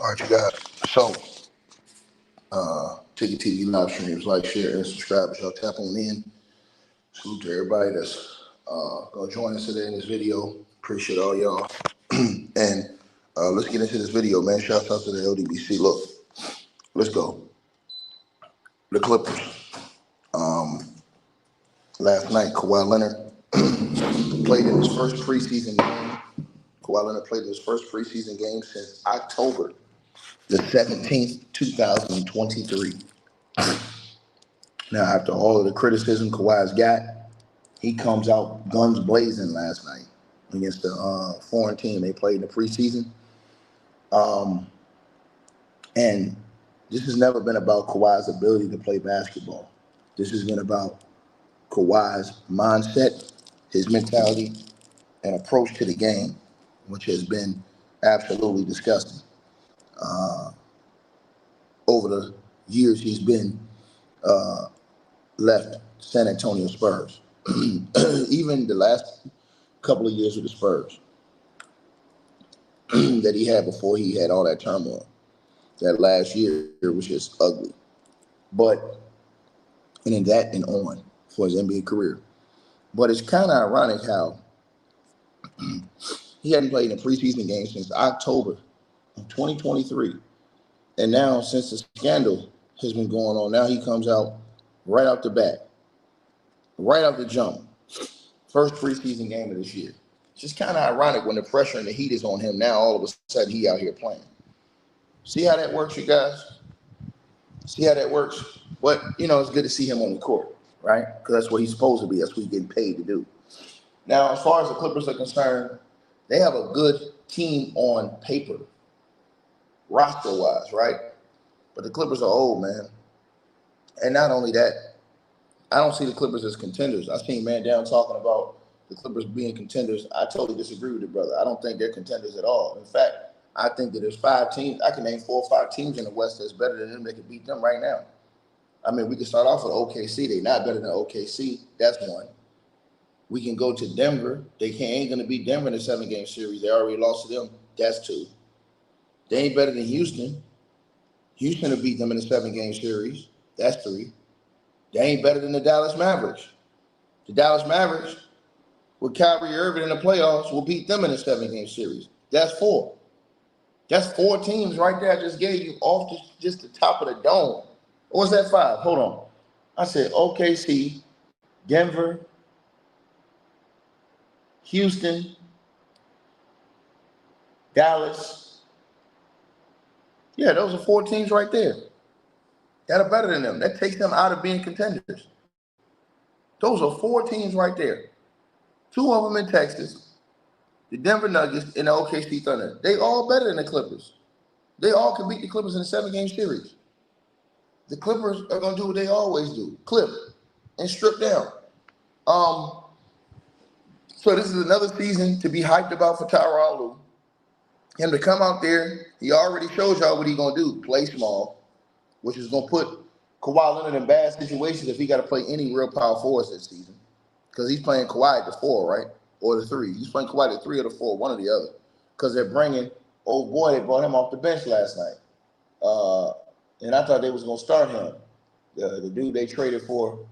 All right, you got it. So, Ticket TV live streams, like, share, and subscribe. Y'all tap on in. Salute to everybody that's gonna join us today in this video. Appreciate all y'all. And let's get into this video, man. Shouts out to the LDBC. Look, let's go. The Clippers. Last night, Kawhi Leonard played in his first preseason game. Kawhi Leonard played in his first preseason game since October the 17th, 2023. Now, after all of the criticism Kawhi's got, he comes out guns blazing last night against the foreign team they played in the preseason. And this has never been about Kawhi's ability to play basketball. This has been about Kawhi's mindset, his mentality, and approach to the game, which has been absolutely disgusting. Over the years he's been left San Antonio Spurs. Even the last couple of years with the Spurs that he had before he had all that turmoil. That last year was just ugly. But, and in that and on for his NBA career. But it's kind of ironic how he hadn't played in a preseason game since October of 2023. And now, since the scandal has been going on, now he comes out right out the bat, right out the jump. First preseason game of this year. It's just kind of ironic when the pressure and the heat is on him. Now, all of a sudden, he out here playing. See how that works, you guys? See how that works? But, you know, it's good to see him on the court, right? Because that's what he's supposed to be. That's what he's getting paid to do. Now, as far as the Clippers are concerned, they have a good team on paper, roster-wise, right? But the Clippers are old, man. And not only that, I don't see the Clippers as contenders. I seen Man Down talking about the Clippers being contenders. I totally disagree with it, brother. I don't think they're contenders at all. In fact, I think that there's 5 teams. I can name 4 or 5 teams in the West that's better than them that can beat them right now. I mean, we can start off with OKC. They're not better than OKC. That's one. We can go to Denver. They ain't going to beat Denver in a 7-game series. They already lost to them. That's 2. They ain't better than Houston. Houston will beat them in a 7-game series. That's 3. They ain't better than the Dallas Mavericks. The Dallas Mavericks, with Kyrie Irving in the playoffs, will beat them in a 7-game series. That's 4. That's 4 teams right there I just gave you off just the top of the dome. Or was that 5? Hold on. I said OKC, Denver, Houston, Dallas. Yeah, those are 4 teams right there that are better than them. That takes them out of being contenders. Those are 4 teams right there. 2 of them in Texas, the Denver Nuggets and the OKC Thunder. They all better than the Clippers. They all can beat the Clippers in a 7-game series. The Clippers are going to do what they always do, clip and strip down. So this is another season to be hyped about for Tyronn Lue. Him to come out there, he already showed y'all what he's going to do, play small, which is going to put Kawhi Leonard in bad situations if he got to play any real power forwards this season. Because he's playing Kawhi at the 4, right? Or the 3. He's playing Kawhi at the 3 or the 4, one or the other. Because they're bringing, oh boy, they brought him off the bench last night. And I thought they was going to start him. The dude they traded for,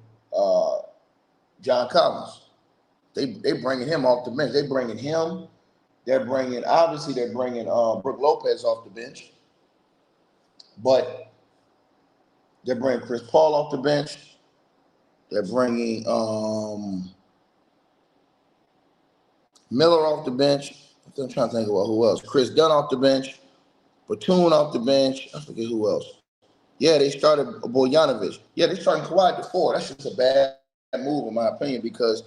John Collins. They bringing him off the bench. They bringing him. They're bringing Brook Lopez off the bench. But they're bringing Chris Paul off the bench. They're bringing Miller off the bench. I'm trying to think about who else. Chris Dunn off the bench. Batum off the bench. I forget who else. Yeah, they started Bogdanovic. Yeah, they started Kawhi at the 4. That's just a bad move, in my opinion, because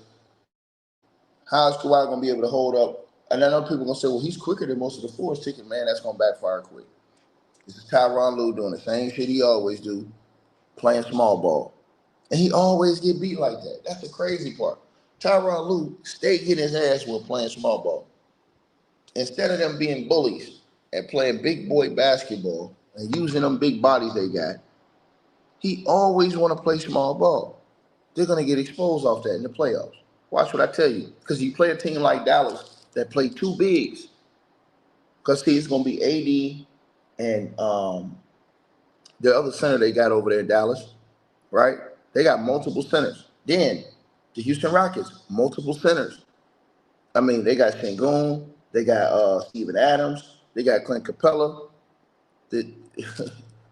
how is Kawhi going to be able to hold up? And I know people are going to say, well, he's quicker than most of the 4s. Thinking, man, that's going to backfire quick. This is Tyronn Lue doing the same shit he always do, playing small ball. And he always get beat like that. That's the crazy part. Tyronn Lue stay getting his ass while playing small ball. Instead of them being bullies and playing big boy basketball and using them big bodies they got, he always want to play small ball. They're going to get exposed off that in the playoffs. Watch what I tell you. Because you play a team like Dallas that play 2 bigs. Because, see, it's going to be AD and the other center they got over there in Dallas, right? They got multiple centers. Then the Houston Rockets, multiple centers. I mean, they got Sengun, they got Steven Adams, they got Clint Capella. The,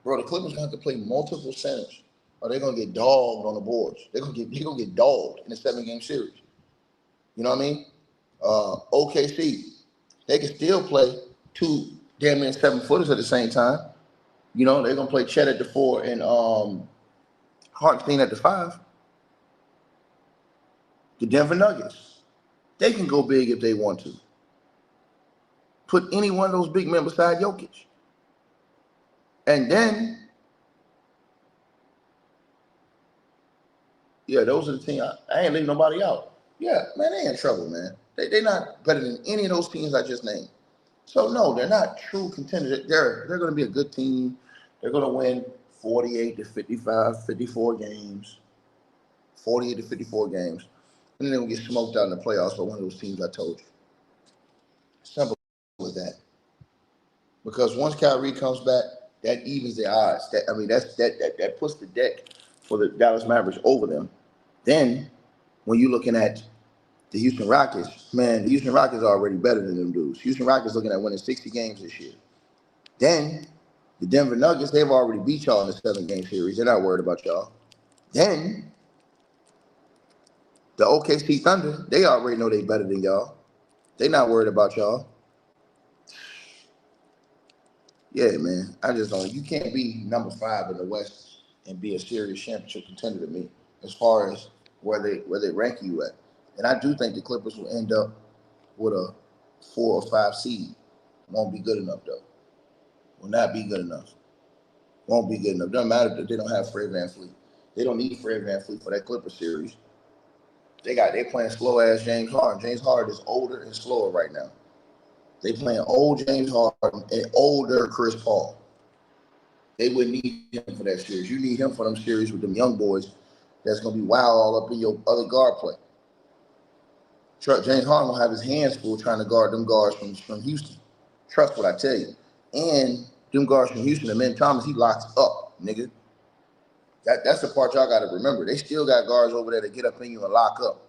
bro, the Clippers gonna have to play multiple centers, or they're gonna get dogged on the boards. They're gonna get dogged in a 7-game series. You know what I mean? OKC, they can still play two damn near 7-footers at the same time. You know, they're gonna play Chet at the 4 and Harden at the 5. The Denver Nuggets, they can go big if they want to. Put any one of those big men beside Jokic. And then, yeah, those are the teams. I ain't leaving nobody out. Yeah, man, they in trouble, man. They not better than any of those teams I just named. So, no, they're not true contenders. They're going to be a good team. They're going to win 48 to 55, 54 games. 48 to 54 games. And then they're going to get smoked out in the playoffs by one of those teams I told you. Simple as that. Because once Kyrie comes back, that evens the odds. That puts the deck for the Dallas Mavericks over them. Then, when you're looking at the Houston Rockets, man, the Houston Rockets are already better than them dudes. Houston Rockets looking at winning 60 games this year. Then, the Denver Nuggets, they've already beat y'all in the 7-game series. They're not worried about y'all. Then, the OKC Thunder, they already know they're better than y'all. They're not worried about y'all. Yeah, man. I just don't. You can't be number 5 in the West and be a serious championship contender to me, as far as where they rank you at. And I do think the Clippers will end up with a 4 or 5 seed. Won't be good enough though. Will not be good enough. Won't be good enough. Doesn't matter that they don't have Fred VanVleet. They don't need Fred VanVleet for that Clipper series. They playing slow ass James Harden. James Harden is older and slower right now. They playing old James Harden and older Chris Paul. They wouldn't need him for that series. You need him for them series with them young boys that's going to be wild all up in your other guard play. James Harden will have his hands full trying to guard them guards from Houston. Trust what I tell you. And them guards from Houston, and Thomas, he locks up, nigga. That's the part y'all got to remember. They still got guards over there that get up in you and lock up.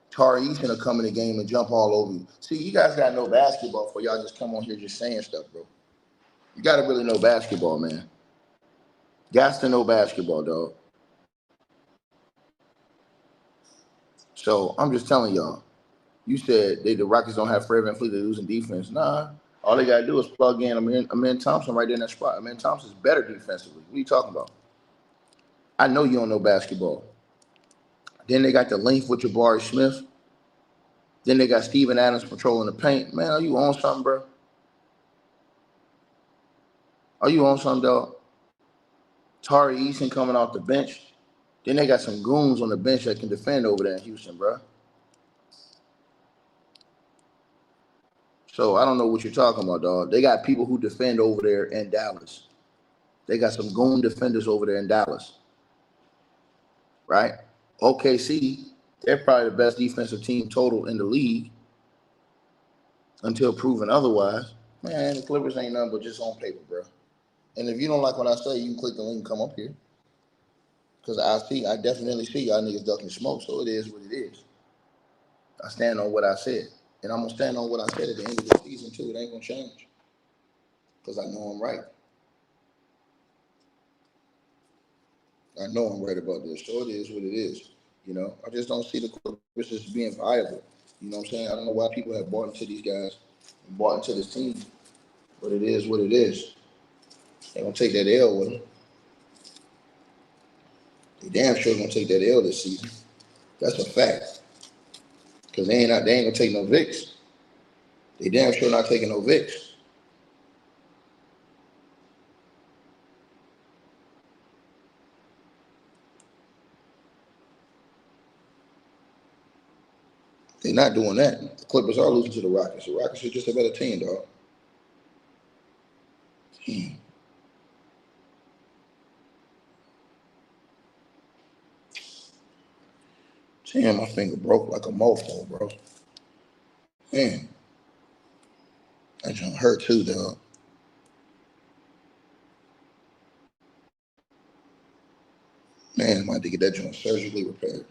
Tari Eason will come in the game and jump all over you. See, you guys got to know basketball before y'all just come on here just saying stuff, bro. You got to really know basketball, man. Got to know basketball, dog. So I'm just telling y'all. You said the Rockets don't have Fred VanVleet, they're losing defense. Nah. All they got to do is plug in Amen Thompson right there in that spot. Amen Thompson's better defensively. What are you talking about? I know you don't know basketball. Then they got the length with Jabari Smith. Then they got Steven Adams patrolling the paint. Man, are you on something, bro? Are you on something, dog? Tari Eason coming off the bench. Then they got some goons on the bench that can defend over there in Houston, bro. So I don't know what you're talking about, dog. They got people who defend over there in Dallas. They got some goon defenders over there in Dallas. Right? OKC, they're probably the best defensive team total in the league until proven otherwise. Man, the Clippers ain't nothing but just on paper, bro. And if you don't like what I say, you can click the link and come up here. Because I definitely see y'all niggas ducking smoke, so it is what it is. I stand on what I said. And I'm going to stand on what I said at the end of the season, too. It ain't going to change. Because I know I'm right. I know I'm right about this. So it is what it is. You know, I just don't see the Clippers as being viable. You know what I'm saying? I don't know why people have bought into these guys and bought into this team. But it is what it is. They're going to take that L with them. They damn sure going to take that L this season. That's a fact. Because they ain't going to take no Vicks. They damn sure not taking no Vicks. They're not doing that. The Clippers are losing to the Rockets. The Rockets are just a better team, dog. Damn, my finger broke like a mofo, bro. Man, that junk hurt too, dog. Man, I might have to get that joint surgically repaired.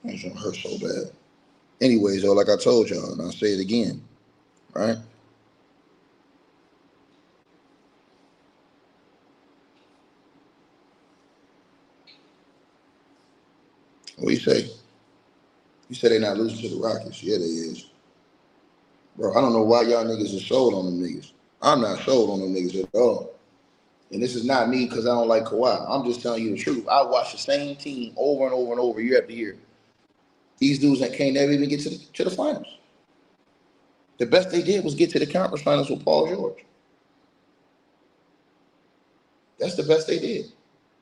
That joint hurt so bad. Anyways, though, like I told y'all, and I'll say it again, right? What do you say? You said they not losing to the Rockets. Yeah, they is. Bro, I don't know why y'all niggas are sold on them niggas. I'm not sold on them niggas at all. And this is not me because I don't like Kawhi. I'm just telling you the truth. I watch the same team over and over and over, year after year. These dudes that can't never even get to the finals. The best they did was get to the conference finals with Paul George. That's the best they did.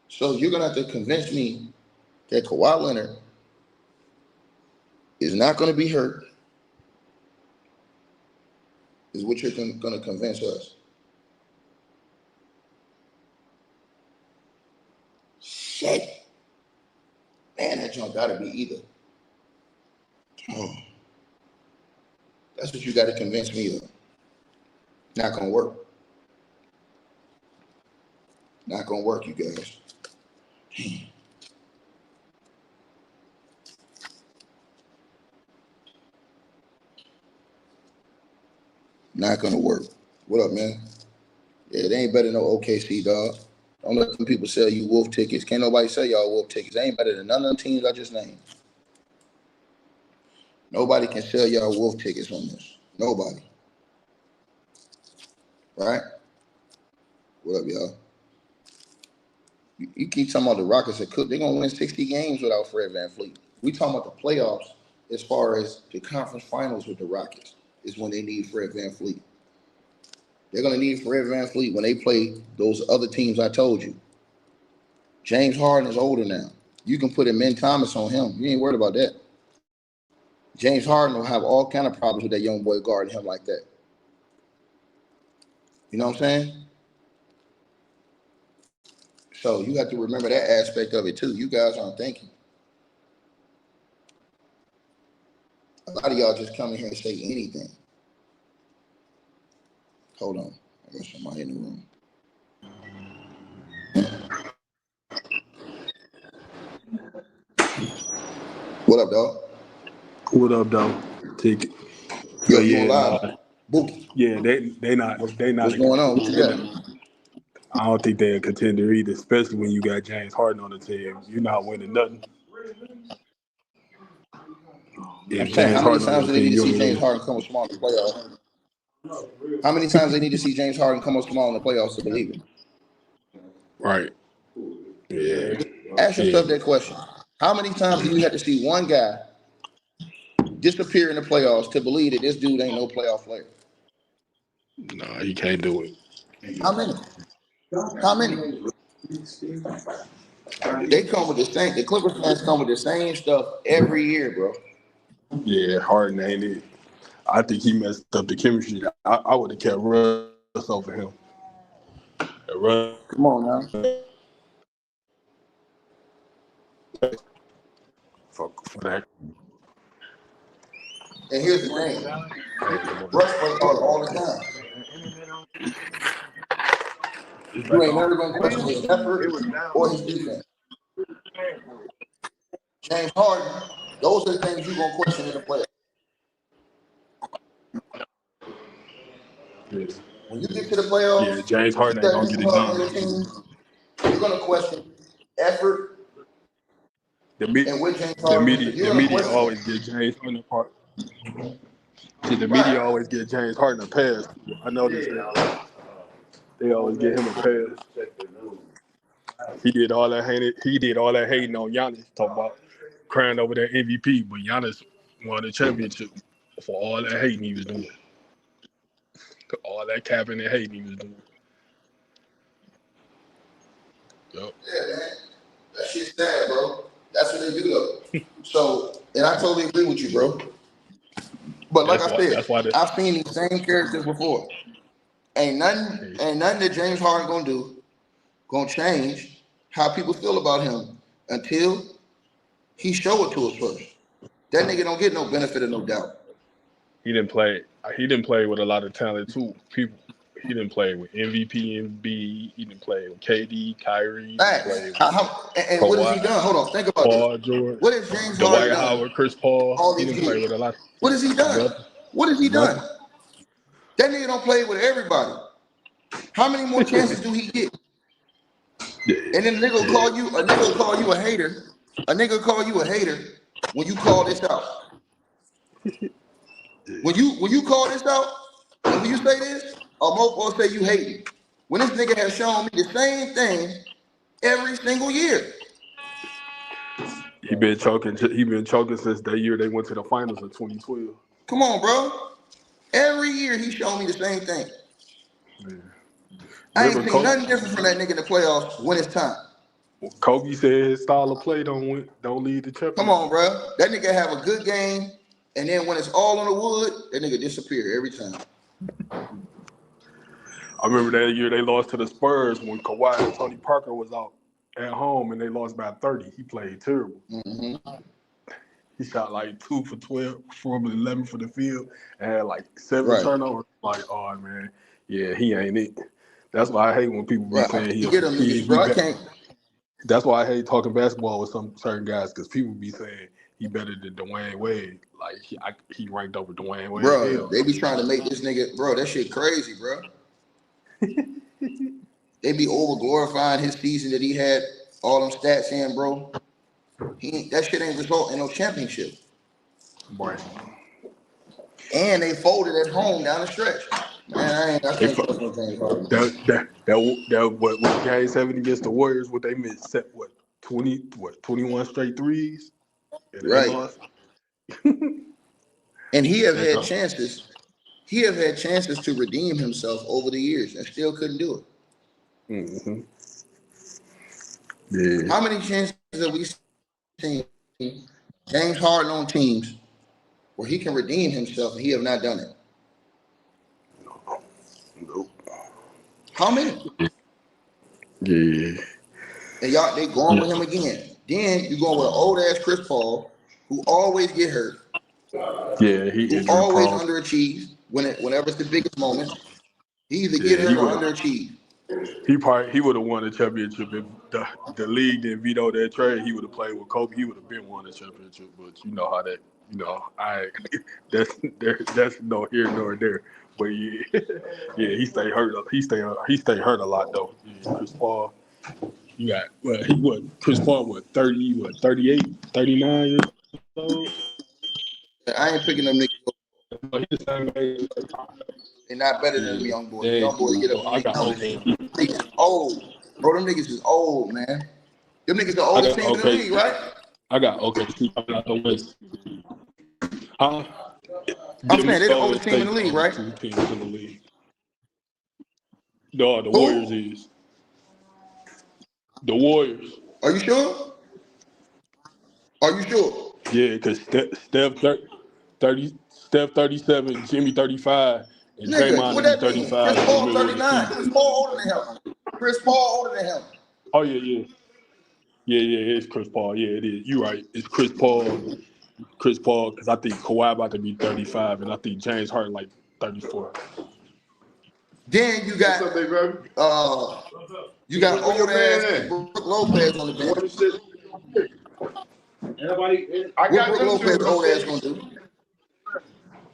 So you're going to have to convince me that Kawhi Leonard is not going to be hurt, is what you're going to convince us. Shit. Man, that junk got to be either. Oh. That's what you got to convince me of. Not going to work. Not going to work, you guys. Not going to work. What up, man? Yeah, they ain't better than no OKC, dog. Don't let them people sell you wolf tickets. Can't nobody sell y'all wolf tickets. They ain't better than none of the teams I just named. Nobody can sell y'all wolf tickets on this. Nobody. Right? What up, y'all? You keep talking about the Rockets and Cook. They're going to win 60 games without Fred VanVleet. We talking about the playoffs as far as the conference finals with the Rockets is when they need Fred VanVleet. They're going to need Fred VanVleet when they play those other teams I told you. James Harden is older now. You can put Ben Thomas on him. You ain't worried about that. James Harden will have all kind of problems with that young boy guarding him like that. You know what I'm saying? So you have to remember that aspect of it too. You guys aren't thinking. A lot of y'all just come in here and say anything. Hold on. I got somebody in the room. What up, dog? What up, dog? Take it. Yo, you on live? Bookie. Yeah, they not What's going on? What you got? I don't think they're a contender either, especially when you got James Harden on the team. You're not winning nothing. I'm saying, how many times do they need to see James Harden come small in the playoffs? How many times they need to see James Harden come small in the playoffs to believe it? Right. Yeah. Ask yourself that question. How many times do you have to see one guy disappear in the playoffs to believe that this dude ain't no playoff player? Nah, he can't do it. How many? How many? They come with the same. The Clippers fans come with the same stuff every year, bro. Yeah, Harden ain't it. I think he messed up the chemistry. I would have kept Russ over him. Come on now. For that. And here's the thing. Russ plays hard all the time. You ain't never going to question his effort or his defense. James Harden, those are the things you're going to question in the playoffs. Yes. When you get to the playoffs, yeah, James Harden ain't gonna get it done. You're gonna question effort. The media always get James Harden apart. See, the media always get James Harden a pass. I know this. They always get him a pass. He did all that hating on Giannis, talking about crying over that MVP, but Giannis won the championship for all that hating he was doing. All that capping and hating he was doing. Yep. Yeah, man. That shit's sad, bro. That's what they do, though. So, and I totally agree with you, bro. But like I said, I've seen these same characters before. Ain't nothing that James Harden gonna do gonna change how people feel about him until he show it to us first. That nigga don't get no benefit of no doubt. He didn't play. He didn't play with a lot of talent too. He didn't play with MVP, MB. He didn't play with KD, Kyrie. He didn't play with and what has he Kawhi, done? Hold on, think about Paul this. George, What has James Harden Dwight done Howard, Chris Paul. all He these didn't play with years? a lot. What has he done? Nothing. What has he done? Nothing. That nigga don't play with everybody. How many more chances do he get? Yeah. And then a nigga will call you a hater. A nigga will call you a hater when you call this out. When you call this out, and when you say this, a mofo say you hate me. When this nigga has shown me the same thing every single year. He been choking since that year they went to the finals of 2012. Come on, bro. Every year he showed me the same thing. Man. I ain't seen nothing different from that nigga in the playoffs when it's time. Kobe said his style of play don't lead to championship. Come on, bro. That nigga have a good game, and then when it's all on the wood, that nigga disappear every time. I remember that year they lost to the Spurs when Kawhi and Tony Parker was out at home, and they lost by 30. He played terrible. Mm-hmm. He shot like 2 for 12, 4 for 11 for the field, and had like 7 Right. turnovers. Like, oh man, yeah, he ain't it. That's why I hate when people be saying he can't. That's why I hate talking basketball with some certain guys, because people be saying he better than Dwayne Wade. Like he ranked over Dwayne Wade. Bro, they be trying to make this nigga, bro. That shit crazy, bro. They be over glorifying his season that he had all them stats in, bro. That shit ain't result in no championship. Right. And they folded at home down the stretch. Man, I can't trust no James Harden. That what Game 7 against the Warriors? What they missed? 21 straight threes. And they lost. And he have had chances. He have had chances to redeem himself over the years and still couldn't do it. Mm-hmm. Yeah. How many chances have we seen James Harden on teams where he can redeem himself and he have not done it? Nope. How many? Yeah. And y'all, they going with him again. Then you going with an old ass Chris Paul who always get hurt. Yeah, he always underachieves whenever it's the biggest moment. He either get hurt or underachieve. He would have won the championship if the league didn't veto that trade. He would have played with Kobe. He would have been won the championship. But you know how that, that's no here nor there. But yeah, he stayed hurt. He stayed hurt a lot though. Yeah, Chris Paul, Chris Paul 38, 39 years old. I ain't picking them niggas. They're not better than them young boys. Young boys get up and make numbers. Niggas is old. Bro, them niggas is old, man. Them niggas the oldest team in the league, right? I got OKC coming out the West. I'm saying they're the oldest team in the league, right? 2 teams in the league. No, the Warriors is. The Warriors. Are you sure? Yeah, because Steph 37, Jimmy 35, and Draymond 35. Chris Paul 39. Chris Paul older than him. Oh yeah. Yeah, it's Chris Paul. Yeah, it is. You're right. It's Chris Paul. Because I think Kawhi about to be 35, and I think James Harden like 34. Then you got old ass Brook Lopez on the bench. What Brook Lopez old ass gonna do?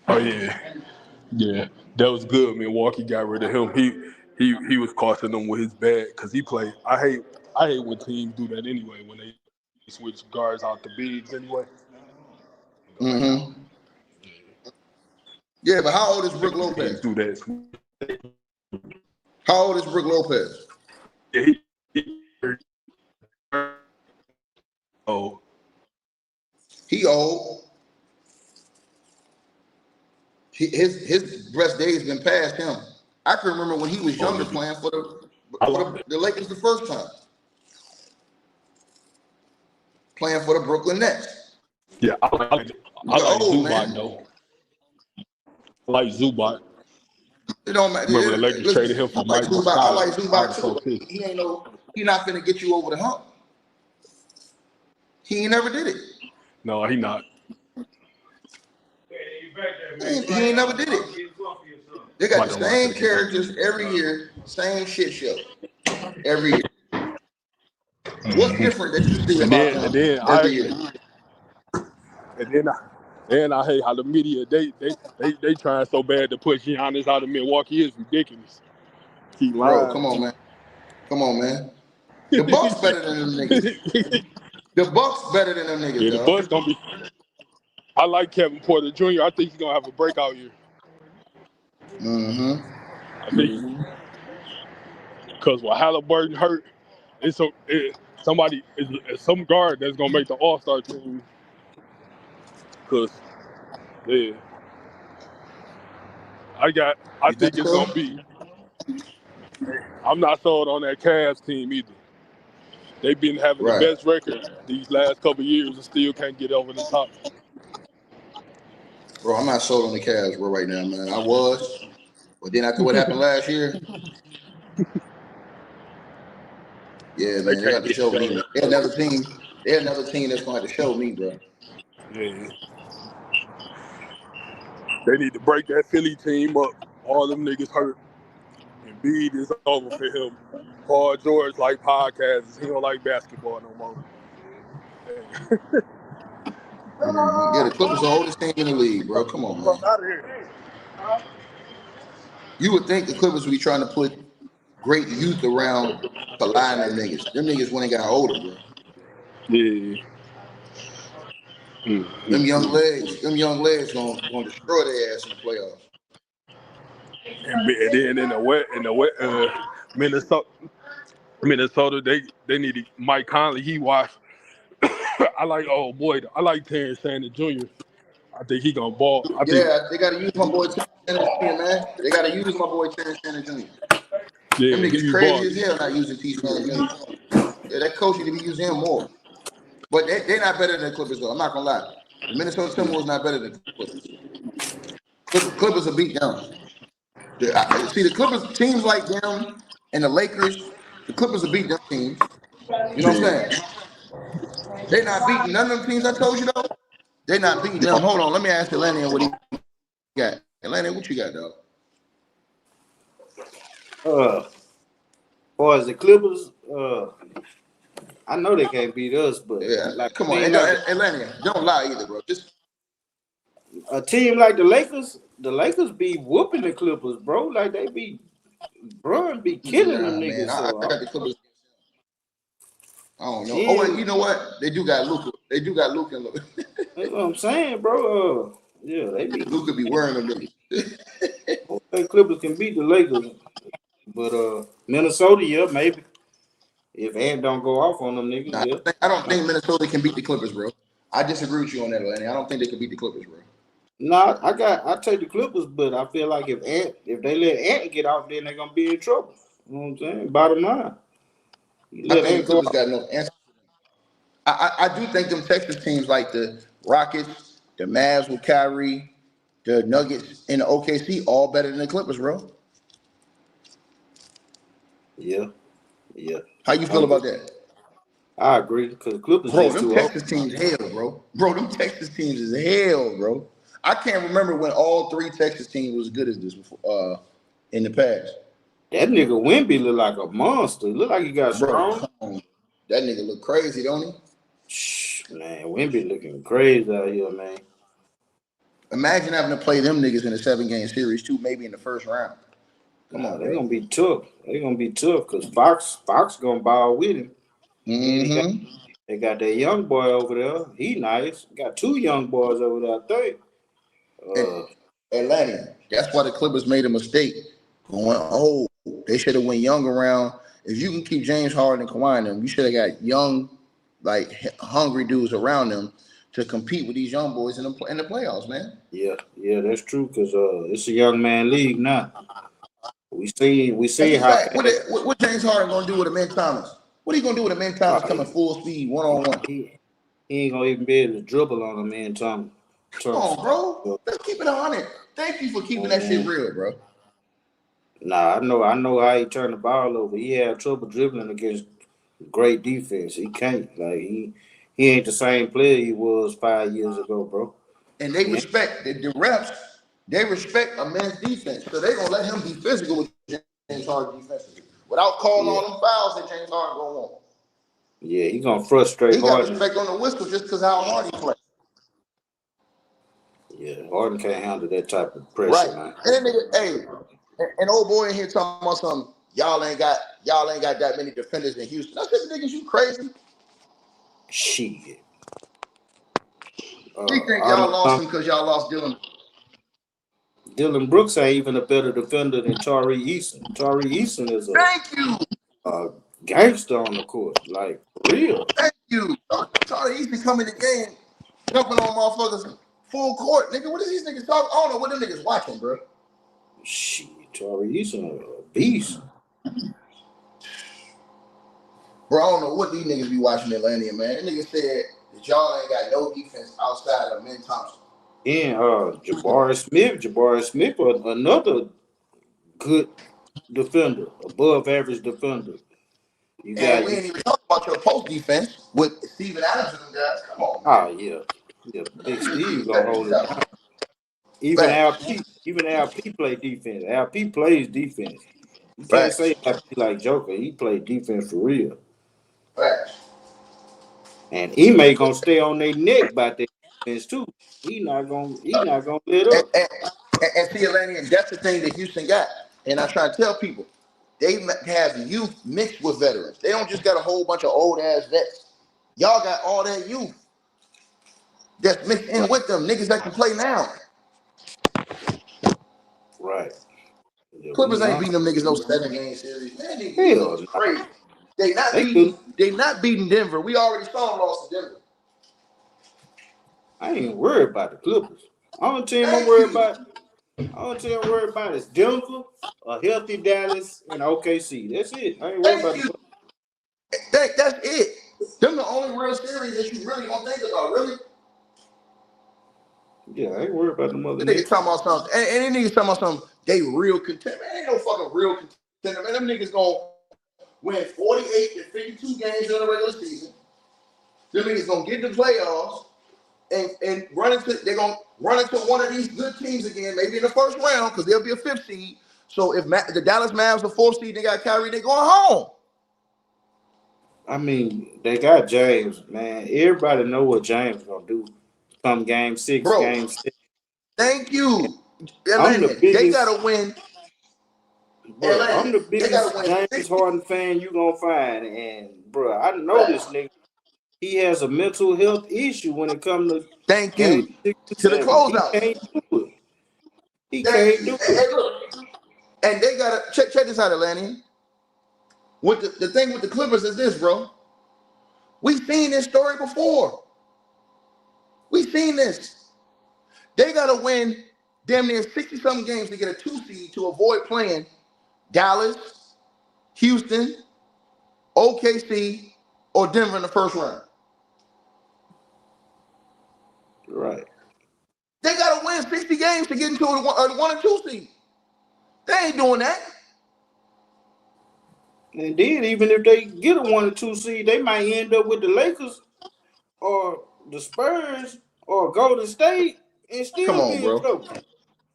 Oh yeah, that was good. Milwaukee got rid of him. He was costing them with his bad because he played. I hate when teams do that anyway when they switch guards out the bigs anyway. Mm-hmm. Yeah, but how old is Brook Lopez? Do that. How old is Brook Lopez? Yeah, He old. His best days been past him. I can remember when he was younger playing for the Lakers the first time. Playing for the Brooklyn Nets. Yeah, I like Zubac though. I like Zubac. It don't matter. Remember the Lakers traded him for Mike Muscala. I like Zubac too. He not finna get you over the hump. He ain't never did it. No, he not. He ain't never did it. They got the same characters every year, same shit show every year. What's different that you see about them every year? And I hate how the media they trying so bad to push Giannis out of Milwaukee. It's ridiculous. Keep lying. Bro, come on, man. The Bucks better than them niggas. The Bucks better than them niggas. Yeah, the Bucks gonna be. I like Kevin Porter Jr. I think he's gonna have a breakout year. I think because when Halliburton hurt, it's some guard that's gonna make the All-Star team. Because yeah, I think it's gonna be. I'm not sold on that Cavs team either. They've been having the best record these last couple of years and still can't get over the top. Bro, I'm not sold on the Cavs, bro, right now, man. I was, but then after what happened last year, yeah, man, they got to show me. They're another team. They're another team that's going to have to show me, bro. Yeah. They need to break that Philly team up. All them niggas hurt. Embiid is over for him. Paul George like podcasts. He don't like basketball no more. Yeah, the Clippers are the oldest team in the league, bro. Come on, man. You would think the Clippers would be trying to put great youth around to line them niggas. Them niggas when they got older, bro. Yeah. Them young legs gonna destroy their ass in the playoffs. And then in the Minnesota, they needed Mike Conley. He washed. I like Terrence Shannon Jr. I think he gonna ball. They gotta use my boy Terrence Shannon Jr., man. They gotta use my boy Terrence Shannon Jr. Yeah, them niggas crazy as hell not using T. Shannon Jr. Yeah, that coach need to be using him more. But they're not better than the Clippers, though. I'm not gonna lie. The Minnesota Timberwolves not better than the Clippers. Clippers are beat down. See, the Clippers, teams like them and the Lakers, the Clippers are beat them teams. You know what I'm saying? They're not beating none of them teams I told you, though. They're not beating them. Hold on, let me ask Leonard what he got. Leonard, what you got, dog? Or as the Clippers, I know they can't beat us, but come on, Leonard, don't lie either, bro. Just a team like the Lakers be whooping the Clippers, bro. Like they be, bro, be killing them niggas. I got the Clippers. I don't know. Yeah. Oh, wait, you know what? They do got Luka. That's what I'm saying, bro. Yeah, they be. Luka be wearing them niggas. I think Clippers can beat the Lakers, but Minnesota, yeah, maybe. If Ant don't go off on them niggas, I don't think Minnesota can beat the Clippers, bro. I disagree with you on that, Lenny. I don't think they can beat the Clippers, bro. No, I take the Clippers, but I feel like if they let Ant get off, then they're gonna be in trouble. You know what I'm saying? Bottom line. I think the Clippers got no answer. I do think them Texas teams like the Rockets, the Mavs with Kyrie, the Nuggets, and the OKC all better than the Clippers, bro. Yeah. How you feel about that? I agree, because the Clippers. Bro, them Texas teams hell, bro. Bro, them Texas teams is hell, bro. I can't remember when all three Texas teams was as good as this before, in the past. That nigga Wemby look like a monster. Look like he got strong. That nigga look crazy, don't he? Shh, man, Wemby looking crazy out here, man. Imagine having to play them niggas in a 7-game series too, maybe in the first round. Come on, they're gonna be tough. They're gonna be tough because Fox gonna ball with him. Mm-hmm. They got that young boy over there. He nice. Got two young boys over there, I think. Atlanta. That's why the Clippers made a mistake. Going, they should have went young around. If you can keep James Harden and Kawhi and them, you should have got young, like hungry dudes around them to compete with these young boys in the playoffs, man. Yeah, that's true. Cause it's a young man league now. We see how. What James Harden gonna do with a man Thomas? What are you gonna do with a man Thomas coming full speed 1-on-1? He ain't gonna even be able to dribble on a man Thomas. Come on, bro. Let's keep it 100. Thank you for keeping that shit real, bro. Nah, I know how he turned the ball over. He had trouble dribbling against great defense. He can't. Like he ain't the same player he was 5 years ago, bro. And they respect the refs. They respect a man's defense, so they're gonna let him be physical with James Harden defensively without calling all them fouls that James Harden gonna want. Yeah, he's gonna frustrate Harden. He got respect on the whistle just because how hard he plays. Yeah, Harden can't handle that type of pressure, man. And then nigga, an old boy in here talking about something. Y'all ain't got that many defenders in Houston. I said, niggas, you crazy? Shit. We think y'all lost him because y'all lost Dylan. Dylan Brooks ain't even a better defender than Tari Eason. Tari Eason is a gangster on the court, like real. Thank you. Tari Eason come in the game, jumping on motherfuckers full court. Nigga, what is these niggas talking? I don't know what them niggas watching, bro. Shit, Tari Eason a beast. Bro, I don't know what these niggas be watching Atlanta, man. That nigga said that y'all ain't got no defense outside of Min Thompson. And Jabari Smith, another good defender, above average defender. We ain't even talking about your post defense with Steven Adams and them guys. Come on, man. Yeah, Big Steve gonna hold it down. Even LP play defense. LP plays defense. You can't say LP like Joker. He played defense for real. Facts. And Ime gonna stay on their neck about that defense too. He not gonna let up. And see, Atlanta, and that's the thing that Houston got. And I try to tell people, they have youth mixed with veterans. They don't just got a whole bunch of old ass vets. Y'all got all that youth that's mixed in with them niggas that can play now. Right. Clippers ain't beating them niggas no 7-game series. Man, they crazy. They not beating Denver. We already saw them lost to Denver. I ain't worried about the Clippers. Only team I'm worried about is Denver, a healthy Dallas, and OKC. That's it. I ain't worried about the Clippers. That's it. Them the only real series that you really gonna think about, really. Yeah, I ain't worried about the mother niggas talking about something. And then niggas talking about something, they real contender. Man, ain't no fucking real contender. Man, them niggas gonna win 48 to 52 games in the regular season. Them niggas gonna get the playoffs and they're gonna run into one of these good teams again, maybe in the first round, because they'll be a 5th seed. So if the Dallas Mavs are 4th seed, they got Kyrie, they going home. I mean, they got James, man. Everybody know what James gonna do come game 6, game 7. Thank you. They gotta win. Bro, I'm the biggest James Harden fan you gonna find, and bro, I know this nigga. He has a mental health issue when it comes to to the closeout. He can't do it. He can't do it. Look, and they gotta check this out, Atlanta. What the thing with the Clippers is this, bro. We've seen this story before. We've seen this. They gotta win damn near 60-something games to get a 2 seed to avoid playing Dallas, Houston, OKC, or Denver in the first round. Right. They gotta win 60 games to get into a 1 and 2 seed. They ain't doing that. And then even if they get a 1 or 2 seed, they might end up with the Lakers or the Spurs or Golden State and still be in trouble.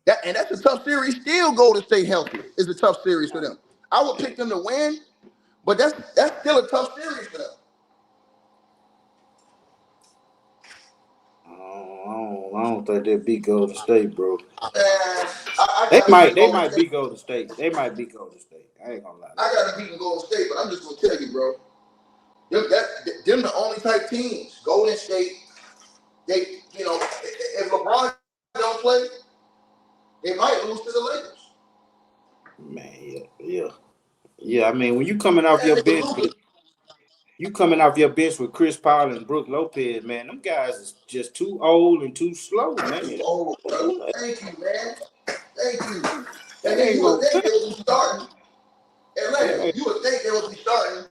That's a tough series. Still Golden State healthy is a tough series for them. I would pick them to win, but that's still a tough series for them. I don't think they'll beat Golden State, bro. They might beat Golden State. They might beat Golden State. I ain't gonna lie. I gotta beat Golden State, but I'm just gonna tell you, bro. Them the only type teams. Golden State. They, if LeBron don't play, they might lose to the Lakers. Man, yeah. I mean, when you coming off your bench, with Chris Paul and Brook Lopez, man, them guys is just too old and too slow, man. Too old, bro. Thank you, man. Thank you. And then you would think they would be starting. Atlanta, you would think they would be starting.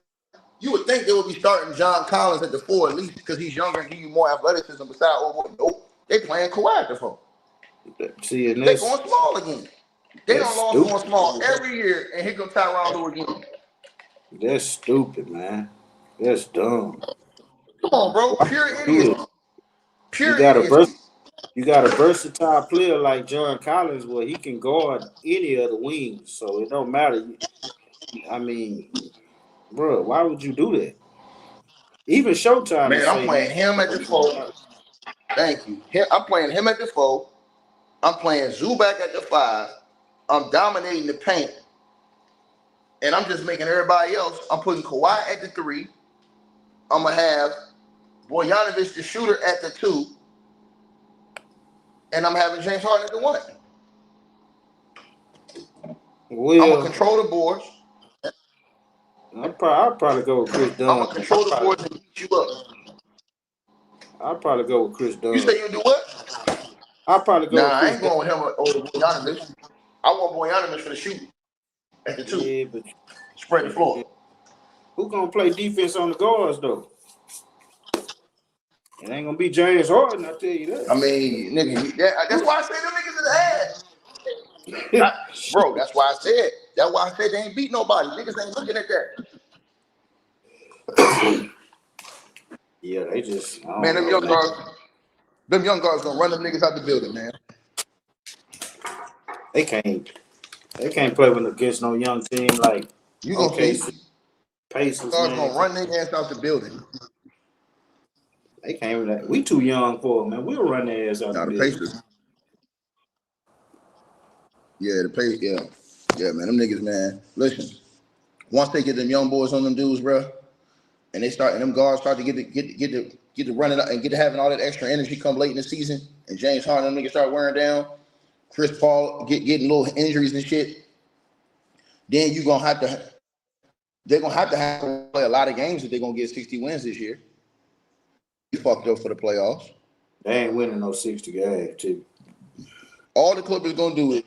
You would think they would be starting John Collins at the 4 at least because he's younger and give you more athleticism. Besides, nope, they playing Kawhi at the 4. See, and they going small again. They don't lost going small every year, and here comes Tyronn Lue again. That's stupid, man. That's dumb. Come on, bro. Pure idiocy. you got a versatile player like John Collins where he can guard any of the wings, so it don't matter. I mean, bro, why would you do that? Even Showtime Man, is I'm saying, playing him at the 4. Thank you. I'm playing him at the 4. I'm playing Zubac at the 5. I'm dominating the paint. And I'm just making everybody else. I'm putting Kawhi at the 3. I'm going to have Bogdanovic, the shooter, at the 2. And I'm having James Harden at the 1. well, I'm going to control the boards. I'll probably go with Chris Dunn. I'm going to control the boards and beat you up. I'll probably go with Chris Dunn. You say you do what? I'll probably go with Chris I ain't going with him over Bogdanovic. I want Bogdanovic for the shooting at the 2. Yeah, but spread the floor. Who gonna play defense on the guards though? It ain't gonna be James Harden, I tell you that. I mean, nigga, that's why I say them niggas is ass. Bro, that's why I said. That's why I said they ain't beat nobody. Niggas ain't looking at that. Yeah, they just man, them young guards gonna run them niggas out the building, man. They can't play with against no young team like you gonna see Pacers. Guards gonna run their ass out the building. They can't even. We too young for it, man. We'll run their ass out the building. Pacers. Yeah, the Pacers. Yeah, man. Them niggas, man. Listen, once they get them young boys on them dudes, bro, and them guards start to get to running and get to having all that extra energy come late in the season, and James Harden, them niggas start wearing down. Chris Paul getting little injuries and shit. Then they're gonna have to play a lot of games if they're gonna get 60 wins this year. You fucked up for the playoffs. They ain't winning no 60 games, too. All the Clippers gonna do is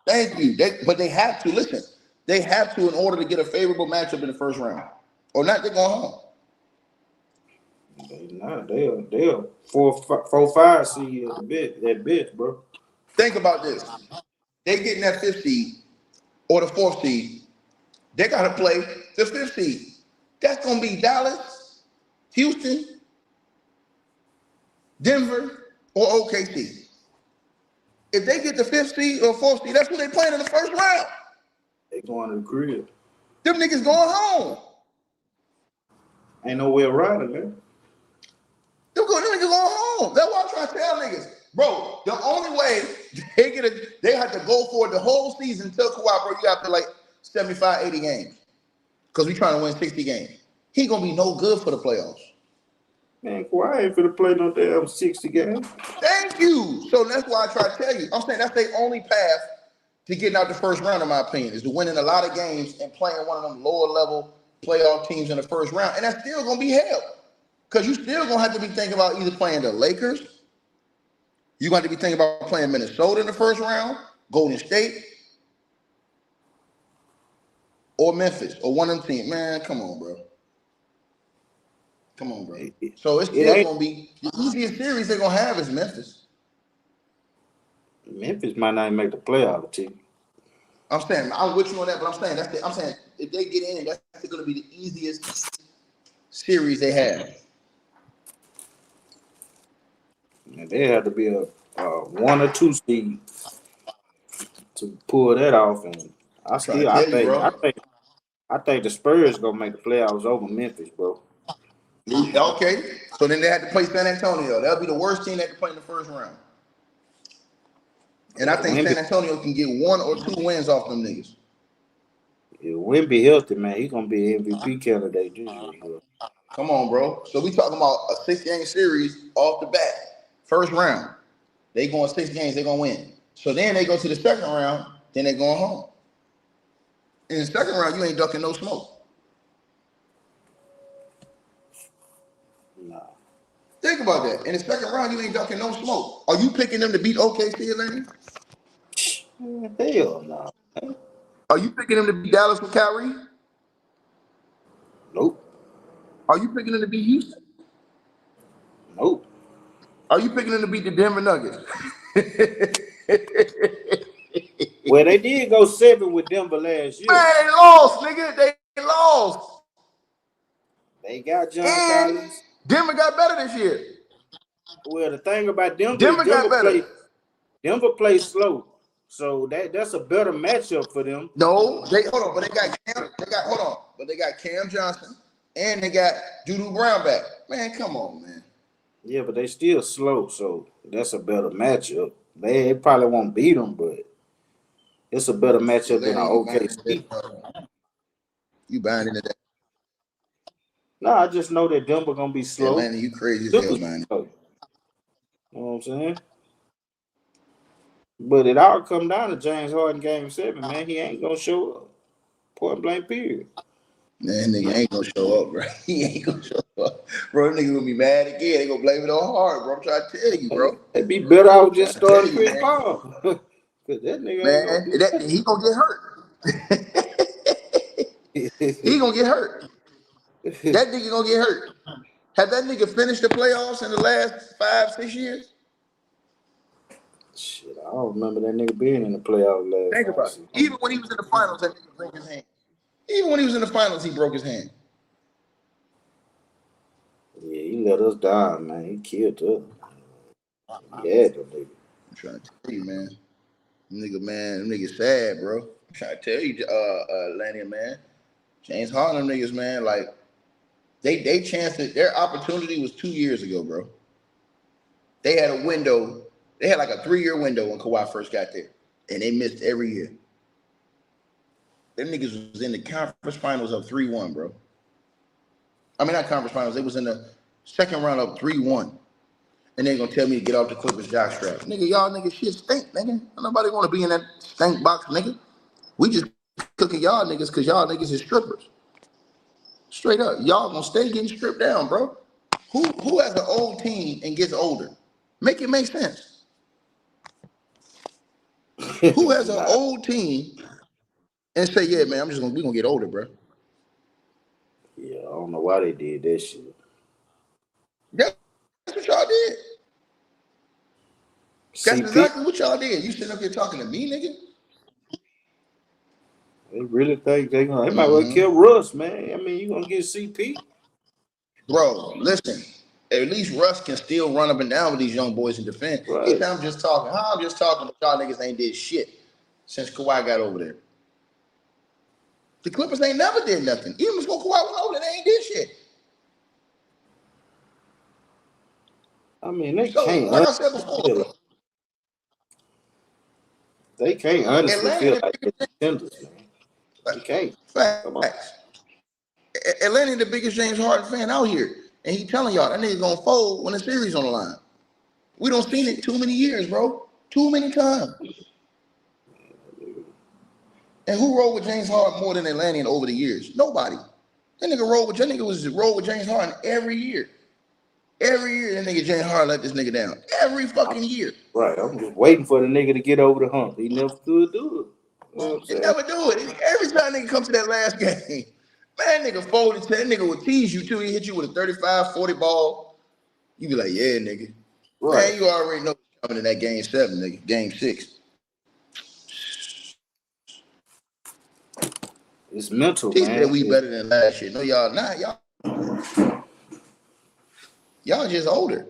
thank you. But they have to listen. They have to in order to get a favorable matchup in the first round, or not. They're going home. They're 4-5 seed at best, bro. Think about this. They getting that 5th seed or the 4th seed. They gotta play the 5th seed. That's gonna be Dallas, Houston, Denver, or OKC. If they get the 5th seed or 4th seed, that's who they playing in the first round. They going to the crib. Them niggas going home. Ain't no way around it, man. Them niggas going home. That's what I'm trying to tell niggas. Bro, the only way they have to go for it the whole season until Kawhi, bro, you got to play like 75, 80 games. Because we trying to win 60 games. He going to be no good for the playoffs. Man, Kawhi ain't finna play no damn 60 games. Thank you. So that's why I try to tell you. I'm saying that's their only path to getting out the first round, in my opinion, is to winning a lot of games and playing one of them lower level playoff teams in the first round. And that's still going to be hell. Because you still going to have to be thinking about either playing the Lakers. You're going to have to be thinking about playing Minnesota in the first round, Golden State, or Memphis, or one of them teams. Man, come on, bro. Come on, bro. So it's still going to be the easiest series they're going to have is Memphis. Memphis might not even make the playoff team. I'm saying, I'm with you on that, but I'm saying if they get in, that's going to be the easiest series they have. And they have to be a 1 or 2 seed to pull that off. And I think the Spurs gonna make the playoffs over Memphis, bro. Okay, so then they had to play San Antonio. That'll be the worst team they had to play in the first round. And I think San Antonio can get 1 or 2 wins off them niggas. If Wemby healthy, man, he's gonna be an MVP candidate this year, bro. Come on, bro. So we talking about a 6-game series off the bat, first round. They going 6 games, they gonna win. So then they go to the second round, then they going home. In the second round, you ain't ducking no smoke. Nah. Think about that. In the second round, you ain't ducking no smoke. Are you picking them to beat OKC, Leonard? Hell no. Nah. Are you picking them to beat Dallas with Kyrie? Nope. Are you picking them to beat Houston? Nope. Are you picking them to beat the Denver Nuggets? Well, they did go 7 with Denver last year. Man, they lost, nigga. They lost. They got John Collins. Denver got better this year. Well, the thing about Denver Denver is got better. Denver plays slow, so that's a better matchup for them. No, they hold on, but they got Cam Johnson and they got Doodoo Brown back. Man, come on, man. Yeah, but they still slow, so that's a better matchup. They probably won't beat them, but it's a better matchup than our OKC. You buying into that? No, I just know that Denver gonna be slow. Atlanta, you crazy as hell, man. You know what I'm saying? But it all come down to James Harden game 7, man. He ain't gonna show up. Point blank period. Man, nigga ain't gonna show up, bro. He ain't gonna show up. Bro, nigga gonna be mad again. They gonna blame it on Harden, bro. I'm trying to tell you, bro. They be better off just starting Chris Paul. Cause that nigga ain't Man, gonna do he gonna get hurt. He gonna get hurt. That nigga gonna get hurt. Have that nigga finished the playoffs in the last 5-6 years? Shit, I don't remember that nigga being in the playoffs last. Think about it. Even when he was in the finals, that nigga broke his hand. Even when he was in the finals, he broke his hand. Yeah, he let us down, man. He killed us. Yeah, the nigga. I'm trying to tell you, man. Them niggas sad, bro. I'm trying to tell you, Lanny, man. James Harden, them niggas, man, like, they chanced it. Their opportunity was 2 years ago, bro. They had a window. They had like a 3-year window when Kawhi first got there, and they missed every year. Them niggas was in the conference finals of 3-1, bro. I mean, not conference finals. They was in the second round of 3-1. And they gonna tell me to get off the Clippers jockstrap. Nigga, y'all niggas shit stink, nigga. Nobody wanna be in that stink box, nigga. We just cooking y'all niggas because y'all niggas is strippers. Straight up. Y'all gonna stay getting stripped down, bro. Who has an old team and gets older? Make it make sense. Who has an old team and say, yeah, man, we gonna get older, bro. Yeah, I don't know why they did that shit. That's what y'all did. That's exactly what y'all did. You sitting up here talking to me, nigga? They really think they might well kill Russ, man. I mean, you gonna get CP? Bro, listen. At least Russ can still run up and down with these young boys and defend. Right. I'm just talking. I'm just talking, but y'all niggas ain't did shit since Kawhi got over there. The Clippers ain't never did nothing. Even before Kawhi was over there, they ain't did shit. I mean, they so, can't. Like I said before, they can't honestly feel like they're contenders, man. They can't. Facts. Atlanta the biggest James Harden fan out here. And he telling y'all that nigga gonna fold when the series on the line. We don't seen it too many years, bro. Too many times. And who rolled with James Harden more than Atlantean over the years? Nobody. That nigga rolled with James Harden every year. Every year, that nigga James Harden let this nigga down. Every fucking year. Right. I'm just waiting for the nigga to get over the hump. He never could do it. You know what I'm saying? He never do it. Every time nigga comes to that last game, man, nigga folded. That nigga would tease you too. He hit you with a 35, 40 ball. You be like, yeah, nigga. Right. Man, you already know what's coming in that game 7, nigga. Game 6. It's mental, he man. He said we better than last year. No, y'all not. Y'all just older.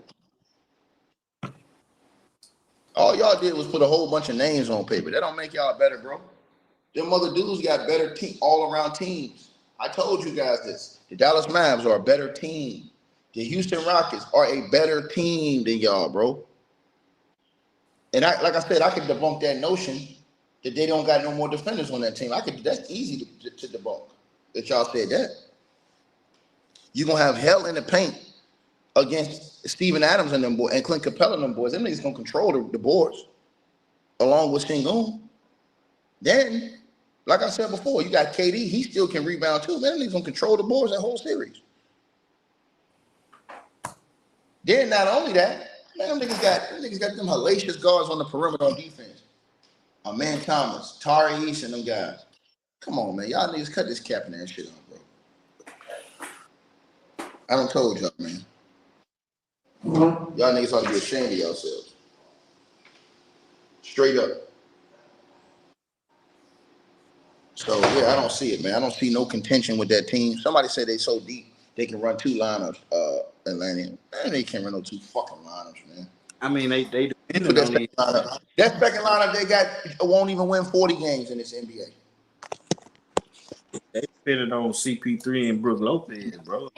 All y'all did was put a whole bunch of names on paper. That don't make y'all better, bro. Them other dudes got better all-around teams. I told you guys this. The Dallas Mavs are a better team. The Houston Rockets are a better team than y'all, bro. And like I said, I could debunk that notion that they don't got no more defenders on that team. That's easy to debunk. That y'all said that. You're gonna have hell in the paint against Steven Adams and them boys and Clint Capella and them boys. Them niggas gonna control the boards along with Sengun. Then, like I said before, you got KD. He still can rebound too. Man, them niggas gonna control the boards that whole series. Then not only that, man, them niggas got them hellacious guards on the perimeter on defense. Man Thomas, Tari East, and them guys. Come on, man. Y'all niggas cut this cap and that shit off, bro. I done told y'all, man. Y'all niggas ought to be ashamed of yourselves. Straight up. So, yeah, I don't see it, man. I don't see no contention with that team. Somebody said they so deep they can run 2 lineups, Atlanta. Man, they can't run no 2 fucking lineups, man. I mean, they depending that on these. lineup. That second lineup they got won't even win 40 games in this NBA. They depending on CP3 and Brook Lopez, bro.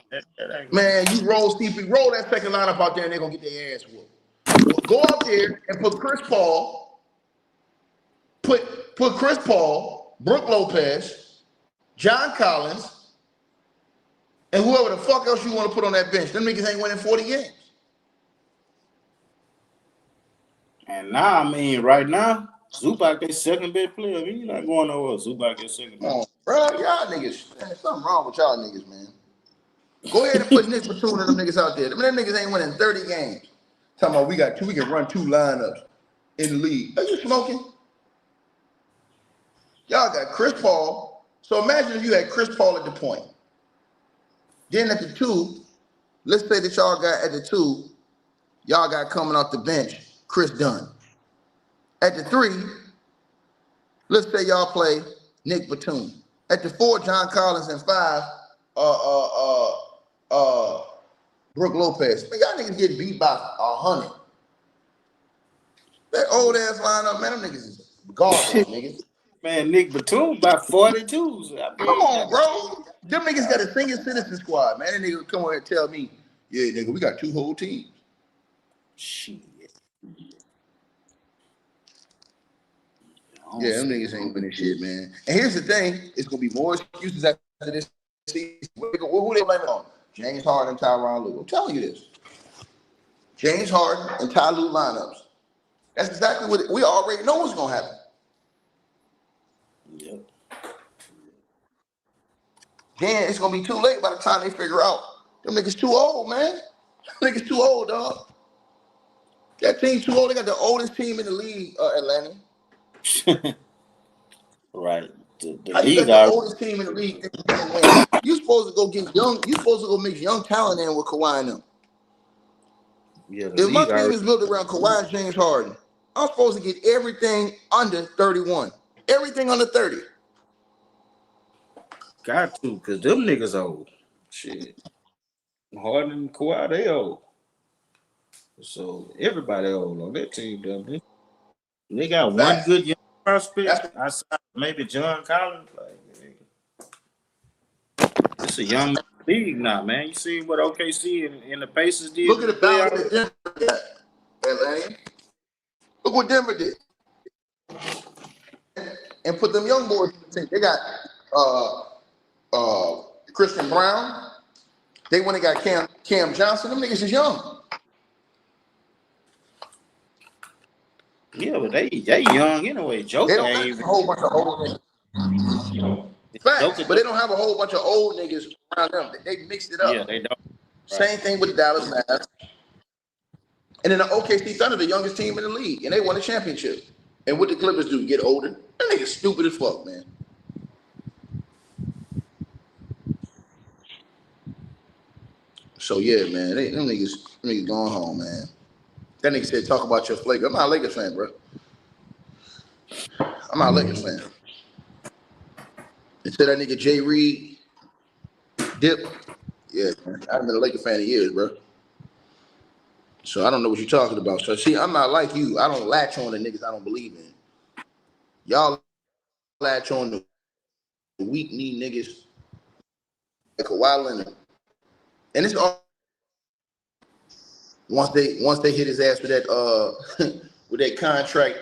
Man, you roll that second lineup out there, and they're gonna get their ass whooped. Go out there and put Chris Paul, Brook Lopez, John Collins, and whoever the fuck else you want to put on that bench. Them niggas ain't winning 40 games. And now, I mean, right now, Zubac, their second best player. He's not going nowhere. Zubac, their second best. Oh, bro, y'all niggas, man, something wrong with y'all niggas, man. Go ahead and put Nick Batum and them niggas out there. Them niggas ain't winning 30 games. Talking about we can run 2 lineups in the league. Are you smoking? Y'all got Chris Paul. So imagine if you had Chris Paul at the point. Then at the 2, let's say that y'all got at the 2, y'all got coming off the bench, Chris Dunn. At the 3, let's say y'all play Nick Batum. At the 4, John Collins, and 5, Brook Lopez. Man, y'all niggas get beat by 100. That old ass lineup, man, them niggas is garbage, niggas. Man, Nick Batum by 42. Come on, bro. Them niggas got a senior citizen squad, man. That nigga come over and tell me, yeah, nigga, we got 2 whole teams. Shit. Yeah, them niggas ain't winning shit, man. And here's the thing, it's gonna be more excuses after this season. Who they blaming on? James Harden and Tyronn Lue. I'm telling you this. James Harden and Ty Lue lineups. That's exactly what we already know what's gonna happen. Yep. Then it's gonna be too late by the time they figure out them niggas too old, man. Them niggas too old, dog. That team's too old. They got the oldest team in the league, Atlanta. Right. You got the oldest team in the league. You supposed to go get young. You supposed to go mix young talent in with Kawhi and them. Yeah, if my team is built around Kawhi and James Harden, I'm supposed to get everything under 31. Everything under 30. Got to, because them niggas old. Shit. Harden and Kawhi, they old. So everybody old on that team, doesn't they? They got one good young prospect. Outside maybe John Collins. Like, it's a young league now, man. You see what OKC and the Pacers did? Look at the balance that Denver got, Atlanta. Look what Denver did. And put them young boys in the team. They got Christian Brown. They went and got Cam Johnson. Them niggas is young. Yeah, but they young anyway. Joker they don't have a whole bunch of old niggas. Facts, but they don't have a whole bunch of old niggas around them. They mixed it up. Yeah, they don't. Same thing with the Dallas Mavericks. And then the OKC Thunder, the youngest team in the league, and they won a championship. And what the Clippers do? Get older? That nigga's stupid as fuck, man. So yeah, man, them niggas going home, man. That nigga said, talk about your flavor. I'm not a Lakers fan, bro. I'm not a Lakers fan. Until that nigga Jay Reed dip, yeah, man, I've been a Lakers fan of years, bro. So I don't know what you're talking about. So see, I'm not like you. I don't latch on to niggas I don't believe in. Y'all latch on to weak-knee niggas like Kawhi Leonard. And it's all once they hit his ass with that with that contract,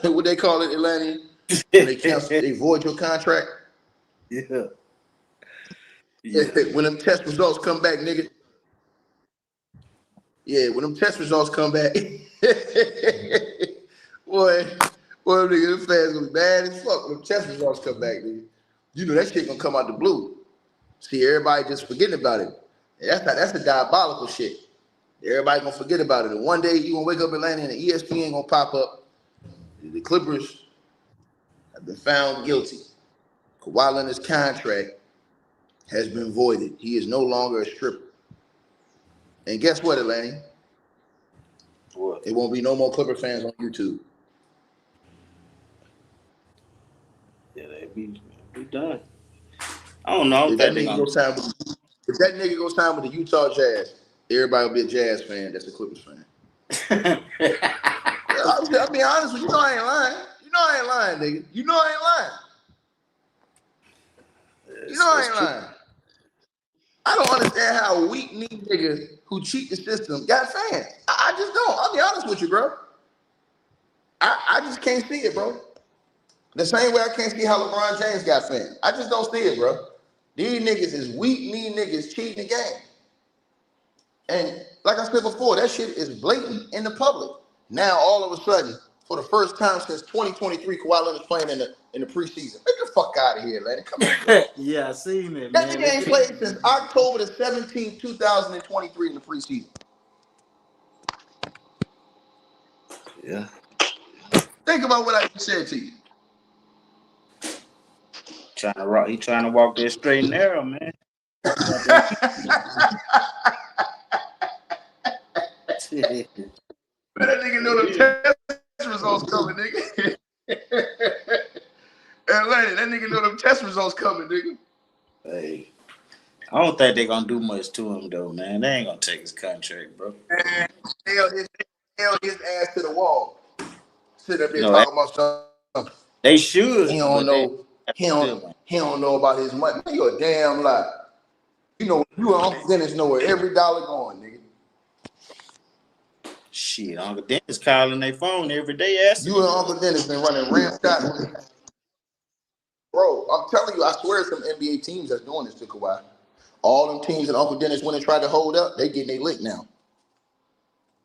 what they call it, Atlanta? When they void your contract. Yeah. When them test results come back, nigga. Yeah, when them test results come back, boy, nigga, them fans gonna be bad as fuck when them test results come back, nigga. You know that shit gonna come out the blue. See, everybody just forgetting about it. That's a diabolical shit. Everybody gonna forget about it. And one day you gonna wake up in Atlanta and the ESPN gonna pop up. The Clippers have been found guilty. Kawhi Leonard's contract has been voided. He is no longer a stripper. And guess what, Atlanta? What? There won't be no more Clipper fans on YouTube. Yeah, they be done. I don't know. If that nigga go sign with the Utah Jazz, everybody will be a Jazz fan. That's a Clippers fan. I'll be honest with you. You know I ain't lying. You know I ain't lying, nigga. You know I ain't lying. You know I ain't lying. I don't understand how a weak-knee nigga who cheat the system got fans. I just don't. I'll be honest with you, bro. I just can't see it, bro. The same way I can't see how LeBron James got fans. I just don't see it, bro. These niggas is weak-knee niggas cheating the game. And like I said before, that shit is blatant in the public. Now, all of a sudden, for the first time since 2023, Kawhi Leonard's playing in the preseason. Get the fuck out of here, Leonard. Come on, bro. Yeah, I seen it, that man. Nigga ain't played since October the 17th, 2023 in the preseason. Yeah. Think about what I just said to you. He trying to walk that straight and narrow, man. Man, that nigga know the test results coming, nigga. Atlanta, that nigga know them test results coming, nigga. Hey, I don't think they're gonna do much to him though, man. They ain't gonna take his contract, bro. Man, nail his ass to the wall. Sit up there talking about something. They should. He don't know. He don't know about his money. You a damn lie. You know, you and Uncle Dennis know where every dollar going, nigga. Shit, Uncle Dennis calling their phone every day asking. You and Uncle Dennis been running ramshackle. Bro, I'm telling you, I swear some NBA teams that's doing this to Kawhi. All them teams that Uncle Dennis went and tried to hold up, they getting their lick now.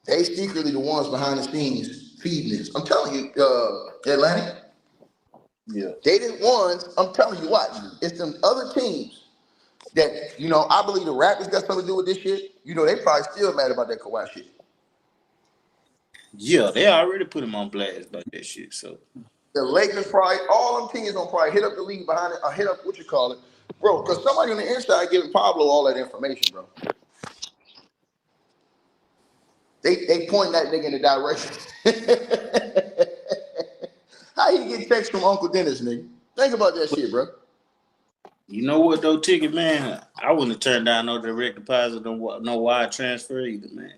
They secretly the ones behind the scenes feeding this. I'm telling you, Atlanta. Yeah. They the ones, I'm telling you what, it's them other teams that, you know, I believe the Raptors got something to do with this shit. You know, they probably still mad about that Kawhi shit. Yeah, they already put him on blast about that shit, so. The Lakers probably, all them teams gonna probably hit up the league behind it, or hit up what you call it, bro. Because somebody on the inside giving Pablo all that information, bro. They point that nigga in the direction. How he get text from Uncle Dennis, nigga? Think about that shit, bro. You know what though, Ticket man? I wouldn't have turned down no direct deposit, no wire transfer either, man.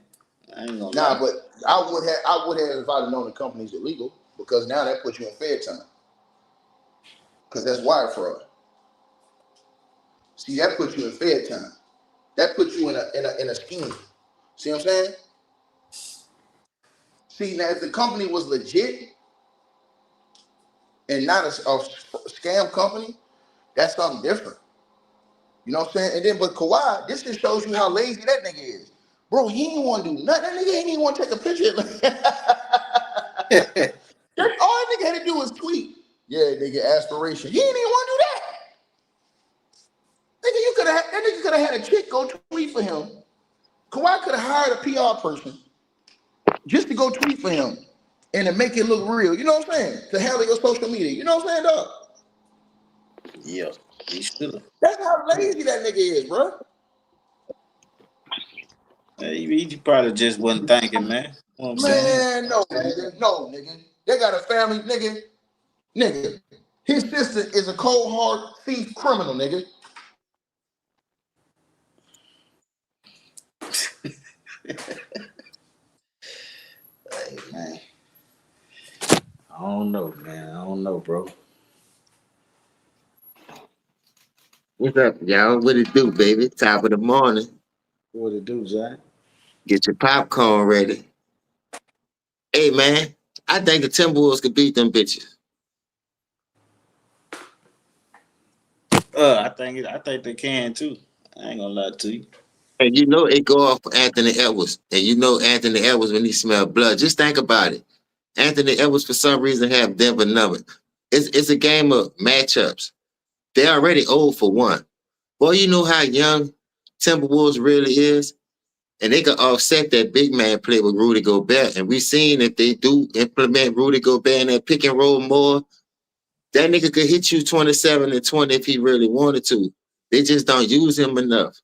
I ain't gonna lie. But I would have if I'd known the company's illegal, because now that puts you in fair time. Because that's wire fraud. See, that puts you in fair time. That puts you in a scheme. See what I'm saying? See, now if the company was legit and not a scam company, that's something different. You know what I'm saying? And then, but Kawhi, this just shows you how lazy that nigga is. Bro, he ain't want to do nothing. That nigga ain't even want to take a picture. All that nigga had to do was tweet. Yeah, nigga, aspiration. He didn't even want to do that. Nigga, that nigga could have had a chick go tweet for him. Kawhi could have hired a PR person just to go tweet for him and to make it look real. You know what I'm saying? To handle your social media. You know what I'm saying, dog? Yeah, he should have. That's how lazy that nigga is, bro. He probably just wasn't thinking, man. You know what I'm saying? No, nigga. They got a family, nigga. His sister is a cold hard thief criminal, nigga. Hey, man. I don't know, man. I don't know, bro. What's up, y'all? What it do, baby? Top of the morning. What it do, Jack? Get your popcorn ready. Hey, man, I think the Timberwolves could beat them bitches. I think they can too. I ain't gonna lie to you. And you know it go off Anthony Edwards. And you know Anthony Edwards when he smell blood. Just think about it. Anthony Edwards, for some reason, have Denver numbered. It's a game of matchups. They're already old for one. Boy, you know how young Timberwolves really is? And they can offset that big man play with Rudy Gobert. And we've seen if they do implement Rudy Gobert in that pick and roll more, that nigga could hit you 27 and 20 if he really wanted to. They just don't use him enough.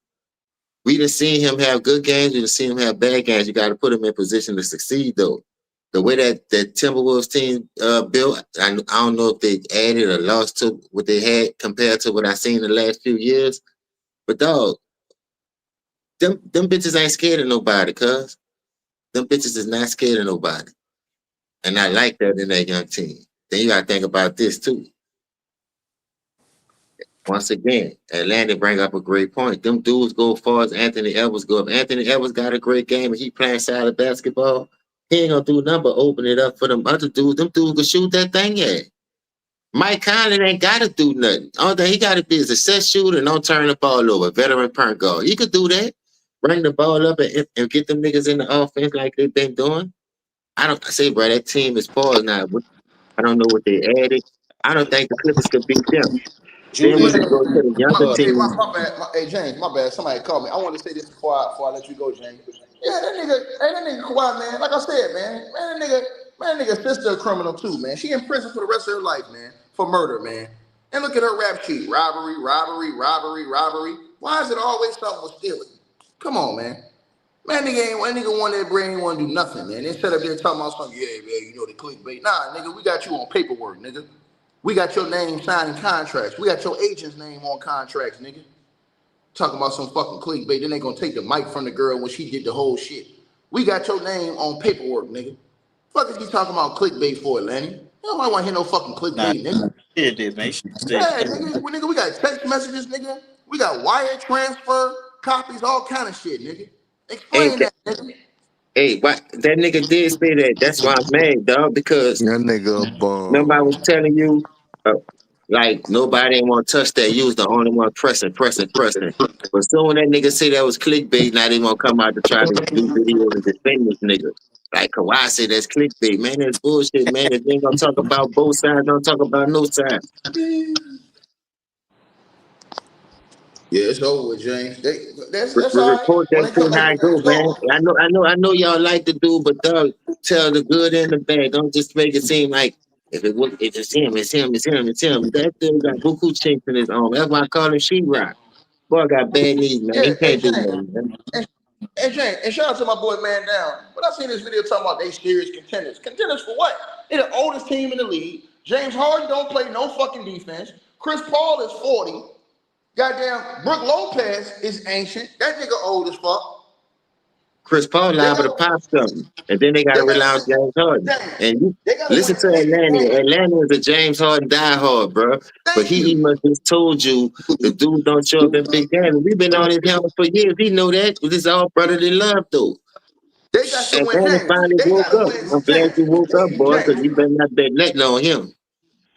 We done seen him have good games. We done seen him have bad games. You got to put him in position to succeed, though. The way that Timberwolves team built, I don't know if they added or lost to what they had compared to what I seen the last few years. But, dog, them bitches ain't scared of nobody, cuz. Them bitches is not scared of nobody. And I like that in that young team. Then you gotta think about this too. Once again, Atlanta bring up a great point. Them dudes go as far as Anthony Edwards go. If Anthony Edwards got a great game and he playing solid basketball, he ain't gonna do nothing but open it up for them other dudes. Them dudes can shoot that thing at. Mike Conley ain't gotta do nothing. All that he gotta be is a set shooter and don't turn the ball over. Veteran point guard. He could do that. Bring the ball up and get them niggas in the offense like they've been doing. I don't say, bro, that team is paused now. I don't know what they added. I don't think the Clippers could beat them. Then when Julius, you go to the younger teams, My bad. Hey, James, my bad. Somebody called me. I want to say this before I let you go, James. Yeah, that nigga Kawhi, man. Like I said, man, that nigga sister a criminal too, man. She in prison for the rest of her life, man, for murder, man. And look at her rap sheet: robbery. Why is it always something with stealing? Come on, man. Man, nigga want that brain, ain't want to do nothing, man. They set up there talking about something, yeah, man, you know the clickbait. Nah, nigga, we got you on paperwork, nigga. We got your name signing contracts. We got your agent's name on contracts, nigga. Talking about some fucking clickbait. Then they gonna take the mic from the girl when she did the whole shit. We got your name on paperwork, nigga. Fuck is he talking about clickbait for, Lenny? Nobody want to hear no fucking clickbait, nigga. Yeah, this man. Yeah, nigga, we got text messages, nigga. We got wire transfer, copies, all kind of shit, nigga. Explain that, nigga. hey, what that nigga did say that. That's why I'm mad, dog. Because That nigga a remember I bum. was telling you, like nobody ain't want to touch that. You was the only one pressing. But soon that nigga say that was clickbait, now they gonna come out to try to do videos and defend this nigga. Like Kawhi said, that's clickbait, man. That's bullshit, man. If they ain't gonna talk about both sides, don't talk about no side. Yeah, it's over with, James. That's all right. Report When that they come shit back, how it go, it's man. over. I know y'all like to do, but dog, tell the good and the bad. Don't just make it seem like if it's him. That dude got buku chinks in his arm. That's why I call him She-Rock. Boy got bad knees, man. Yeah, He hey can't do James, nothing, man. James, and shout out to my boy Man Down. But I seen this video talking about they serious contenders. Contenders for what? They're the oldest team in the league. James Harden don't play no fucking defense. Chris Paul is 40. Goddamn, Brook Lopez is ancient. That nigga old as fuck. Chris Paul They liable to gotta, pop something. And then they they gotta rely on gotta James Harden. win. James, And you they gotta listen win to 60 Atlanta. games. Atlanta is a James Harden diehard, bro. But Thank he you. must have just told you the dude don't show up in big games. We've been on his helmet for years. He know that. This is all brotherly love, though. They got to win, Atlanta James. finally They woke gotta up. win, I'm glad James. you woke up, boy, because James. you better not bet nothing on him.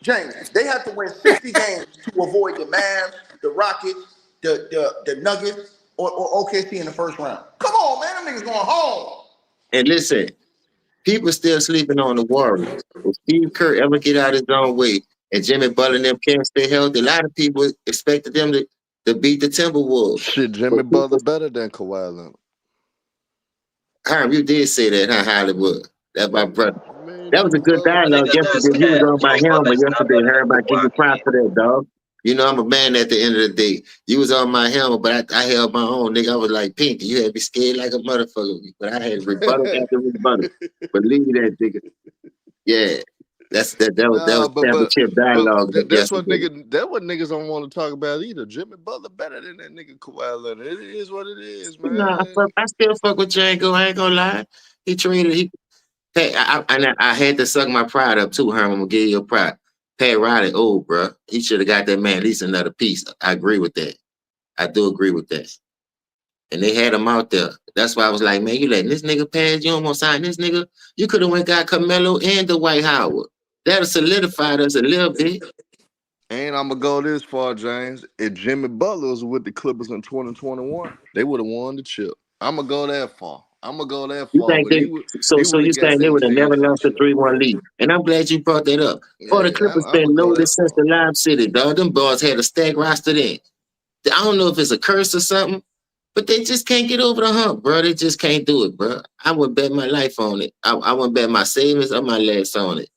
James, they have to win 60 games to avoid the Mavs, the Rockets, the Nuggets, or OKC in the first round. Come on, man, them niggas going home. And listen, people still sleeping on the Warriors. If Steve Kerr ever get out his own way and Jimmy Butler and them can't stay healthy, a lot of people expected them to beat the Timberwolves. Shit, Jimmy But Butler people, better than Kawhi Leonard. Herm, you did say that, huh, Hollywood? That's my brother. Man, That was a Jimmy good Butler dialogue better. yesterday. You was on my helmet yesterday, Herm. I give you props for that, dog. You know I'm a man at the end of the day. You was on my helmet, but I held my own, nigga. I was like, Pinky, you had me scared like a motherfucker. But I had rebuttal after rebuttal. Believe that, nigga. Yeah. That Nah, was championship dialogue that's what yesterday. niggas don't want to talk about either. Jimmy Butler better than that nigga Kawhi Leonard. It is what it is, Nah, man. I still fuck with Django. I ain't gonna lie. Hey, I had to suck my pride up too, Herm. I'm gonna give you your pride. Pat Riley, old bro. He should have got that man at least another piece. I agree with that. I do agree with that. And they had him out there. That's why I was like, man, you letting this nigga pass? You don't want to sign this nigga? You could have went got Carmelo and Dwight Howard. That'll solidified us a little bit. And I'm gonna go this far, James. If Jimmy Butler was with the Clippers in 2021, they would have won the chip. I'm gonna go that far. You think But they so would you have got saying they their would have team never to the lost a chip. 3-1 lead. And I'm glad you brought that up. For the Yeah, Clippers I'm gonna been go loaded that since far. the Live City, dog. Them boys had a stack roster then. I don't know if it's a curse or something, but they just can't get over the hump, bro. They just can't do it, bro. I would bet my life on it. I would bet my savings or my last on it.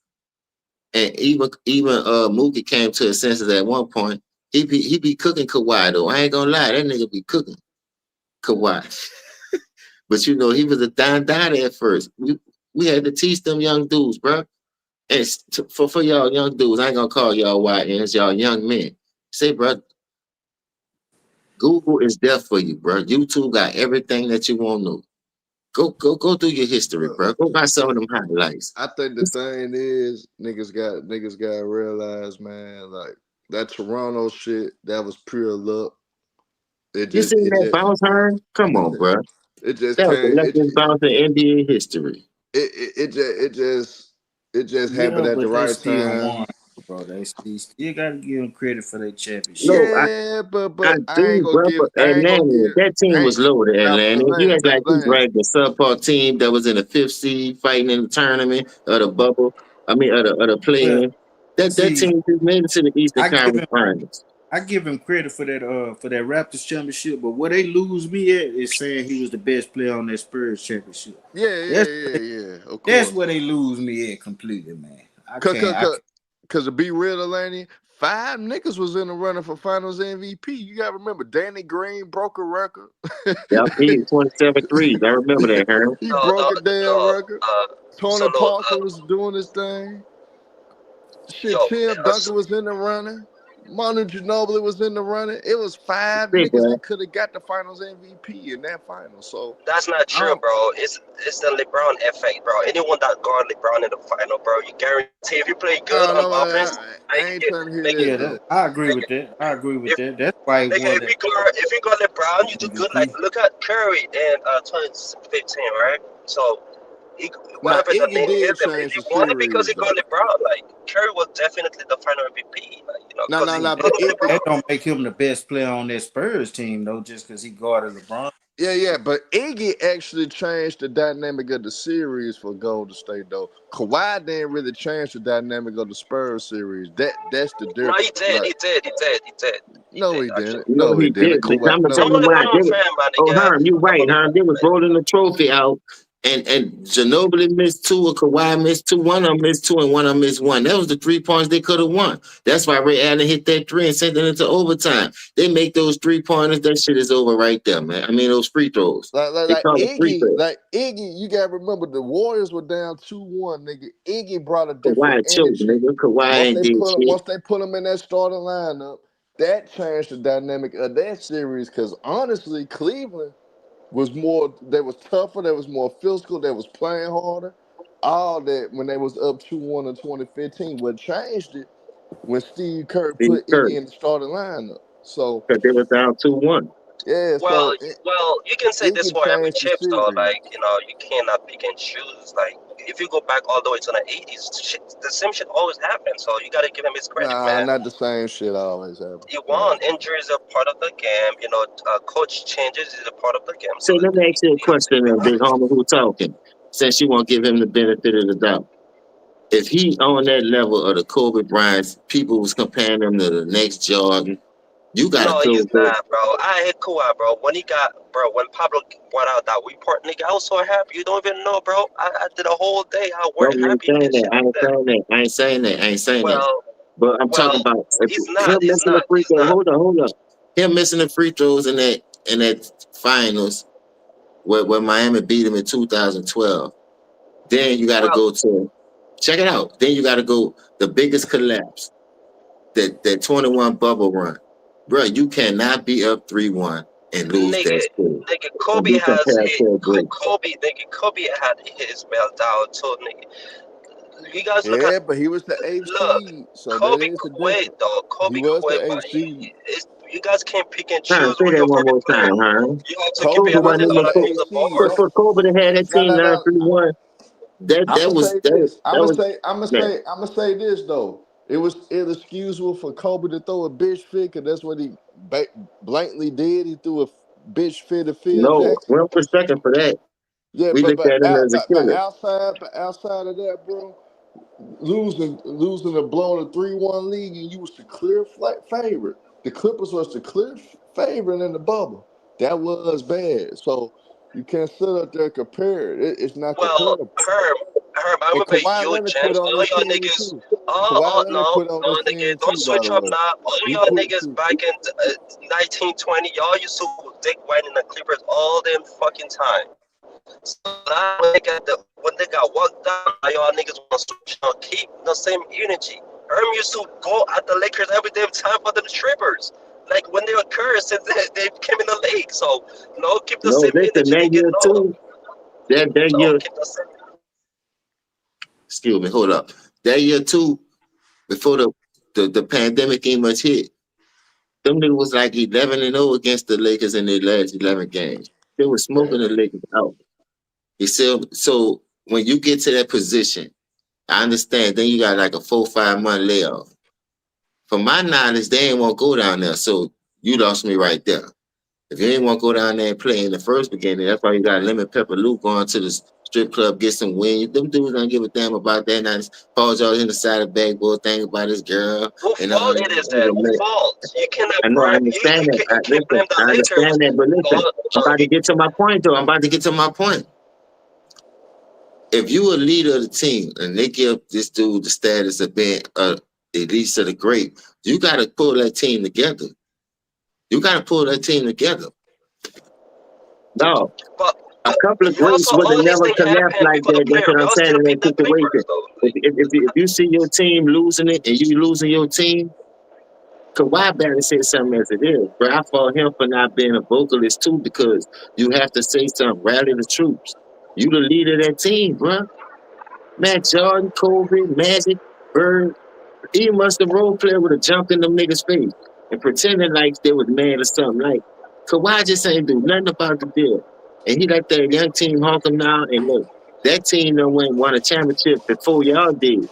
And even Mookie came to his senses at one point. He be cooking Kawhi though. I ain't gonna lie, that nigga be cooking Kawhi. But you know, he was a dime at first. We had to teach them young dudes, bro. And for y'all young dudes, I ain't gonna call y'all YNs, y'all young men. Say, bro, Google is there for you, bro. YouTube got everything that you want to know. Go through your history, bro. Go buy some of them highlights. I think the thing is niggas got to realize, man, like that Toronto shit, that was pure luck. You seen that bounce, Harden? Come on, bro. It just That was the came. luckiest bounce in NBA history. It just happened Yeah, at the but they right still time. won, bro. They still got to give them credit for their championship. No, Yeah, I but I ain't do, gonna bro. give. But Atlanta, that team I was ain't lower than now Atlanta. You act like you dragged a subpar team that was in the 5th seed fighting in the tournament of the bubble. I mean, of the Well, play-in. That see, team just made it to the Eastern I give Conference him Finals. I give him credit for that Raptors championship, but where they lose me at is saying he was the best player on that Spurs championship. Yeah. Of That's course. where they lose me at completely, man. I Cause, can't. to be real, Atlanta, 5 niggas was in the running for Finals MVP. You gotta remember, Danny Green broke a record. Yep, he had 27 threes. I remember that, Herm. He broke a damn record. Tony Solo, Parker was doing his thing. Shit, yo, Tim Duncan was in the running. Manu Ginobili was in the running. It was 5 Big niggas boy. that could have got the Finals MVP in that final. So that's not true, bro. It's the LeBron effect, bro. Anyone that guard LeBron in the final, bro, you guarantee if you play good on offense, I ain't trying to hear make that it. though. I agree with that. If That's why he Like won that if you got LeBron, you do good. Like MVP. look at Curry in 2015, right? So he Now whatever the Iggy name did is, change he the won it because series he got though. LeBron. Like Curry was definitely the final MVP. Like because he No, because but of Iggy, That LeBron. don't make him the best player on that Spurs team though, just because he guarded LeBron. yeah, but Iggy actually changed the dynamic of the series for Golden State though. Kawhi didn't really change the dynamic of the Spurs series. That's the No, he difference. did. Like, He did. He did. He did. He no, did he actually. didn't. No, No, he he didn't. did. Because Kawhi, I'm going to no, tell I'm a you why. LeBron fan, my Oh, nigga. Herm, you I'm a right, Herm. They LeBron was fan. rolling the trophy out, and Ginobili missed 2, or Kawhi missed 2. One of them missed 2, and one of them missed 1. That was the 3 points they could have won. That's why Ray Allen hit that 3 and sent it into overtime. They make those 3-pointers, that shit is over right there, man. I mean, those free throws. They call it free throws. Like Iggy, you gotta remember the Warriors were down 2-1, nigga. Iggy brought a different Kawhi choked, energy. nigga. Kawhi ain't did shit. Once they put him in that starting lineup, that changed the dynamic of that series. Cause honestly, Cleveland was more, they was tougher, they was more physical, they was playing harder. All that when they was up 2-1 in 2015. What changed it when Steve Kerr Steve put Kerr, Iggy in the starting lineup. So because they was down 2-1. yeah, Well, so you can say this Iggy for every changed the chips though. series. Like you cannot pick and choose. Like if you go back all the way to the '80s, the same shit always happened. So you gotta give him his credit, Nah, man. not the same shit always happen. You No. won. Injuries are part of the game. Coach changes is a part of the game. So So let me ask you a you have to question, give him big credit. homie who talking, since you won't give him the benefit of the doubt. If he on that level of the Kobe Bryant's, people was comparing him to the next Jordan, you got to No, he's close those. not, bro. I hate Kawhi, bro. When Pablo brought out that report, nigga, I was so happy. You don't even know, bro. I did a whole day. I No, worked I ain't happy saying and that. shit I like ain't that. saying that. I ain't saying that. I ain't saying that. Well, But I'm talking well, about he's him not. He's missing the not. free He's throw. not. Hold up. Him missing the free throws in that finals where Miami beat him in 2012. Then you got to Well, go to, check it out. Then you got to go the biggest collapse, that 21 bubble run. Bro, you cannot be up 3-1 and lose nigga, that series nigga, and Kobe be has compared hit to a great. Kobe had his belt out too, nigga. You guys look at Yeah, but he was the eighth look. seed, so that Kobe is the quit difference. though. He Kobe was quit, the but eighth seed. you guys can't pick and Huh, choose say who that your one favorite more player. time, huh? You have to give Kobe it who Kobe is was gonna the move eighth the seed. board. for Kobe to have that team down No. 3-1, I'm that gonna was say this. I'm gonna that was say. I'm gonna man. say. I'm gonna say this though. It was inexcusable for Kobe to throw a bitch fit, because that's what he blatantly did. He threw a bitch fit to Phil No, Jackson. well, for second for that. Yeah, We looked at him as a killer. outside of that, bro, losing a blown a 3-1 league, and you was the clear favorite. The Clippers was the clear favorite in the bubble. That was bad. So you can't sit up there and compare it. It's not Well, comparable. Herb, I And remember Kawhi you, Leonard quit James. on All this y'all team niggas. too. Oh, Kawhi Leonard no, quit on no, this nigga, team don't too, by switch the up way. now. All He y'all quit niggas too. back in 1920, y'all used to dick white in the Clippers all damn fucking time. So now when they got walked down, now y'all niggas want to switch on, keep the same energy. Herm used to go at the Lakers every damn time for them strippers. Like when they were cursed since they came in the league. So no, keep the No, same listen, energy, that nigga. year No. too. That No, year, keep the same. excuse me, hold up. That year too, before the pandemic ain't much hit, them niggas was like 11-0 against the Lakers in their last 11 games. They were smoking the Lakers out. You see, so when you get to that position, I understand. Then you got like a 4-5 month layoff. From my knowledge, they ain't want to go down there. So you lost me right there. If you ain't want to go down there and play in the first beginning, that's why you got Lemon Pepper Luke going to the strip club, get some wings. Them dudes don't give a damn about that. Now, Paul George in the side of the backboard, thing about his girl. Who And fault it is that? Who fault? You cannot I know, I blame understand that. you can't blame the I Lakers. understand that, but listen, I'm about to get to my point, though. I'm about to get to my point. If you a leader of the team and they give this dude the status of being the least of the great, you got to pull that team together. You got to pull that team together. No, But a couple of you greats also would have all these never things collapsed happen like before the that. That's player. what I'm Y'all saying still in that beat the situation. Clippers though. If you see your team losing it and you losing your team, Kawhi better say something as it is. But I fault him for not being a vocalist too, because you have to say something, rally the troops. You the leader of that team, bro. Matt Jordan, Kobe, Magic, Bird, even must the role player would have jumped in them niggas' face and pretending like they was mad or something. Like, Kawhi just ain't do nothing about the deal. And he let that young team honk him down. And look, that team done went and won a championship before y'all did.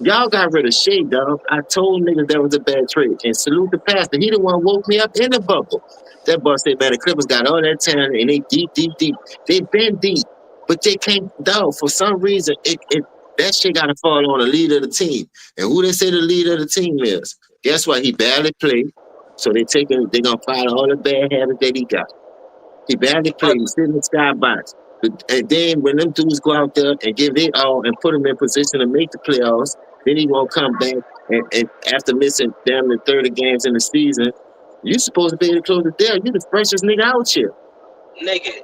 Y'all got rid of Shea, dog. I told niggas that was a bad trade. And salute the pastor. He the one woke me up in the bubble. That boy said, man, the Clippers got all that talent and they deep, deep, deep. They been deep. But they can't, dog, for some reason, that shit got to fall on the leader of the team. And who they say the leader of the team is? Guess what? He barely played. So they going to follow all the bad habits that he got. He barely played. He's sitting in the skybox. And then when them dudes go out there and give it all and put them in position to make the playoffs, then he won't come back. And after missing damn near 30 games in the season, you're supposed to be able to close the deal. You're the freshest nigga out here. Nigga,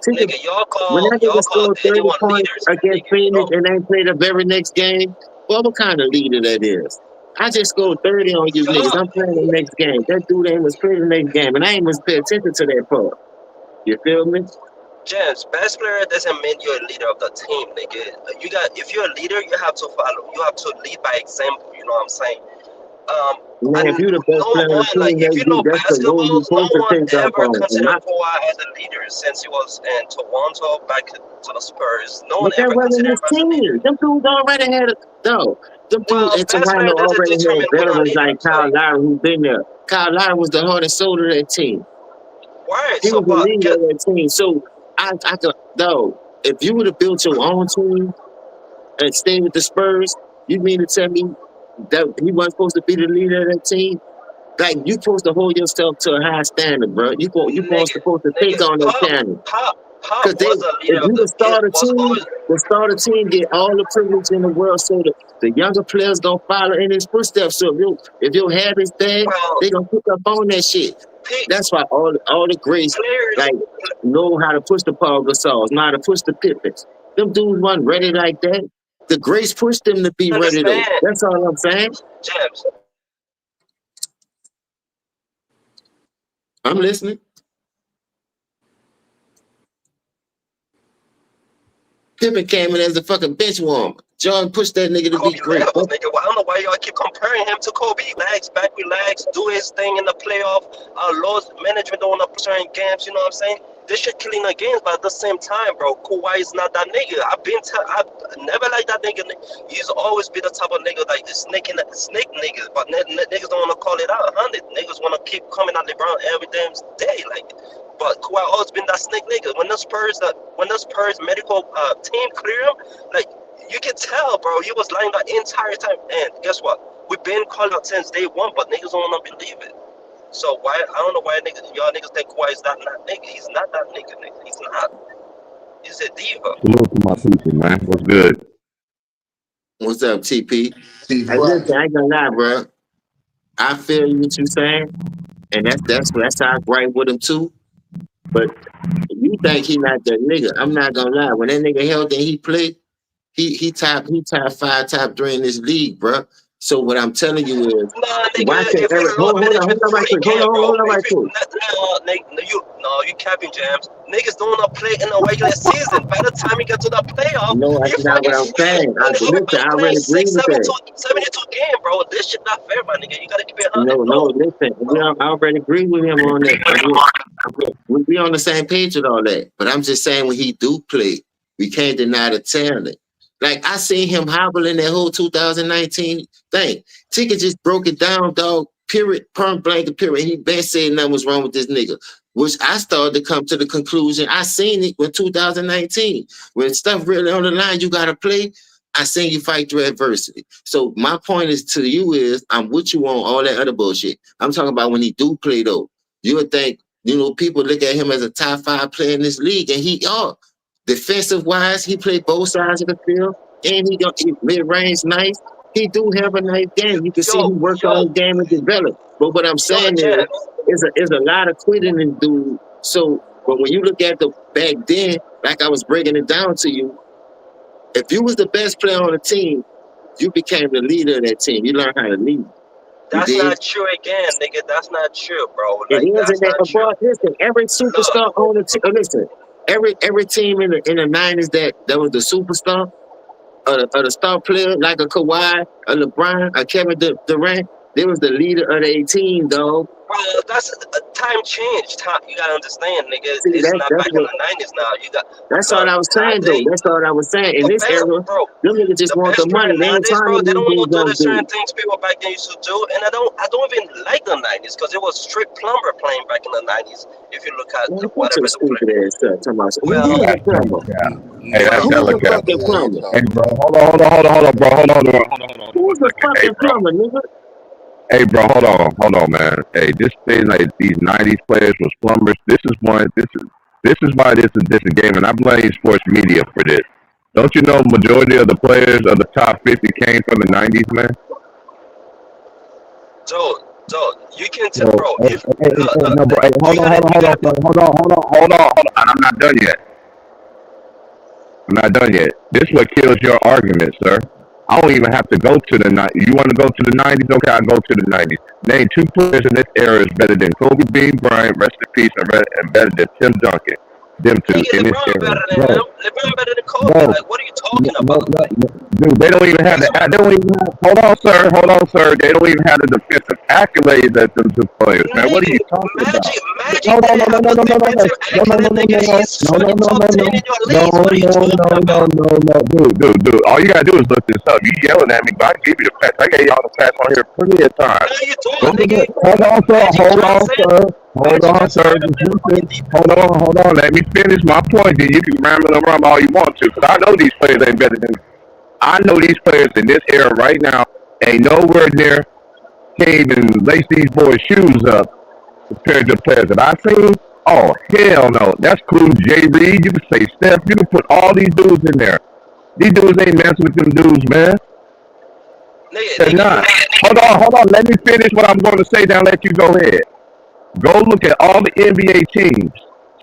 When that nigga y'all call scored 30 anyone points leaders, against nigga. Phoenix and ain't played the very next game, well, what kind of leader that is? I just scored 30 on you niggas. I'm playing the next game. That dude ain't was playing the next game, and I ain't was pay attention to that part. You feel me? James, best player doesn't mean you're a leader of the team, nigga. If you're a leader, you have to follow. You have to lead by example. You know what I'm saying? Man, if And you the best no player on one, the like, team, if you know that's the role basketball, you're no supposed to one take up ever on. considered Kawhi as a leader since he was in Toronto back to the Spurs. No one But that ever wasn't considered his him as a leader. team. Them dudes already had a no. Them dudes Well, in best Toronto player doesn't already had determine who the veterans leader like is. Kyle Like, Lowry who been there. Kyle Lowry was the heart and soul of that team. right? He So, was the but leader of that team. So I could no. If you would have built your own team and stayed with the Spurs, you mean to tell me that he wasn't supposed to be the leader of that team? Like you supposed to hold yourself to a high standard, bro. You supposed to take nigga, on that challenge. Pop Because was the if leader of you the. It was always the starter team get all the privilege in the world, so the younger players gonna follow in his footsteps. So if your habits bad, well, they gonna pick up on that shit. That's why all the greats players. like know how to push the Paul Gasols, know how to push the Pippins. Them dudes wasn't ready like that. The greats pushed them to be ready though. Understand, That's all I'm saying. James. I'm listening. Pippen came in as a fucking bench warmer. Jordan pushed that nigga to be Kobe great. levels, nigga. Well, I don't know why y'all keep comparing him to Kobe. Relax, do his thing in the playoff. Lord's management don't want to push her in games. You know what I'm saying? This shit killing the games, but at the same time, bro, Kawhi is not that nigga. I've never liked that nigga. He's always been the type of nigga like the snake niggas, but niggas don't want to call it out. Niggas want to keep coming at LeBron every damn day, like. But Kawhi always been that snake nigga. When the Spurs medical team clear him, like. You can tell, bro. He was lying the entire time. And guess what? We've been calling out since day one, but niggas don't want to believe it. So why? I don't know why y'all niggas think Kawhi is that not nigga. He's not that nigga. He's not. He's a diva. Salute to my people, man. What's good? What's up, TP? Steve Hey, listen, Rogers. I ain't gonna lie, bro. I feel you what you saying, and that's how I gripe with him too. But you think he not that nigga? I'm not gonna lie. When that nigga healthy and he play, he top 5, top 3 in this league, bro. So what I'm telling you is, Nah, nigga, watching if Eric. you Hold load management on, right quick. Hold on, right quick. You capping jams. Niggas don't want to play in the regular season. By the time you get to the playoff, No, that's you not what I'm saying. Listen, I playing already agree with that. 72 game, bro. This shit not fair, my nigga. You gotta keep it 100. No, listen. I already agree with him on that. We on the same page with all that. But I'm just saying, when he do play, we can't deny the talent. Like, I seen him hobble in that whole 2019 thing. Ticket just broke it down, dog. Period, point blank, period. He been saying nothing was wrong with this nigga, which I started to come to the conclusion. I seen it with 2019. When stuff really on the line, you got to play. I seen you fight through adversity. So my point is to you is, I'm with you on all that other bullshit. I'm talking about when he do play, though. You would think, people look at him as a top 5 player in this league, and he are. Defensive wise, he played both sides of the field, and he got mid range nice. He do have a nice game. You can see he worked on his game and developed. But what I'm saying is a lot of quitting in dude. So, but when you look at the back then, like I was breaking it down to you, if you was the best player on the team, you became the leader of that team. You learned how to lead. That's not true again, nigga. That's not true, bro. Like, it is not true. Listen, every superstar on the team. Listen, every team in the 90s that was the superstar or the star player, like a Kawhi, a LeBron, a Kevin Durant, they was the leader of their team, dog. Bro, that's time change. You gotta understand, nigga. It's not back in the 90s now. That's all I was saying, though. That's all I was saying. In this era, them niggas just want the money. They ain't trying to they don't want to do the certain dude. things people back then used to do. And I don't even like the 90s because it was strict plumber playing back in the 90s. If you look at whatever the play. Hey, that's hella cap. Hey, bro, hold on, bro. Hold on. Who's the fucking plumber, nigga? Hey, bro, hold on, man. Hey, this thing, like, these 90s players was plumbers. This is why this is a different game, and I blame sports media for this. Don't you know majority of the players of the top 50 came from the 90s, man? Dude, you can tell, bro. Hold on. And I'm not done yet. This is what kills your argument, sir. I don't even have to go to the 90s. You want to go to the 90s? Okay, I'll go to the 90s. Name 2 players in this era is better than Kobe Bryant, rest in peace, and better than Tim Duncan. Them 2 in this era. LeBron better than Kobe. Like, what are you talking about? Dude, they don't even have hold on, sir. They don't even have the defensive accolades that them 2 players, man. What are you talking about? Dude. All you gotta do is look this up. You yelling at me, but I give you the facts. I gave y'all the facts on here plenty of times. Hold on. Let me finish my point. Then you can ramble around all you want to, because I know these players ain't better than me. I know these players in this era right now ain't nowhere near can't even lace these boys' shoes up compared to the players that I seen. Oh, hell no. That's cool. Jay Reed, you can say Steph, you can put all these dudes in there. These dudes ain't messing with them dudes, man. They're not. Hold on. Let me finish what I'm going to say, now let you go ahead. Go look at all the NBA teams.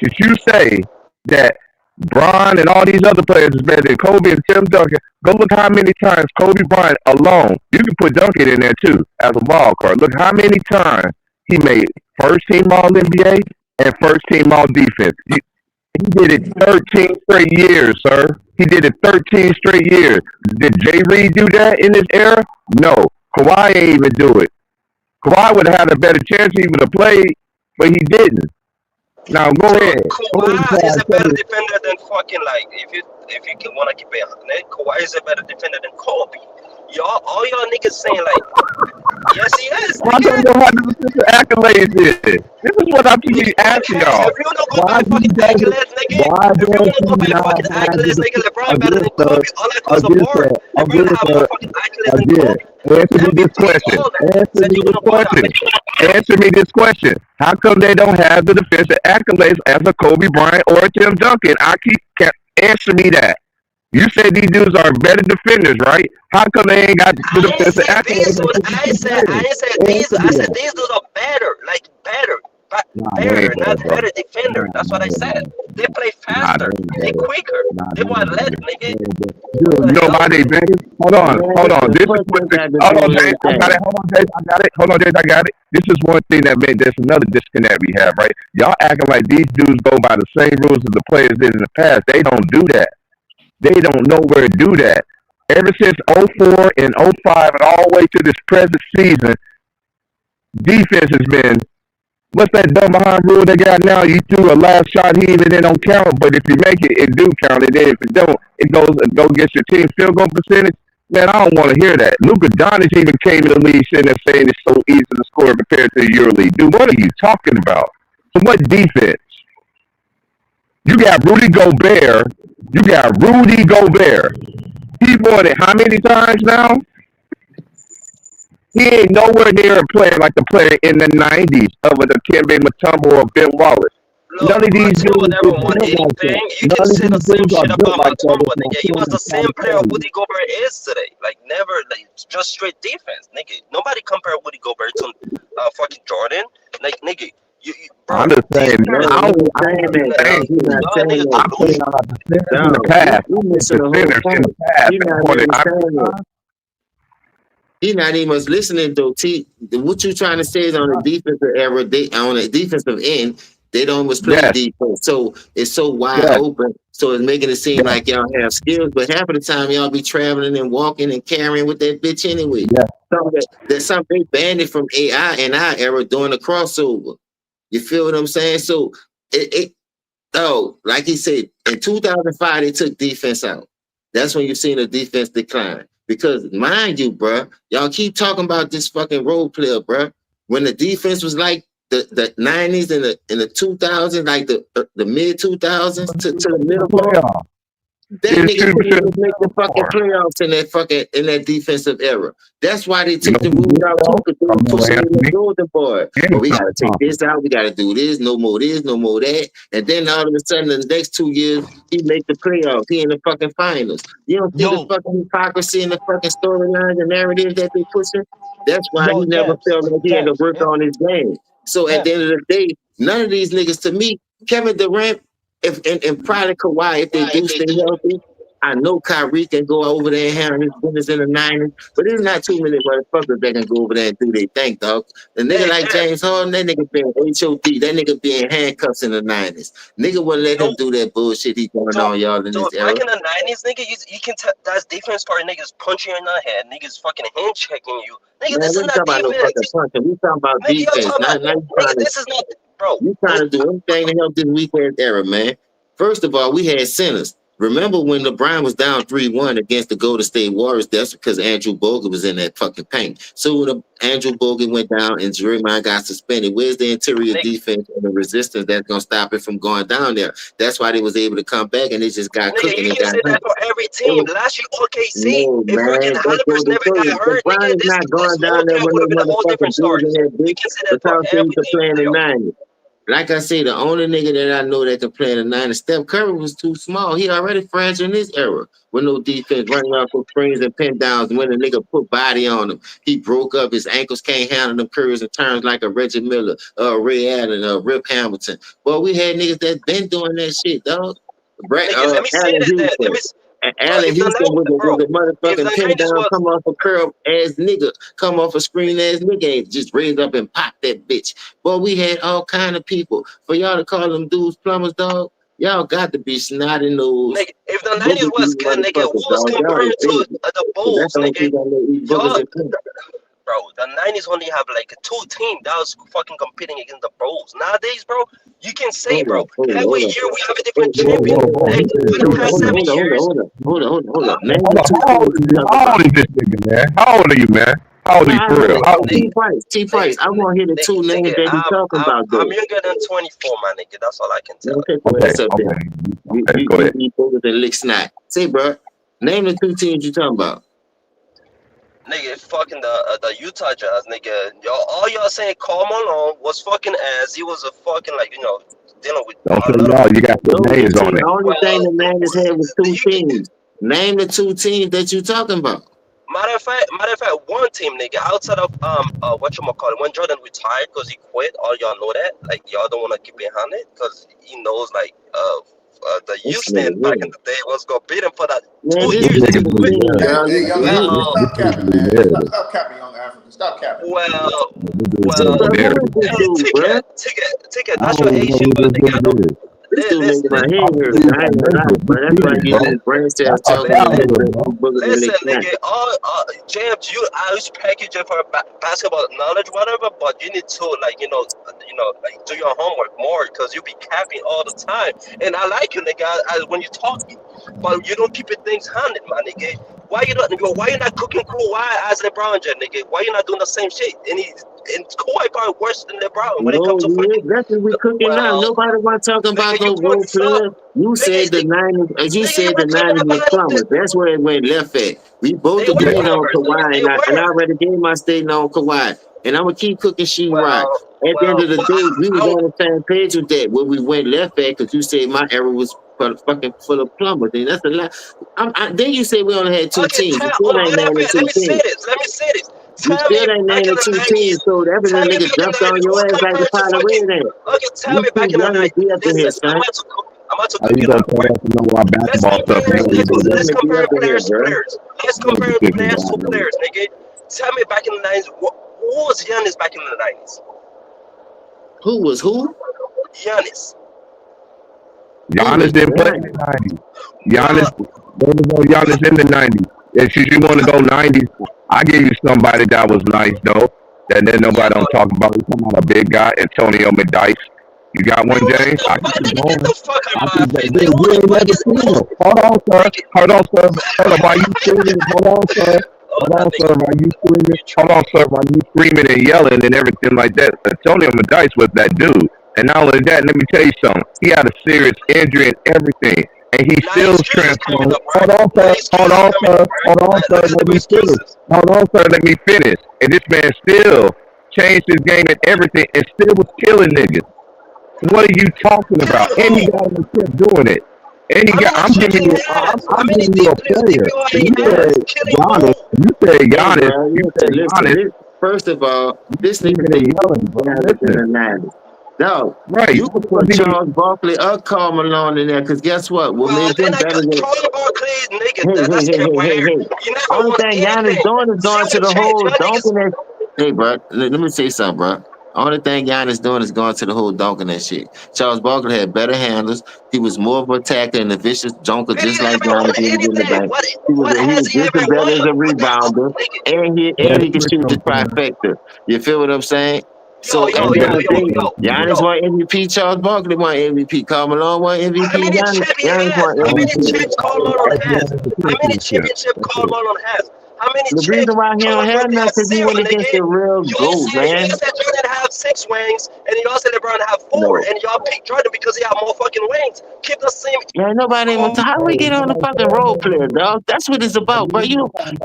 Since you say that Bron and all these other players is better than Kobe and Tim Duncan, go look how many times Kobe Bryant alone, you can put Duncan in there too as a wild card. Look how many times he made first team all NBA and first team all defense. He did it 13 straight years, sir. He did it 13 straight years. Did Jay Reed do that in this era? No. Kawhi ain't even do it. Kawhi would have had a better chance he would have played, but he didn't. Now go ahead. Kawhi is a better defender than fucking, like, if you want to keep it honest, Kawhi is a better defender than Kobe. All y'all niggas saying, like, yes, he is. I don't know how the accolades is. This is what I'm asking y'all. If you don't go by fucking accolades, nigga, LeBron better than Kobe. All across the board, LeBron have more fucking accolades than Kobe. Answer me this question. How come they don't have the defensive accolades as a Kobe Bryant or a Tim Duncan? Answer me that. You say these dudes are better defenders, right? How come they ain't got the defensive accolades? I said these dudes are better, like better. they better, ain't not bad, bro. better defender. That's what I said. They play Nah, they faster. ain't They bad. quicker. Nah, They they want ain't less, bad. nigga. Dude, What you the know hell? why they better? Man, Hold on. the This is push what ain't the, got to hold do on, with James. I got it. anything. Hold on, James. I got it. Hold on, James. I got it. This is one thing that made there's another disconnect we have, right? Y'all acting like these dudes go by the same rules as the players did in the past. They don't do that. They don't know where to do that. Ever since '04 and '05 and all the way to this present season, defense has been, what's that dumb behind rule they got now? You threw a last shot, he even it don't count. But if you make it, it do count. And then if it don't, it go against your team field goal percentage. Man, I don't want to hear that. Luka Doncic even came in the league sitting there saying it's so easy to score compared to the EuroLeague. Dude, what are you talking about? So what defense? You got Rudy Gobert. You got Rudy Gobert. He won it how many times now? He ain't nowhere near a player like the player in the '90s of a Dikembe Mutombo or Ben Wallace. Look, None of these Matumbo dudes never is won built like anything. that. You can None of say the these same dudes are shit built about like that. Matumbo, That's my nigga. He point was I'm the trying same to player tell you. Woody Gobert is today. Like never, like just straight defense, nigga. Nobody compare Woody Gobert to fucking Jordan. Like nigga, bro, I'm just these saying, players, No, I he don't, not I'm saying just that, saying, dog. He not y'all saying niggas that. I'm saying delusional. about the defenders in the Dog, past. you I think missing the whole defenders in the point. past He have not won it how many understanding. times? He not even much listening though. What you trying to say is on the defensive era, on the defensive end, they don't was playing Yes, defense. So it's so wide yes, open. So it's making it seem yes, like y'all have skills, but half of the time y'all be traveling and walking and carrying with that bitch anyway. yes. So there's something they banned it from AI and our era during the crossover. You feel what I'm saying? So it oh, like he said, in 2005 they took defense out. That's when you've seen the defense decline. Because mind you, bro, y'all keep talking about this fucking role player, bro. When the defense was like the 90s and the 2000s, like the mid 2000s to the The middle part, playoff. that It's nigga should couldn't even make the have fucking more. playoffs in that defensive era. That's why they You know took the who rules did out too, though? because they were Carmelo pushing in the Anthony golden boy. But and we gotta Thomas take Thompson. this out, we gotta do this, no more that. And then all of a sudden the next 2 years, he make the playoffs. He in the fucking finals. You don't see the Yo, fucking hypocrisy and the fucking storylines and narratives that they pushing? That's why he yo, never James, felt like he had to James, work on his game. So at the James. end of the day, none of these niggas to me, Kevin Durant, if and probably Kawhi, if they do stay healthy, I know Kyrie can go over there and handle his business in the 90s, but there's not too many motherfuckers that can go over there and do their thing, dog. A nigga Hey, like James Harden, that nigga being HOD, that nigga being handcuffs in the 90s. Nigga wouldn't let him yo, do that bullshit he going so, on y'all in so this era. back in the '90s, nigga, you can tell that's defense for niggas punching you in the head, niggas fucking hand checking you, nigga. Man, This we is ain't not talking about no defense, fucking punching. We talking about nigga. You're defense. talking about, Now you nigga. trying to This is not, bro. You trying to do anything to help this weak ass era, man. First of all, we had centers. Remember when LeBron was down 3-1 against the Golden State Warriors? That's because Andrew Bogut was in that fucking paint. So when Andrew Bogut went down and Draymond got suspended, where's the interior Nigga, defense and the resistance that's gonna stop it from going down there? That's why they was able to come back and they just got nigga, cooking you and can got say that hurt. for every It team. was Last year, OKC, no, if freaking man. That goes Halliburton to never show got you. hurt, nigga, LeBron is not this going whole down there thing when would those have been a whole motherfucking different dudes story. in that You bitch. can say that That's for how things every to team play in the player. 90s. Like I say, the only nigga that I know that can play in the 90s, Steph Curry was too small. He already fragile in this era with no defense, running off of screens and pin downs. And when the nigga put body on him, he broke up. His ankles can't handle them curves and turns like a Reggie Miller, Ray Allen, Rip Hamilton. Well, we had niggas that been doing that shit, dog. Nigga, let me say Allen that. Let Houston. me, bro. Allen If the Houston night, was bro, a if motherfucking the pin '90s down, was, come off a curl ass nigga, come off a screen ass nigga, and just raise up and pop that bitch. Boy, we had all kind of people. For y'all to call them dudes plumbers, dog, y'all got to be snotty nose, nigga, if the '90s boogers was these good, nigga, who motherfuckers, was dog. Y'all comparing is to baby. the So that's Bulls, the only nigga? thing I know these boogers Y'all, and plumbers. bro, the '90s only have like two teams that was fucking competing against the Bulls. Nowadays, bro, you can say, Hold bro, up, hold up, every hold up. year we have a Hold different Whoa, champion. whoa, whoa. Like, He said for the two past on, 7 years, hold up. Name Hold the on. two How old teams is you you? talking How about. old is this nigga, man? How old are you, man? How old are you Nah, for real? man, How old are you? T Price. I want to hear the two names nigga, that he I'm, talking I'm, about, I'm though. younger than 24, my nigga. That's all I can tell Okay, you. well, Okay, that's up there. okay, okay. Go You ahead. eat boogers and lick snot. Say, bro, name the two teams you talking about. Nigga, fucking the Utah Jazz, nigga. All y'all saying Karl Malone was fucking ass. He was a fucking like dealing with Don't a say lot of. y'all. You got some Those two names on teams. it. The only thing Well, the man has had was two you can, teams. Name the two teams that you talking about. Matter of fact, one team, nigga, outside of when Jordan retired because he quit, all y'all know that. Like y'all don't want to keep behind it because he knows like the Houston back in the day was gonna beat him for that Man, 2 this years. is the thing, bro. Hey, young African, Well, stop capping, man. Stop capping, young African. Stop capping, man. well, So, well. bro, who is this Hey, dude, bro? ticket. That's your Asian, but nigga, I don't. This dude Listen, making my head hurt. I ain't gonna lie, bro. That's why you in brain cells talking a little bit booger than they listen, can. nigga. James, I respect you for basketball knowledge, whatever. But you need to like do your homework more because you be capping all the time. And I like you, nigga, when you talking, but you don't keep it things handed, my nigga. Why you not cooking Kawhi as LeBron, nigga? Why you not doing the same shit? And Kawhi probably worse than LeBron when it No, comes to we fucking. that's what we cooking now. Well, Nobody want talking about nigga, you no going role suck. players. You said the Nigga, '90s, as you you said the were talking '90s was about plumbers. That's where it went left at. We both they were agreed on plumbers, nigga. Kawhi, They and I were. already gave my statement on Kawhi. And I'm gonna keep cooking sheet rock. At the end of the Well, day, we was I on the same page with that. Where we went left at, because you said my era was fucking full of plumbers. Then that's a lot. Then you say we only had two okay. teams. You still ain't Matter of naming fact, two teams. let me say this. You Tell me still ain't back in naming the two teams. 90s. So that was a Tell me nigga back in the jumped on 90s. your Who ass like a compared to pile of fucking? red ant. Okay, tell You me too back in the young to 90s. be up in here, Listen, son. I'm about to How cook you you gonna now, tell right? us to know our Let's basketball stuff? compare. And you You ain't too even young Let's to be compare up in here, players to bro. players. Let's know what the compare picture players to is. players, nigga. Tell me back in the 90s. Who was Giannis back in the 90s? Who was who? Giannis. Who Giannis was didn't play in Giannis? the '90s. Well, Giannis, there was no Giannis in the '90s. And since you want to go '90s, I give you somebody that was nice though. That then yeah, nobody don't but talk about. We talking about a big guy, Antonio McDyess. You got man, one, what James? the I can fuck, keep nigga? Get going. the fuck out I of my can. face, nigga. Dude, Who you the ain't fuck never is seen who? him. Hold on, sir. Nigga, Hold on, sir. Hold on. Why you screaming? Hold on, sir. oh, Hold that on, sir. nigga, Why you screaming? you Hold on, tripping? sir. Why you screaming and yelling and everything like that? Antonio McDyess was that dude. And not only that, let me tell you something. He had a serious injury and everything. And he Now still excuses coming transformed. up, right? Hold on, Now sir. Hold excuses on, coming sir. up, right? Hold on, sir. Listen to Let the me finish. excuses. Hold on, sir. Let me finish. And this man still changed his game and everything and still was killing niggas. What are you talking about? Killing And he who? got him a tip doing it. And he How got. many chips he has? How I'm many giving you a player. DPOY So he you has? said Killing Giannis. who? You said Hey, Giannis. bro, You said listen. Giannis. First of all, this nigga Screaming say and you yelling, bro. have it in Listen. the '90s. No, Right. you can Because put he was. Charles Barkley or Karl Malone in there, because guess what Well, made then them I better got than. Charlie Barkley, nigga. Hey, hey, That's hey, kept hey, hey, weird. hey. You never Only won thing Giannis anything. doing is See going the to the change, whole y'all niggas. dunking that. Hey, bro, let me say something, bro. Only thing Giannis doing is going to the whole dunking that shit. Charles Barkley had better handles. He was more of a attacker and a vicious dunker, Did he just like ever won Giannis when he was in the anything? bank. What He has was he just ever as better as won? a What the fuck, rebounder, nigga? Let's and he can switch shoot the them, man. trifecta. You feel what I'm saying? Yo, So at yo, the yo, end Let's of the yo, switch day, yo, them, bro. Giannis yo. won MVP. Charles Barkley won MVP. Karl Malone won How MVP. many chips he Giannis has? won How Oh, many MVP. shit. chips Karl Why Malone is has? Giannis a How many championship? championship That's Karl it. Malone has? How many The reason chips why he don't Charles have Barkley nothing has? because he Zero, went against nigga. the real You all GOAT, said man. Jordan have 6 rings, and you all said LeBron have four, No. and y'all picked Jordan because he had more fucking rings. Keep the same. Man, nobody even Cool. how do we Hey, get on the no, fucking role player, dog? That's what it's about, bro.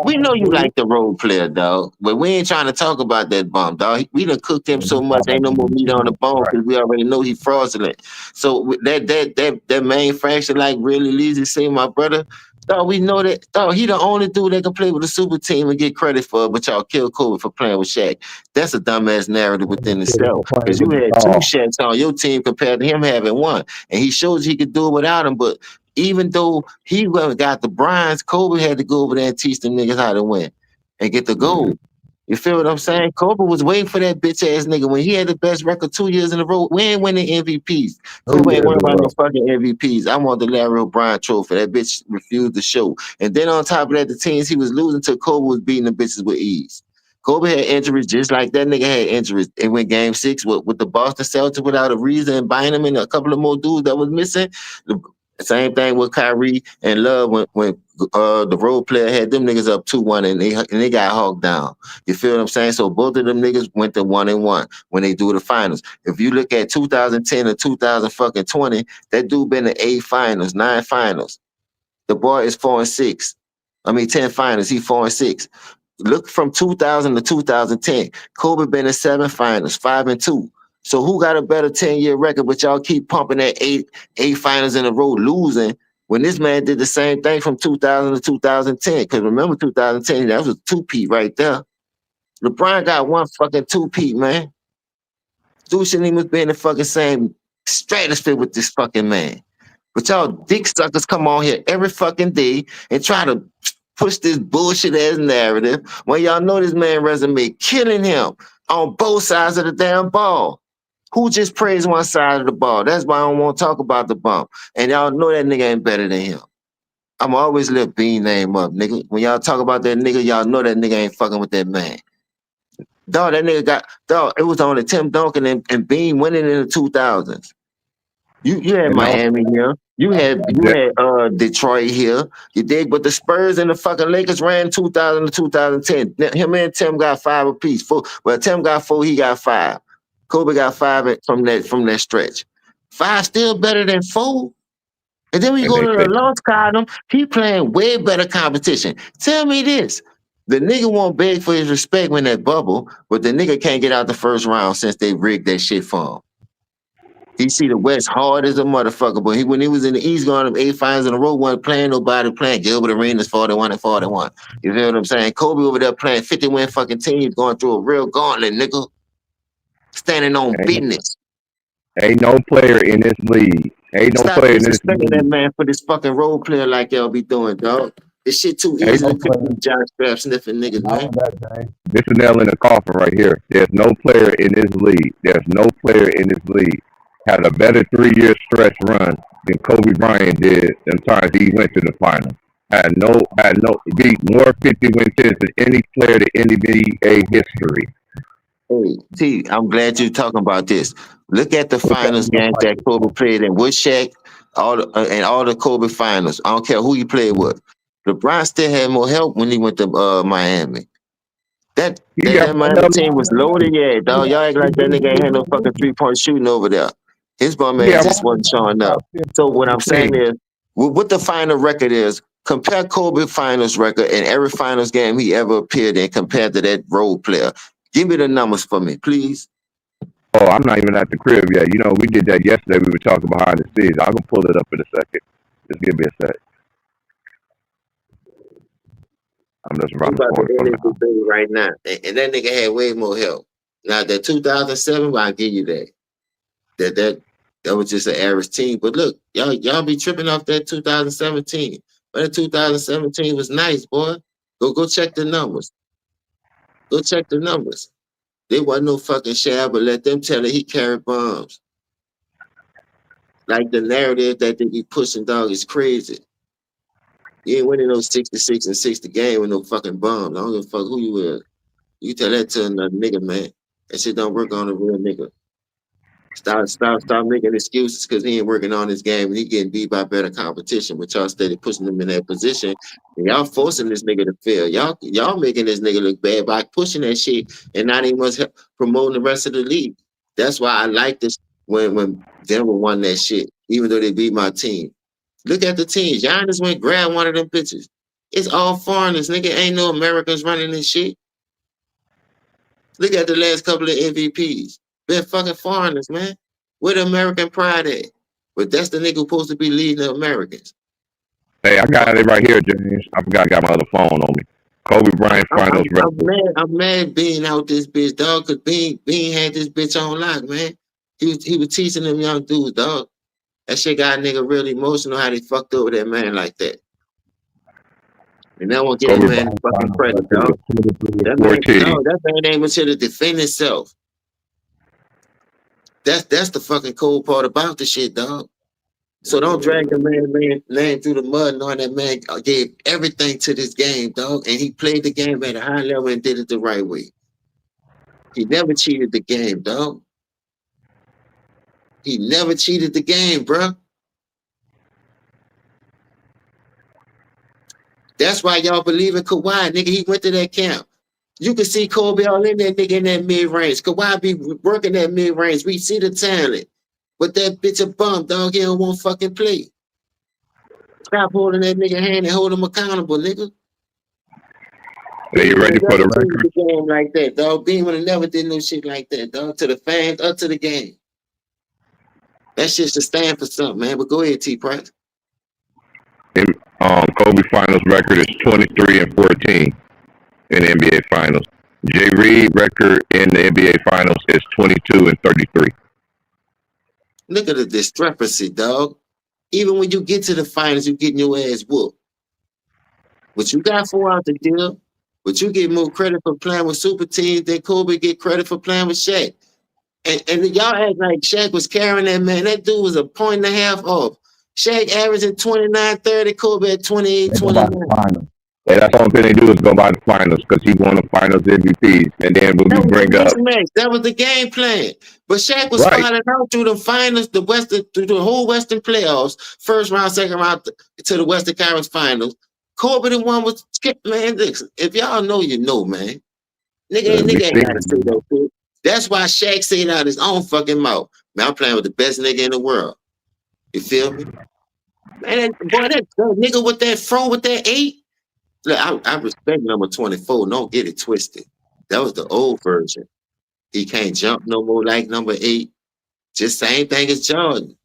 We know you like the role player, dog. But we ain't trying to talk about that bum, dog. We done cooked him so much, ain't no more meat on the bone right. because we already know he fraudulent. So that main fraction, like really Leezy say, my brother, dog, we know that, dog, he the only dude that can play with a super team and get credit for it, but y'all kill Kobe for playing with Shaq. That's a dumbass narrative within itself. For playing Because you with the had two dog. Shaqs on your team compared to him having one. And he showed you he could do it without him. But even though he went and got the bronze, Kobe had to go over there and teach them niggas how to win and get the gold. You feel what I'm saying? Kobe was waiting for that bitch ass nigga when he had the best record 2 years in a row. We ain't winning MVPs. 2 Kobe ain't years worried in a about no row. fucking MVPs. I want the Larry O'Brien trophy. That bitch refused to show. And then on top of that, the teams he was losing to, Kobe was beating the bitches with ease. Kobe had injuries just like that nigga had injuries. It went game 6 with the Boston Celtics without a reason and Bynum and a couple of more dudes that was missing. The same thing with Kyrie and Love when the role player had them niggas up 2-1 and they got hogged down. You feel what I'm saying? So both of them niggas went to 1-1 when they do the finals. If you look at 2010 or 2020, that dude been to 8 finals, 9 finals. The boy is 4-6. I mean 10 finals, he 4-6. Look from 2000 to 2010. Kobe been in 7 finals, 5-2. So who got a better 10-year record? But y'all keep pumping that eight finals in a row, losing. When this man did the same thing from 2000 to 2010, because remember 2010, that was a two-peat right there. LeBron got one fucking two-peat, man. Dude shouldn't even be in the fucking same stratosphere with this fucking man. But y'all dick suckers come on here every fucking day and try to push this bullshit ass narrative when y'all know this man resume killing him on both sides of the damn ball. Who just praised one side of the ball? That's why I don't want to talk about the bump. And y'all know that nigga ain't better than him. I'm always lift Bean name up, nigga. When y'all talk about that nigga, y'all know that nigga ain't fucking with that man. Dog, that nigga got, dog, it was on the Tim Duncan and Bean winning in the 2000s. You had Miami here. You had Detroit here. You dig? But the Spurs and the fucking Lakers ran 2000 to 2010. Him and Tim got 5 apiece. Well, Tim got 4, he got 5. Kobe got 5 from that stretch. 5 still better than 4. And then we go to the lost column. He playing way better competition. Tell me this. The nigga won't beg for his respect when that bubble, but the nigga can't get out the first round since they rigged that shit for him. He see the West hard as a motherfucker, but when he was in the East going them 8 finals in a row, wasn't playing nobody playing. Gilbert Arenas 41 and 41. You feel what I'm saying? Kobe over there playing 50-win fucking teams, going through a real gauntlet, nigga. Standing on business. Ain't no player in this league. Ain't no Stop player in this league. that man for this fucking role player like y'all be doing, dog. This shit too easy to pick these John Strap sniffing niggas, man. This is nail in the coffin right here. There's no player in this league. There's no player in this league had a better 3-year stretch run than Kobe Bryant did in times he went to the finals. Had no beat more 50-win teams than any player in NBA history. Hey, T, I'm glad you're talking about this. Look at the finals games that Kobe played in with Shaq, all the Kobe finals. I don't care who he played with. LeBron still had more help when he went to Miami. That Miami team was loaded, yeah, dog. Y'all act like that nigga ain't had no fucking 3-point shooting over there. His bum man just wasn't showing up. So what I'm saying is, what the final record is, compare Kobe finals record and every finals game he ever appeared in compared to that role player. Give me the numbers for me, please. Oh, I'm not even at the crib yet. You know, we did that yesterday. We were talking behind the scenes. I'm going to pull it up in a second. Just give me a sec. I'm just running right now. And that nigga had way more help. Now, that 2007, I'll give you that. That was just an average team. But look, y'all be tripping off that 2017. But that 2017 was nice, boy. Go check the numbers. Go check the numbers. There wasn't no fucking Shaq, but let them tell it he carried bombs. Like the narrative that they be pushing, dog, is crazy. You ain't winning no 66 and 60 game with no fucking bombs. I don't give a fuck who you is. You tell that to another nigga, man. That shit don't work on a real nigga. Stop making excuses because he ain't working on his game and he getting beat by better competition. But y'all steady pushing him in that position. And y'all forcing this nigga to fail. Y'all making this nigga look bad by pushing that shit and not even much promoting the rest of the league. That's why I like this when Denver won that shit, even though they beat my team. Look at the teams. Giannis went grab one of them bitches. It's all foreigners, nigga. Ain't no Americans running this shit. Look at the last couple of MVPs. They're fucking foreigners, man. Where the American pride at? But that's the nigga who's supposed to be leading the Americans. Hey, I got it right here, James. I forgot I got my other phone on me. Kobe Bryant finals record. I'm mad being out this bitch, dog, because Bean had this bitch on lock, man. He was teaching them young dudes, dog. That shit got a nigga really emotional how they fucked over that man like that. And I won't get that man fucking credit, dog. That man ain't much to defend himself. That's the fucking cold part about the shit, dog. So don't drag the man name through the mud knowing that man gave everything to this game, dog. And he played the game at a high level and did it the right way. He never cheated the game, dog. He never cheated the game, bro. That's why y'all believe in Kawhi, nigga. He went to that camp. You can see Kobe all in that nigga in that mid-range. Kawhi be working that mid-range. We see the talent. But that bitch a bum, dog. He don't want fucking play. Stop holding that nigga hand and hold him accountable, nigga. Are you ready for the record? Game like that, dog. Bean would have never did no shit like that, dog. To the fans, up to the game. That shit should stand for something, man. But go ahead, T. Price. Kobe finals record is 23-14 in the NBA finals. Jay Reed record in the NBA finals is 22-33. Look at the discrepancy, dog. Even when you get to the finals, you're getting your ass whooped. But you got 4 out the deal. But you get more credit for playing with super teams than Kobe get credit for playing with Shaq. And y'all act like Shaq was carrying that, man. That dude was a point and a half off. Shaq averaging 29-30, Kobe at 28-29. And that's the only thing they do is go by the finals because he won the finals MVPs. And then when we bring up that was the game plan. But Shaq was fighting out through the finals, through the whole Western playoffs, first round, second round to the Western Conference Finals. Kobe the one was man. Listen, if y'all know, you know, man. Nigga ain't gotta say that shit. That's why Shaq said out his own fucking mouth, man, I'm playing with the best nigga in the world. You feel me? Man, boy, that nigga with that fro with that 8. Look, I respect number 24. Don't get it twisted. That was the old version. He can't jump no more like number 8. Just same thing as Jordan.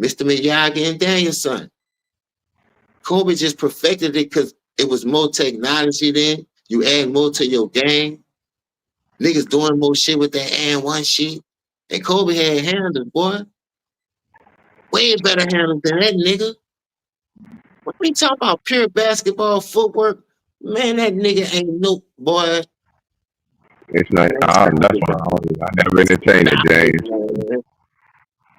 Mr. Miyagi and Danielson. Kobe just perfected it because it was more technology then. You add more to your game. Niggas doing more shit with that and one shit. And Kobe had handles, boy. Way better handles than that nigga. When we talk about pure basketball footwork, man, that nigga ain't no boy. It's not. That's why I never entertained it, James.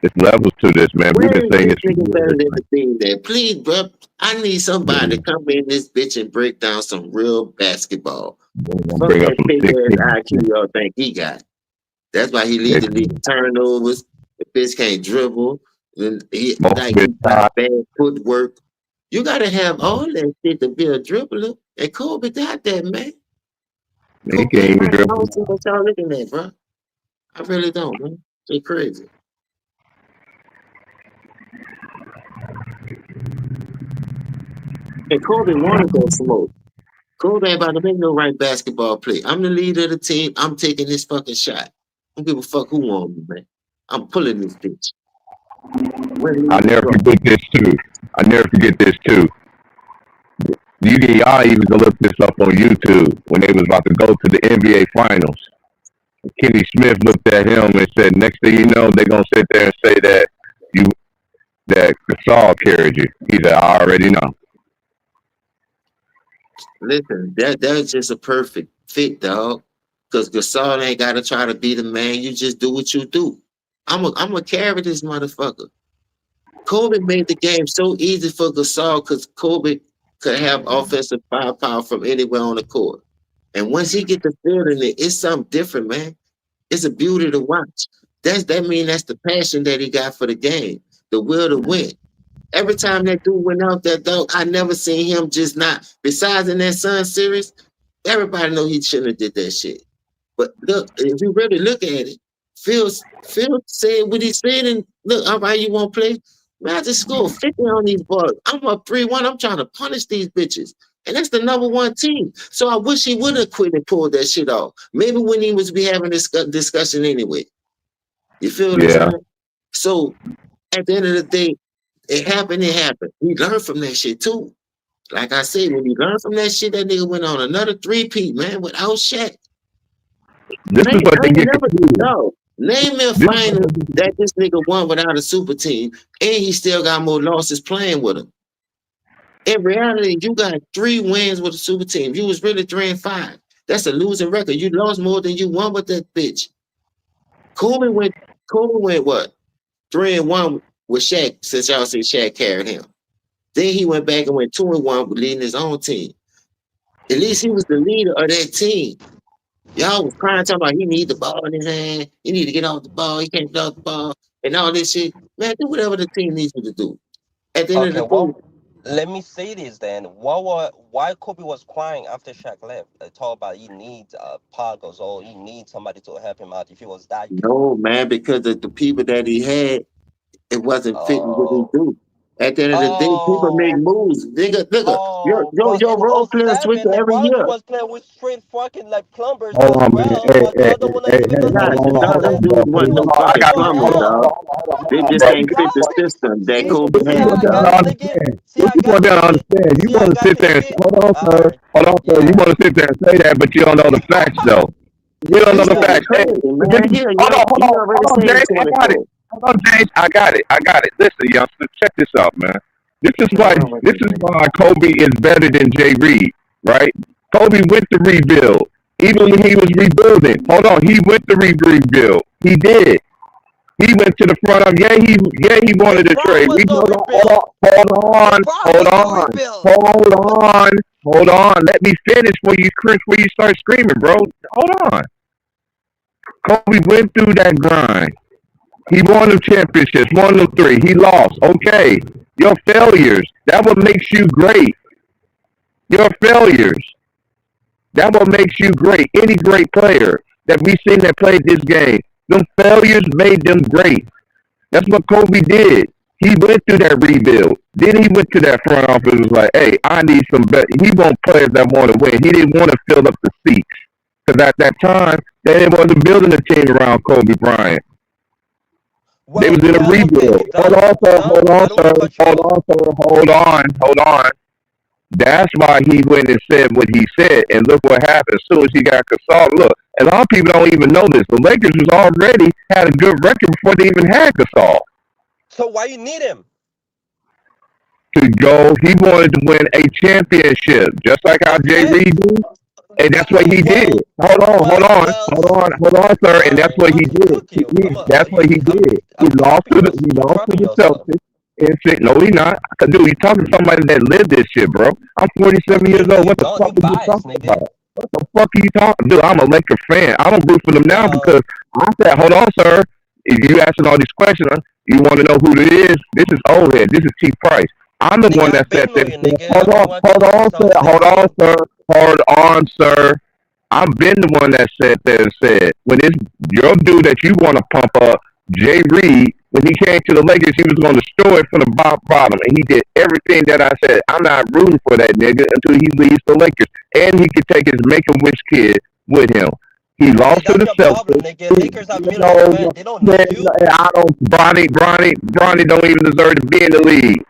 There's levels to this, man. We've been saying this. Please, bro, I need somebody to come in this bitch and break down some real basketball. Fuck that big ass IQ y'all think he got. That's why he leads the league turnovers. The bitch can't dribble. He got bad footwork. You gotta have all that shit to be a dribbler. And Kobe got that, man. He can't even dribble. I don't see what y'all looking at, bro. I really don't, man. It's crazy. And Kobe wanted that smoke. Kobe ain't about to make no right basketball play. I'm the leader of the team. I'm taking this fucking shot. I don't give a fuck who on me, man. I'm pulling this bitch. I never forget this too. Y'all even go look this up on YouTube when they was about to go to the NBA Finals. Kenny Smith looked at him and said, "Next thing you know, they're gonna sit there and say that Gasol carried you." He said, "I already know." Listen, that's just a perfect fit, dog. Because Gasol ain't got to try to be the man. You just do what you do. I'm gonna carry this motherfucker. Kobe made the game so easy for Gasol because Kobe could have offensive firepower from anywhere on the court. And once he get the field in it, it's something different, man. It's a beauty to watch. That's the passion that he got for the game, the will to win. Every time that dude went out there, dog, I never seen him just not. Besides in that Sun series, everybody know he shouldn't have did that shit. But look, if you really look at it, Phil said what he said, and look, all right, you won't play. Man, I just scored 50 on these balls. I'm up 3-1. I'm trying to punish these bitches. And that's the number 1 team. So I wish he would have quit and pulled that shit off. Maybe when he was be having this discussion anyway. You feel what I'm saying? So at the end of the day, it happened. He learned from that shit too. Like I said, when he learned from that shit, that nigga went on another 3-peat, man, without Shaq. This is what they get no. Name me a final that this nigga won without a super team, and he still got more losses playing with him. In reality, you got 3 wins with a super team. You was really 3-5. That's a losing record. You lost more than you won with that bitch. Kobe went what? 3-1 with Shaq, since y'all say Shaq carried him. Then he went back and went 2-1 with leading his own team. At least he was the leader of that team. Y'all was crying, talking about he need the ball in his hand. He need to get off the ball. He can't get off the ball. And all this shit. Man, do whatever the team needs you to do. At the end of the day. Let me say this then. Why Kobe was crying after Shaq left? I talk about he needs Paul Gasol. He needs somebody to help him out if he was that good. No, man, because of the people that he had, it wasn't fitting what he do. At the end of the day, people make Oh, moves. Nigga, oh, but your in role players switch '07, every LeBron year. was playing with straight fucking like plumbers Hold as on, man. well, but y'all don't want to even They're look not. at it None like of them that. dudes He wasn't was no I playing fucking got for you. plumbers, him. dog. They just Bro. ain't fit the system that See, Kobe What you see how had, want I them got to dog. you, nigga. understand? See, What I you got want your them to shit. understand? You See, I want to got sit your there and shit. sir. All right, Hold on, sir. You yeah. want to sit there and say that, but you don't know the facts, though. You don't know This the Yeah. nigga facts. Hey, crazy, man. hold Here, on, hold he on, already hold on, said James. I got it. 24. Hold on, James. I got it. I got it. Listen, youngsters, check this out, man. This is What's why wrong with this this is nigga? why Kobe is better than Jay Reed, right? Kobe went to rebuild. Even when he was rebuilding. Hold on, he went to rebuild. He did. He went to the front of he wanted to LeBron trade. was no rebuild. LeBron Hold was no on, rebuild. hold on, hold on. Let me finish before you start screaming, bro. Hold on. Kobe went through that grind. He won the championships, won them three. He lost. Okay. Your failures. That what makes you great. Your failures. That what makes you great. Any great player that we seen that played this game, them failures made them great. That's what Kobe did. He went through that rebuild. Then he went to that front office and was like, hey, I need some better. He want players that want to win. He didn't want to fill up the seats. Because at that time, they wasn't building a team around Kobe Bryant. They Well, was in a well, okay, rebuild. Hold on, sir. Don, Hold on, I don't sir. want to cut you Hold off. on, sir. Hold on. That's why he went and said what he said. And look what happened. As soon as he got Gasol, look, a lot of people don't even know this. The Lakers was already had a good record before they even had Gasol. So why you need him? To go. He wanted to win a championship, just like how Jay Okay, Reed did. And that's what okay, he did. well, Hold on, sir. And all that's right, what I'm he gonna did. cook you. That's what he did. He I'm lost cooking to your, he I'm lost to cooking the yourself. Celtics. And said, no, he not. Dude, you talking to somebody that lived this shit, bro. I'm 47 Okay, years no, old. you What the don't. fuck You are you biased, talking nigga. about? What the fuck are you talking? Dude, I'm a Laker fan. I don't root for them now Well, because I said, hold on, sir. If you asking all these questions, you want to know who it is? This is old head. This is T Price. I'm the one nigga, that I've said been that. loyal, nigga. I've been watching Hold you on, since I sir. was 16. Hold on, sir. I've been the one that said that and said when it's your dude that you want to pump up, Jay Reed, when he came to the Lakers, he was going to destroy it from the bottom, and he did everything that I said. I'm not rooting for that nigga until he leaves the Lakers, and he could take his Make-A-Wish kid with him. He Nigga, lost to that's the your problem, Celtics. nigga. Lakers have millions of No, fans. They don't man, need you. I don't. Bronny don't even deserve to be in the league.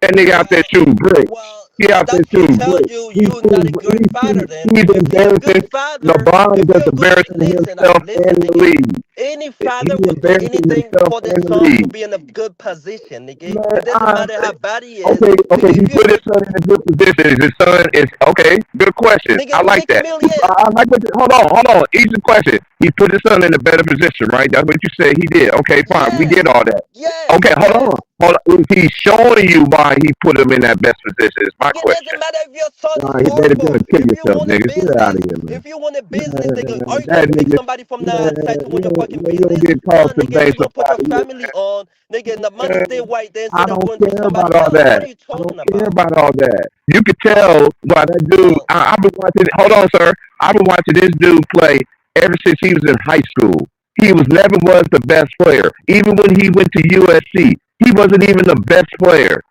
That nigga out there Well, shooting bricks. He well, out there that should shooting tell bricks. you you're not a good father. Then, He's if you're a good embarrassing. father, LeBron is if just you're good, embarrassing listen, himself listen, in the nigga. league. Any He's father will do embarrassing anything himself for their in the son to league. be in a good position, nigga. Man, It doesn't matter how bad he is, okay. nigga. He If you're put his good, son in a good position. His son is okay. Good question. nigga, I he like make that. millions. I like what. Hold on. Easy question. He put his son in a better position, right? That's what you said he did. Okay, fine. We did Yes, all that. yes, Okay, hold yes. on. Is he showing you why he put him in that best position? Is my It doesn't question. matter if your son is You better go horrible. and kill If you yourself, want a nigga. Get out of business, here, man. if you want a business, nigga, are you That gonna pick nigga, somebody from the outside to run your fucking you don't business? get No, called to nigga, base you're gonna put your about you, family on, nigga, and the money stay man. right there I instead of don't going to care about somebody all else. What are that. you I don't talking care about? about all that. You could tell by that dude. Well, I've been watching. Hold on, sir. I've been watching this dude play ever since he was in high school. He never was the best player. Even when he went to USC, he wasn't even the best player.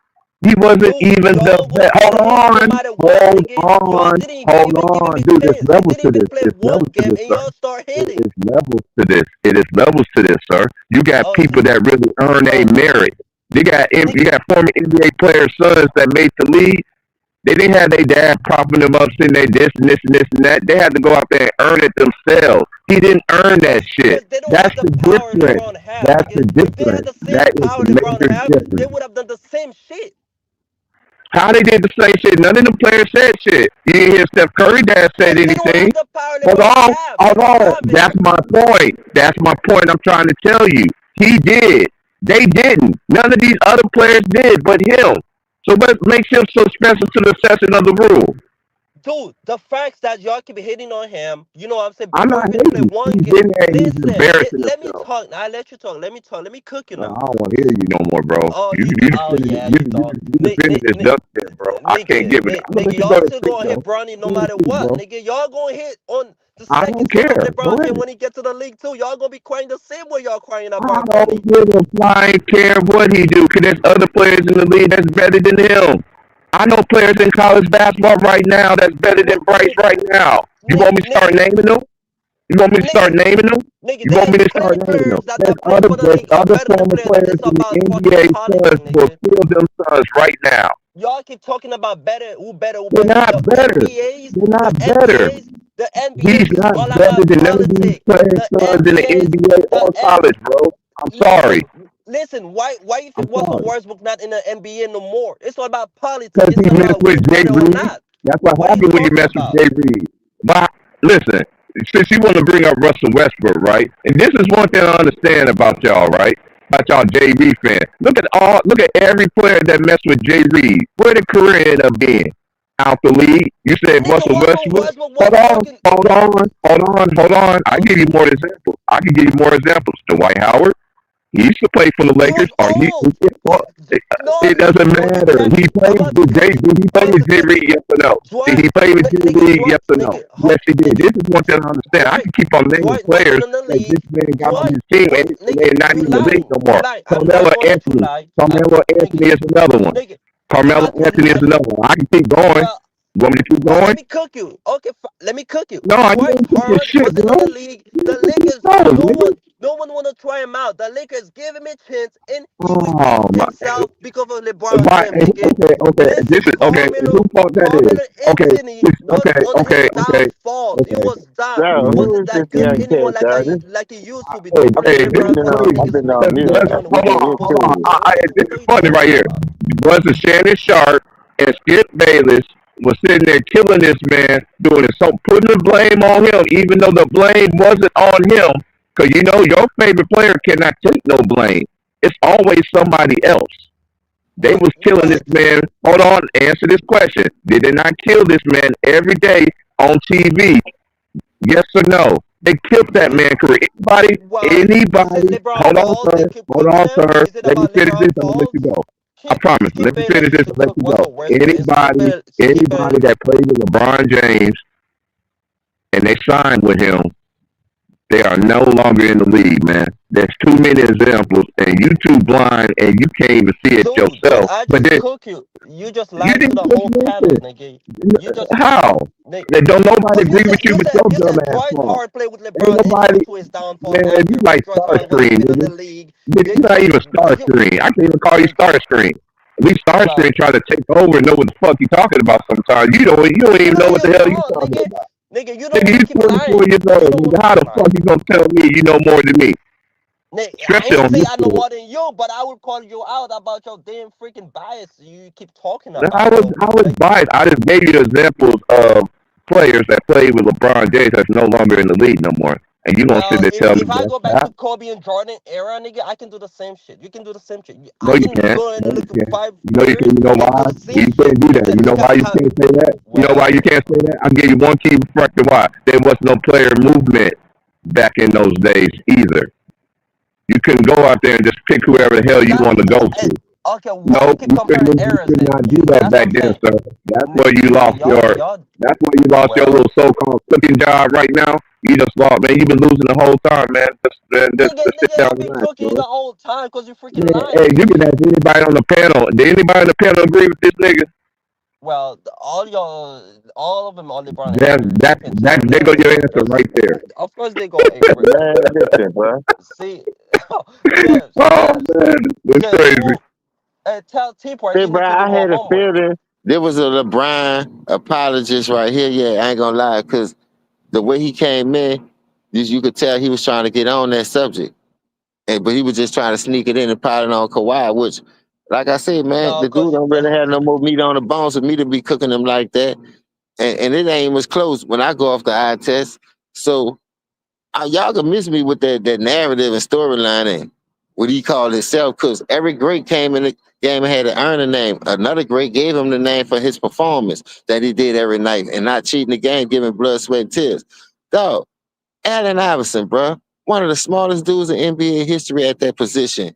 He wasn't dude, even the y'all best. wanted him no matter what, nigga. Y'all didn't even give him his Dude. There's chance. He levels didn't to even this. play There's one levels to game, this, and sir. y'all start It hitting. is levels to this. It is levels to this, sir. You got Oh, people that really earn a well, merit. You nigga, got former NBA players' sons that made the league. They didn't have their dad propping them up, saying they this and this and this and that. They had to go out there and earn it themselves. He didn't earn that shit. because they don't That's have the the power difference. LeBron have, That's nigga. the If they had difference. the same That is power the LeBron major have, they difference. would have done the same shit. How they did the same shit? None of the players said shit. You didn't hear Steph Curry dad said Because they don't anything. have the power LeBron have. They don't have it. That's my point. That's my point. I'm trying to tell you. He did. They didn't. None of these other players did, but him. So what makes him so special to the exception of the rule? Dude, the facts that y'all keep hitting on him, you know what I'm saying? I'm Before not he even play hating. one He's game. been there. He's Listen, embarrassing let me himself. talk. I let you talk. Let me talk. Let me cook you I now. don't want to hear you no more, bro. Oh, You you, you oh defended yeah, you you talk. defended this duck there, bro. I can't give it. I'm gonna let you go y'all to still six gonna hit though. Bronny no Go to matter six, what, bro. nigga. Y'all gonna hit on the I second don't son of care. Go LeBron James ahead. when he get to the league too. Y'all gonna be crying the same way y'all crying I about don't Bronny. give a flying care what he do, cause there's other players in the league that's better than him. I know players in college basketball right now that's better than Bryce right now. You want me to start Nigga, naming them? You want me to start nigga, naming them? nigga, You want me there's to start plenty naming them? players that play for the There's league are other better than former players. players It's in the about fucking NBA quality, sons will nigga. kill them sons right now. Y'all keep talking about better, who They're better. not better. They're The not better. NBAs, the He's NBAs is not all better about than none of these politics. players' The sons in the NBAs, NBA the or N. college, bro. I'm sorry. Listen. Why you I'm think Russell sorry. Westbrook not in the NBA no more? It's all about politics. Because It's he not messed about with who Jay better or Reed. not. That's what What are you happened when you talking mess with about? Jay Reed. But listen, since you want to bring up Russell Westbrook, right? And this is one thing I understand about y'all, right? About y'all Jay Reed fans. Look at every player that messed with Jay Reed. Where did career end up being? Out the league. You said Nigga, Russell Russell Westbrook. Westbrook was fucking. Hold on. I give you Okay, more examples. I can give you more examples. Dwight Howard. He used to play for the he Lakers. was old. No, It doesn't matter. Did He played with Jay Reed, yes or no? Did he play with Jay Reed, yes or no? Yes, he did. This is one thing I understand. I Dwight, can keep on naming Dwight players wasn't in the that this league. man got on Dwight, his team Dwight, and nigga, they're not you even in the league lying. no You more. lie. I'm Carmelo not gonna let you Anthony. lie. Carmelo Nigga, Anthony is another one. nigga, I'm Carmelo not gonna. Anthony is another one. I can keep going. Well, You want me to keep well, let going? me cook you. Okay, let me cook you. No, you Dwight ain't cooking Howard shit, wasn't in bro. the league. You The ain't cooking Lakers, stones, nigga. no one want to try him out. The Lakers gave him a chance, and he Oh redeemed my. himself because of LeBron Why? James, nigga. Okay. Listen, This is okay. Who fault that is? Carmelo Okay. Anthony was on his downfall. He Okay. was down. He Bro, who wasn't is this that good young anymore cat, dog? like he used to Hey, before putting hey, this is LeBron James. crazy. I've been on mute. Doing We what get he's Hold supposed to on. do. into it. This What is are you funny talking right here. about? Was it Shannon Sharp and Skip Bayless was sitting there killing this man, doing it, so putting the blame on him, even though the blame wasn't on him. Because you know your favorite player cannot take no blame. It's always somebody else. They was killing this What? man. Hold on, answer this question. Did they not kill this man every day on TV? Yes or no? They killed that Nigga, man career. well, is it LeBron Hold on, fault they sir. keep Hold cooking on, him? sir. Is it Let me about finish this. LeBron I'm gonna let fault? you go. I promise. Skip Let me finish Bayless this used to and let cook you go. Russell Westbrook, and Skip Anybody Bayless. that played with LeBron James and they signed with him, they are no longer in the league, man. There's too many examples, and you too blind, and you can't even see it Dude, yourself. I But just then cook you. You just you lied to didn't the just whole panel, listen. nigga. You just, How? nigga. That don't nobody Cause agree with you but your you dumb said ass Dwight song. Howard played with Ain't LeBron and he nobody, was to his downfall man. You after like Dwight Howard wasn't Starscream, even in nigga. the league. Nigga, They you're not told even you, Starscream. I can't even call you nigga. Starscream. At least Starscream Well, try to take over and know what the fuck you talking about sometimes. You don't you even know don't what the even hell you talk, talking nigga. about. Nigga, you don't Nigga, want you to keep 24 lying. years You old, don't want nigga. to How keep the fuck lying. you gonna tell me you know more than me? I Especially ain't on say this I know shit. more than you, but I would call you out about your damn freaking bias you keep talking I about, was bro. I was Like, biased. I just gave you examples of players that played with LeBron James that's no longer in the league no more. And you gonna sit well, there and tell me if I that's go back that? to Kobe and Jordan era, nigga, I can do the same shit. You can do the same shit. No, I you can can't. go and No, you look at can't. five You know you can. players You know and why? do the same You shit can't do and that. say, You know look why at you how. can't say that? You know why you Well, can't say that? I'll give you one key factor why. There was no player movement back in those days either. You couldn't go out there and just pick whoever the hell you that's want to go to. okay. Why you Nope, keep comparing you eras could then? not do that That's what back I'm then, saying. sir. Nigga, y'all. That's where you lost your Well, little so-called cooking job right now. You just lost, man. You've been losing the whole time, man. Just sit nigga, down I've and been relax, cooking bro. the whole time because you freaking Man, lying, hey, you can nigga. ask anybody on the panel. Did anybody on the panel agree with this nigga? Well, all of them are LeBron haters. You can tell There go that. your answer right there. Of course they go agree. Man, listen, bro. See, James, Oh James, man, it's James, crazy. who? Tell T-Part See, he bro, need to do I more had a homework. feeling there was a LeBron apologist right here. Yeah, I ain't gonna lie, because the way he came in, you could tell he was trying to get on that subject. But he was just trying to sneak it in and pile it on Kawhi, which, like I said, man, No, the dude cause don't really have no more meat on the bones for me to be cooking them like that. And it ain't much close when I go off the eye test. So y'all can miss me with that narrative and storyline and what he called himself, because every great came in the game and had to earn a name. Another great gave him the name for his performance that he did every night and not cheating the game, giving blood, sweat, and tears. Dog, Allen Iverson, bro, one of the smallest dudes in NBA history at that position,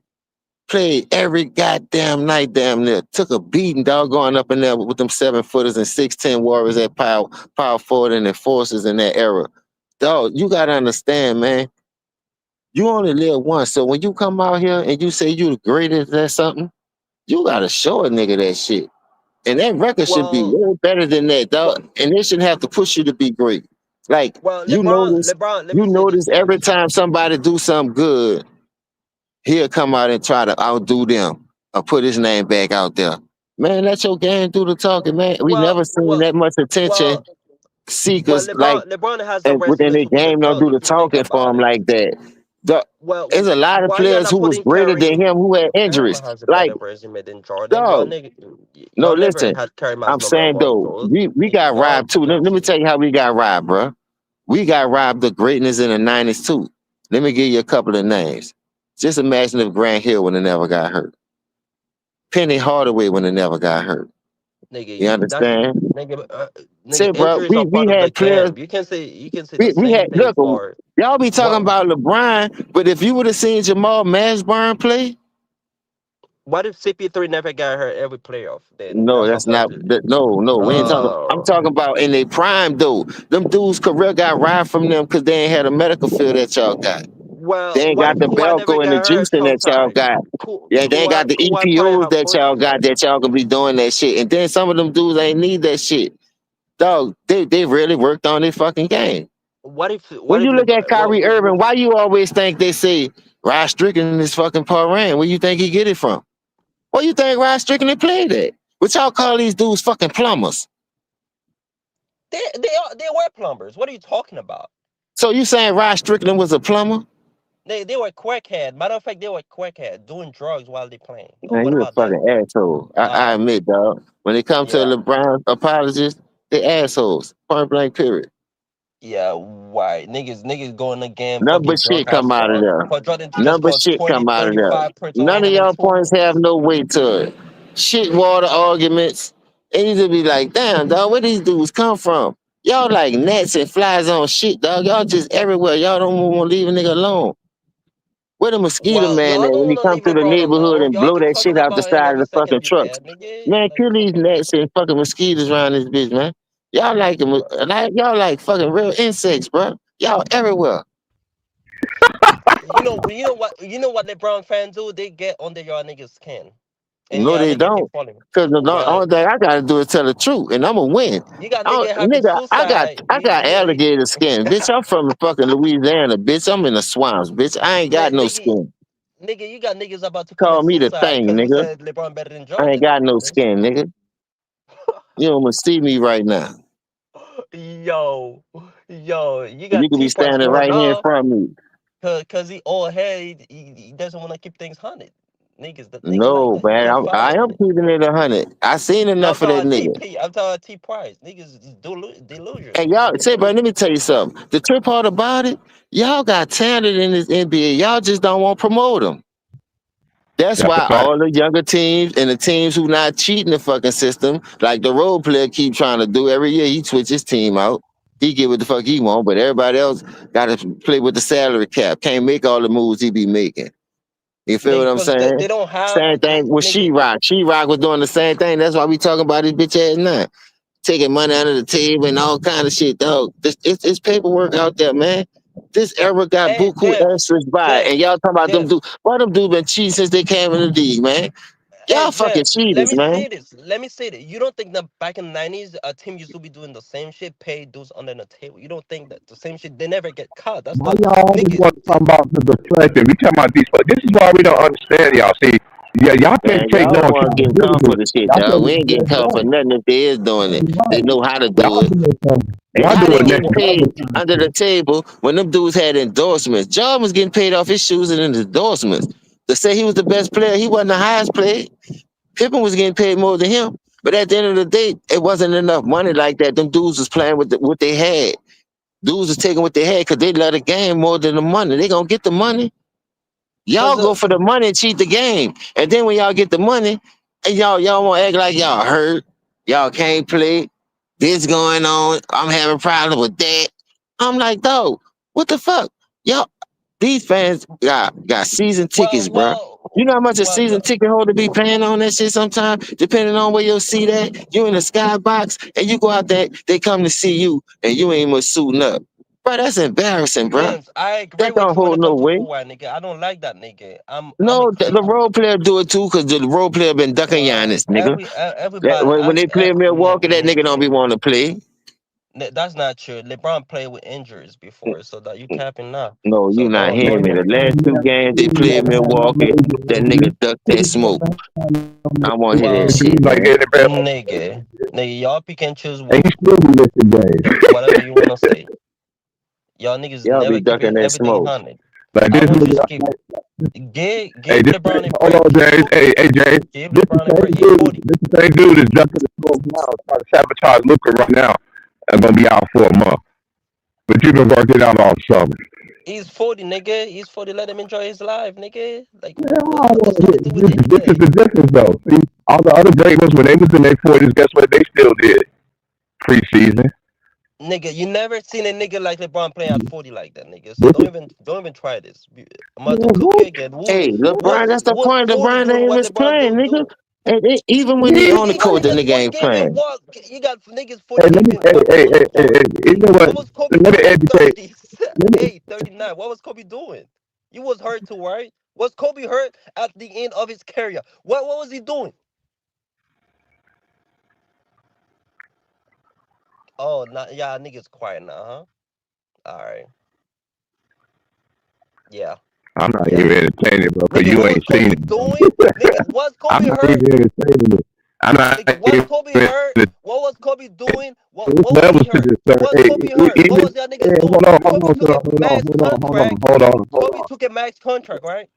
Played every goddamn night damn near. Took a beating, dog, going up in there with them 7-footers and 6'10" Warriors at power forward and enforcers in that era. Dog, you gotta understand, man. You only live once. So when you come out here and you say you the greatest at something, you gotta show a nigga that shit. And that record should be Well, way better than that, well, dog. And they shouldn't have to push you to be great. Like well, LeBron. Let you me say this, notice man. every time somebody do something good, he'll come out and try to outdo them or put his name back out there. Man, let your game do the talking, man. We Well, never seen well, that much attention well, well. seekers like LeBron has the and within resume their to be the game don't GOAT do the if you think talking for about him it. like that. The, Well, there's a lot of why you're players not who was putting greater than Curry? him who had injuries. Everyone has a Like, better resume than Jordan. dog, no, Y'all never listen. had Curry as I'm number saying one though, goal. we got Y'all robbed too. Let me guilty. tell you how we got robbed, bro. We got robbed of greatness in the '90s too. Let me give you a couple of names. Just imagine if Grant Hill would have never got hurt. Penny Hardaway would have never got hurt. You That's understand? nigga. Say, bro, Injuries are we part of the had players. game. You can say the We same had thing look. for Y'all be talking what about LeBron, but if you would have seen Jamal Mashburn play, what if CP3 never got hurt every playoff? Then no, that's a that's not. hundred. No, we ain't talking. I'm talking about in their prime though. Them dudes' career got robbed from them because they ain't had a medical field that y'all got. They Well, ain't what got if the Kawhi never Belco and the got hurt? juicing that y'all Showtime. got. Yeah, they ain't got the Kawhi probably EPOs have that y'all 40. got that y'all can be doing that shit. And then some of them dudes ain't need that shit. Dog, they really worked on their fucking game. What if When you look at well, Kyrie Irving, why you always think they say Rod Strickland is fucking Paran? Where you think he get it from? Where you think Rod Strickland played at? What y'all call these dudes fucking plumbers? they were plumbers. What are you talking about? So you saying Rod Strickland was a plumber? They were crackhead. Matter of fact, they were crackhead doing drugs while they playing. Man, What you a about that? fucking asshole. I Uh admit, dog. When it comes to yeah. LeBron apologists, they assholes. Point blank, period. Yeah, why? Niggas going again, Number fucking shit drunk as come out of fuck. there. For Jordan to just Number score shit 20, come out of there. 25 points on None of random y'all points have teams. no weight to it. Shit water arguments. And you just be like, damn, dog, where these dudes come from? Y'all like gnats and flies on shit, dog. Y'all just everywhere. Y'all don't want to leave a nigga alone. Where the mosquito Well, man y'all at don't when he want to come leave through the LeBron neighborhood alone. and Y'all blow keep that talking shit out the about him side of every the fucking second you trucks? get, nigga. Man, Like, kill these come on, gnats bro. and fucking mosquitoes around this bitch, man. Y'all like them, like y'all like fucking real insects, bro. Y'all everywhere. You know what LeBron fans do? They get under your niggas' skin, and No, y'all they nigga don't. keep falling. Cause the Well, only thing I gotta do is tell the truth, and I'ma win. you got I nigga don't, having nigga, suicide. I got alligator skin, bitch. I'm from fucking Louisiana, bitch. I'm in the swamps, bitch. I ain't got no Nigga, skin. nigga, you got niggas about to Call commit me the suicide thing, because you nigga. said LeBron better than I ain't Jordan. got no skin, nigga. You don't wanna see me right now. Yo, you You got could be T Price standing going right here in off front of me. because he old head. He doesn't want to keep things hunted. Niggas like No, that. You man, can't I find am it. keeping it 100. I seen No, I'm enough of talking that about nigga. TP. I'm talking about T Price. Niggas is And delusional. y'all, say, bro, let me tell you something. The trip part about it, y'all got talent in this NBA. Y'all just don't want to promote them. That's That's a why fact. all the younger teams and the teams who not cheating the fucking system, like the role player keep trying to do every year, he switch his team out. He get what the fuck he want, but everybody else got to play with the salary cap. Can't make all the moves he be making. You feel Nigga, what I'm because they saying? don't have Same thing with nigga. She-Rock. She-Rock was doing the same thing. That's why we talking about his bitch ass now. Taking money under the table and all kind of shit, dog. It's paperwork out there, man. This era got Hey, buku extras by, and y'all talking about them Jim. dudes. Why them dudes been cheating since they came in the league, man? Hey, Y'all fucking Jim, let cheaters, me man. say this. Let me say that. You don't think that back in the 90s, a team used to be doing the same shit, pay dudes under the table? You don't think that the same shit, they never get caught? That's Why the y'all always biggest want to talk thing. about the deflection? We talking about these, but this is why we don't understand y'all. See, yeah, y'all can't Man, take y'all no the ones getting caught for accountability. the shit, Y'all dog. can't We even ain't getting get caught for right. nothing if they is doing it. They know how to do Y'all it. doing something. And Y'all how they doing getting next paid level kind of under the shit. table when them dudes had endorsements? John was getting paid off his shoes and his endorsements. To say he was the best player, he wasn't the highest player. Pippen was getting paid more than him. But at the end of the day, it wasn't enough money like that. Them dudes was playing with what they had. Dudes was taking what they had because they love the game more than the money. They gonna get the money. Y'all Because go for the money and cheat the game. And then when y'all get the money, and y'all wanna act like y'all hurt, y'all can't play, this going on, I'm having problems with that. I'm like, dog, what the fuck? Y'all, these fans got season tickets, well, bro. well, You know how much a season ticket holder be paying on that shit sometimes, depending on where you'll see that. You in the skybox and you go out there, they come to see you and you ain't much suiting up. Bro, that's embarrassing, bro. Vince, I agree That with don't you when hold it no comes to weight. Kawhi, nigga. I don't like that nigga. I'm a No, the Clipper. role player do it too, because the role player been ducking Well, Giannis, nigga. everybody, When they play Milwaukee, that nigga don't be nigga. wanting to play. That's not true. LeBron played with injuries before, so that you capping now. No, you So not hearing don't me. The last two games they played Milwaukee, that nigga ducked that smoke. I want to hear that well, shit, man. nigga, y'all pick and choose And he still be missing games. whatever you wanna say. Y'all niggas Y'all be never keep ducking it that everything smoke. 100. Like I this want you to nigga, keep hey, give LeBron a hold break. on, James. Hey, James. Give This the LeBron a same break. He's dude. 40. This the same dude that's ducking the smoke now, trying to sabotage Luka right now. I'm gonna be out for a month, but you been working out all summer. He's 40, nigga. He's 40. Let him enjoy his life, nigga. Like Yeah, what does that to do with this is anything? the difference, though. See, all the other great ones when they was in their 40s, guess what they still did? Preseason. Nigga, you never seen a nigga like LeBron playing at 40 like that, nigga. So This don't even try this. I'm about to yeah, cook you again. Hey, LeBron, that's the What's point. 40 LeBron doing ain't what was LeBron playing, nigga. doing? Even when he on the You got court, the niggas nigga 40 ain't can't even playing. walk. You got niggas 40 hey, can't let me, even walk. What was you know what? what was Kobe Let me doing in his educate. 30s? Let me, Hey, 39. What was Kobe doing? You was hurt too, right? Was Kobe hurt at the end of his career? What was he doing? Oh, not yeah, niggas quiet now, huh? All right. Yeah. I'm not Yeah. even entertaining, bro, because Nigga, you what was ain't seen Kobe it, bro. doing? Nigga, was I'm Kobe not hurt? even entertaining it. I'm not Nigga, was even Kobe hurt? the What was Kobe doing? What was levels he to hurt? this, sir. Was Hey, Kobe hurt? What even, was that hey, niggas doing? hold Kobe on, took sir. a max contract. Hold Kobe on. took a max contract, right?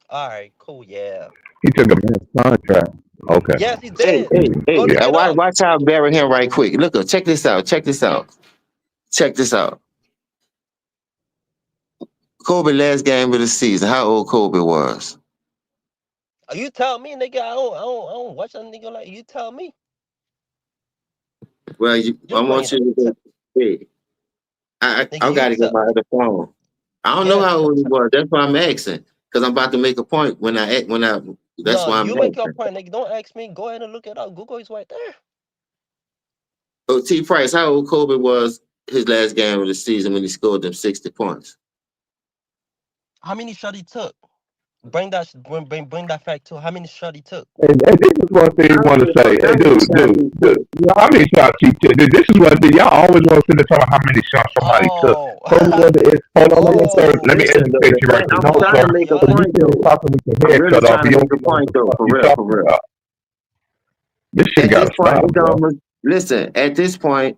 All right, cool, yeah. He took a man's contract. Okay. Yes, he Hey, did. hey, hey, Go look Yeah. it up. watch how I bury him right quick. Look, check this out. Check this out. Check this out. Kobe last game of the season. How old Kobe was? You tell me, nigga. I don't watch that nigga like you. Tell me. Well, I Just bring want it you up. to go. Hey, Nigga, I you got to get tell. my other phone. I don't know Yes, how tell. old he was. That's why I'm asking. Because I'm about to make a point when I. That's No, why I'm you make your asking. point, nigga. Don't ask me. Go ahead and look it up. Google is right there. So T Price, how old Kobe was his last game of the season when he scored them 60 points? How many shot he took? Bring that fact to how many shot he took. And this is one thing you I don't want to give a say. fuck Hey, how many shots dude. he took. You know, how many shots he took? This is one thing. Y'all always want to sit there talking about how many shots somebody took. Oh, Kobe wasn't. Hold on, sir. oh, Let me Listen, educate you right quick. I'm No, trying sir. to make a y'all Because like you point sit here though. talking with your I'm head really cut off. trying to You make don't a even know what point the though, fuck for you real, for talking real. about. This shit At got this to point, stop, bro. listen. At this point,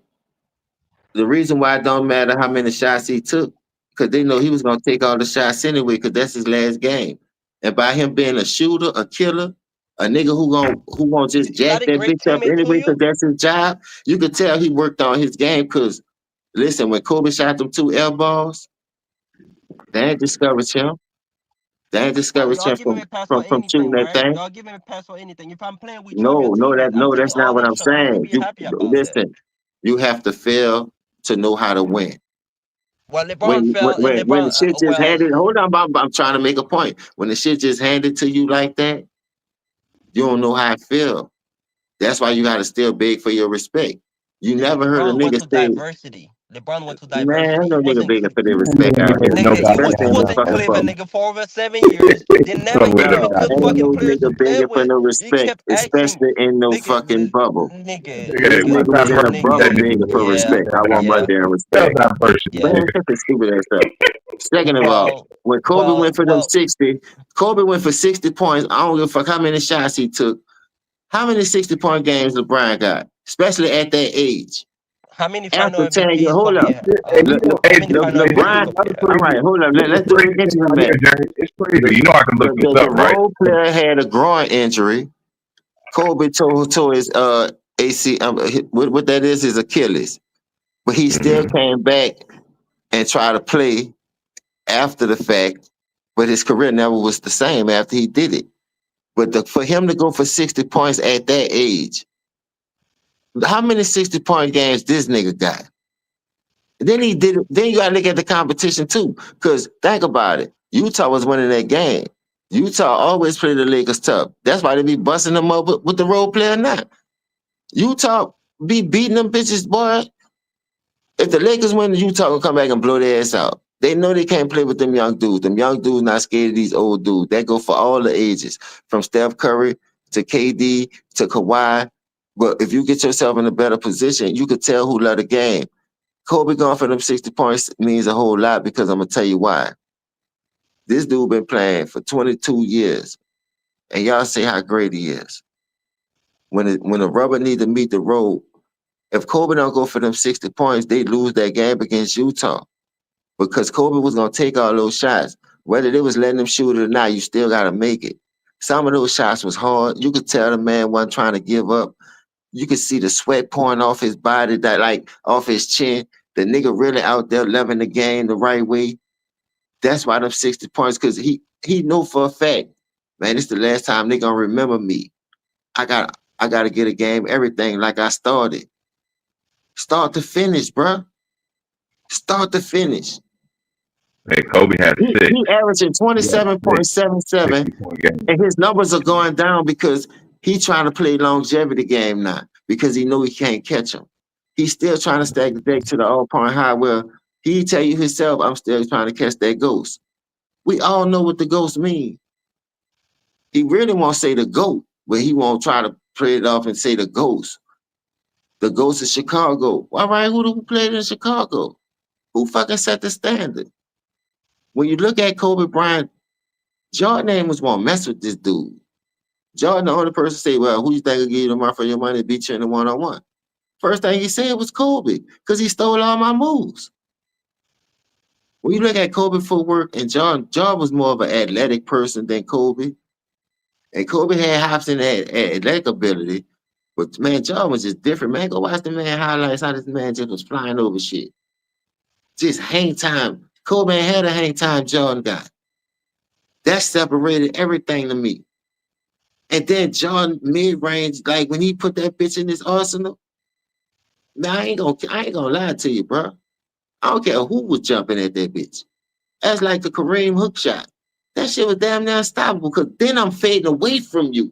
the reason why it don't matter how many shots he took, because they know he was gonna take all the shots anyway, because that's his last game. And by him being a shooter, a killer, a nigga who won't just is that jack a that great bitch up teammate to anyway, you? because that's his job. You could tell he worked on his game. Because listen, when Kobe shot them 2 air balls, they ain't discouraged him. They ain't Well, discouraged y'all him give him a pass for from shooting anything, that right? thing. Y'all give him a pass for anything. If I'm playing with you on your No, team, I'm taking that's not all what them I'm shots. I'm gonna saying. be You happy about that. listen. You have to fail to know how to win. Well, LeBron fell and When the LeBron. shit just handed, hold on, I'm trying to make a point. When the shit just handed to you like that, you don't know how it feel. That's why you gotta still beg for your respect. You Nigga, never heard a LeBron went nigga to say, diversity. LeBron went to man, diversity. He no nigga wasn't. begging for their Man, respect out here. no Nigga, Especially he in goddamn was this in bad, fucking bro. Cleveland, bubble. nigga, for over 7 years. They never No gave him a Bro, good goddamn ain't fucking no players nigga to play begging for with. no You respect, kept asking, especially in no nigga, fucking bubble. This nigga, my nigga was in a diversity, that bubble nigga. nigga begging was for Yeah, respect. I want my yeah, damn spell respect. diversity, yeah. Man, nigga. shut the stupid ass up. Second of all, Well, when Kobe well, went for them well. 60, Kobe went for 60 points. I don't give a fuck how many shots he took. How many 60-point games LeBron got? Especially at that age. How many final After 10 years, MVPs hold Kobe up. had? Hey, you know, How hey, many final this is MVP LeBron, Kobe another had? all crazy. right, hold up. This is Let's the do it crazy thing right here, instrument. Jerry. It's crazy. The, You know I can look this the up, right? role player had a groin injury. Kobe tore his AC, what that is his Achilles. But he still Mm-hmm. came back and tried to play after the fact. But his career never was the same after he did it. But for him to go for 60 points at that age, how many 60-point games this nigga got? Then he did it. Then you gotta look at the competition too. Cause think about it. Utah was winning that game. Utah always play the Lakers tough. That's why they be busting them up with the role player now. Utah be beating them bitches, boy. If the Lakers win, Utah will come back and blow their ass out. They know they can't play with them young dudes. Them young dudes not scared of these old dudes. They go for all the ages, from Steph Curry to KD to Kawhi. But if you get yourself in a better position, you could tell who love the game. Kobe going for them 60 points means a whole lot because I'm going to tell you why. This dude been playing for 22 years, and y'all say how great he is. When the rubber need to meet the road, if Kobe don't go for them 60 points, they lose that game against Utah. Because Kobe was going to take all those shots. Whether they was letting him shoot it or not, you still got to make it. Some of those shots was hard. You could tell the man wasn't trying to give up. You could see the sweat pouring off his body, that like off his chin. The nigga really out there loving the game the right way. That's why them 60 points, because he know for a fact, man, it's the last time they going to remember me. I got to get a game, everything like I started. Start to finish, bruh. Start to finish. Hey, Kobe had 6. He averaging 27.77, and his numbers are going down because he's trying to play longevity game now because he know he can't catch them. He's still trying to stack the deck to the all-point high where he tell you himself, I'm still trying to catch that ghost. We all know what the ghost means. He really won't say the GOAT, but he won't try to play it off and say the ghost. The ghost of Chicago. All right, who played in Chicago? Who fucking set the standard? When you look at Kobe Bryant, Jordan ain't was want to mess with this dude. Jordan, the only person say, well, who you think will give you the money for your money to beat you in the one-on-one? First thing he said was Kobe, because he stole all my moves. When you look at Kobe footwork, and Jordan was more of an athletic person than Kobe. And Kobe had hops in that athletic ability. But man, Jordan was just different. Man, go watch the man highlights how this man just was flying over shit. Just hang time. Kobe ain't had a hang time Jordan got. That separated everything to me. And then Jordan mid-range, like when he put that bitch in his arsenal, man, I ain't gonna lie to you, bro. I don't care who was jumping at that bitch. That's like the Kareem hook shot. That shit was damn near unstoppable because then I'm fading away from you.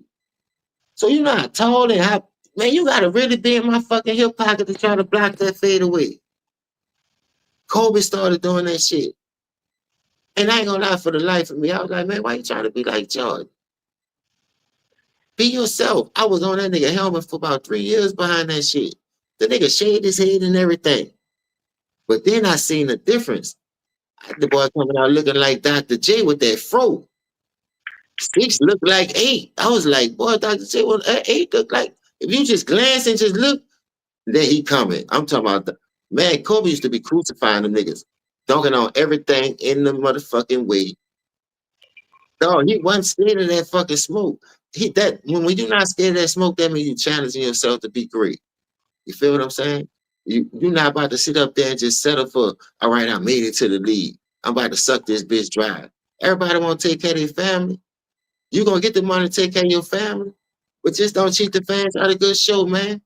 So you know how tall and how, man, you gotta really be in my fucking hip pocket to try to block that fade away. Kobe started doing that shit. And I ain't gonna lie, for the life of me, I was like, man, why you trying to be like Jordan? Be yourself. I was on that nigga helmet for about 3 years behind that shit. The nigga shaved his head and everything. But then I seen the difference. The boy coming out looking like Dr. J with that fro. 6 looked like 8. I was like, boy, Dr. J, well, 8 look like, if you just glance and just look, then he coming. I'm talking about, man, Kobe used to be crucifying them niggas. Dunking on everything in the motherfucking way. No, he wasn't scared of that fucking smoke. When you're not scared of that smoke, that means you're challenging yourself to be great. You feel what I'm saying? You're not about to sit up there and just settle for, all right, I made it to the league. I'm about to suck this bitch dry. Everybody want to take care of their family. You're going to get the money to take care of your family, but just don't cheat the fans out of a good show, man.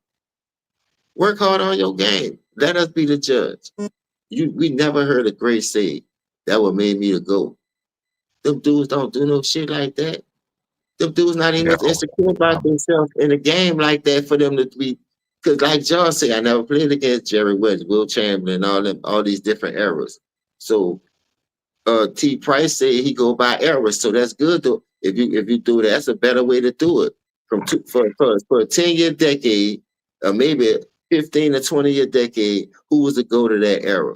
Work hard on your game. Let us be the judge. We never heard a great say, that what made me to go. Them dudes don't do no shit like that. Them dudes not even insecure about themselves in a game like that for them to be. Because like John said, I never played against Jerry West, Will Chamberlain, all these different eras. So T. Price said he go by eras, so that's good though. If you do that, that's a better way to do it. For a 10-year decade, or maybe 15 to 20-year decade, who was to go to that era?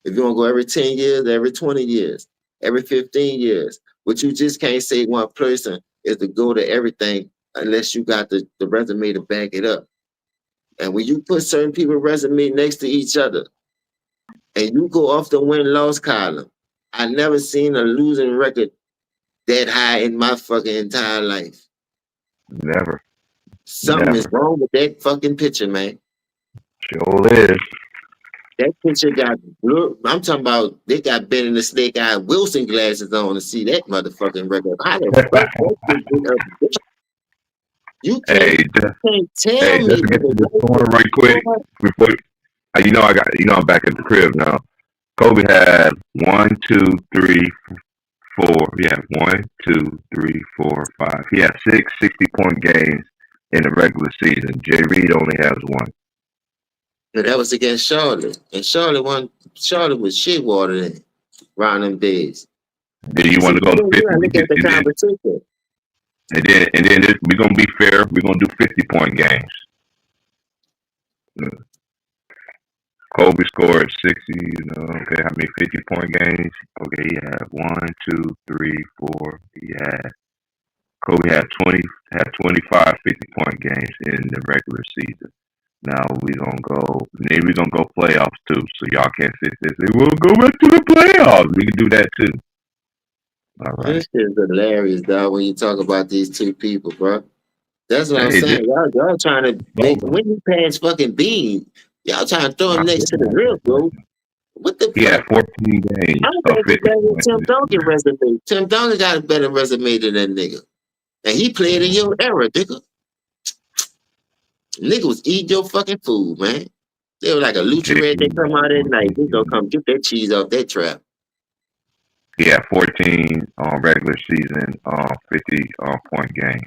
If you want to go every 10 years, every 20 years, every 15 years, but you just can't say one person is to go to everything unless you got the resume to back it up. And when you put certain people's resume next to each other and you go off the win-loss column, I never seen a losing record that high in my fucking entire life. Never. Something is wrong with that fucking picture, man. Sure is. That picture got blurred. I'm talking about they got Ben and the Snake Eye Wilson glasses on to see that motherfucking record. How the fuck you can't tell me. Just get to this corner right quick before I'm back at the crib now. Kobe had 1, 2, 3, He had 1, 2, 3, 4, 5. He had 6 60-point games in the regular season. Jay Reed only has 1. And that was against Charlotte. And Charlotte was shit water then, around them days. Then you want See, to go to 50? you gotta look at the competition. And then we're gonna be fair. We're gonna do 50-point games. Kobe scored 60. Okay, how many 50-point games? Okay, he had 1, 2, 3, 4. Kobe had 25 50-point games in the regular season. Now we're gonna go playoffs too. So y'all can't sit there and say, we'll go back to the playoffs. We can do that too. All right. This is hilarious, dog, when you talk about these two people, bro. That's what I'm saying. Y'all trying to make when you pass fucking Bean, y'all trying to throw him next to the real bro. What the fuck? He had 14 games. I don't think that's Tim Duncan resume. Tim Duncan got a better resume than that nigga. And he played in your era, nigga. Nigga was eating your fucking food, man. They were like a lucha red. They come out at night. They gonna come get that cheese off that trap. He had 14 regular season 50-point games.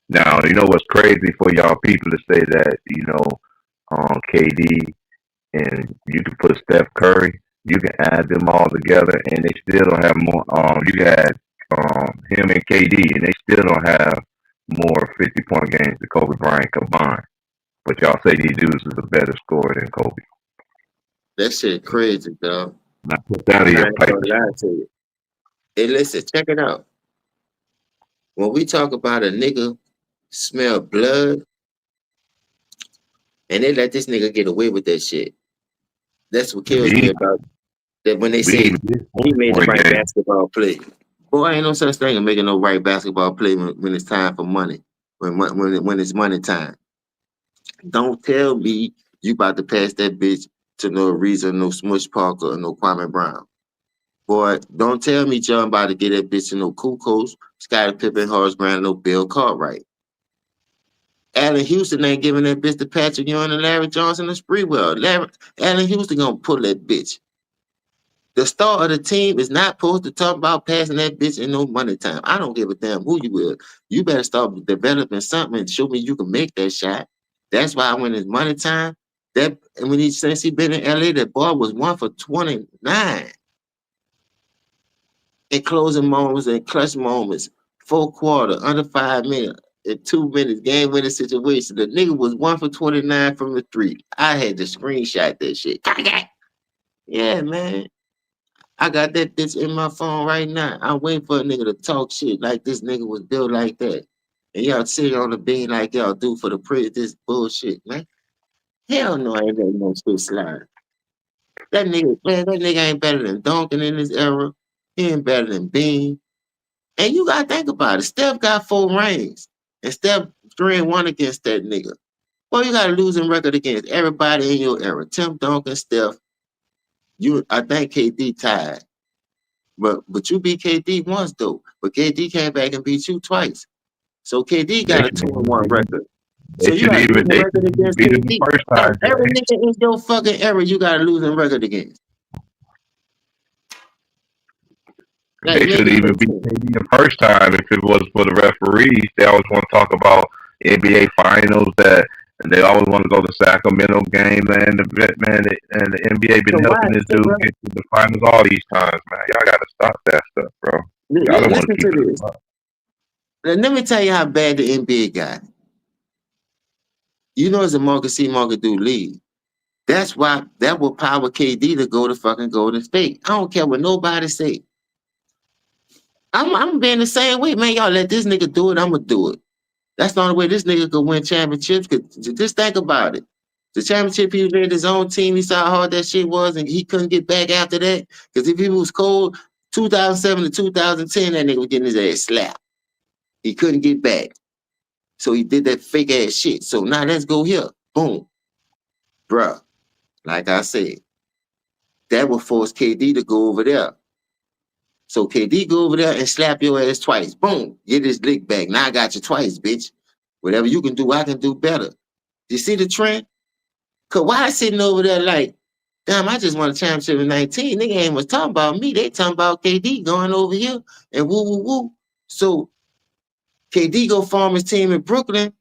Now, you know what's crazy for y'all people to say that, KD and you can put Steph Curry, you can add them all together and they still don't have more. You got him and KD and they still don't have more 50-point games than Kobe Bryant combined. But y'all say these dudes is a better scorer than Kobe. That shit crazy, dog. Now put that in your pipe. Hey, listen, check it out. When we talk about a nigga smell blood, and they let this nigga get away with that shit. That's what kills me about that when they say he made the right basketball play. Boy, ain't no such thing as making no right basketball play when it's time for money. When it's money time. Don't tell me you about to pass that bitch to no reason, no Smush Parker, or no Kwame Brown. Boy, don't tell me John about to get that bitch to no Kukos, Scottie Pippen, Horace Grant, no Bill Cartwright. Allen Houston ain't giving that bitch to Patrick Ewing and Larry Johnson and Sprewell. Allen Houston gonna pull that bitch. The star of the team is not supposed to talk about passing that bitch in no money time. I don't give a damn who you will. You better start developing something and show me you can make that shot. That's why when it's money time, since he been in LA, that boy was 1 for 29. In closing moments and clutch moments, 4 quarter, under 5 minutes, in 2 minutes, game winning situation. The nigga was 1 for 29 from the 3. I had to screenshot that shit. Yeah, man. I got that bitch in my phone right now. I'm waiting for a nigga to talk shit like this nigga was built like that. And y'all sit on the bean like y'all do for this bullshit, man. Hell no, I ain't letting no shit slide. That nigga ain't better than Duncan in this era. He ain't better than Bean. And you gotta think about it. Steph got 4 rings. And Steph 3-1 against that nigga. Well, you got a losing record against everybody in your era. Tim Duncan, Steph. I think KD tied. But you beat KD once though. But KD came back and beat you twice. So KD got a 2-1 record. So you got a losing record against KD. Every nigga in your fucking era, you got a losing record against. They should even beat KD the first time if it was for the referees. They always want to talk about NBA finals that they always want to go to Sacramento game, man. The NBA been helping this dude get to the finals all these times, man. Y'all gotta stop that stuff, bro. Y'all don't want to keep it up. Let me tell you how bad the NBA got. You know it's a market see, market do league. That's why that will power KD to go to fucking Golden State. I don't care what nobody say. I'm being the same way, man. Y'all let this nigga do it, I'm gonna do it. That's the only way this nigga could win championships. Just think about it. The championship he led his own team, he saw how hard that shit was, and he couldn't get back after that. Because if he was cold, 2007 to 2010, that nigga was getting his ass slapped. He couldn't get back. So he did that fake ass shit. So now let's go here. Boom. Bruh, like I said, that will force KD to go over there. So KD go over there and slap your ass twice. Boom. Get his lick back. Now I got you twice, bitch. Whatever you can do, I can do better. You see the trend? Kawhi sitting over there like, Damn, I just won a championship in 19. Nigga ain't was talking about me. They talking about KD going over here and woo, woo, woo. So KD go form his team in Brooklyn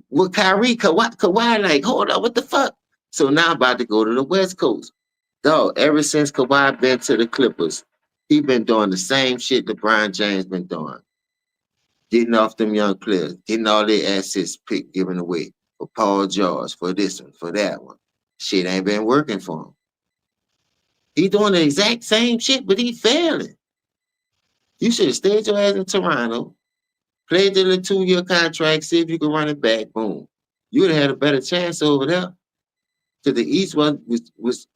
with Kyrie, Kawhi like, hold up, what the fuck? So now I'm about to go to the West Coast. Dog, ever since Kawhi been to the Clippers, he been doing the same shit LeBron James been doing. Getting off them young players, getting all their assets picked, given away for Paul George, for this one, for that one. Shit ain't been working for him. He doing the exact same shit, but he failing. You should have stayed your ass in Toronto, played the 2-year contract, see if you could run it back. Boom. You would have had a better chance over there. To the East was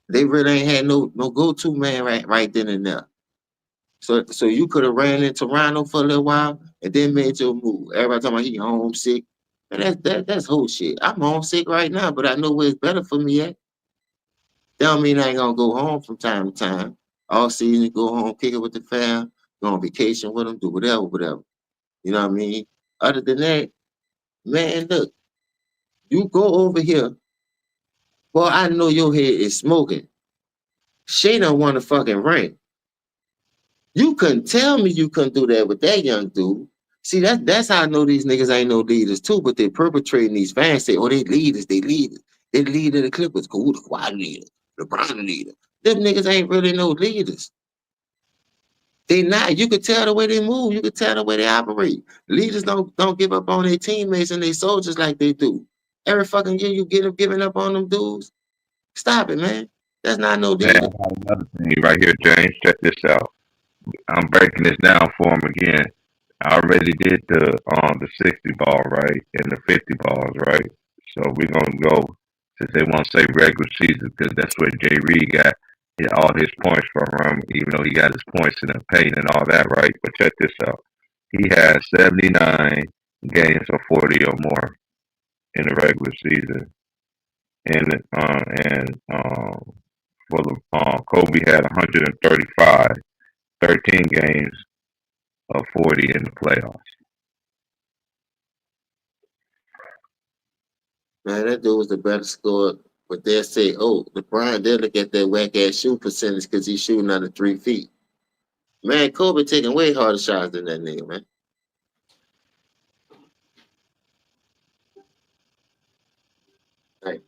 they really ain't had no go-to man right then and there. So you could have ran in Toronto for a little while and then made your move. Everybody talking about he homesick. And that's whole shit. I'm homesick right now, but I know where it's better for me at. That don't mean I ain't gonna go home from time to time. All season, go home, kick it with the fam, go on vacation with them, do whatever. You know what I mean? Other than that, man, look, you go over here. Boy, I know your head is smoking. Shay don't want to fucking rank. You couldn't tell me you couldn't do that with that young dude. See, that's how I know these niggas ain't no leaders too, but they're perpetrating these fans say, oh, they leaders. They the leader of the Clippers. Cool, the Kawhi leader, LeBron leader. Them niggas ain't really no leaders. They not. You could tell the way they move. You could tell the way they operate. Leaders don't give up on their teammates and their soldiers like they do. Every fucking year you get them giving up on them dudes. Stop it, man. That's not no Man, I leader. got another thing right here, James. Check this out. I'm breaking this down for him again. I already did the 60 ball, right, and the 50 balls, right. So we're gonna go since they want to say regular season because that's where Jay Reed got all his points from him, even though he got his points in the paint and all that, right. But check this out. He has 79 games of 40 or more in the regular season, and for the Kobe had 135, 13 games of 40 in the playoffs. Man, that dude was the better scorer. But they'll say, oh, LeBron, they'll look at that whack ass shoot percentage because he's shooting under 3 feet. Man, Kobe taking way harder shots than that nigga, man. Like,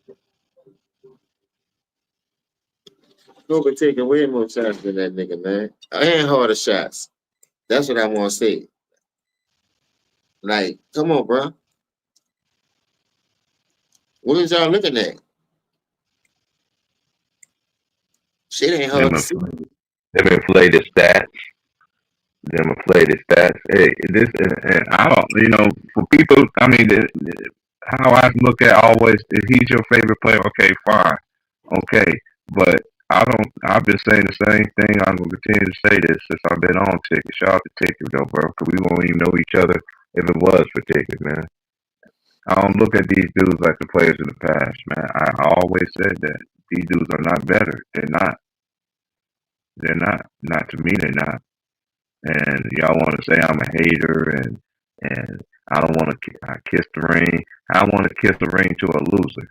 Kobe taking way more shots than that nigga, man. And harder shots. That's what I want to say. Like, come on, bro. What is y'all looking at? Shit ain't hard to see. Them inflated stats. Hey, this, and I don't, for people, I mean, how I look at always, if he's your favorite player, okay, fine. Okay. But I've been saying the same thing. I'm going to continue to say this since I've been on Ticket. Shout out to Ticket, though, bro, because we won't even know each other if it was for Ticket, man. I don't look at these dudes like the players in the past, man. I always said that. These dudes are not better. They're not. They're not. Not to me, they're not. And y'all want to say I'm a hater and I don't want to kiss the ring. I want to kiss the ring to a loser.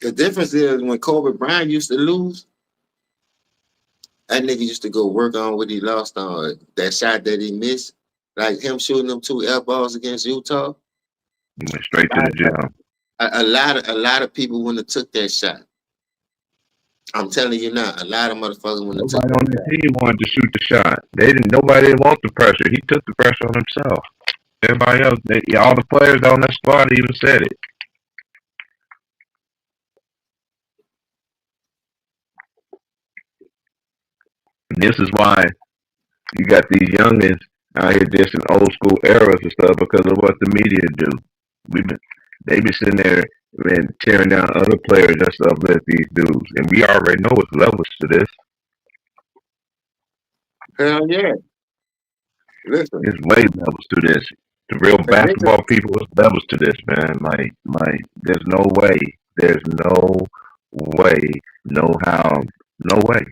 The difference is when Kobe Bryant used to lose, that nigga used to go work on what he lost on. That shot that he missed, like him shooting them 2 air balls against Utah. He went straight to the gym. A lot of people wouldn't have took that shot. I'm telling you now, a lot of motherfuckers wouldn't have took that shot. Nobody on the team wanted to shoot the shot. Nobody didn't want the pressure. He took the pressure on himself. Everybody else, all the players on that squad even said it. And this is why you got these youngins out here just in old school eras and stuff because of what the media do. They be sitting there and tearing down other players and stuff with these dudes, and we already know it's levels to this. Hell yeah! Listen, it's way levels to this. The real basketball people, it's levels to this, man. Like, there's no way, no how, no way.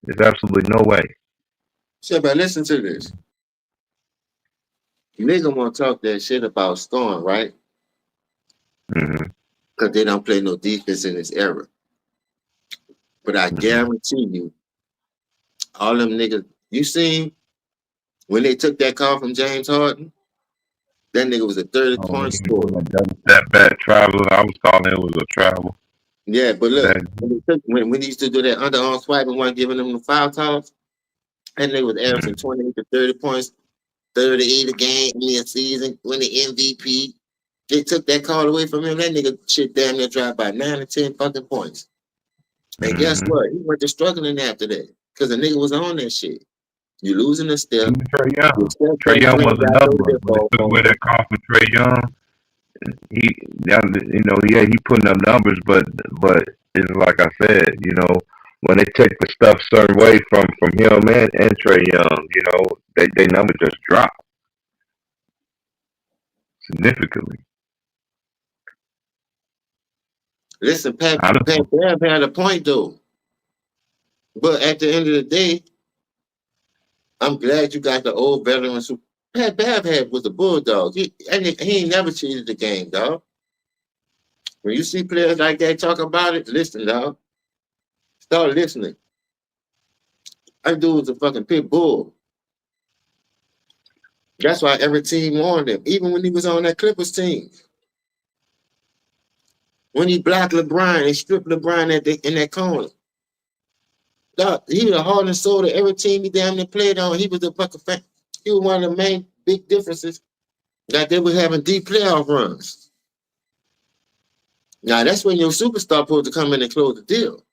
There's absolutely no way. So, but listen to this. Nigga want to talk that shit about Storm, right? Mm-hmm. Because they don't play no defense in this era. But I guarantee you, all them niggas, you seen when they took that call from James Harden, that nigga was a 30-point scorer. That bad travel, I was calling it was a travel. Yeah, but look, when he used to do that underarm swipe and one giving them the foul calls, and they was averaging 28 to 30 points, 38 a game in a season, winning MVP. They took that call away from him. That nigga shit damn near dropped by 9 or 10 fucking points. And guess what? He went to struggling after that because the nigga was on that shit. You losing the Steph. Trae Young was another one. When they took away that call from Trae Young, he putting up numbers, but it's like I said, when they take the stuff certain way from him and Trae Young, they numbers just drop significantly. Listen, Pat Bev had a point though. But at the end of the day, I'm glad you got the old veterans who Pat Bev was a bulldog. He ain't never cheated the game, dog. When you see players like that talk about it, listen, dog. Start listening. That dude was a fucking pit bull. That's why every team wanted him, even when he was on that Clippers team. When he blocked LeBron and stripped LeBron in that corner. Dog, he was the heart and soul of every team he damn near played on. He was a fucking fan. He was one of the main big differences that they were having deep playoff runs. Now, that's when your superstar supposed to come in and close the deal.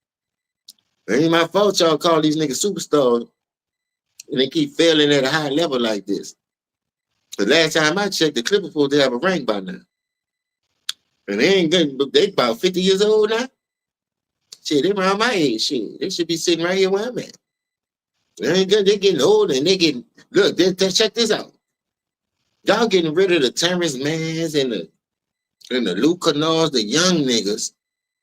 It ain't my fault y'all call these niggas superstars and they keep failing at a high level like this. The last time I checked, the Clippers supposed to have a ring by now. And they ain't good, but they about 50 years old now. Shit, they around my age. Shit, they should be sitting right here where I'm at. They ain't good. They're getting older and look, check this out. Y'all getting rid of the Terrence Manns and the Luke Kennards, the young niggas,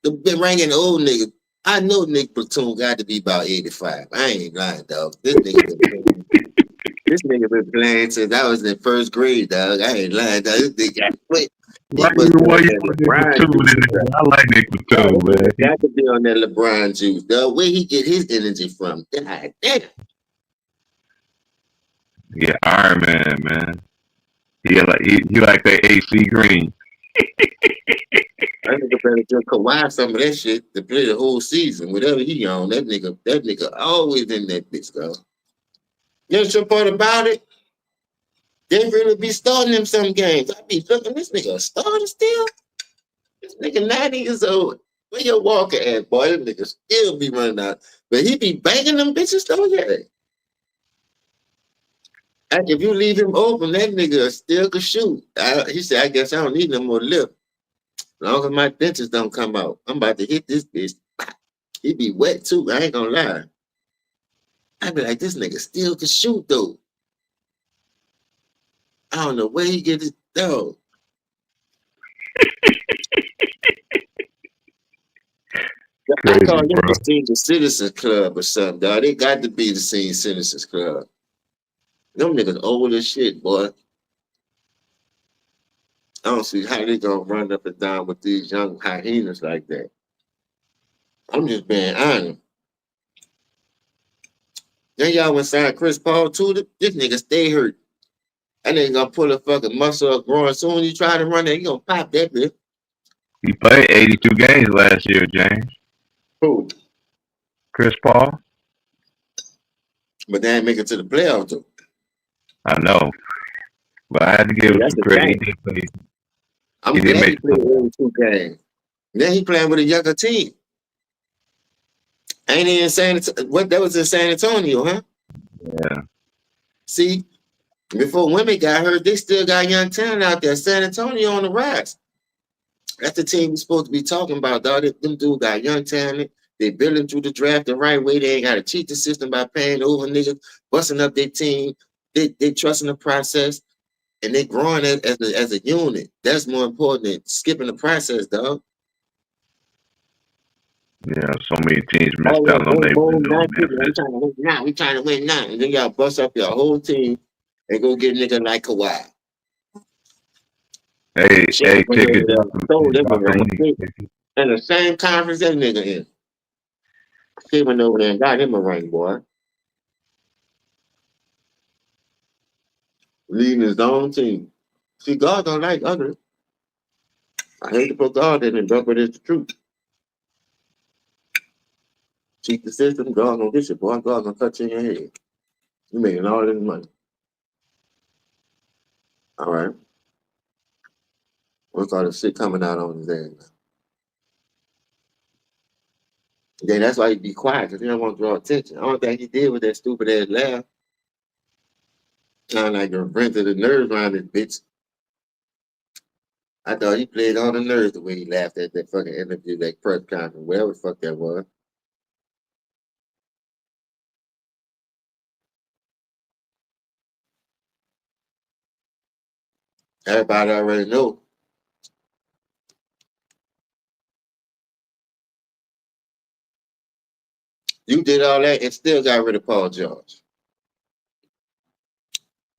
the been ranking old niggas. I know Nick Platoon got to be about 85. I ain't lying, dog. This nigga been playing since I was in first grade, dog. I ain't lying, dog. This nigga quit. I like Nick Platoon, man. He got to be on that LeBron juice, dog. Where he get his energy from? God damn. Yeah, Iron Man. He like that AC Green. I nigga better just Kawhi some of that shit to play the whole season. Whatever he on, that nigga always in that bitch, dog. You know the part about it? They really be starting them some games. I be looking, this nigga a starter still? This nigga 90 years old. Where your Walker at, boy? This nigga still be running out. But he be banging them bitches, though, yeah. And if you leave him open, that nigga still could shoot. He said, I guess I don't need no more lift. As long as my dentures don't come out, I'm about to hit this bitch. He be wet, too. I ain't gonna lie. I be like, this nigga still can shoot, though. I don't know where he get his dog. I call them the Senior Citizens Club or something, dog. They got to be the Senior Citizens Club. Them niggas old as shit, boy. I don't see how they gonna run up and down with these young hyenas like that. I'm just being honest. Then y'all went sign Chris Paul too. This nigga stay hurt. That nigga gonna pull a fucking muscle up growing. Soon as you try to run it, you gonna pop that bitch. He played 82 games last year, James. Who? Chris Paul. But they ain't make it to the playoffs though. I know. But I had to give him some credit. He did play. I'm glad he played 82 games. Then he playing with a younger team. Ain't he in that was in San Antonio, huh? Yeah. See, before women got hurt, they still got young talent out there. San Antonio on the rise. That's the team we're supposed to be talking about, dog. Them dudes got young talent. They building through the draft the right way. They ain't got to cheat the system by paying over niggas, busting up their team. They trusting the process, and they growing as a unit. That's more important than skipping the process, dog. Yeah, so many teams missed out on their window. We trying to win now. And then y'all bust up your whole team and go get a nigga like Kawhi. Hey, ticket. In the same conference that nigga in. He went over there and got him a ring, boy. Leading his own team. See, God don't like others. I hate to put God in and dump it as the truth. Cheat the system, God gonna get you, boy. God gonna cut you in your head. You making all this money. All right. What's all this shit coming out on his ass? Then that's why he be quiet, because he don't want to draw attention. I don't think he did with that stupid ass laugh. Sound like a rent of the nerves around this bitch. I thought he played all the nerves the way he laughed at that fucking interview, that press conference, whatever the fuck that was. Everybody already know. You did all that and still got rid of Paul George.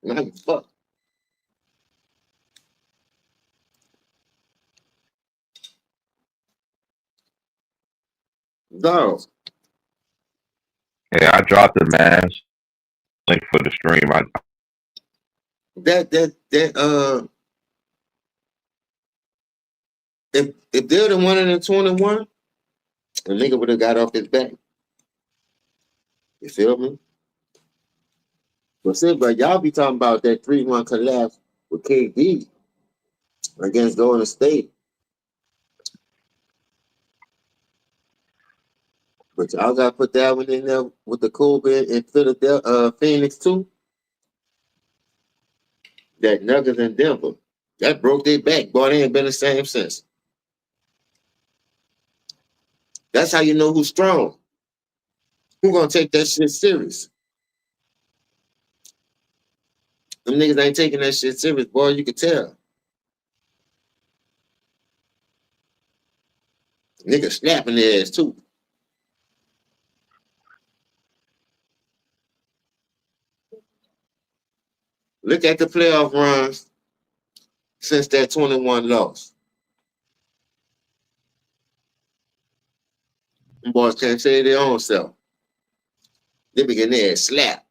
Man, fuck. Dog. Yeah, I dropped the man. Link for the stream. If they'd have won it in 21, the nigga would have got off his back. You feel me? But see, but y'all be talking about that 3-1 collapse with KD against Golden State. But y'all got to put that one in there with the Kobe and Philadelphia, Phoenix too. That Nuggets in Denver. That broke their back. Boy, they ain't been the same since. That's how you know who's strong. Who gonna take that shit serious? Them niggas ain't taking that shit serious, boy. You can tell. Niggas snapping their ass too. Look at the playoff runs since that 21 loss. Them boys can't say their own self. They be getting their ass slapped.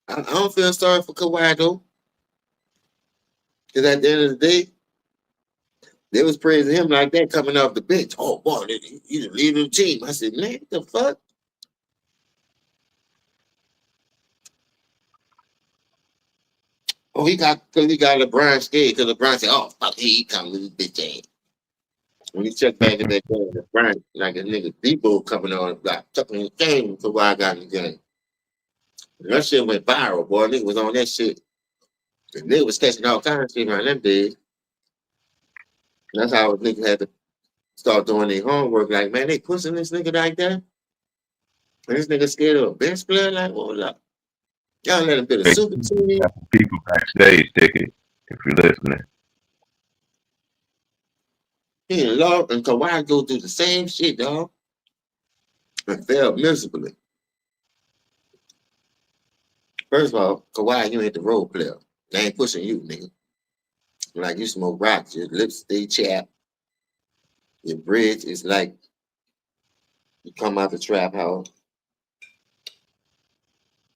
I don't feel sorry for Kawhi though. Because at the end of the day, they was praising him like that coming off the bench. Oh boy, he's the leader of the team. I said, man, what the fuck? Oh, because he got LeBron scared. Because LeBron said, oh, fuck, he coming with his bitch ass. When you check back in that game, LeBron, like a nigga Debo coming on the block, tucking the game for why I got in the game. And that shit went viral, boy. Nigga was on that shit. And nigga was catching all kinds of shit around them days. That's how niggas had to start doing their homework. Like, man, they pushing this nigga like that. And this nigga scared of a bench player. Like, what up? Y'all let him be a super team. People backstage ticket, if you're listening. He and Love and Kawhi go through the same shit, dog. And failed miserably. First of all, Kawhi, you ain't the role player. They ain't pushing you, nigga. Like you smoke rocks, your lips stay chapped. Your bridge is like you come out the trap house.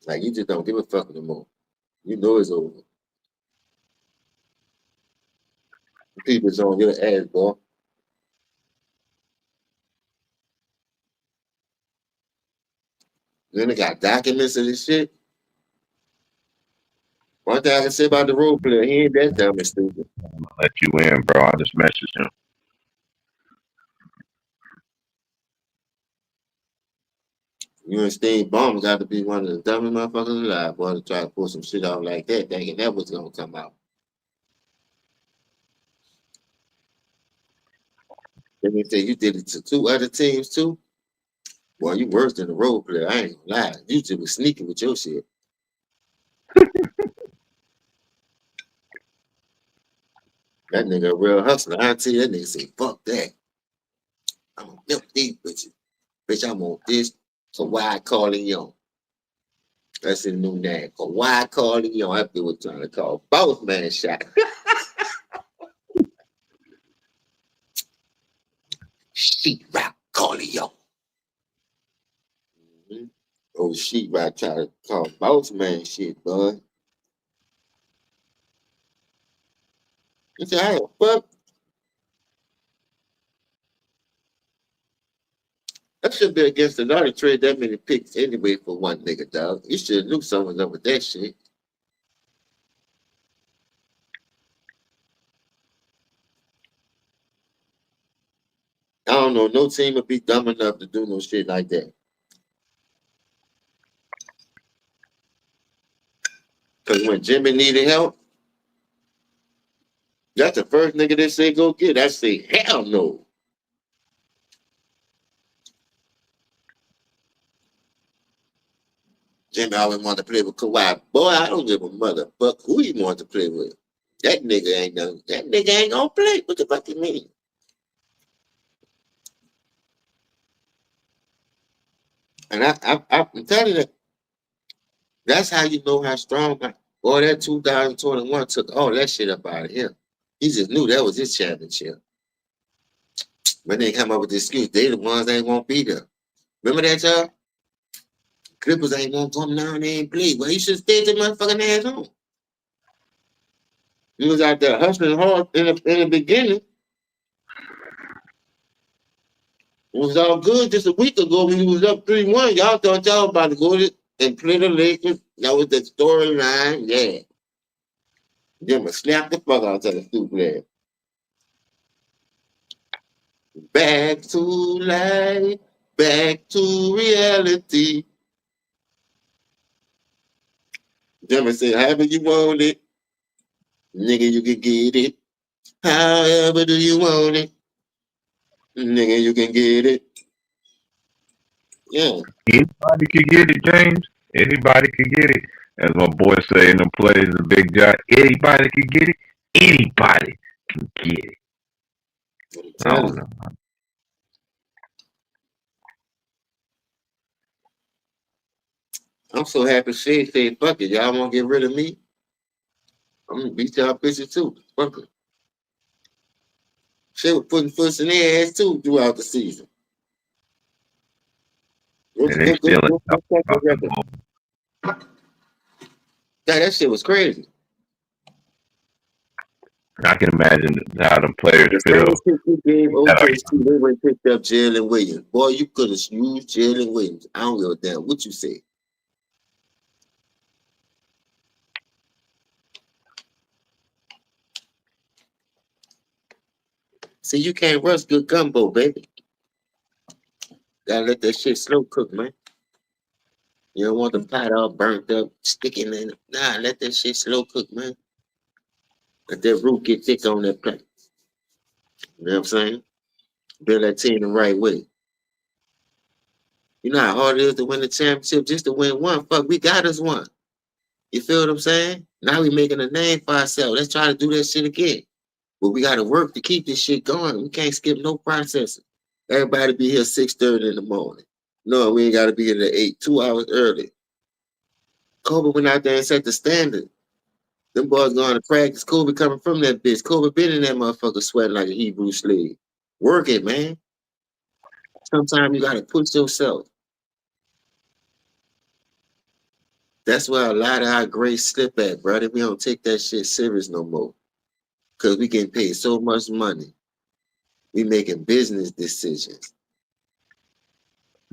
Like you just don't give a fuck anymore. You know it's over. People's on your ass, boy. Then they got documents of this shit. One thing I can say about the role player, he ain't that dumb and stupid. I'm gonna let you in, bro. I just messaged him. You and Steve Ballmer got to be one of the dumbest motherfuckers alive, boy, to try to pull some shit off like that, thinking that was gonna come out. Let me tell you, you did it to 2 other teams too. Boy, you worse than the role player. I ain't gonna lie. You just was sneaky with your shit. That nigga a real hustler. I tell you, that nigga say, fuck that. I'm gonna milk these bitches. Bitch, I'm on this. So why I calling you? That's a new name. Kawhi calling you. I think we're trying to call both man shot. Sheetrock calling you. Oh, Sheetrock trying to call both man shit, bud. You say, hey, fuck. That should be against the law to trade that many picks anyway for one nigga, dog. You should have knew someone up with that shit. I don't know. No team would be dumb enough to do no shit like that. Because when Jimmy needed help, that's the first nigga they say go get. I say, hell no. Jimmy always wanted to play with Kawhi. Boy, I don't give a motherfucker who he wanted to play with. That nigga ain't no, that nigga ain't gonna play. What the fuck you mean? And I'm telling you that that's how you know how strong. Boy, that 2021 took all that shit up out of him. He just knew that was his championship. When they come up with this excuse, they the ones that ain't won't be there. Remember that, y'all? Clippers ain't gonna come down, they ain't play. Well, you should stay the motherfucking ass home. He was out there hustling hard in the beginning. It was all good just a week ago when he was up 3-1. Y'all thought y'all about to go and play the Lakers. That was the storyline. Yeah. Then snap the fuck out of the stupid ass. Back to life, back to reality. Jimmy said, however you want it, nigga, you can get it. However do you want it, nigga, you can get it. Yeah. Anybody can get it, James. Anybody can get it. As my boy say in the plays, the big guy, anybody can get it. Anybody can get it. I don't know. I'm so happy Shay said, fuck it, y'all want to get rid of me? I'm going to beat y'all bitches too. Fuck it. Shay was putting foots in their ass too throughout the season. And they still that shit was crazy. I can imagine how the players feel. You gave OKC, they went and picked up Jalen Williams. Boy, you could have used Jalen Williams. I don't give a damn what you say. See, you can't rush good gumbo, baby. Gotta let that shit slow cook, man. You don't want the pot all burnt up, sticking in it. Nah, let that shit slow cook, man. Let that root get thick on that plate. You know what I'm saying? Build that team the right way. You know how hard it is to win the championship just to win one. Fuck, we got us one. You feel what I'm saying? Now we making a name for ourselves. Let's try to do that shit again. But we got to work to keep this shit going. We can't skip no processing. Everybody be here 6:30 in the morning. No, we ain't got to be here at 8, 2 hours early. Kobe went out there and set the standard. Them boys going to practice. Kobe coming from that bitch. Kobe been in that motherfucker sweating like a Hebrew slave. Work it, man. Sometimes you got to push yourself. That's where a lot of our greats slip at, brother. We don't take that shit serious no more. Because we getting paid so much money. We making business decisions.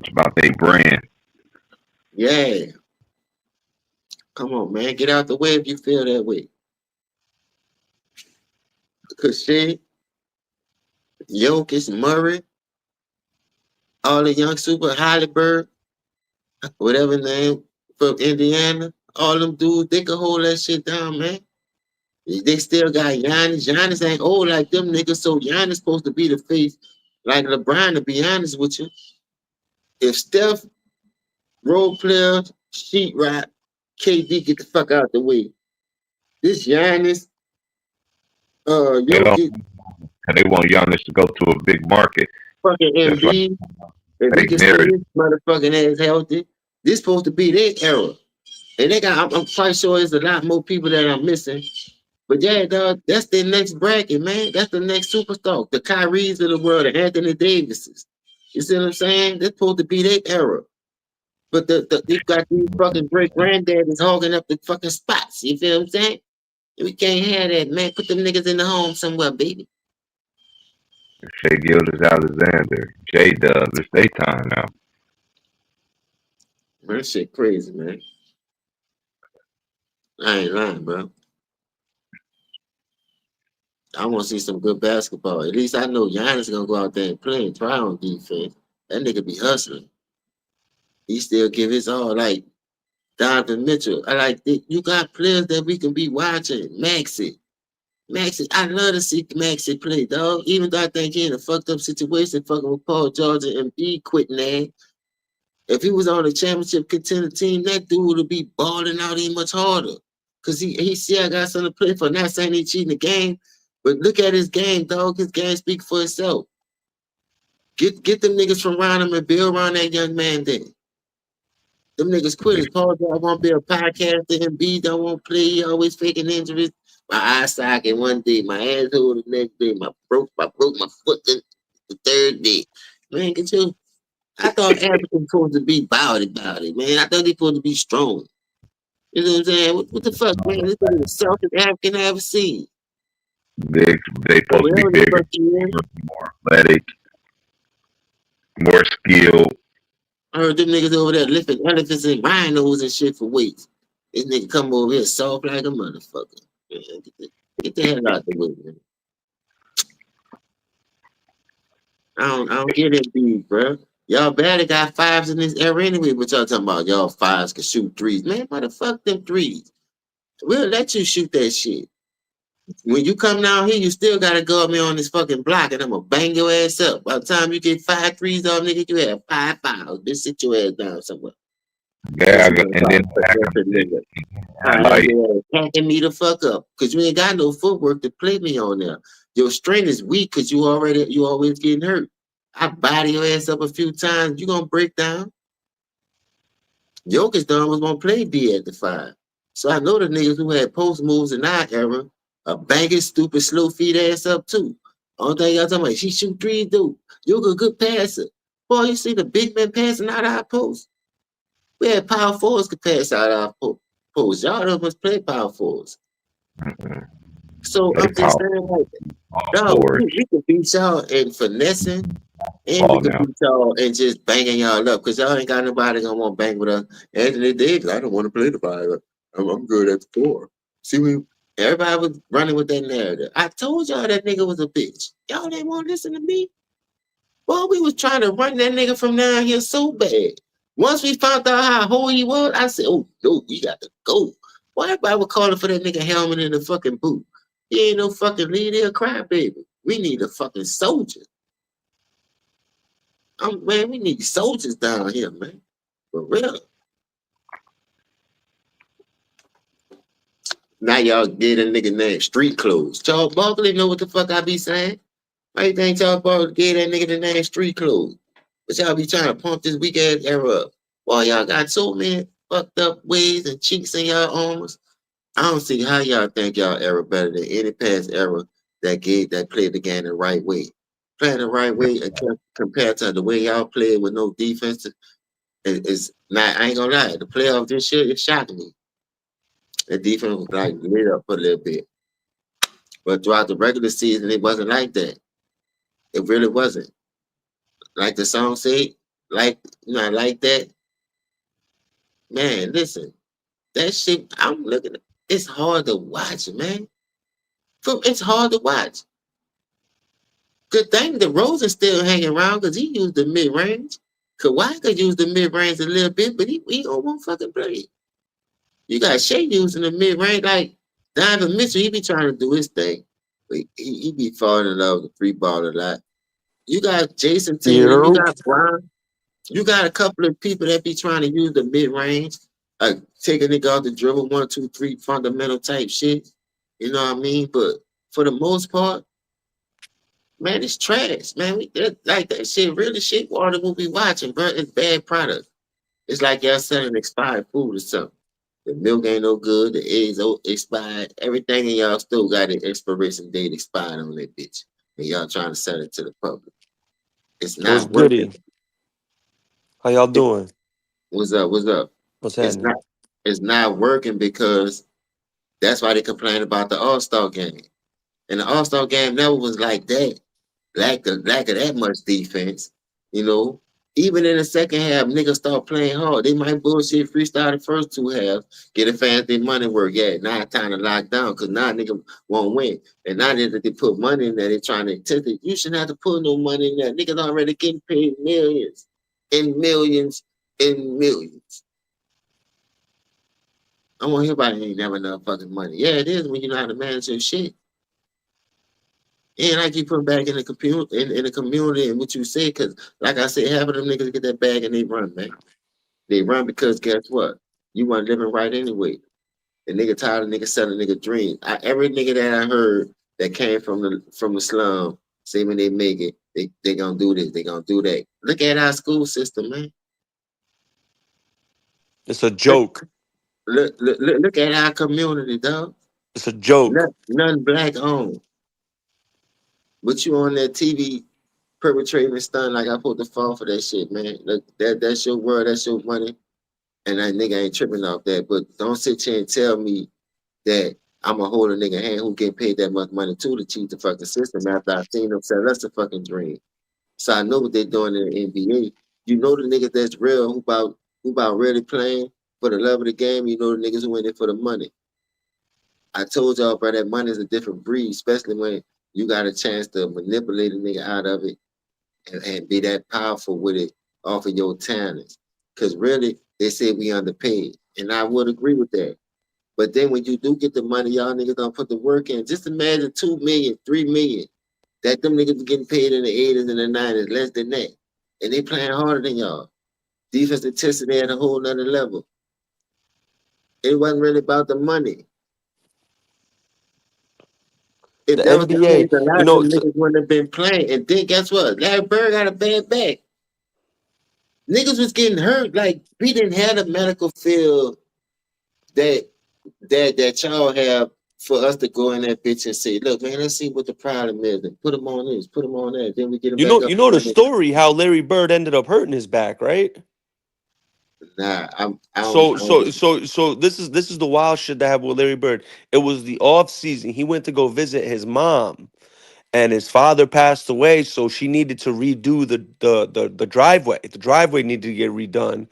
It's about their brand. Yeah. Come on, man. Get out the way if you feel that way. Because shit, Jokic, Murray, all the young super Hollyberg, whatever name, from Indiana, all them dudes, they can hold that shit down, man. They still got Giannis. Giannis ain't old like them niggas, so Giannis supposed to be the face like LeBron, to be honest with you. If Steph, role player, sheetrock, KD get the fuck out the way. This Giannis, Jokic, They want Giannis to go to a big market. fucking MB, if we can stay this motherfucking ass healthy, this supposed to be their era. And I'm quite sure there's a lot more people that I'm missing. But yeah, dog, that's the next bracket, man. That's the next superstar. The Kyries of the world, the Anthony Davises. You see what I'm saying? They're supposed to be their era. But you got these fucking great granddaddies hogging up the fucking spots. You feel what I'm saying? We can't have that, man. Put them niggas in the home somewhere, baby. Shea Gildas Alexander, J Dub, it's their time now. Man, that shit crazy, man. I ain't lying, bro. I want to see some good basketball. At least I know Giannis gonna go out there and play and try on defense. That nigga be hustling. He still give his all. Like Donovan Mitchell. I like you got players that we can be watching. Maxey, I love to see Maxey play, dog. Even though I think he in a fucked up situation, fucking with Paul George and B quitting that. If he was on a championship contender team, that dude would be balling out even much harder. Cause he still got something to play for. Not saying he cheating the game, but look at his game, dog. His game speaks for itself. Get them niggas from around him and build around that young man then. Them niggas quitters. Paul George won't be a podcaster and B don't want to play. He always faking injuries. My eye socket one day, my asshole the next day, I broke my foot the third day. Man, get you. I thought Africans supposed to be about it, man. I thought they supposed to be strong. You know what I'm saying? What the fuck, man? This is the softest African I ever seen. They supposed to be bigger, more athletic, more skilled. I heard them niggas over there lifting elephants and rhinos and shit for weights. This nigga come over here soft like a motherfucker. Man, get the hell out the way, man. I don't get that dude, bro. Y'all barely got fives in this era anyway. What y'all talking about? Y'all fives can shoot threes. Man, why the fuck them threes? We'll let you shoot that shit. When you come down here, you still gotta go up me on this fucking block and I'm gonna bang your ass up. By the time you get 5 threes off, nigga, you have 5 fouls. Just sit your ass down somewhere. Yeah, and then like packing me the fuck up. Cause you ain't got no footwork to play me on there. Your strength is weak because you always getting hurt. I body your ass up a few times, you gonna break down. Jokic done was gonna play D at the 5. So I know the niggas who had post moves in our era are banging stupid slow feet ass up too. Only thing y'all talking about, she shoot 3, dude. You're a good passer. Boy, you see the big man passing out our post? We had power forwards could pass out our post. Y'all don't must play power forwards. So I'm just saying, like, dog, we can beat y'all in finessing, and we can beat y'all and just banging y'all up because y'all ain't got nobody gonna want to bang with us. Anthony Davis, I don't want to play the 5. I'm good at the 4. See, everybody was running with that narrative. I told y'all that nigga was a bitch. Y'all didn't want to listen to me. Well, we was trying to run that nigga from down here so bad. Once we found out how whole he was, I said, oh, no, we got to go. Why everybody was calling for that nigga helmet in the fucking boot? He ain't no fucking leader or crybaby. We need a fucking soldier. Man, we need soldiers down here, man. For real. Now y'all get a nigga named Street Clothes. Charles Barkley know what the fuck I be saying. Why you think Charles Barkley gave that nigga the name Street Clothes? But y'all be trying to pump this weak ass era up. Boy, y'all got so many fucked up ways and cheeks in y'all arms. I don't see how y'all think y'all era better than any past era that played the game the right way. Playing the right way compared to the way y'all played with no defense is not. I ain't gonna lie. The playoff this year it shocked me. The defense was like lit up a little bit, but throughout the regular season it wasn't like that. It really wasn't. Like the song said, like like that. Man, listen, that shit. I'm looking. It's hard to watch, man. It's hard to watch. Good thing the Rosen still hanging around because he used the mid range. Kawhi could use the mid range a little bit, but he don't want fucking play. You got Shea using the mid range like Donovan Mitchell. He be trying to do his thing, but he be falling in love with the free ball a lot. You got Jason Tatum. You got Brown. You got a couple of people that be trying to use the mid range, take a nigga off the dribble, 1, 2, 3, fundamental type shit. You know what I mean? But for the most part, man, it's trash, man. Like that shit, really shit water we'll be watching, bro. It's bad product. It's like y'all selling expired food or something. The milk ain't no good. The eggs expired. Everything in y'all still got an expiration date expired on that bitch. And y'all trying to sell it to the public. It's What's not working. goody? How y'all doing? What's up? What's up? What's It's happening? not. It's not working because that's why they complain about the All-Star game. And the All-Star game never was like that. Lack of that much defense. You know, even in the second half, niggas start playing hard. They might bullshit freestyle the first two halves, get the fans their money work. Yeah, now it's time to lock down because now niggas won't win. And now that they put money in there, they trying to test it. You shouldn't have to put no money in there. Niggas already getting paid millions and millions and millions. I want to hear about it ain't never enough fucking money. Yeah, it is when you know how to manage your shit. And I keep putting back in the computer in the community and what you say, because like I said, half of them niggas get that bag and they run, man. They run because guess what? You weren't living right anyway. The nigga tired of niggas selling nigga dreams. Every nigga that I heard that came from the slum, say when they make it, they gonna do this, they gonna do that. Look at our school system, man. It's a joke. Look at our community, dog. It's a joke. None black owned. But you on that TV perpetrating and stunt like I put the phone for that shit, man. Look, that's your word, that's your money. And that nigga ain't tripping off that. But don't sit here and tell me that I'm gonna hold a nigga hand who get paid that much money too to cheat the fucking system after I seen them sell us a fucking dream. So I know what they're doing in the NBA. You know the niggas that's real who about really playing for the love of the game. You know the niggas who in it for the money. I told y'all, bro, that money is a different breed, especially when you got a chance to manipulate a nigga out of it and be that powerful with it off of your talents. Because really, they say we underpaid. And I would agree with that. But then when you do get the money, y'all niggas don't put the work in. Just imagine 2 million, 3 million that them niggas was getting paid in the 80s and the 90s, less than that. And they playing harder than y'all. Defense intensity at a whole nother level. It wasn't really about the money. If The that was the case, NBA, a lot you of know, them niggas wouldn't have been playing. And then guess what? Larry Bird got a bad back. Niggas was getting hurt. Like, we didn't have the medical field that y'all have for us to go in that bitch and say, look, man, let's see what the problem is. And put them on this, put them on that. Then we get them back up. you know the story how Larry Bird ended up hurting his back, right? Nah, I So don't so get so so this is the wild shit that happened with Larry Bird. It was the off season. He went to go visit his mom, and his father passed away, so she needed to redo the driveway. The driveway needed to get redone,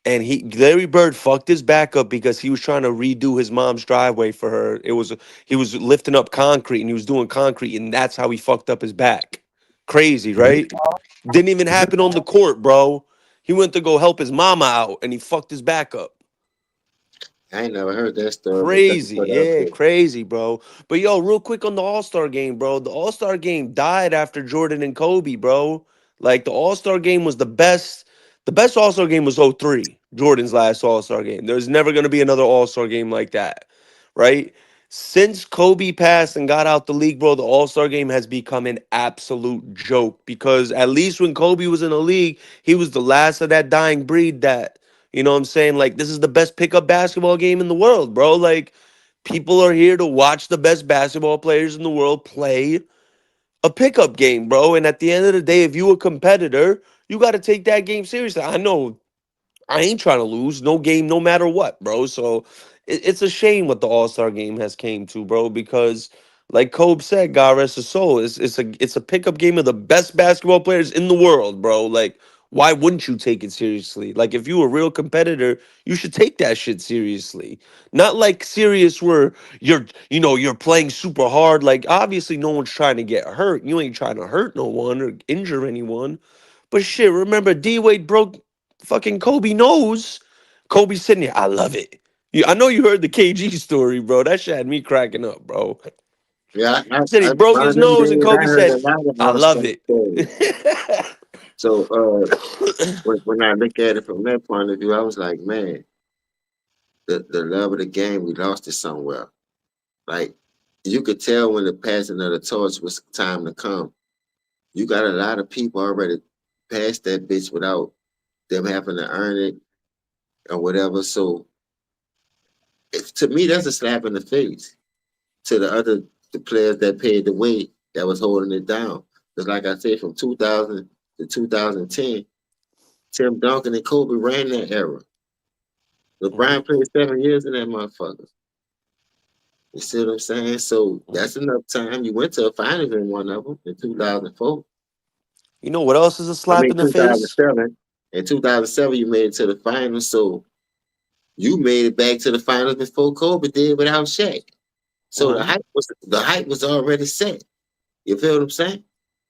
and Larry Bird fucked his back up because he was trying to redo his mom's driveway for her. He was lifting up concrete and he was doing concrete, and that's how he fucked up his back. Crazy, right? Didn't even happen on the court, bro. He went to go help his mama out and he fucked his back up. I ain't never heard that story, but thank you Crazy, for the yeah, update. crazy, bro. But yo, real quick on the All-Star game, bro. The All-Star game died after Jordan and Kobe, bro. Like the All-Star game was the best. The best All-Star game was '03, Jordan's last All-Star game. There's never gonna be another All-Star game like that, right? Since Kobe passed and got out the league, bro, the All-Star game has become an absolute joke because at least when Kobe was in the league, he was the last of that dying breed that you know what I'm saying? Like, this is the best pickup basketball game in the world, bro. Like, people are here to watch the best basketball players in the world play a pickup game, bro. And at the end of the day, if you a competitor, you got to take that game seriously. I know I ain't trying to lose no game, no matter what, bro. So it's a shame what the All Star game has came to, bro. Because like Kobe said, God rest his soul. It's a pickup game of the best basketball players in the world, bro. Like why wouldn't you take it seriously? Like if you a real competitor, you should take that shit seriously. Not like serious where you're playing super hard. Like obviously no one's trying to get hurt. You ain't trying to hurt no one or injure anyone. But shit, remember D Wade broke fucking Kobe nose. Kobe sitting there, I love it. I know you heard the KG story, bro. That shit had me cracking up, bro. Yeah, He said he broke one his of them nose, and days I Kobe heard a said, lot of I love All-Star it. stories. So when I look at it from that point of view, I was like, man, the love of the game, we lost it somewhere. Like you could tell when the passing of the torch was time to come. You got a lot of people already past that bitch without them having to earn it or whatever. So To me, that's a slap in the face to the players that paid the weight that was holding it down. Because like I said, from 2000 to 2010, Tim Duncan and Kobe ran that era. LeBron played 7 years in that motherfucker. You see what I'm saying? So that's enough time. You went to a finals in one of them in 2004. You know what else is a I slap mean, in the face? 2007. In 2007, you made it to the finals. So you made it back to the finals before Kobe did without Shaq. So the hype was already set. You feel what I'm saying?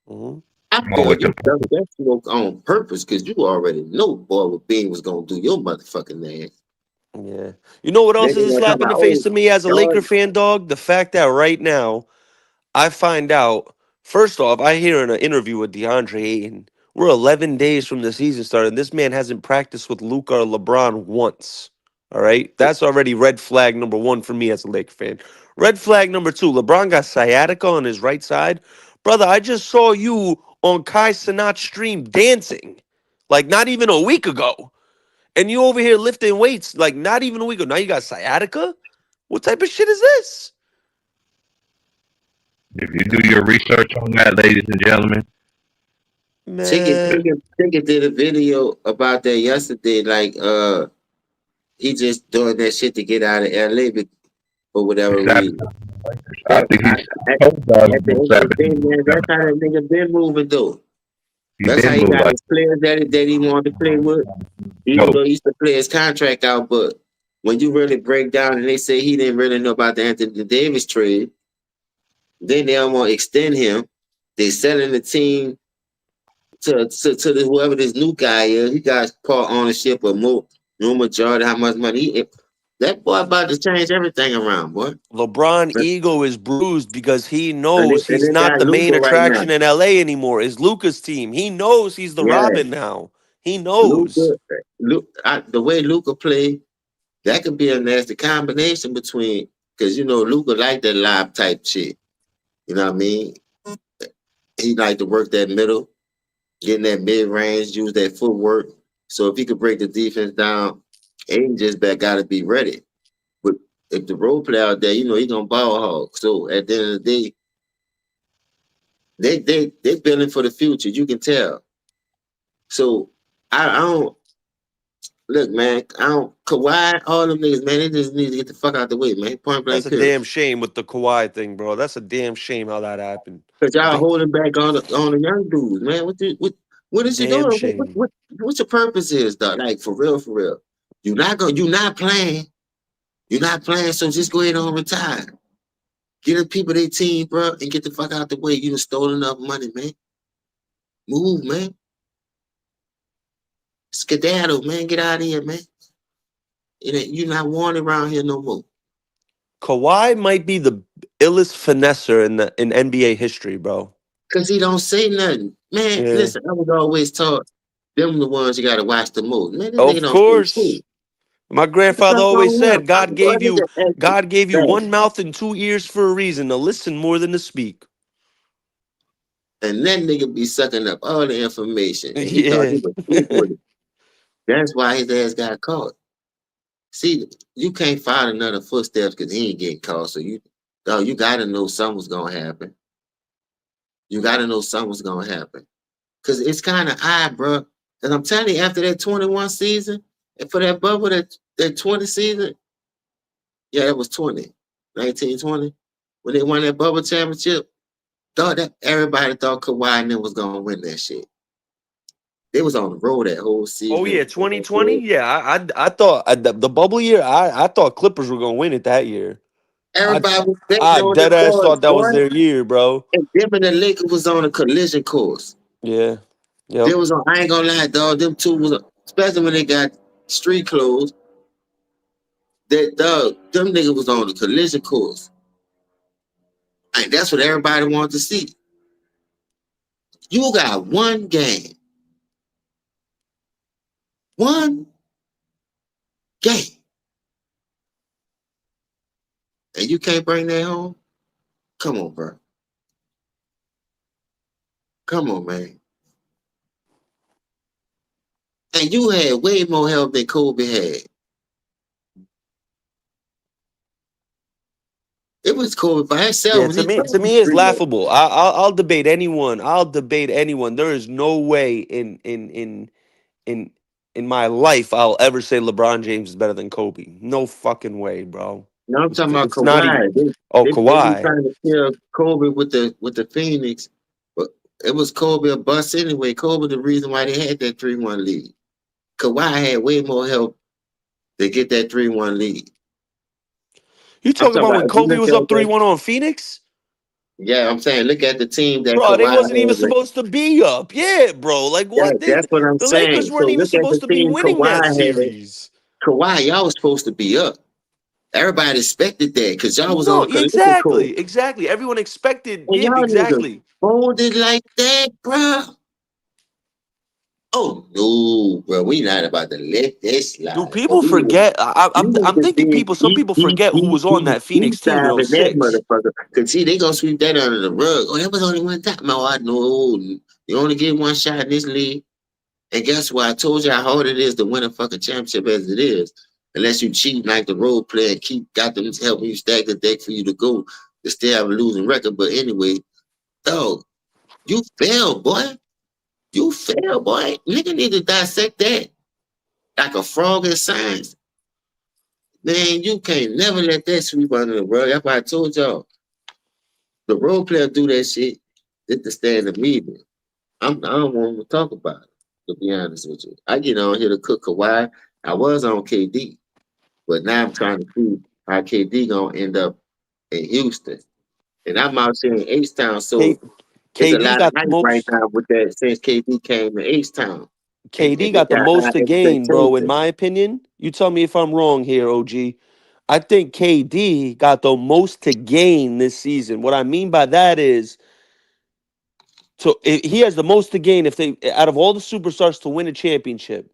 Mm-hmm. I Come on feel with you the done that smoke on purpose because you already know boy what Bean was gonna do your motherfucking ass. Yeah. You know what Then else they is a gonna talk slap in about, the face oh, to me as a Laker Jordan. fan, dog? The fact that right now I find out, first off, I hear in an interview with DeAndre Ayton, we're 11 days from the season starting. This man hasn't practiced with Luka or LeBron once. All right. That's already red flag number one for me as a Laker fan. Red flag number two, LeBron got sciatica on his right side. Brother, I just saw you on Kai Cenat's stream dancing like not even a week ago. And you over here lifting weights like not even a week ago. Now you got sciatica? What type of shit is this? if you do your research on that, ladies and gentlemen, Ticket, Man. Ticket, Ticket did a video about that yesterday. Like, he just doing that shit to get out of LA for whatever reason. sabotage. I That think I, he's at, told God at the he's end of the day, man, that's how that nigga been moving though. He That's how did he move got like his players that he wanted to play with, even no. though he used to play his contract out. But when you really break down and they say he didn't really know about the Anthony Davis trade, then they don't want to extend him. They selling the team to whoever this new guy is. He got part ownership of no majority how much money. That boy about to change everything around, boy. LeBron ego is bruised because he And knows and he's they not got the main Luca right now. attraction in LA anymore. It's Luca's team. He knows he's the Yeah, Robin now. He Luca. knows. The way Luca play, that could be a nasty combination between because Luca like that live type shit. You know what I mean? He like to work that middle, getting that mid range, use that footwork. So if he could break the defense down, Aiden just got to be ready. But if the role play out there, he gonna ball hog. So at the end of the day, they building for the future. You can tell. So I don't look, man. I don't Kawhi, all them niggas, man. They just need to get the fuck out the way, man. Point That's blank a period. damn shame with the Kawhi thing, bro. That's a damn shame how that happened. Cause I y'all think holding back on the young dudes, man. What is you damn doing? shame. What's your purpose is, dog? Like for real, for real. You're not playing. You're not playing. So just go ahead and retire. Get the people their team, bro, and get the fuck out the way. You done stole enough money, man. Move, man. Skedaddle, man. Get out of here, man. You're not wanted around here no more. Kawhi might be the illest finesser in NBA history, bro. Cause he don't say nothing. Man, Yeah. listen, I was always taught them the ones you gotta watch the most. Man, this nigga Of don't say course. shit. My What the grandfather fuck always wrong with him? said Boy, nigga, God gave you hey, one mouth and two ears for a reason, to listen more than to speak. and that nigga be sucking up all the information, and he thought Yeah. he was slick with it. That's why his ass got caught. See, you can't find another footsteps because he ain't getting caught. So you gotta know something's gonna happen. You gotta know something's gonna happen. Cause it's kind of odd, bro. And I'm telling you, after that 21 season, and for that bubble, that 20 season, yeah, that was 1920, when they won that bubble championship. Thought that everybody thought Kawhi and them was gonna win that shit. They was on the road that whole Oh season. yeah, 2020. Yeah, I thought the bubble year. I thought Clippers were gonna win it that year. I Everybody was betting I on the dead ass boys, thought that was boy. their year, bro. And them and the Lakers was on a collision course. Yeah. They Yep. was on. I ain't gonna lie, dog. Them two was, especially when they got street clothes. That dog, them niggas was on the collision course. And that's what everybody wanted to see. You got one game, and you can't bring that home. Come on, bro. Come on, man. And you had way more help than Kobe had. It was Kobe by himself Yeah, when he dropped to the me, it's 3-1. laughable. I'll debate anyone. I'll debate anyone. There is no way in in my life I'll ever say LeBron James is better than Kobe. No fucking way, bro. Now I'm talking about It's not even. Kawhi. Oh, They been Kawhi. trying to kill Kobe with the Phoenix, but it was Kobe a bust anyway. Kobe the reason why they had that 3-1 lead. Kawhi had way more help to get that 3-1 lead. You I'm talking talking about about when if you Kobe look was at up that. 3-1 on Phoenix? Yeah, I'm saying look at the team that Bro, they Kawhi wasn't even had. supposed to be up. Yeah, bro. Like Yeah, what? that's what I'm The Lakers saying. So weren't even look at the supposed to be team winning that Kawhi had. series. Kawhi, y'all was supposed to be up. Everybody expected that because y'all was on No, a collision course. exactly. Everyone expected. And Yeah, y'all niggas exactly. folded like that, bro. Oh no, bro. We not about to let this Do slide. Bro. people forget? I'm Niggas thinking did people. Some people forget who was on that deep Phoenix team dive in in that '06. motherfucker. Cause see, they gonna sweep that under the rug. Oh, that was only one time. No, I know. You only get one shot in this league. And guess what? I told you how hard it is to win a fucking championship as it is. Unless you cheat like the role player and keep got them helping you stack the deck for you to go to still have a losing record. But anyway, dog, you failed, boy. You failed, boy. Nigga need to dissect that like a frog in science. Man, you can't never let that sweep under the rug. That's why I told y'all. The role player do that shit just to stay in the media. I don't want to talk about it, to be honest with you. I get on here to cook Kawhi. I was on KD, but now I'm trying to see how KD gonna end up in Houston. And I'm out here in H-Town, so K, it's a KD lot of got the hype right most. now with that since KD came to H-Town. And KD they got the got high most to gain, bro. In expectations. my opinion, you tell me if I'm wrong here, OG. I think KD got the most to gain this season. What I mean by that is, he has the most to gain if they out of all the superstars to win a championship.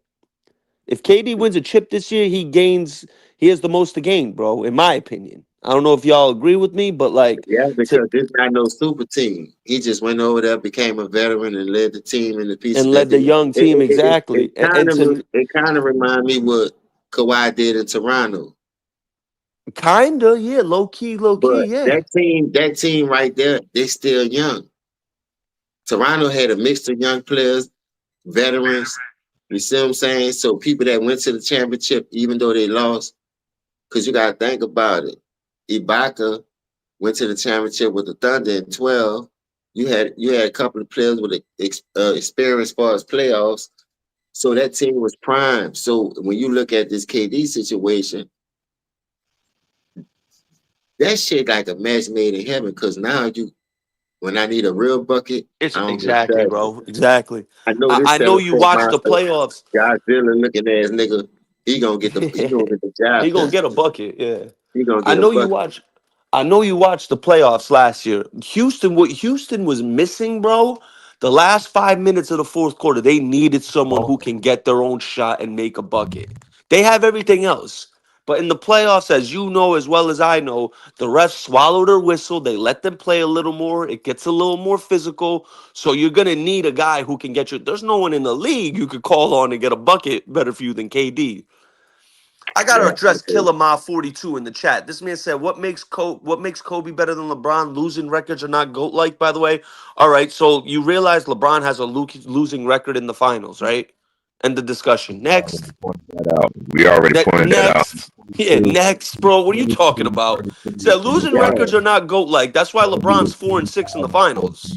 If KD wins a chip this year, he gains. He has the most to gain, bro. In my opinion, I don't know if y'all agree with me, but like, Yeah, to, because this not no super team. He just went over there, became a veteran, and led the team in the pieces and that led they. the young It, team it, it, exactly, and to it kind of remind me what Kawhi did in Toronto. kinda, yeah, low key, But yeah. that team right there, they still young. Toronto had a mix of young players, veterans. You see what I'm saying? So people that went to the championship, even though they lost, because you got to think about it. Ibaka went to the championship with the Thunder in 12. You had a couple of players with experience as far as playoffs. So that team was prime. So when you look at this KD situation, that shit like a match made in heaven. Because now when I need a real bucket, It's I don't get exactly, that. bro. Exactly. I know this I know seven you foot watched the monster, playoffs. Godzilla looking ass nigga. He gonna get the He job gonna done. get a bucket. Yeah. He gonna I get a know you bucket. watch. I know you watched the playoffs last year. Houston, what Houston was missing, bro. The last 5 minutes of the fourth quarter, they needed someone who can get their own shot and make a bucket. They have everything else. But in the playoffs, as you know as well as I know, the refs swallow their whistle. They let them play a little more. It gets a little more physical. So you're gonna need a guy who can get you. There's no one in the league you could call on and get a bucket better for you than KD. I gotta Yeah, address okay. Killer Ma 42 in the chat. This man said, what makes Kobe better than LeBron? Losing records are not GOAT like, by the way. All right, so you realize LeBron has a losing record in the finals, right? End the discussion. Next. We already pointed that out. Next. Yeah, next, bro. What are you talking about? Said losing Yeah. records are not GOAT like. That's why LeBron's 4-6 in the finals.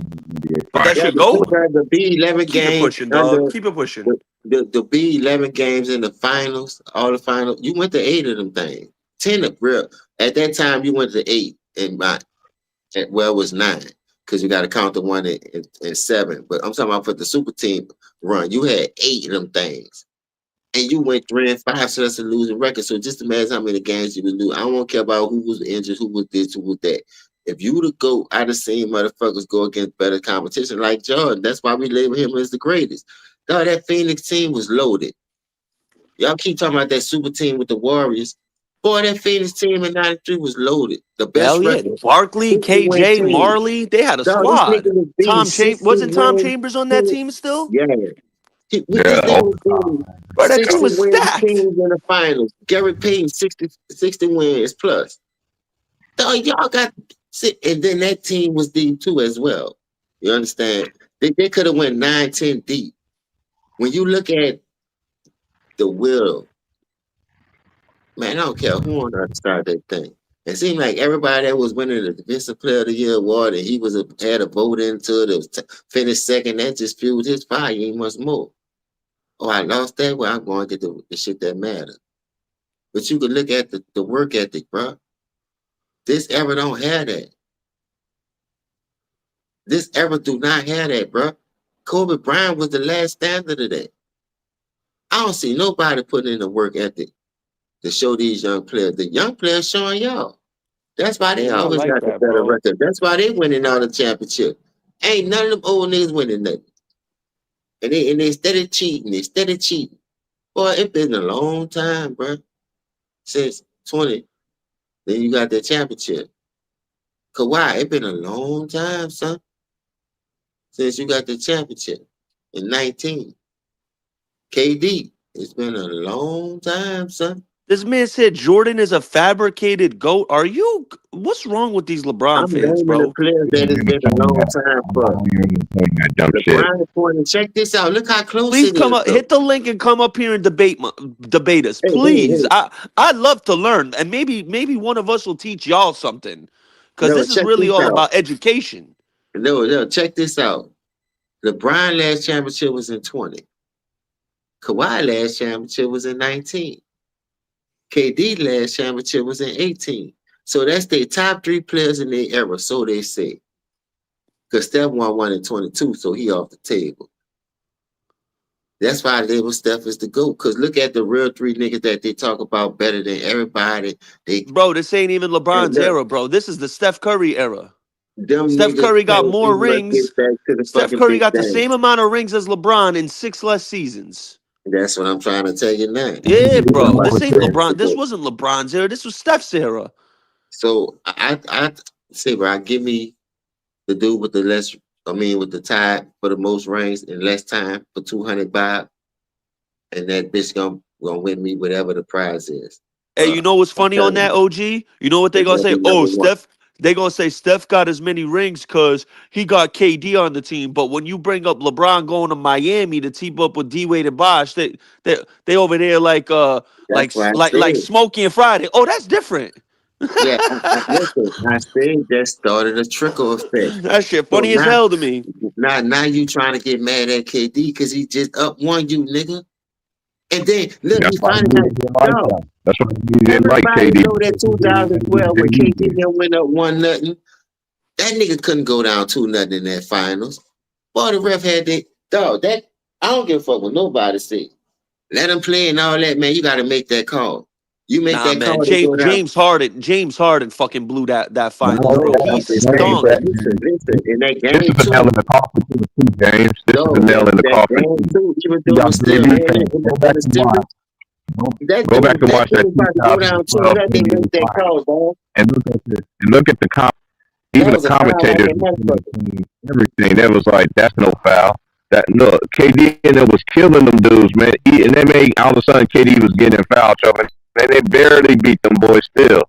But that's Finals. your Yeah, but you GOAT? got the B11 Keep it games pushing, dog. under Keep it pushing. the B11 games in the finals, all the finals. You went to 8 of them things. 10 of real. At that time, you went to 8 and well, it was 9 because you got to count the one in 7. But I'm talking about for the super team run, you had 8 of them things. And you went 3-5, so that's a losing record. So just imagine how many games you would lose. I don't care about who was injured, who was this, who was that. If you would go, I'd have seen motherfuckers go against better competition like Jordan. That's why we label him as the greatest. No, that Phoenix team was loaded. Y'all keep talking about that super team with the Warriors. Boy, that Phoenix team in 93 was loaded. The best Hell yeah. record, Barkley, 50-win KJ, team. Marley, they had a Dog, this nigga squad. was beating Wasn't Tom 60-win Chambers on that teams. team still? Yeah. This Yeah. nigga was beating Bro, that team 60 was win stacked. teams in the finals. Gary Payton, 60 wins plus. So y'all got and then that team was deep too as well. You understand? They could have went 9-10 deep. When you look at the will, man, I don't care who on the other side of that thing. It seemed like everybody that was winning the Defensive Player of the Year award and he had a vote into it, finished second, that just fueled his fire even much more. Oh, I lost that? Well, I'm going to get the shit that matters. But you can look at the work ethic, bro. This era don't have that. This era do not have that, bro. Kobe Bryant was the last standard of that. I don't see nobody putting in the work ethic to show these young players. The young players showing y'all. That's why they Yeah, I always like got the that, better bro. record. That's why they winning all the championship. Ain't none of them old niggas winning nothing. And they steady cheating. They steady cheating. Boy, it been a long time, bro. Since 20. Then you got that championship. Kawhi, it been a long time, son. Since you got the championship in 19. KD, it's been a long time, son. This man said Jordan is a fabricated GOAT. Are you? What's wrong with these LeBron I'm fans, naming the bro? players that it's been a long time for. That dumb shit. LeBron is pointing. Check this out. Look how close Please it come is, up, though. hit the link and come up here and debate us, please. Hey. I love to learn, and maybe one of us will teach y'all something, because No, this is check really this all out. about education. No, check this out. LeBron last championship was in 20. Kawhi last championship was in 19. KD last championship was in 18. So that's their top three players in their era, so they say. Because Steph won one in 22, so he off the table. That's why I label Steph as the GOAT. Because look at the real three niggas that they talk about better than everybody. Bro, this ain't even Hey, LeBron's look, era, bro. This is the Steph Curry era. them Steph niggas Curry got can't more even rings. get back to the Steph fucking Curry big got the thing. same amount of rings as LeBron in 6 less seasons. That's what I'm trying to tell you now. Yeah, We're talking bro. about This the ain't players LeBron. This today. wasn't LeBron's era. This was Steph's era. So I say, bro, give me the dude with the with the tie for the most rings in less time for 200 Bob, and that bitch gonna win me whatever the prize is. Hey, you know what's I'm funny on telling that, you, OG? You know what they it's gonna gonna say? be Oh, number one. Steph. They gonna say Steph got as many rings because he got KD on the team. But when you bring up LeBron going to Miami to team up with D Wade and Bosh, they over there That's why I like said, Smokey and Friday. Oh, that's different. yeah. Listen, I said that started a trickle effect. That shit So funny as hell to me. now you trying to get mad at KD because he just up one you, nigga. And then look, That's he why finally he got didn't like dog. that. That's why he didn't like Everybody KD. know that 2012 when KD went up 1-0. That nigga couldn't go down 2-0 in that finals. Boy, the ref had that dog. That I don't give a fuck what nobody say. Let him play and all that, man. You got to make that call. You make Nah, that man. call to go down. James Harden fucking blew that finals, No, bro. He I'm just saying. stunk. But listen. In that This game is the nail too, in the coffin too, James. This is the no, nail in the that coffin game too. too. Even You though it got was still JD early fans. in the series, Go back and watch that that dude about to go down 2012 2-0. They make NBA that finals call, dog. and look at the That even the was a foul like commentators a motherfucker. everything. That was like, that's no foul. That look, KD and it was killing them dudes, man. And they made all of a sudden KD was getting in foul trouble, and they barely beat them boys still.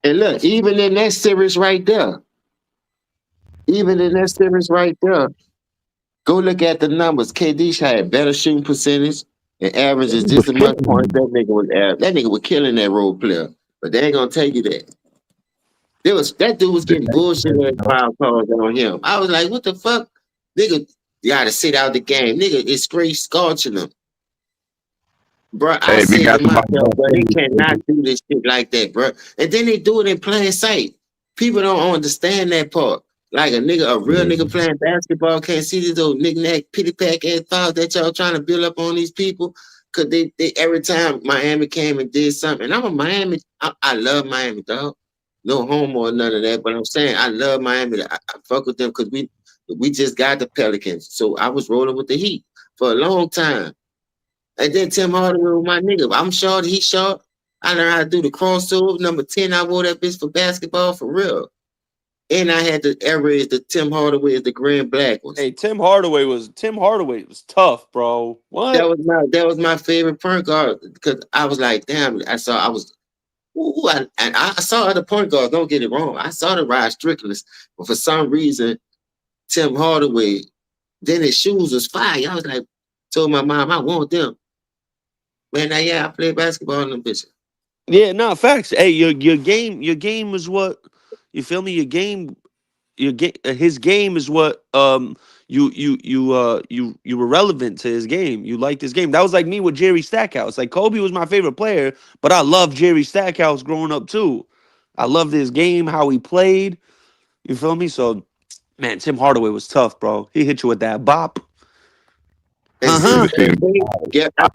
And look, even in that series right there, go look at the numbers. KD had better shooting percentage and averages He was just as much killing points. them. That nigga was killing that role player. But they ain't gonna tell you that. That dude was getting bullshit and foul calls on him. I was like, what the fuck? Nigga, you gotta sit out the game. Nigga, it's straight scorching them. Bro, I Hey, if you said got to somebody myself, else, bro, they cannot do this shit like that, bro. And then they do it in plain sight. People don't understand that part. Like a real nigga playing basketball can't see these little knick-knack, pity-pack ass fouls that y'all trying to build up on these people. Cause they every time Miami came and did something, and I'm a Miami, I love Miami, dog. No homo or none of that, but I'm saying I love Miami. I fuck with them because we just got the Pelicans. So I was rolling with the Heat for a long time. And then Tim Hardaway was my nigga. I'm short, he's short. I learned how to do the crossover. Number 10, I wore that bitch for basketball for real. And I had the air raid the Tim Hardaway is the green black ones. Hey, Tim Hardaway was tough, bro. What? That was my favorite point guard because I was like, damn, Ooh, and I saw other point guards. Don't get it wrong. I saw the Rod Stricklands, but for some reason, Tim Hardaway, then his shoes was fire. I was like, told my mom, I want them. Man, now, yeah, I play basketball in them bitches. Yeah, no, facts. Hey, your game is what you feel me. His game is what you were relevant to his game. You liked his game. That was like me with Jerry Stackhouse. Like Kobe was my favorite player, but I loved Jerry Stackhouse growing up too. I loved his game, how he played. You feel me? So, man, Tim Hardaway was tough, bro. He hit you with that bop. And I see, remember seeing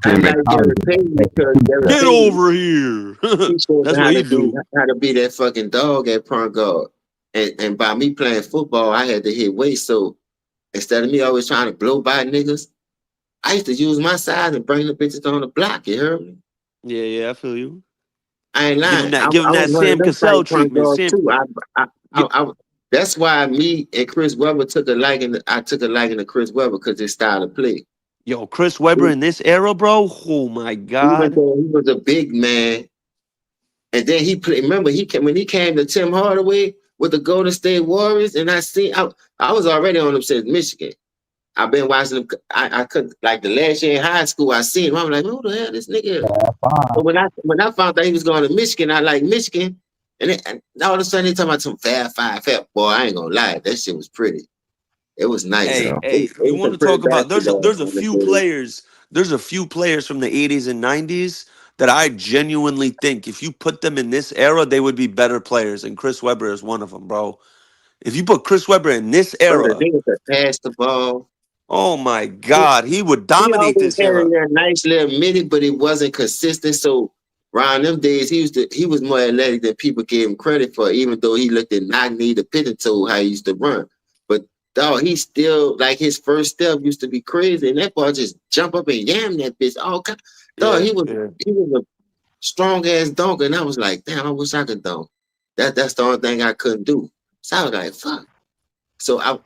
I like Gary Payton because Gary Get Payton, over here. he showed me That's what he do. how to be that fucking dog at point guard. And by me playing football, I had to hit weight. So instead of me always trying to blow by niggas, I used to use my size and bring the bitches on the block. You heard me? Yeah, I feel you. I ain't lying. I Give him that was one of Sam them type Cassell point treatment. guards Sam, too. That's why me and Chris Webber took a liking. I took a liking to Chris Webber because his style of play. yo, Chris Webber in this era, bro. Oh my Even God. though he was a big man, and then he played. Remember, when he came to Tim Hardaway with the Golden State Warriors, and I was already on him since Michigan. I've been watching him. I could like the last year in high school. I seen him. I'm like, who the hell this nigga? But when I found out he was going to Michigan, I like Michigan, and all of a sudden they talking about some fat boy. I ain't gonna lie, that shit was pretty. It was nice. Hey, It you was want some to pretty talk about basketball there's a in the few game. players. There's a few players from the 80s and 90s that I genuinely think if you put them in this era, they would be better players. And Chris Webber is one of them, bro. If you put Chris Webber in this But the era, nigga could pass the ball. oh my God, he would He dominate always this had era. a nice little minute, but it wasn't consistent. So around them days, he was more athletic than people gave him credit for, even though he looked at knock-knee the pitting toe how he used to run. But dog, he still like his first step used to be crazy, and that ball just jump up and yam that bitch. Dog, Yeah, he was yeah. a strong ass dunk, and I was like, damn, I wish I could dunk. That's the only thing I couldn't do. So I was like, fuck. So I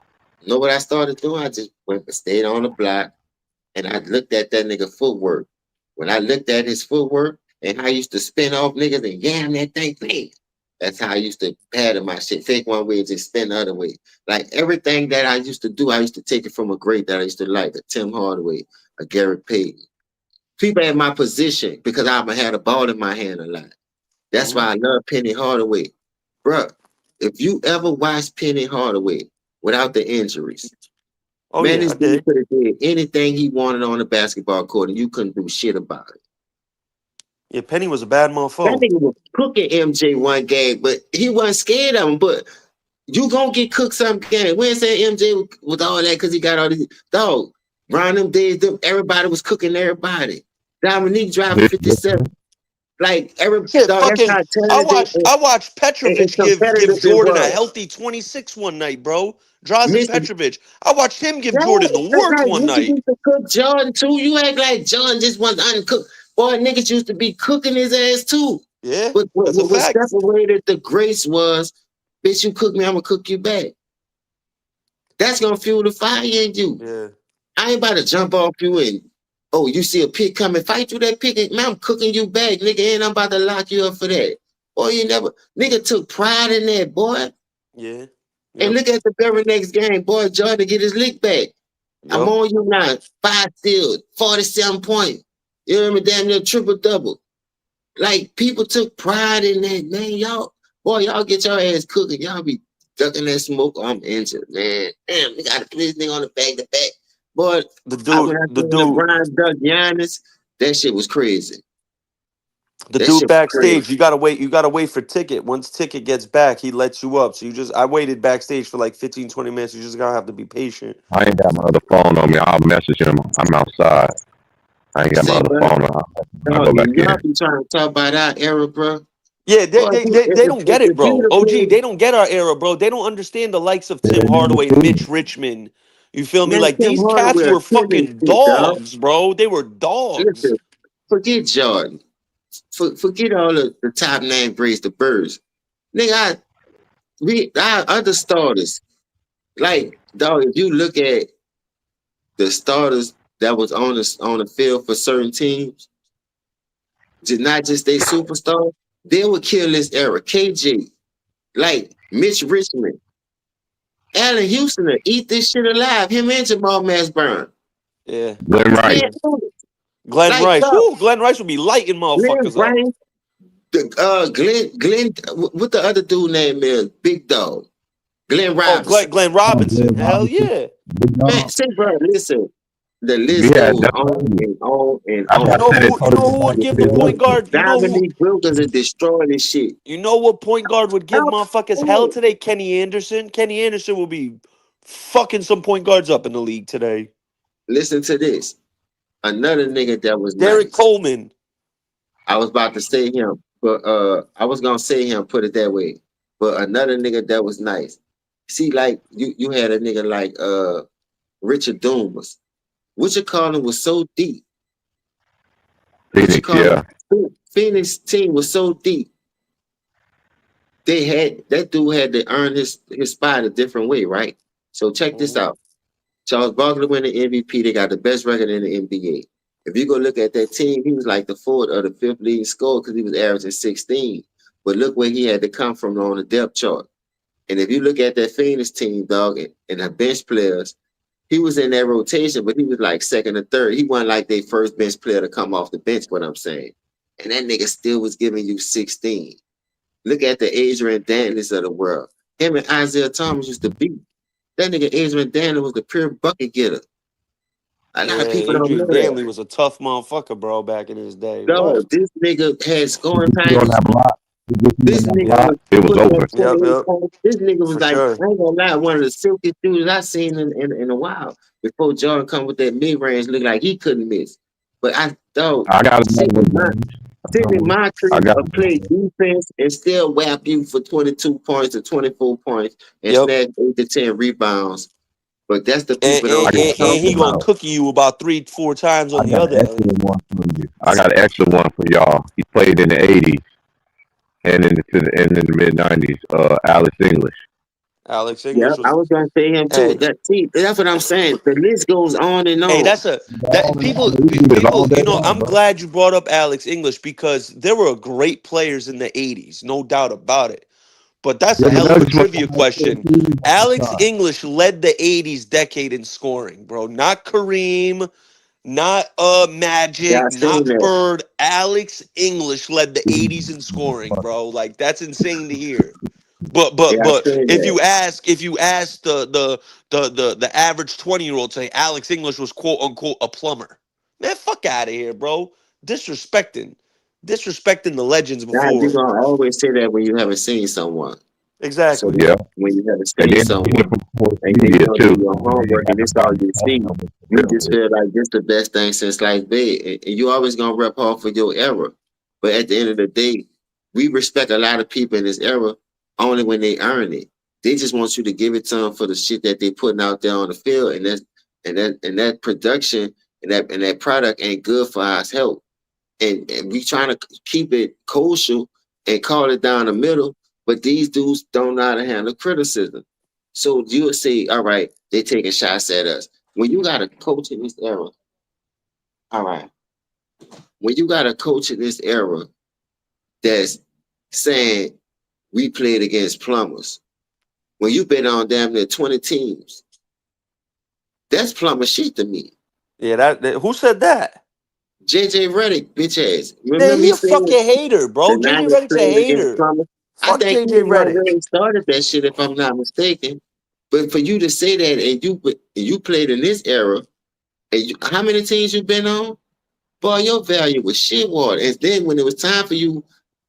know what I started doing. I just went and stayed on the block. And I looked at that nigga footwork. When I looked at his footwork and how I used to spin off niggas and yam that thing, bang. That's how I used to pattern my shit. Fake one way and just spin the other way. Like everything that I used to do, I used to take it from a great that I used to like, a Tim Hardaway, a Gary Payton. People at my position because I had a ball in my hand a lot. That's why I love Penny Hardaway. Bruh, if you ever watched Penny Hardaway without the injuries, Oh man, yeah, this I dude did. could have did anything he wanted on the basketball court, and you couldn't do shit about it. Yeah, Penny was a bad That motherfucker. nigga was cooking MJ one game, but he wasn't scared of him. But you gonna get cooked some game. We ain't saying MJ with all that because he got all these dog. Around them days, everybody was cooking everybody. Dominique driving 57. Like every Shit, dog, that's fucking. how talented I watched and Petrovic give competitive it Jordan a was. healthy 26 one night, bro. Drazen Mr. Petrovic. I watched him give Yeah, Jordan the that's work like one niggas night. used to cook Jordan too. You act like Jordan just was uncooked. Boy, niggas used to be cooking his ass too. Yeah, But that's a what fact. separated the grace was, bitch, you cook me, I'm gonna cook you back. That's gonna fuel the fire in you. Yeah. I ain't about to jump off you and oh, you see a pick coming, fight through that pick, and man, I'm cooking you back, nigga, and I'm about to lock you up for that. Boy, nigga took pride in that, boy. Yeah. And Yep. look at the very next game, boy, Jordan get his lick back. I'm Yep. on you now. 5 steals, 47 points. You know what I mean? Damn near triple double. Like people took pride in that, man. Y'all get your ass cooking. Y'all be ducking that smoke. I'm injured, man. Damn, we gotta put this thing on the back to back. Boy, when I The seen dude, LeBron duck Giannis, that shit was crazy. the That dude shit was crazy. backstage. You gotta wait for Ticket. Once Ticket gets back, he lets you up. So I waited backstage for like 15, 20 minutes. You just gotta have to be patient. I ain't got my other phone on me. I'll message him. I'm outside. I ain't got my See, other bro, phone on. I'll go dog, back in. y'all be trying to talk about our era, bro. Yeah, Boy, they don't get if it, you bro. the OG, player, they don't get our era, bro. They don't understand the likes of Tim Hardaway, Mitch Richmond. You feel me? man, Like Tim these cats Hardaway a were killing fucking shit, dog. dogs, bro. They were dogs. Listen, forget Jordan. Forget all the top name breeds, the birds. Nigga, our other starters, like dog, if you look at the starters that was on the field for certain teams, not just they superstars. They would kill this era. KJ, like Mitch Richmond, Allen Houston, eat this shit alive. Him and Jamal Mashburn. Yeah. Glenn You Rice. can't do it. Glenn Like, Rice. dog, Whoo, Glenn Rice would be lighting Glenn motherfuckers up. Rice, Glenn, what the other dude name is? Big Dog. Glenn Oh, Robinson. Glenn Robinson. Hell yeah. Man, say, bro, listen. The We list had goes that. on and on and I You got on. know said it. who would give the point guard? Dominique Wilkins destroyed this shit. You know what point guard would give How motherfuckers hell cool. today? Kenny Anderson. Kenny Anderson will be fucking some point guards up in the league today. Listen to this. Another nigga that was Derek nice. Coleman. I was about to say him, but I was gonna say him, put it that way. But another nigga that was nice. See, like you had a nigga like Richard Doomas. Richard Carlin was so deep. Phoenix, yeah. Phoenix team was so deep. That dude had to earn his spot a different way, right? So check this out. Charles Barkley win the MVP. They got the best record in the NBA. If you go look at that team, he was like the fourth or the fifth leading scorer because he was averaging 16. But look where he had to come from on the depth chart. And if you look at that Phoenix team, dog, and the bench players, he was in that rotation, but he was like second or third. He wasn't like their first bench player to come off the bench, what I'm saying. And that nigga still was giving you 16. Look at the Adrian Dantlys of the world. Him and Isaiah Thomas used to beat. That nigga Adrian Dantley was the pure bucket getter. A lot of people don't know Adrian that. Dantley was a tough motherfucker, bro, back in his day. No, What? this nigga had scoring You don't titles. have a lot. This nigga was It was putting over. up 28 points. This nigga was For like, I sure. ain't gonna lie, one of the silkiest dudes I seen in a while. Before Jordan come with that mid range, looked like he couldn't miss. But I thought I got Sidney another Moncrief I got play defense and still whap you for 22 points or 24 points and Yep. snag 8 to 10 rebounds. But that's the And, people don't and, talk and he gonna about. cook you about 3-4 times on I the got other an extra end. one for you. I got an extra one for y'all. He played in the '80s and in the mid '90s. Alex English. Alex Yeah, English I was. was gonna say him too. Hey, That's what I'm saying. The list goes on and hey, on. people. You know, I'm glad you brought up Alex English because there were great players in the '80s, no doubt about it. But that's a hell of a trivia question. Alex English led the '80s decade in scoring, bro. Not Kareem, not Yeah, I Magic, seen not that. Bird. Alex English led the '80s in scoring, bro. Like that's insane to hear. But Yeah, but I but seen if that. you ask the average 20-year-old say Alex English was quote unquote a plumber, man, fuck out of here, bro. Disrespecting the legends Now you're before. gonna always say that when you haven't seen someone. So Exactly. Yeah. when you haven't And seen then someone from sports and you media don't too. do your homework and this all you see, you just feel like this the best thing since like bed. And you always gonna rep hard for your era. But at the end of the day, we respect a lot of people in this era only when they earn it. They just want you to give it to them for the shit that they putting out there on the field, and that production and that product ain't good for our health. And we trying to keep it kosher and call it down the middle, but these dudes don't know how to handle criticism. So you would say, all right, they taking shots at us. When you got a coach in this era, all right, when you got a coach in this era that's saying we played against plumbers, when you been on damn near 20 teams, that's plumber shit to me. Yeah, who said that? JJ Redick, bitch ass. Man, Remember he me a saying fucking hater, bro. the JJ Niners Redick's a played against hater. plumbers? I Fuck think he JJ the one Redick. really started that shit, if I'm not mistaken. But for you to say that and you played in this era, and how many teams you been on? Boy, your value was shit water. And then when it was time for you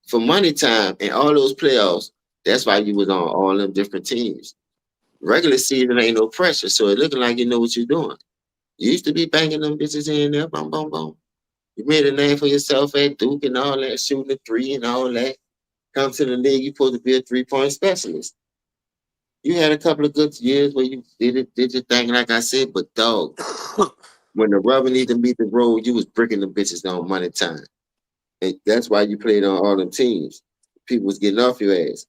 for money time and all those playoffs, that's why you was on all them different teams. Regular season ain't no pressure, so it looking like you know what you're doing. You used to be banging them bitches in there, boom, boom, boom. You made a name for yourself at Duke and all that, shooting a three and all that. Come to the league, you supposed to be a 3-point specialist. You had a couple of good years where you did your thing, like I said, but dog, when the rubber need to meet the road, you was breaking the bitches on money time. And that's why you played on all them teams. People was getting off your ass.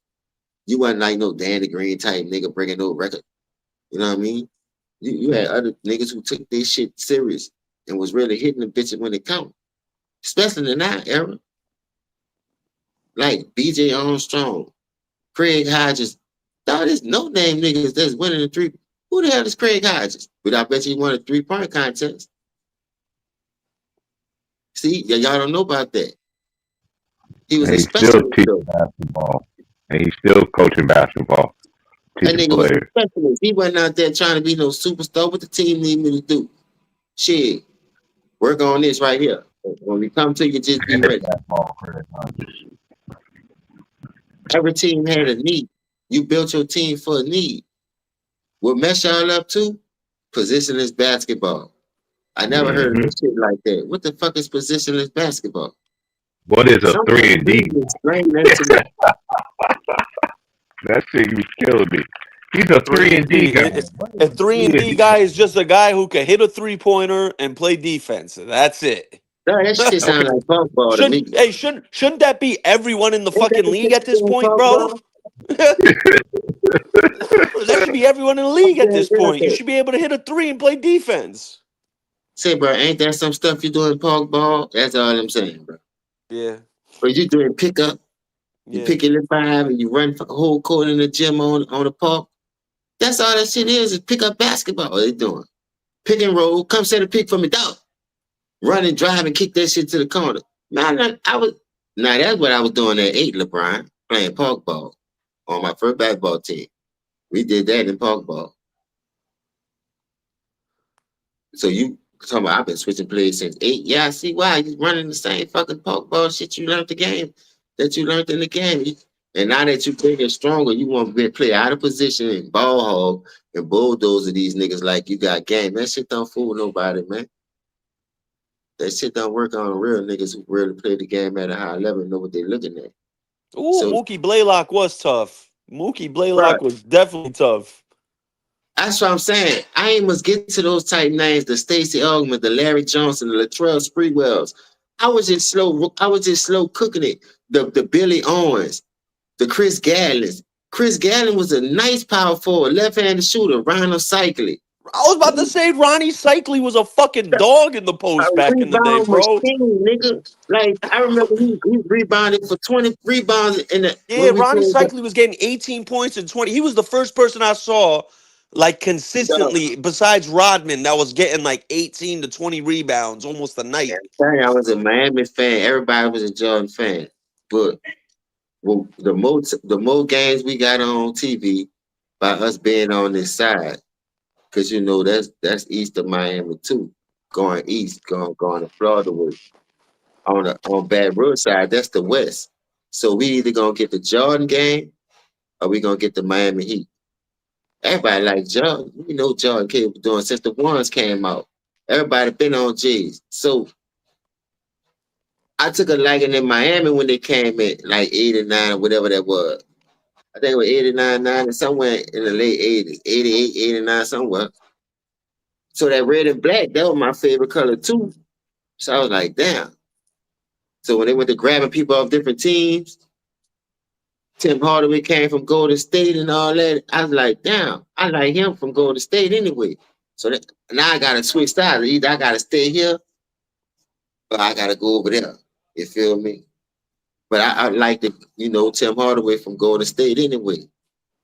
You wasn't like no Danny Green type nigga bringing no record. You know what I mean? You had other niggas who took this shit serious and was really hitting the bitches when it count. Especially in that era. like B.J. Armstrong, Craig Hodges. Dog, there's no name niggas that's winning the three. Who the hell is Craig Hodges? But I bet you he won a 3-point contest. See, y'all don't know about that. He was And a he's still specialist, teaching though. basketball. And he's still coaching basketball, That teaching nigga was a players. specialist. He wasn't out there trying to be no superstar. What the team need me to do? Shit, work on this right here. When we come to you, just be ready. Every team had a need. You built your team for a need. What mess y'all up to? Positionless basketball. I never heard of this shit like that. What the fuck is positionless basketball? What is a Somebody 3 and D? please explain that to me. That shit you killed me. He's a 3 and D guy. A 3 and D guy is just a guy who can hit a 3-pointer and play defense. That's it. No, that shit sound like punk ball to me. Shouldn't that be everyone in the Ain't that fucking the league at this same point, punk bro? ball? That should be everyone in the league at this point. You Okay. should be able to hit a 3 and play defense. Say, bro, ain't that some stuff you do in punk ball? That's all I'm saying, bro. Yeah. But you doing pickup, you Yeah. picking the 5 and you run for the whole court in the gym on the park. That's all that shit is pick up basketball. What they doing? Pick and roll, come set a pick for me, dog. Run and drive and kick that shit to the corner. Man, that's what I was doing at 8, LeBron, playing park ball on my first basketball team. We did that in park ball. So you talking about I've been switching plays since 8. Yeah, I see why. You running the same fucking park ball shit you learned in the game. And now that you bigger, stronger, you want to play out of position and ball hog and bulldozer these niggas like you got game. That shit don't fool nobody, man. That shit don't work on real niggas who really play the game at a high level and know what they're looking at. Ooh, So, Mookie Blaylock was tough. Mookie Blaylock bruh, was definitely tough. that's what I'm saying. I ain't must get to those type names, the Stacey Augmon, the Larry Johnson, the Latrell Sprewells. I was just slow cooking it. The Billy Owens, the Chris Gatlins. Chris Gatlin was a nice power forward, left-handed shooter, Rhino Cycling. I was about to say Ronnie Cycli was a fucking dog in the A post back in the day, rebound bro. machine, nigga. Like, I remember he rebounded for 20 rebounds Yeah, when we Ronnie played Cycli was getting 18 points and 20. He was the first person I saw, like, consistently, besides Rodman, that was getting, like, 18 to 20 rebounds almost a night. I was a Miami fan. Everybody was a Jordan fan. But the more games we got on TV by us being on this side, because you know that's east of Miami too. Going east, going to Florida way. On Baton Rouge side, that's the west. So we either gonna get the Jordan game or we gonna get the Miami Heat. Everybody like Jordan. You know Jordan kept doing since the ones came out. Everybody been on G's. So I took a liking in Miami when they came in, like 89 or whatever that was. I think it was 89, 90, somewhere in the late 80s, 88, 89, somewhere. So that red and black, that was my favorite color too. So I was like, damn. So when they went to grabbing people off different teams, Tim Hardaway came from Golden State and all that. I was like, damn, I like him from Golden State anyway. So now I gotta switch styles. Either I gotta stay here or I gotta go over there. You feel me? But I like the, Tim Hardaway from Golden State anyway.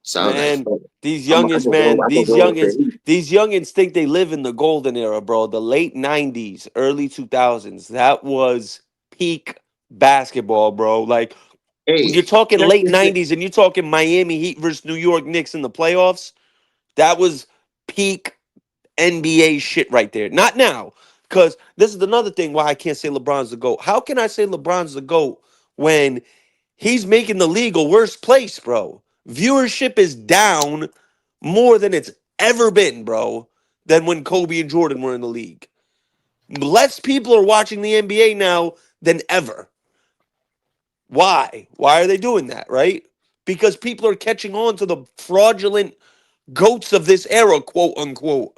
So I was like, Man, fuck it. these I'm youngins, gonna go with the Heat. these youngins think they live in the golden era, bro. The late 90s, early 2000s. That was peak basketball, bro. Like, when Hey, you're talking check late this shit. 90s and you're talking Miami Heat versus New York Knicks in the playoffs, that was peak NBA shit right there. Not now, because this is another thing why I can't say LeBron's the GOAT. How can I say LeBron's the GOAT when he's making the league a worse place, bro? Viewership is down more than it's ever been, bro, than when Kobe and Jordan were in the league. Less people are watching the NBA now than ever. Why? Why are they doing that, right? Because people are catching on to the fraudulent goats of this era, quote unquote.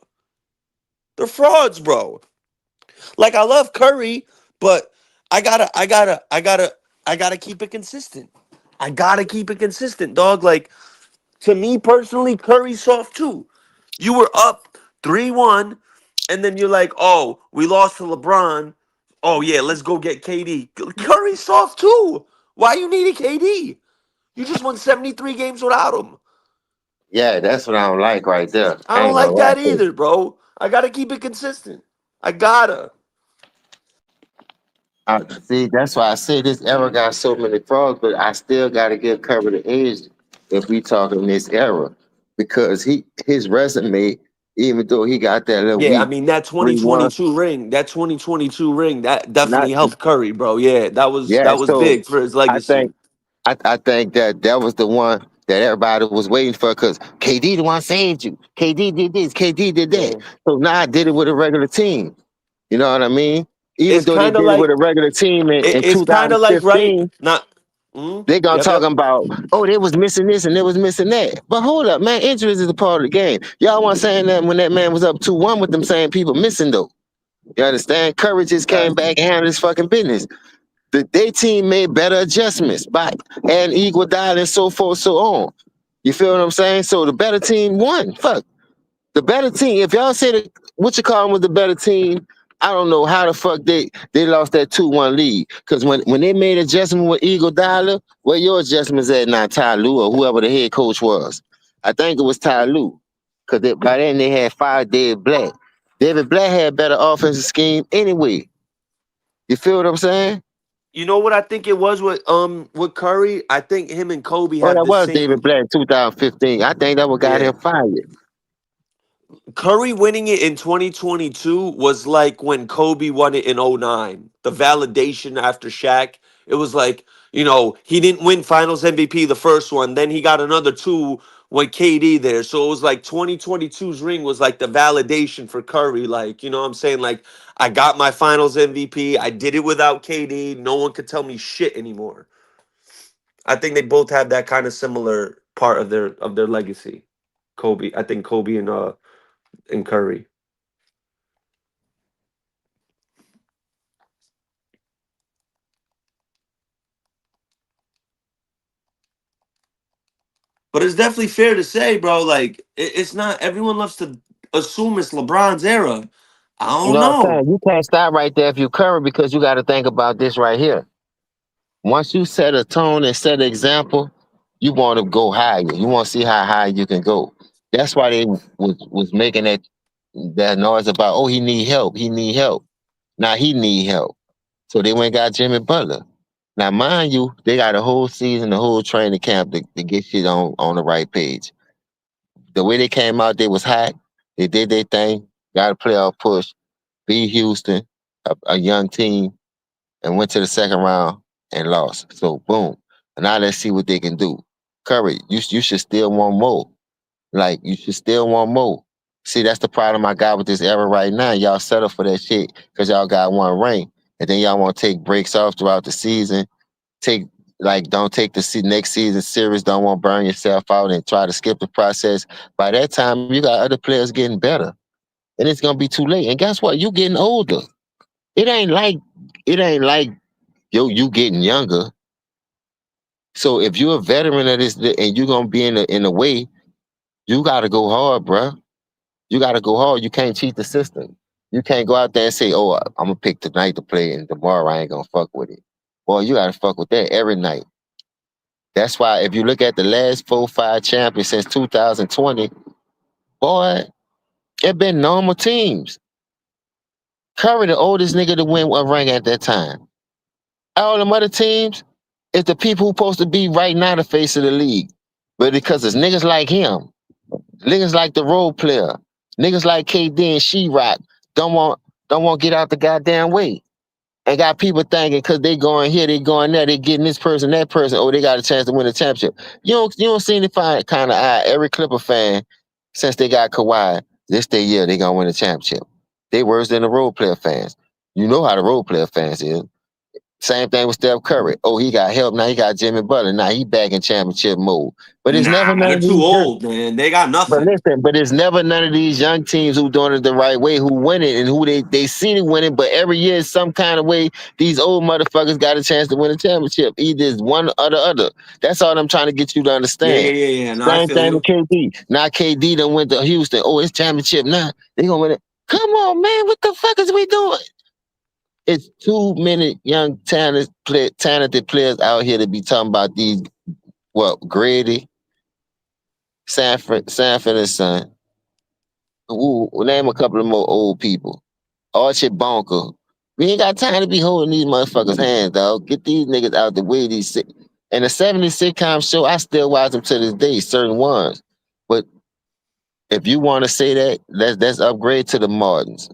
They're frauds, bro. Like, I love Curry, but I gotta keep it consistent. I gotta keep it consistent, dog. Like, to me personally, Curry's soft too. You were up 3-1, and then you're like, oh, we lost to LeBron. Oh yeah, let's go get KD. Curry's soft too. Why you needed KD? You just won 73 games without him. Yeah, that's what I don't like right there. I I don't ain't gonna like lie that to you. either, bro. I gotta keep it consistent. I gotta. See, that's why I say this era got so many flaws, but I still got to give Curry the edge if we talking this era because his resume, even though he got that little Yeah, I weak mean that 3-1, 2022 ring, that not definitely helped Curry, bro. Yeah, yeah. that was So big for his I legacy. think I think that was the one that everybody was waiting for because KD the one saved you. KD did this, KD did that. Yeah. So now I did it with a regular team. You know what I mean? Even It's though they kind of did it with like a regular team in it's kind of like right 2015. not. They gonna Yep, talk yep. about, oh, they was missing this and they was missing that. But hold up, man, injuries is a part of the game. Y'all want saying that when that man was up 2-1 with them same people missing though. You understand? Courage just came Right. back and handled his fucking business. They team made better adjustments by and Iguodala and so forth, so on. You feel what I'm saying? So the better team won. Fuck. The better team, if y'all say that what you call them was the better team, I don't know how the fuck they lost that 2-1 lead. Because when they made adjustment with Eagle Dollar, where your adjustments at now, Ty Lue or whoever the head coach was. I think it was Ty Lue. Because by then they had fired David Black. David Black had better offensive scheme anyway. You feel what I'm saying? You know what I think it was with Curry? I think him and Kobe Oh, have that the was David same. Black in 2015. I think that what got Yeah. him fired. Curry winning it in 2022 was like when Kobe won it in '09. The validation after Shaq. It was like, he didn't win Finals MVP the first one. Then he got another two with KD there. So it was like 2022's ring was like the validation for Curry. Like, you know what I'm saying? Like, I got my Finals MVP. I did it without KD. No one could tell me shit anymore. I think they both have that kind of similar part of their legacy. Kobe. I think Kobe and Curry. But it's definitely fair to say, bro, like it's not everyone loves to assume it's LeBron's era. I You don't know what I'm know. saying? You can't stop right there if you Curry because you got to think about this right here. Once you set a tone and set an example, you want to go higher. You want to see how high you can go. That's why they was making that noise about, oh, he need help. He need help. Now he need help. So they went and got Jimmy Butler. Now, mind you, they got a whole season, the whole training camp to get shit on the right page. The way they came out, they was hot. They did their thing, got a playoff push, beat Houston, a young team, and went to the second round and lost. So boom. Now let's see what they can do. Curry, you should still want more. Like you should still want more. See, that's the problem I got with this era right now. Y'all settle for that shit because y'all got one ring. And then y'all want to take breaks off throughout the season. Don't take the next season serious. Don't want to burn yourself out and try to skip the process. By that time, you got other players getting better. And it's gonna be too late. And guess what? You getting older. It ain't like it ain't like you getting younger. So if you're a veteran of this and you're gonna be in a way, you gotta go hard, bruh. You gotta go hard. You can't cheat the system. You can't go out there and say, "Oh, I'm gonna pick tonight to play, and tomorrow I ain't gonna fuck with it." Boy, you gotta fuck with that every night. That's why if you look at the last 4-5 champions since 2020, boy, it been normal teams. Curry, the oldest nigga to win a ring at that time. All them other teams, it's the people who supposed to be right now the face of the league. But because it's niggas like him, niggas like the role player, niggas like KD and She-Rock don't want to get out the goddamn way. And got people thinking because they going here, they going there, they getting this person, that person, oh, they got a chance to win a championship. You don't seem to find kind of eye every Clipper fan since they got Kawhi, this day year they gonna win a championship. They worse than the role player fans. You know how the role player fans is. Same thing with Steph Curry. Oh, he got help. Now he got Jimmy Butler. Now he back in championship mode. But it's never Nah, none they're of too these young. old, man. They got But nothing. listen, it's never none of these young teams who doing it the right way, who win it, and who they see to win it. But every year, some kind of way, these old motherfuckers got a chance to win a championship. Either it's one or the other. That's all I'm trying to get you to Yeah, yeah, understand. yeah, yeah. No, I Same feel thing with you. KD. Now KD done went to Houston. Oh, it's championship now. They gonna win it. Come on, man. What the fuck is we doing? It's too many young talented players out here to be talking about these. What Grady, Sanford and Son. Ooh, name a couple of more old people. Archie Bunker. We ain't got time to be holding these motherfuckers' hands, dog. Get these niggas out the way. And the 70s sitcom show, I still watch them to this day, certain ones. But if you want to say that, let's upgrade to the Martins.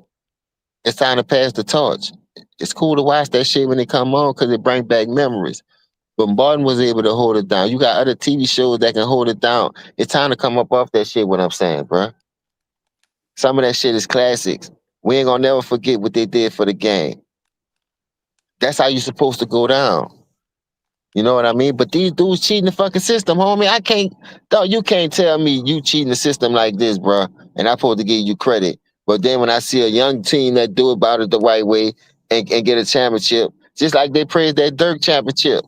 It's time to pass the torch. It's cool to watch that shit when it come on because it brings back memories. But Martin was able to hold it down. You got other TV shows that can hold it down. It's time to come up off that shit, what I'm saying, bro. Some of that shit is classics. We ain't gonna never forget what they did for the game. That's how you supposed to go down. You know what I mean? But these dudes cheating the fucking system, homie. I can't, dog, you can't tell me you cheating the system like this, bro. And I'm supposed to give you credit. But then when I see a young team that do about it the right way and get a championship, just like they praised that Dirk championship.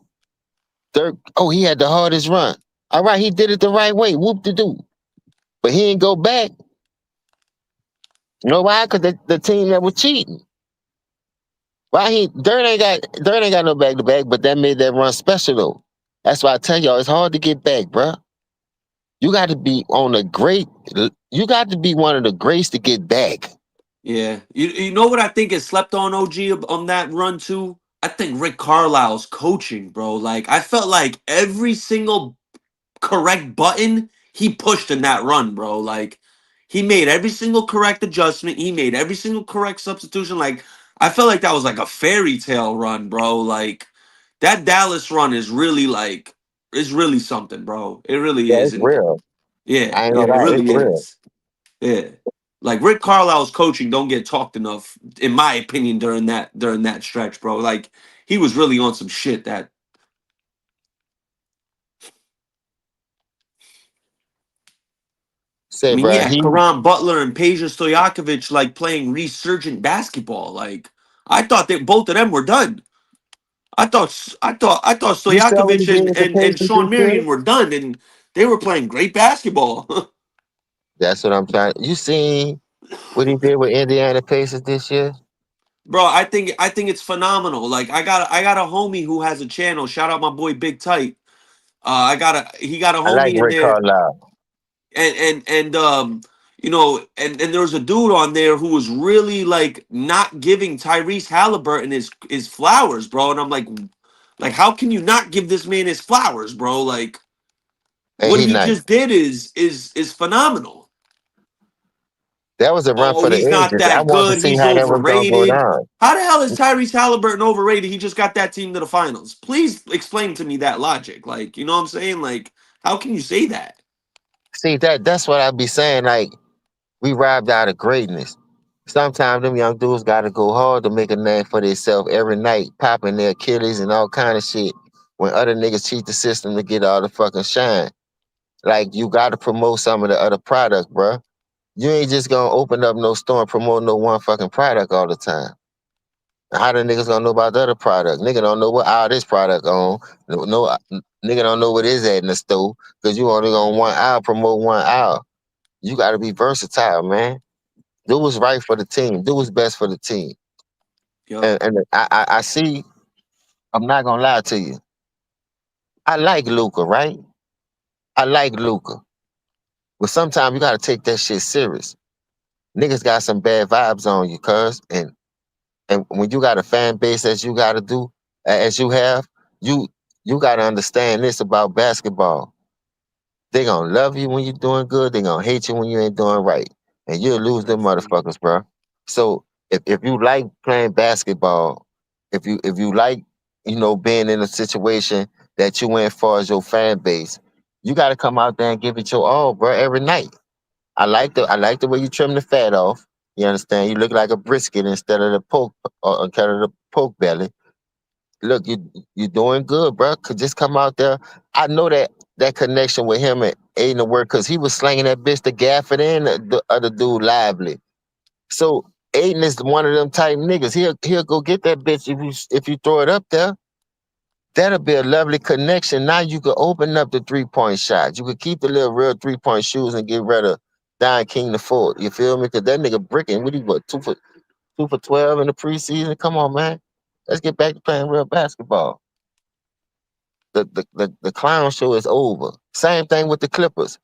Dirk, oh, he had the hardest run. All right, he did it the right way. Whoop de doo. But he ain't go back. You know why? Because the team that was cheating. Why Dirt ain't got no back to back, but that made that run special though. That's why I tell y'all it's hard to get back, bro. You got to be on a great. You got to be one of the greats to get back. Yeah. You know what I think is slept on, OG, on that run too? I think Rick Carlisle's coaching, bro. Like, I felt like every single correct button he pushed in that run, bro. Like, he made every single correct adjustment. He made every single correct substitution. Like, I felt like that was like a fairy tale run, bro. Like, that Dallas run is really like, it's really something, bro. It really Yeah, is. it's And real. yeah, I ain't yeah, gonna it lie, it's really real. is. Yeah. Like Rick Carlisle's coaching don't get talked enough, in my opinion, during that stretch, bro. Like he was really on some shit that I Say, mean, bro, yeah, Karan Butler and Peja Stojakovic like playing resurgent basketball. Like I thought that both of them were done. I thought you saw what he Stojakovic did and, with the and, and Pacers this Sean year. Marion were done and they were playing great basketball. That's what I'm trying. You seen what he did with Indiana Pacers this year? Bro, I think it's phenomenal. Like I got a homie who has a channel. Shout out my boy Big Tight. He got a I like homie in Rick there, Carlisle. and there was a dude on there who was really like not giving Tyrese Halliburton his flowers, bro. And I'm like how can you not give this man his flowers, bro? Like And what he he nice. just did is phenomenal. That was a run Oh, for the he's not ages. I that wanted to good. see He's how that was gonna go overrated. down. How the hell is Tyrese Halliburton overrated? He just got that team to the finals. Please explain to me that logic. Like, you know what I'm saying? Like, how can you say that? See that's what I be saying. Like we robbed out of greatness. Sometimes them young dudes got to go hard to make a name for themselves every night, popping their Achilles and all kind of shit. When other niggas cheat the system to get all the fucking shine, like you got to promote some of the other product, bruh. You ain't just gonna open up no store and promote no one fucking product all the time. How the niggas gonna know about the other product? Nigga don't know what aisle this product on. Nigga don't know what is at in the store because you only on one aisle promote one aisle. You got to be versatile, man. Do what's right for the team. Do what's best for the team. Yup. And I see. I'm not gonna lie to you. I like Luca, right? I like Luca, but sometimes you gotta take that shit serious. Niggas got some bad vibes on you, cuz, and when you got a fan base as you gotta do, as you have, you you gotta understand this about basketball. They gonna love you when you're doing good. They gonna hate you when you ain't doing right, and you'll lose them motherfuckers, bro. So if you like playing basketball, if you like being in a situation that you in far as your fan base, you got to come out there and give it your all, bro, every night. I like the way you trim the fat off. You understand? You look like a brisket instead of the poke or instead of the poke belly. Look, you doing good, bro. Could just come out there. I know that connection with him and Aiden the word because he was slanging that bitch to Gafford and the other dude lively. So Aiden is one of them type niggas. He'll go get that bitch if you throw it up there. That'll be a lovely connection. Now you could open up the 3-point shot. You could keep the little real 3-point shoes and get rid of Don King the Ford. You feel me? Because that nigga bricking, what he what, 2 foot? 2 for 12 in the preseason. Come on, man. Let's get back to playing real basketball. The clown show is over. Same thing with the Clippers.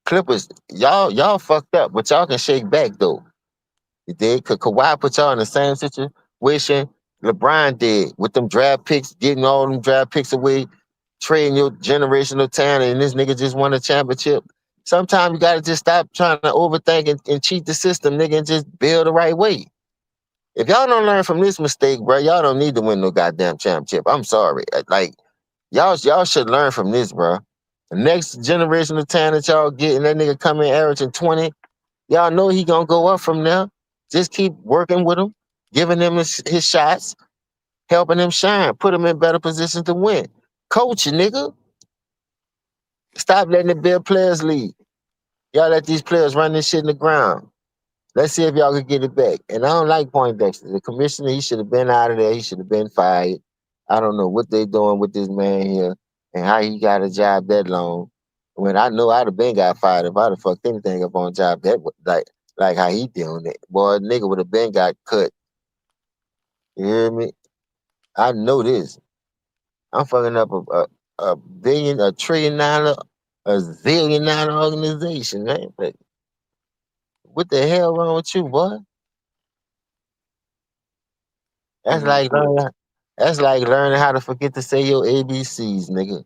Clippers, y'all fucked up, but y'all can shake back though. You did? Cause Kawhi put y'all in the same situation LeBron did with them draft picks, getting all them draft picks away, trading your generational talent, and this nigga just won a championship. Sometimes you gotta just stop trying to overthink and cheat the system, nigga, and just build the right way. If y'all don't learn from this mistake, bro, y'all don't need to win no goddamn championship. I'm sorry. Like, y'all should learn from this, bro. The next generation of talent y'all getting, that nigga come in averaging 20, y'all know he gonna go up from there. Just keep working with him, giving him his shots, helping him shine, put him in better positions to win. Coach, nigga. Stop letting the big players lead. Y'all let these players run this shit in the ground. Let's see if y'all can get it back. And I don't like Poindexter. The commissioner, he should have been out of there. He should have been fired. I don't know what they doing with this man here and how he got a job that long. When I know I'd have been got fired if I'd have fucked anything up on a job that like how he doing it. Boy, nigga would have been got cut. You hear me? I know this. I'm fucking up a billion, a $1 trillion, a $zillion organization, man. But what the hell wrong with you, boy? That's like learning. That's like learning how to forget to say your ABCs, nigga.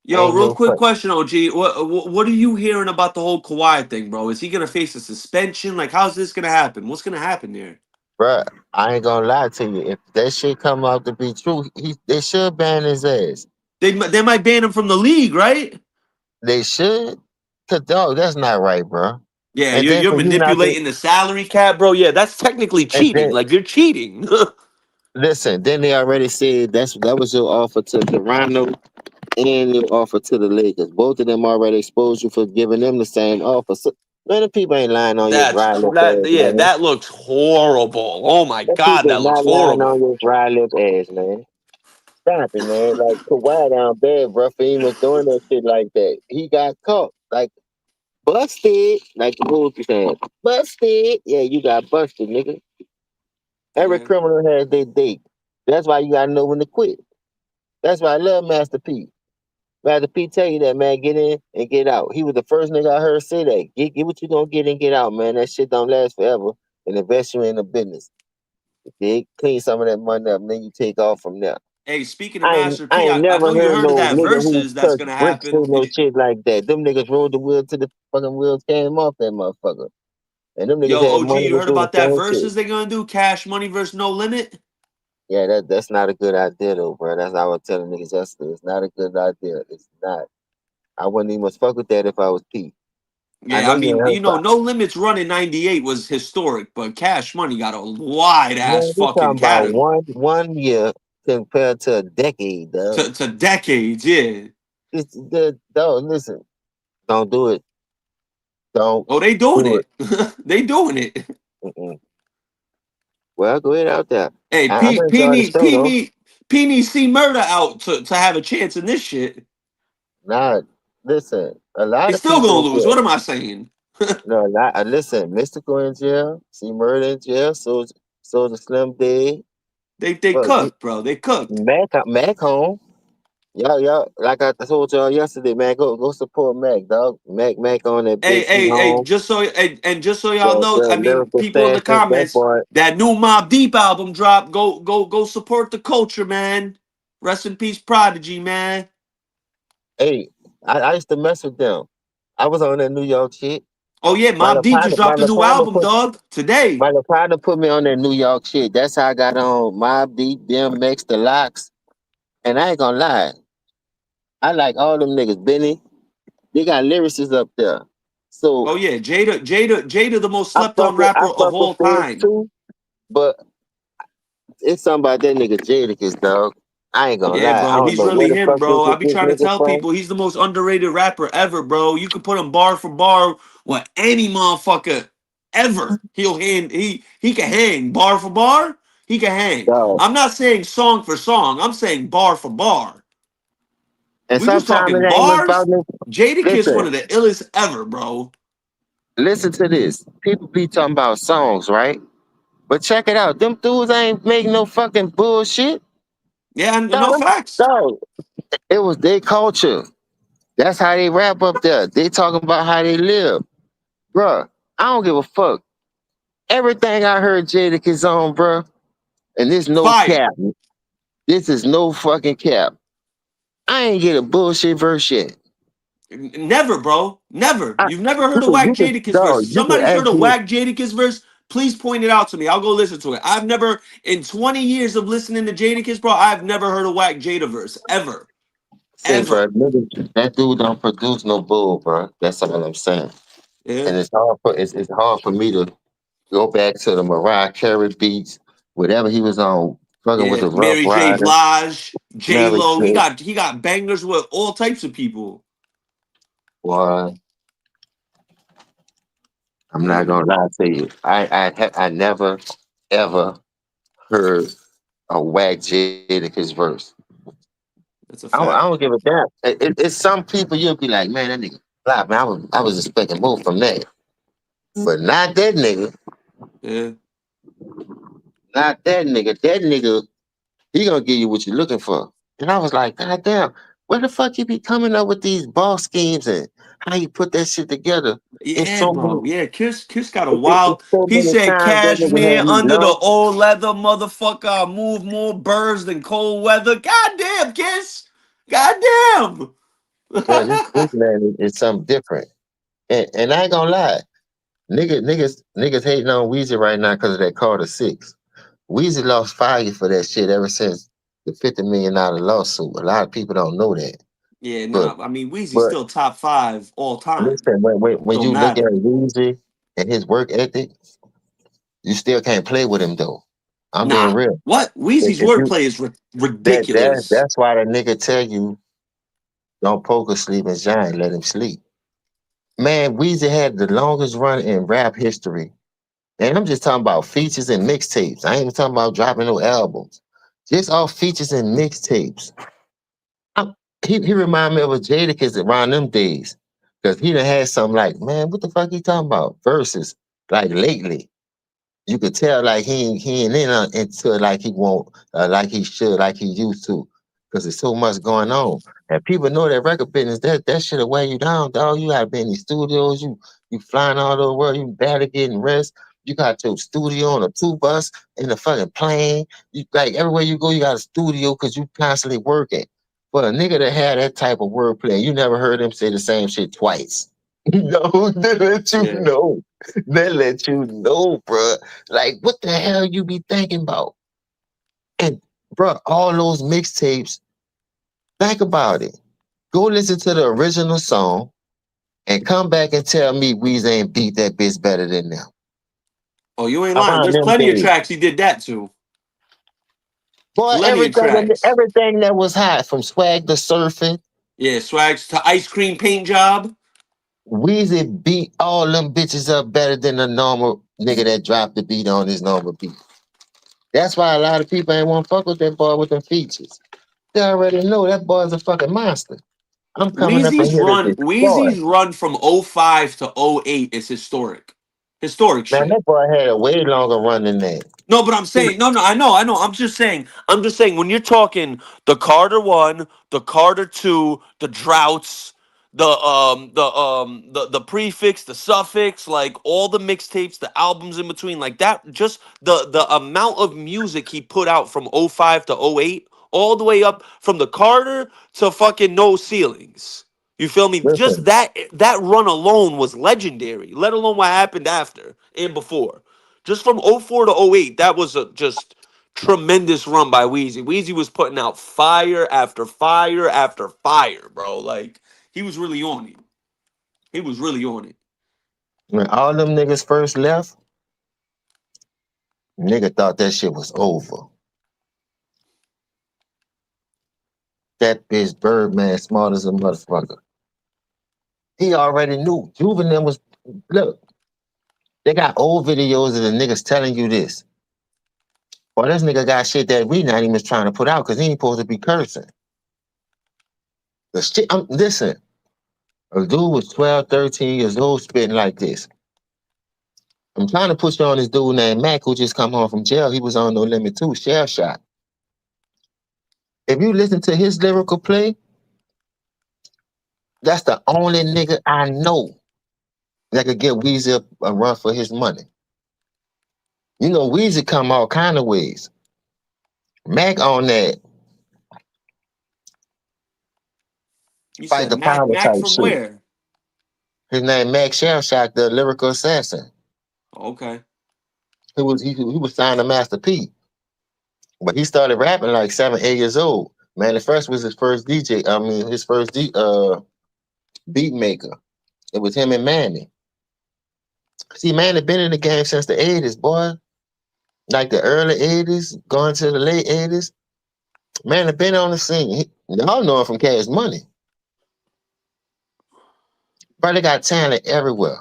Yo, Ain't real no quick fun, question, OG. What are you hearing about the whole Kawhi thing, bro? Is he gonna face a suspension? Like, how's this gonna happen? What's gonna happen there? bruh. I ain't gonna lie to you. If that shit come out to be true, they should ban his ass. They might ban him from the league, right? They should. Cause dog, that's not right, bro. Yeah, And then you're for you not to, manipulating the salary cap, bro. Yeah, that's technically and cheating. then Like, you're cheating. listen, then they already said that was your offer to Toronto and your offer to the Lakers. Both of them already exposed you for giving them the same offer. So, man, the people ain't lying on your dry lip ass, Yeah, man. that looks horrible. Oh my The god, people that is looks not lying on horrible. your dry lip ass, man. Stop it, man. Like Kawhi down bad, bro. For him was doing that shit like that. He got caught. Like busted. Like the rules be saying. Busted. Yeah, you got busted, nigga. Every Yeah. criminal has their date. That's why you gotta know when to quit. That's why I love Master P. Master P tell you that, man, get in and get out. He was the first nigga I heard say that. Get what you gonna get and get out, man. That shit don't last forever. And invest you in the business. Dig, clean some of that money up, and then you take off from there. Hey, speaking of I ain't, Master I P, ain't I never know you heard heard of no that nigga who versus that's touched gonna bricks say happen. no shit like that. Them niggas rode the wheel to the fucking wheels came off that motherfucker. And them niggas Yo, had OG, money you to heard do the about that same shit. versus they're gonna do? Cash Money versus No Limit? Yeah, that's not a good idea though, bro. That's how I was telling niggas yesterday. It's not a good idea. It's not. I wouldn't even fuck with that if I was Pete. I Yeah, know I you ain't mean, heard about. No Limit's run in '98 was historic, but Cash Money got a wide ass Man, we fucking talking about catalog one year compared to a decade, dog. to decades. Yeah. It's the dog. Listen, don't do it. Don't Oh, they doing do it. it. They doing it. Mm-mm. Well, go ahead out there. Hey, I'm gonna enjoy the show though. P needs C Murder out to have a chance in this shit. Nah, listen. A lot He's of still people gonna in lose. jail. What am I saying? No, a lot. Listen, Mystical in jail. See Murder in jail. So the Slim Dead. They Well, cooked, bro. They cooked. Mac home. Y'all. Like I told y'all yesterday, man. Go support Mac, dog. Mac on that bitch. He Hey, home. just so y'all know, The I mean, lyrical people in the fashion. That comments, boy. that new Mob Deep album drop. Go support the culture, man. Rest in peace, Prodigy, man. Hey, I used to mess with them. I was on that New York shit. Oh yeah, My Mob little Deep partner, just my dropped a little new partner album, put dog, today. my little partner put me on that New York shit. That's how I got on Mob Deep, DMX, The Locks. And I ain't gonna lie, I like all them niggas. Benny, they got lyricists up there. So Oh yeah, Jada, the most I slept fuck on with I rapper of fuck with all Fizz time. too, but it's something about that nigga Jadakiss, dog. I ain't gonna Yeah, lie. I bro, don't he's know where really the him, fuck bro. I be this trying to nigga tell from. people he's the most underrated rapper ever, bro. You could put him bar for bar with any motherfucker ever. He can hang bar for bar. He can hang. Dog. I'm not saying song for song. I'm saying bar for bar. If And we just sometimes talking it ain't about bars, this. Jadakiss Listen, one of the illest ever, bro. listen to this. People be talking about songs, right? But check it out. Them dudes ain't making no fucking bullshit. Yeah, No, no facts. no. It was their culture. That's how they rap up there. They talking about how they live. Bruh, I don't give a fuck. Everything I heard Jadakiss on, bruh, and this no Fire. cap. This is no fucking cap. I ain't get a bullshit verse yet. Never, bro. Never. I, You've never heard a whack Jadakiss verse. If you could somebody's ask heard a me. whack Jadakiss verse, please point it out to me. I'll go listen to it. I've never, in 20 years of listening to Jadakiss, bro, I've never heard a whack Jada verse. Ever. Say, Ever. bro, that dude don't produce no bull, bro. That's all I'm saying. Yeah. And it's hard for me to go back to the Mariah Carey beats, whatever he was on, fucking with Yeah. the Rough Mary J. Rider. Blige, J Mary Lo. J. He got bangers with all types of people. Boy, I'm Yeah. not gonna lie to you. I never ever heard a whack Jadakiss verse. That's a I fact. don't give a damn. It's some people you'll be like, man, that nigga fly, man. I was expecting more from that, but not that nigga. Yeah. Not that nigga. That nigga, he gonna give you what you're looking for. And I was like, God damn, where the fuck you be coming up with these ball schemes and how you put that shit together? It's Yeah, so many. bro. Yeah, Kiss got a It's wild. so He many said times that nigga cashmere had me under the low. old leather, motherfucker. I move more birds than cold weather. Goddamn, Kiss. Goddamn. But this man is something different. And I ain't gonna lie, niggas hating on Weezy right now because of that Carter 6. Weezy lost fire for that shit ever since the $50 million lawsuit. A lot of people don't know that. Yeah, But nah. I mean, Weezy's but still top 5 all time. listen, when Don't you look at matter. Weezy and his work ethic, you still can't play with him though. I'm being Nah. real. What? Weezy's If you wordplay is ridiculous. that's why the nigga tell you don't poker sleep and giant, let him sleep. Man, Weezy had the longest run in rap history. And I'm just talking about features and mixtapes. I ain't even talking about dropping no albums. Just all features and mixtapes. He remind me of a Jadakiss around them days. Cause he done had something like, man, what the fuck he talking about? Verses. Like lately. You could tell like he ain't in until like he won't, like he should, like he used to. Cause there's so much going on. And people know that record business, that shit'll weigh you down, dog. You gotta be in these studios, you flying all over the world, you barely getting rest. You got your studio on a two bus in a fucking plane. You like everywhere you go, you got a studio because you constantly working. But a nigga that had that type of wordplay, you never heard him say the same shit twice. No, they let you Yeah. know. They let you know, bruh. Like, what the hell you be thinking about? And, bruh, all those mixtapes, think about it. Go listen to the original song and come back and tell me Weezy ain't beat that bitch better than them. Oh, you ain't lying. Around There's them plenty of days. tracks he did that to. Boy, Plenty of tracks. everything that was hot, from swag to surfing, Yeah, Swags to ice cream paint job. Weezy beat all them bitches up better than a normal nigga that dropped the beat on his normal beat. That's why a lot of people ain't want to fuck with that boy with them features. They already know that boy's a fucking monster. I'm coming up in here to destroy. Weezy's run from '05 to '08 is historic. Historic Man, shit. that boy had a way longer run than that. No, but I'm saying no, I know. I'm just saying when you're talking the Carter 1, the Carter 2, the droughts, the prefix, the suffix, like all the mixtapes, the albums in between, like that, just the amount of music he put out from '05 to '08, all the way up from the Carter to fucking No Ceilings. You feel me? Just Listen, that run alone was legendary, let alone what happened after and before. Just from '04 to '08, that was a just tremendous run by Wheezy. Wheezy was putting out fire after fire after fire, bro. Like, he was really on it. He was really on it. when all them niggas first left, nigga thought that shit was over. That bitch Birdman smart as a motherfucker. He already knew. Juvenile was, look, they got old videos of the niggas telling you this. Or this nigga got shit that we not even trying to put out because he ain't supposed to be cursing. The shit, listen, a dude was 12, 13 years old spitting like this. I'm trying to put you on this dude named Mac who just come home from jail. He was on No Limit 2, Shell Shot. If you listen to his lyrical play, that's the only nigga I know that could get Weezy a run for his money. You know, Weezy come all kind of ways. Mac on that You fight said the Mac. power Mac type from shit. where? His name Mac Shellshock, the lyrical assassin. Okay. He was signed to Master P, but he started rapping like 7, 8 years old. Man, the first was his first DJ. I mean, his first beat maker. It was him and Manny. See, Manny been in the game since the 80s, boy. Like the early 80s, going to the late 80s. Manny been on the scene. Y'all know him from Cash Money. But they got talent everywhere.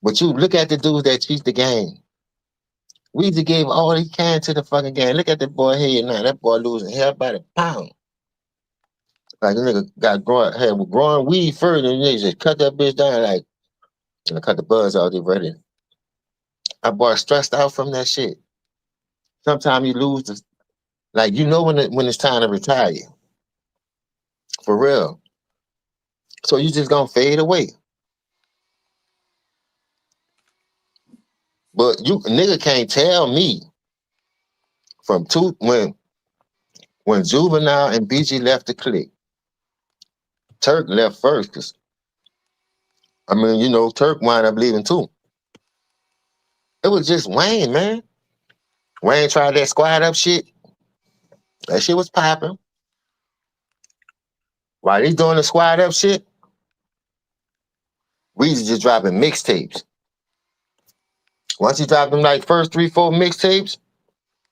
But you look at the dudes that cheat the game. Weezy gave all he can to the fucking game. Look at that boy here now. That boy losing hair by the pound. Like the nigga got growing weed further, and they just cut that bitch down like, cut the buzz out. They ready. That boy stressed out from that shit. Sometimes you lose the, like you know when it's time to retire, for real. So you just gonna fade away. But you nigga can't tell me from when Juvenile and BG left the clique. Turk left first, cause I mean, you know, Turk wound up leaving too. It was just Wayne, man. Wayne tried that squad up shit. That shit was popping. While he's doing the squad up shit, Weezy just dropping mixtapes. Once he dropped them like first 3, 4 mixtapes,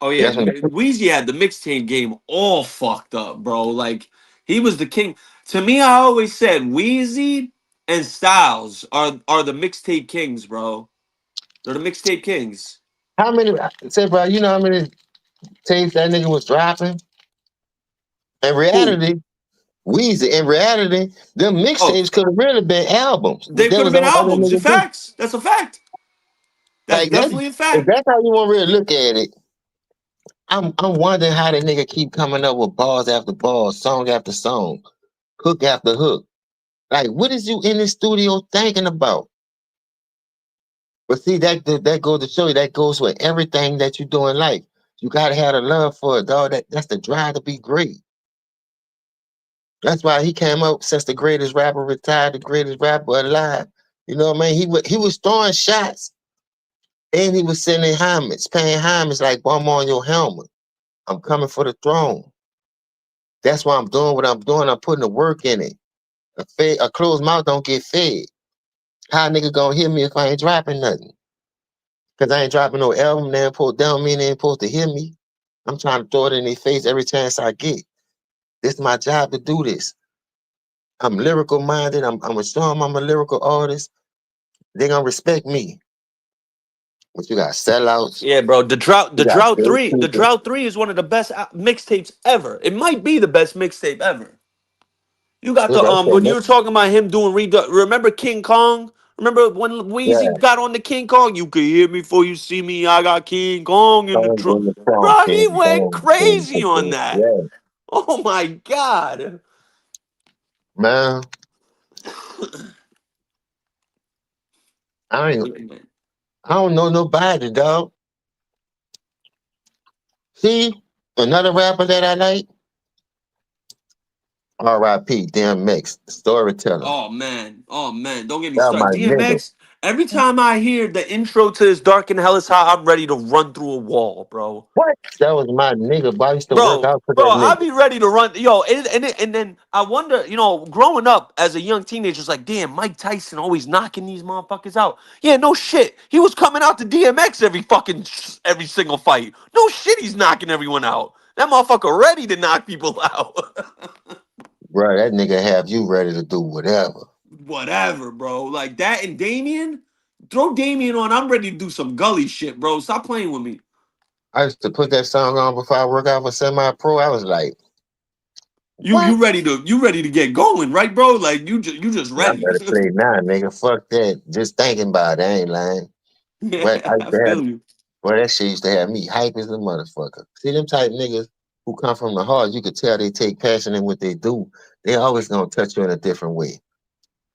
Oh yeah, that's when the Weezy had the mixtape game all fucked up, bro. Like he was the king. To me, I always said Weezy and Styles are the mixtape kings, bro. They're the mixtape kings. how many say, bro, you know how many tapes that nigga was dropping? In Who? reality, Weezy, in reality, them Oh, mixtapes could have really been albums. But they there could have was been on other albums. In niggas too. facts, that's a fact. That's Like that, definitely a if fact. that's how you want to really look at it, I'm wondering how the nigga keep coming up with bars after bars, song after song, hook after hook. Like, what is you in the studio thinking about? But see, that goes to show you that goes with everything that you do in life. You gotta have the love for it, dog. That's the drive to be great. That's why he came up since the greatest rapper retired, the greatest rapper alive. You know what I mean? He was throwing shots and he was sending homage, paying homage like I'm on your helmet. I'm coming for the throne. That's why I'm doing what I'm doing. I'm putting the work in it. A closed mouth don't get fed. How a nigga gonna hear me if I ain't dropping nothing? Cause I ain't dropping no album. They ain't supposed down me. They ain't supposed to hear me. I'm trying to throw it in their face every chance I get. This is my job to do this. I'm lyrical minded. I'm gonna show them I'm a lyrical artist. They gonna respect me. But you got sellouts. Yeah, bro. The drought, You the got drought dirt three, the people. drought three is one of the best mixtapes ever. It might be the best mixtape ever. You got Yeah, the that's so when you much. were talking about him doing remember King Kong? Remember when Yeah, Weezy got on the King Kong? You can hear me before you see me. I got King Kong in the Kong trunk. in the trunk, Bro, he King went Kong, King crazy on Kong. that. Yeah, Oh my god. man. I ain't. I don't know nobody, dog. See, another rapper that I like, R.I.P. DMX, storyteller. Oh man, oh man, don't get me That started. my nigga. DMX. Every time I hear the intro to this "Dark and Hell is Hot," I'm ready to run through a wall, bro. What? That was my nigga, but I used to work Bro, out for bro, that I'd nigga. be ready to run. Yo, and then I wonder, growing up as a young teenager, it's like, damn, Mike Tyson always knocking these motherfuckers out. Yeah, no shit. He was coming out to DMX every single fight. No shit, he's knocking everyone out. That motherfucker ready to knock people out. Bro, that nigga have you ready to do whatever. Whatever, bro. Like that and Damien. Throw Damien on. I'm ready to do some gully shit, bro. Stop playing with me. I used to put that song on before I work out for semi-pro. I was like, You ready to get going, right, bro? Like you just I'm ready. ready to play now, nigga. Fuck that. Just thinking about it, I ain't lying. But Yeah, I feel you. Boy, that shit used to have me hype as a motherfucker. See them type niggas who come from the heart, you could tell they take passion in what they do. They always gonna touch you in a different way.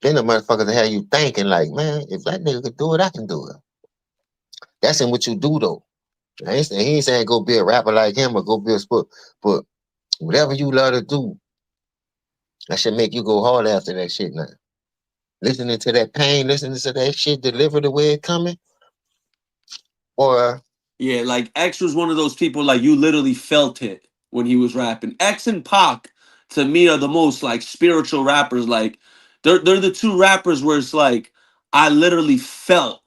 Then the motherfuckers that have you thinking like, man, if that nigga could do it, I can do it. That's in what you do though. He ain't saying go be a rapper like him or go be a sport, but whatever you love to do, that should make you go hard after that shit now. Listening to that pain, listening to that shit delivered the way it coming, or Yeah, like X was one of those people like you literally felt it when he was rapping. X and Pac to me are the most like spiritual rappers. Like they're the two rappers where it's like I literally felt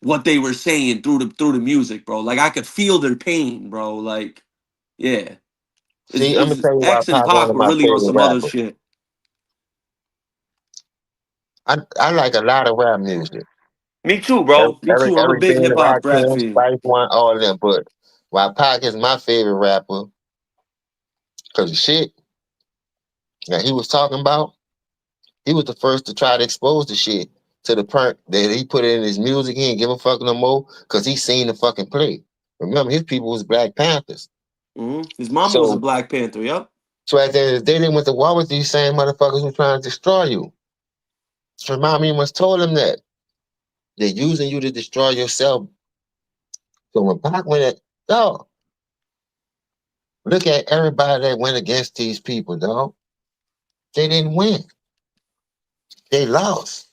what they were saying through the music, bro. Like I could feel their pain, bro. Like yeah, see, I'm gonna tell you why X and Pac one Pac of were my really on favorite some other rappers. shit. I like a lot of rap music. Me too, bro. Me too. I'm a Every big band hip of hop rap Rakim, fan. Spice One, all of them. But while Pac is my favorite rapper, cause the shit that he was talking about, he was the first to try to expose the shit to the point that he put it in his music. He ain't give a fuck no more, cause he seen the fucking play. Remember, his people was Black Panthers. His mama was a So, Black Panther. Yep. so at the end of the day, they went to war with these same motherfuckers who trying to destroy you. So Mommy must told him that they're using you to destroy yourself. So when Pac went at dog, look at everybody that went against these people, dog. They didn't win. They lost.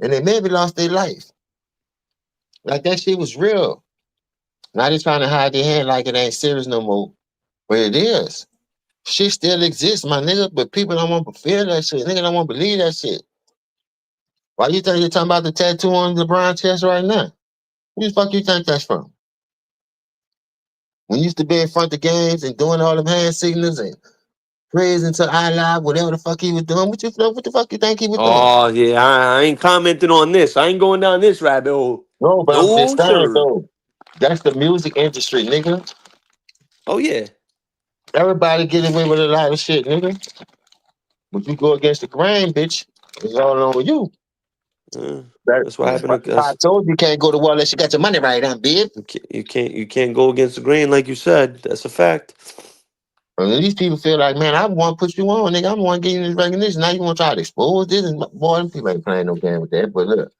And they maybe lost their life. Like that shit was real. Now they trying to hide their hand like it ain't serious no more. But it is. Shit still exists, my nigga, but people don't want to feel that shit. Nigga don't want to believe that shit. Why you think you're talking about the tattoo on LeBron's chest right now? Who the fuck you think that's from? When you used to be in front of games and doing all them hand signals and praising to Allah, whatever the fuck he was doing, what the fuck you think he was doing? Oh yeah, I ain't commenting on this. I ain't going down this rabbit hole. No, but I'm No just saying sir. though, that's the music industry, nigga. Oh yeah. Everybody get away with a lot of shit, nigga. But you go against the grain, bitch, it's all on you. That's what happened. I told you can't go to war unless you got your money right, bitch. You can't go against the grain like you said. That's a fact. And these people feel like, man, I want to put you on, nigga. I want to give you this recognition. Now you want to try to expose this? And boy, them people ain't playing no game with that. But look,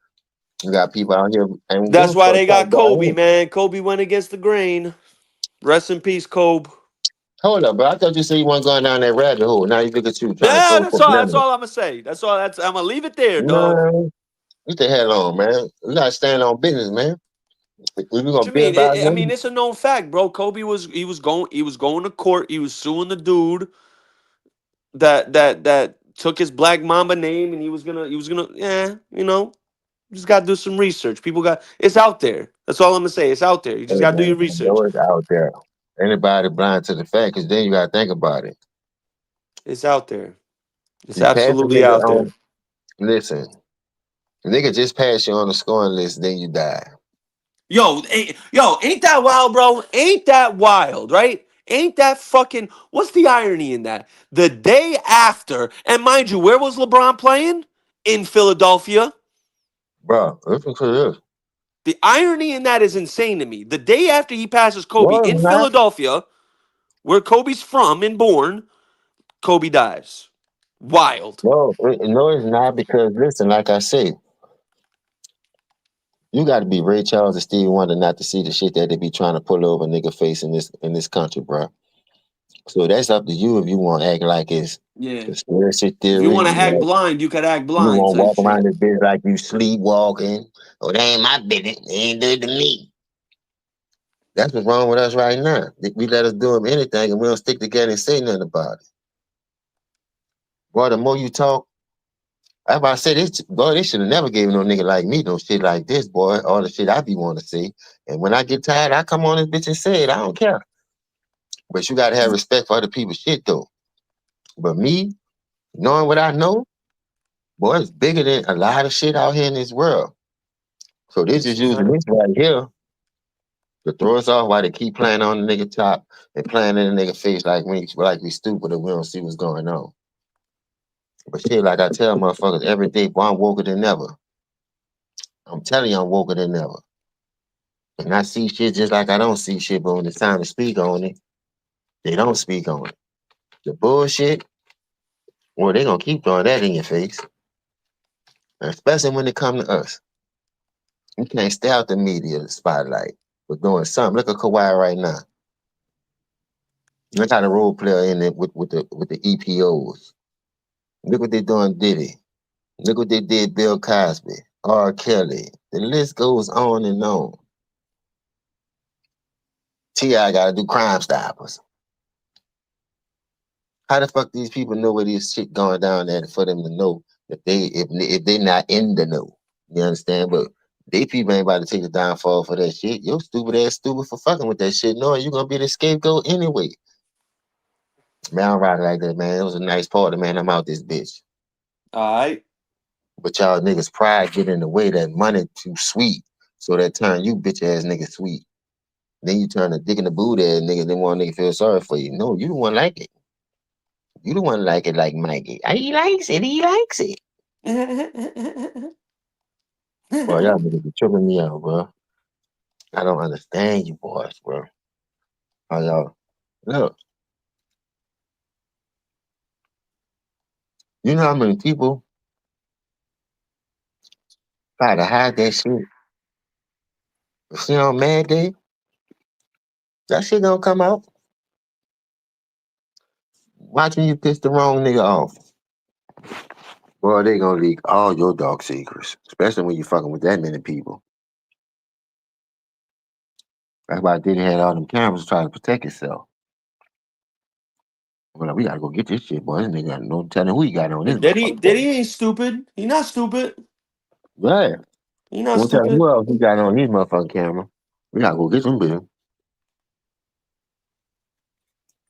you got people out here and give a That's why fuck they talk got about Kobe, him. man. Kobe went against the grain. Rest in peace, Kobe. Hold up, bro. I thought you said you weren't going down that rabbit hole. Now you look at you trying to Yeah, throw that's some all. That's lemons. all I'm gonna say. That's all. I'm gonna leave it there, dog. Man, get the hell on, man. You gotta stand on business, man. If we What gonna you mean? build by I mean, him, it's a known fact, bro. Kobe was going to court. He was suing the dude that took his Black Mamba name, and he was gonna just gotta do some research. It's out there. That's all I'm gonna say. It's out there. You hey just gotta do man, your I know research. it's out there. Anybody blind to the fact, because then you gotta think about it. It's out there. It's You pass a absolutely nigga out there. on. Listen, the nigga just passed you on the scoring list, then you die. Ain't that wild, bro? Ain't that wild, right? Ain't that fucking? What's the irony in that? The day after, and mind you, where was LeBron playing? In Philadelphia. Bro, listen to this. The irony in that is insane to me. The day after he passes Kobe No, in it's not. Philadelphia, where Kobe's from and born, Kobe dies. Wild. No, it's not because listen, like I say, you got to be Ray Charles and Stevie Wonder not to see the shit that they be trying to pull over nigga face in this country, bro. So that's up to you if you want to act like it's Yeah. conspiracy If you theory. want to act blind, you could act You blind want to type walk around shit. this bitch like you sleepwalking. Oh, that ain't my business. They ain't do it to me. That's what's wrong with us right now. We let us do them anything and we don't stick together and say nothing about it. Boy, the more you talk, that's why I said this, boy, they should have never gave no nigga like me no shit like this, boy. All the shit I be wanting to say. And when I get tired, I come on this bitch and say it. I don't care. But you gotta have respect for other people's shit though. But me, knowing what I know, boy, it's bigger than a lot of shit out here in this world. So this That's is a using fact. this right here To throw us off while they keep playing on the nigga top and playing in the nigga face like we stupid and we don't see what's going on. But shit, like I tell motherfuckers every day, boy, I'm woker than ever. I'm telling you, I'm woker than ever. And I see shit just like I don't see shit, but when it's time to speak on it, they don't speak on it. The bullshit, well, they gonna keep throwing that in your face. Especially when it come to us. You can't stay out the media spotlight for doing something. Look at Kawhi right now. Look how the role player in it with the EPOs. Look what they doing Diddy. Look what they did Bill Cosby, R. Kelly. The list goes on and on. T.I. gotta do Crime Stoppers. How the fuck these people know where this shit going down there for them to know if they not in the know? You understand? But they people ain't about to take a downfall for that shit. Yo stupid ass stupid for fucking with that shit, knowing you gonna be the scapegoat anyway. Man, I'm riding like that, man. It was a nice party, man. I'm out this bitch. Alright. But y'all niggas pride get in the way, that money too sweet. So that turn you bitch ass niggas sweet. Then you turn a dick in the boot ass nigga, then one nigga feel sorry for you. No, you the one like it. You the one like it like Mikey. He likes it. He likes it. Boy, y'all niggas be tripping me out, bro. I don't understand you boys, bro. How y'all look. You know how many people try to hide that shit? But see on Mad Day, that shit gonna come out. Watching you piss the wrong nigga off. Boy, they gonna leak all your dark secrets, especially when you fucking with that many people. That's why Diddy had all them cameras trying to protect himself. Well, we gotta go get this shit, boy. This nigga got no telling who he got on this motherfucker. Diddy ain't stupid. He not stupid. Right. He not Don't tell stupid. who else he got on his motherfucking camera. We gotta go get some bill.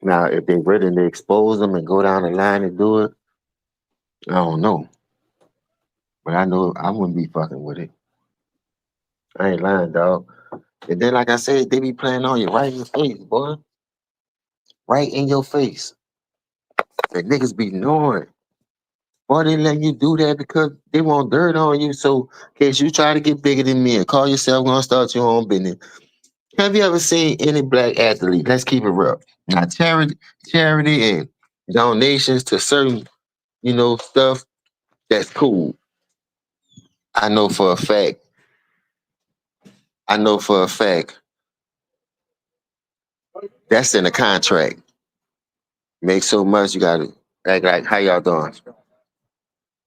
Now, if they ready to expose them and go down the line and do it, I don't know. But I know I wouldn't be fucking with it. I ain't lying, dog. And then, like I said, they be playing on you right in your face, boy. Right in your face. The niggas be knowing. Boy, they letting you do that because they want dirt on you. So, in case you try to get bigger than me and call yourself gonna start your own business. Have you ever seen any black athlete? Let's keep it real. Now, charity and donations to certain, stuff, that's cool. I know for a fact. That's in the contract. Make so much, you gotta act like, how y'all doing?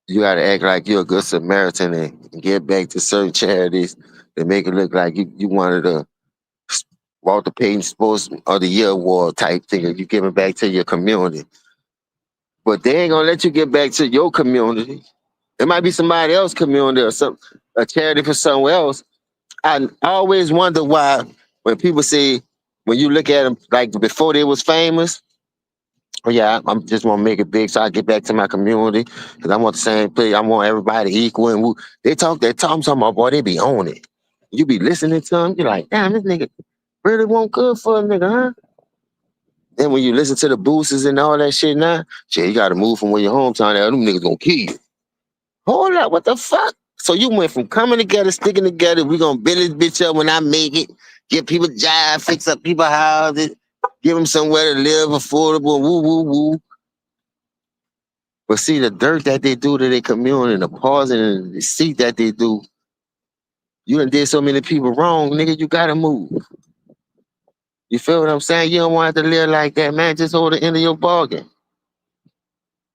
You gotta act like you're a good Samaritan and give back to certain charities to make it look like you wanted a Walter Payton Sports of the Year award type thing. You giving back to your community. But they ain't gonna let you get back to your community. It might be somebody else's community or a charity for somewhere else. I always wonder why when people say, when you look at them like before they was famous, oh yeah, I just want to make it big so I get back to my community because I want the same thing. I want everybody equal. And they talk that talk, I'm talking about, boy, they be on it. You be listening to them, you're like, damn, this nigga really want good for a nigga, huh? Then when you listen to the boosters and all that shit now, shit, you gotta move from where your hometown at. Them niggas gonna kill you. Hold up, what the fuck? So you went from coming together, sticking together, we gonna build this bitch up when I make it, give people jobs, fix up people's houses, give them somewhere to live, affordable, woo, woo, woo. But see, the dirt that they do to their community, the pausing and the deceit that they do, you done did so many people wrong, nigga, you gotta move. You feel what I'm saying? You don't want to live like that, man. Just hold the end of your bargain.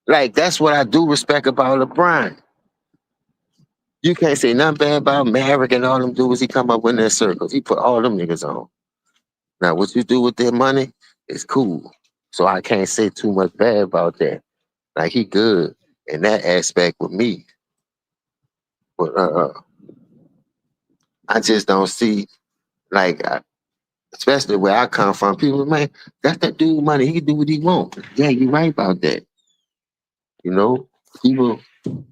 Like, that's what I do respect about LeBron. You can't say nothing bad about Maverick and all them dudes he come up with in their circles. He put all them niggas on. Now, what you do with their money is cool. So I can't say too much bad about that. Like, he good in that aspect with me. But I just don't see, like, especially where I come from, people, man, that's that dude money. He can do what he want. Yeah, you right about that. You know, people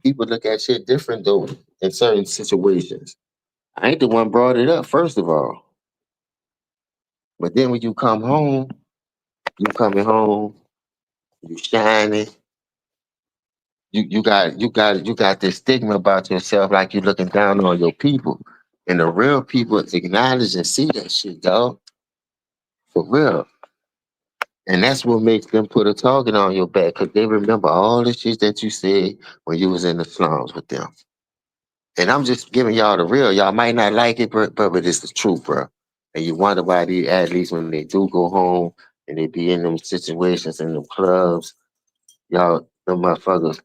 look at shit different though in certain situations. I ain't the one brought it up, first of all. But then when you come home, you coming home, you shining. You got this stigma about yourself, like you're looking down on your people. And the real people acknowledge and see that shit, dog. For real. And that's what makes them put a target on your back, because they remember all the shit that you said when you was in the slums with them. And I'm just giving y'all the real. Y'all might not like it, but it's the truth, bro. And you wonder why these athletes, when they do go home and they be in them situations in them clubs, y'all, them motherfuckers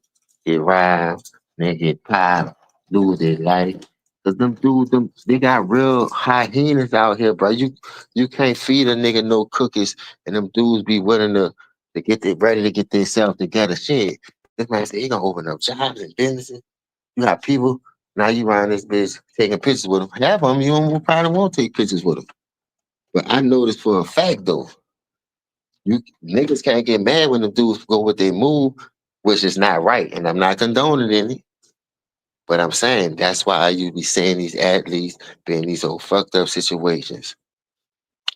get riled, they get popped, lose their life. Cause them dudes, they got real hyenas out here, bro. You can't feed a nigga no cookies, and them dudes be willing to get they ready to get themselves together. Shit, this man said he gonna open up jobs and businesses. You got people now. You around this bitch taking pictures with them. Half of them you don't probably won't take pictures with them. But I know this for a fact though. You niggas can't get mad when the dudes go with their move, which is not right, and I'm not condoning any. But I'm saying that's why you be seeing these athletes being in these old fucked up situations,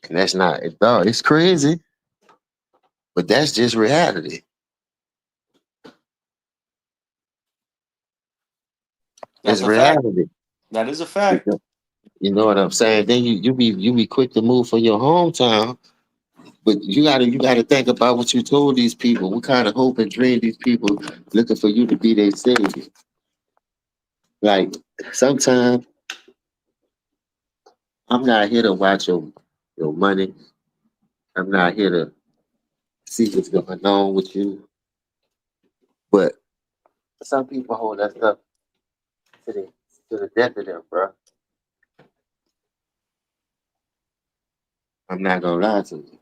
and that's not dog. It's crazy, but that's just reality. It's That's a fact. reality. That is a fact. You know what I'm saying? Then you be quick to move for your hometown. But you gotta think about what you told these people. What kind of hope and dream these people looking for you to be their savior? Like sometimes I'm not here to watch your money. I'm not here to see what's going on with you. But some people hold that stuff to the to the death of them, bro. I'm not gonna lie to you.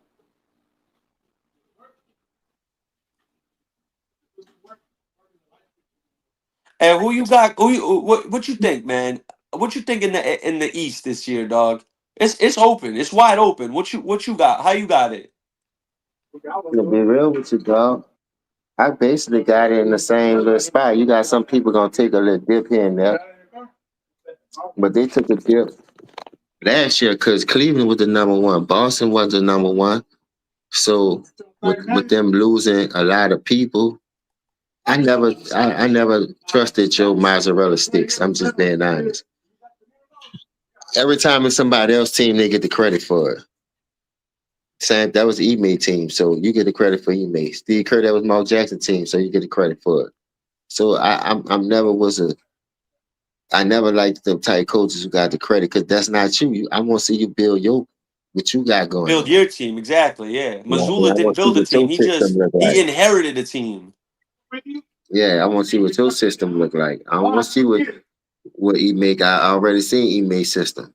And who you got? What you think, man? What you think in the East this year, dog? It's open. It's wide open. What you got? How you got it? To be real with you, dog. I basically got it in the same little spot. You got some people gonna take a little dip here and there, but they took a dip last year because Cleveland was the number one. Boston was the number one. So with them losing a lot of people, I never trusted Joe Mozzarella sticks. I'm just being honest. Every time it's somebody else's team, they get the credit for it. Sam, that was Ime team, so you get the credit for Ime. Steve Kerr, that was Mark Jackson team, so you get the credit for it. So I never liked them type coaches who got the credit, because that's not you. I want to see you build what you got going Build on. your team, exactly. Yeah, Yeah, Missoula I didn't want to see build a what team. your system look He like. inherited a team. Yeah, I want to see what your system look like. I want to see what Ime got. I already seen Ime's system.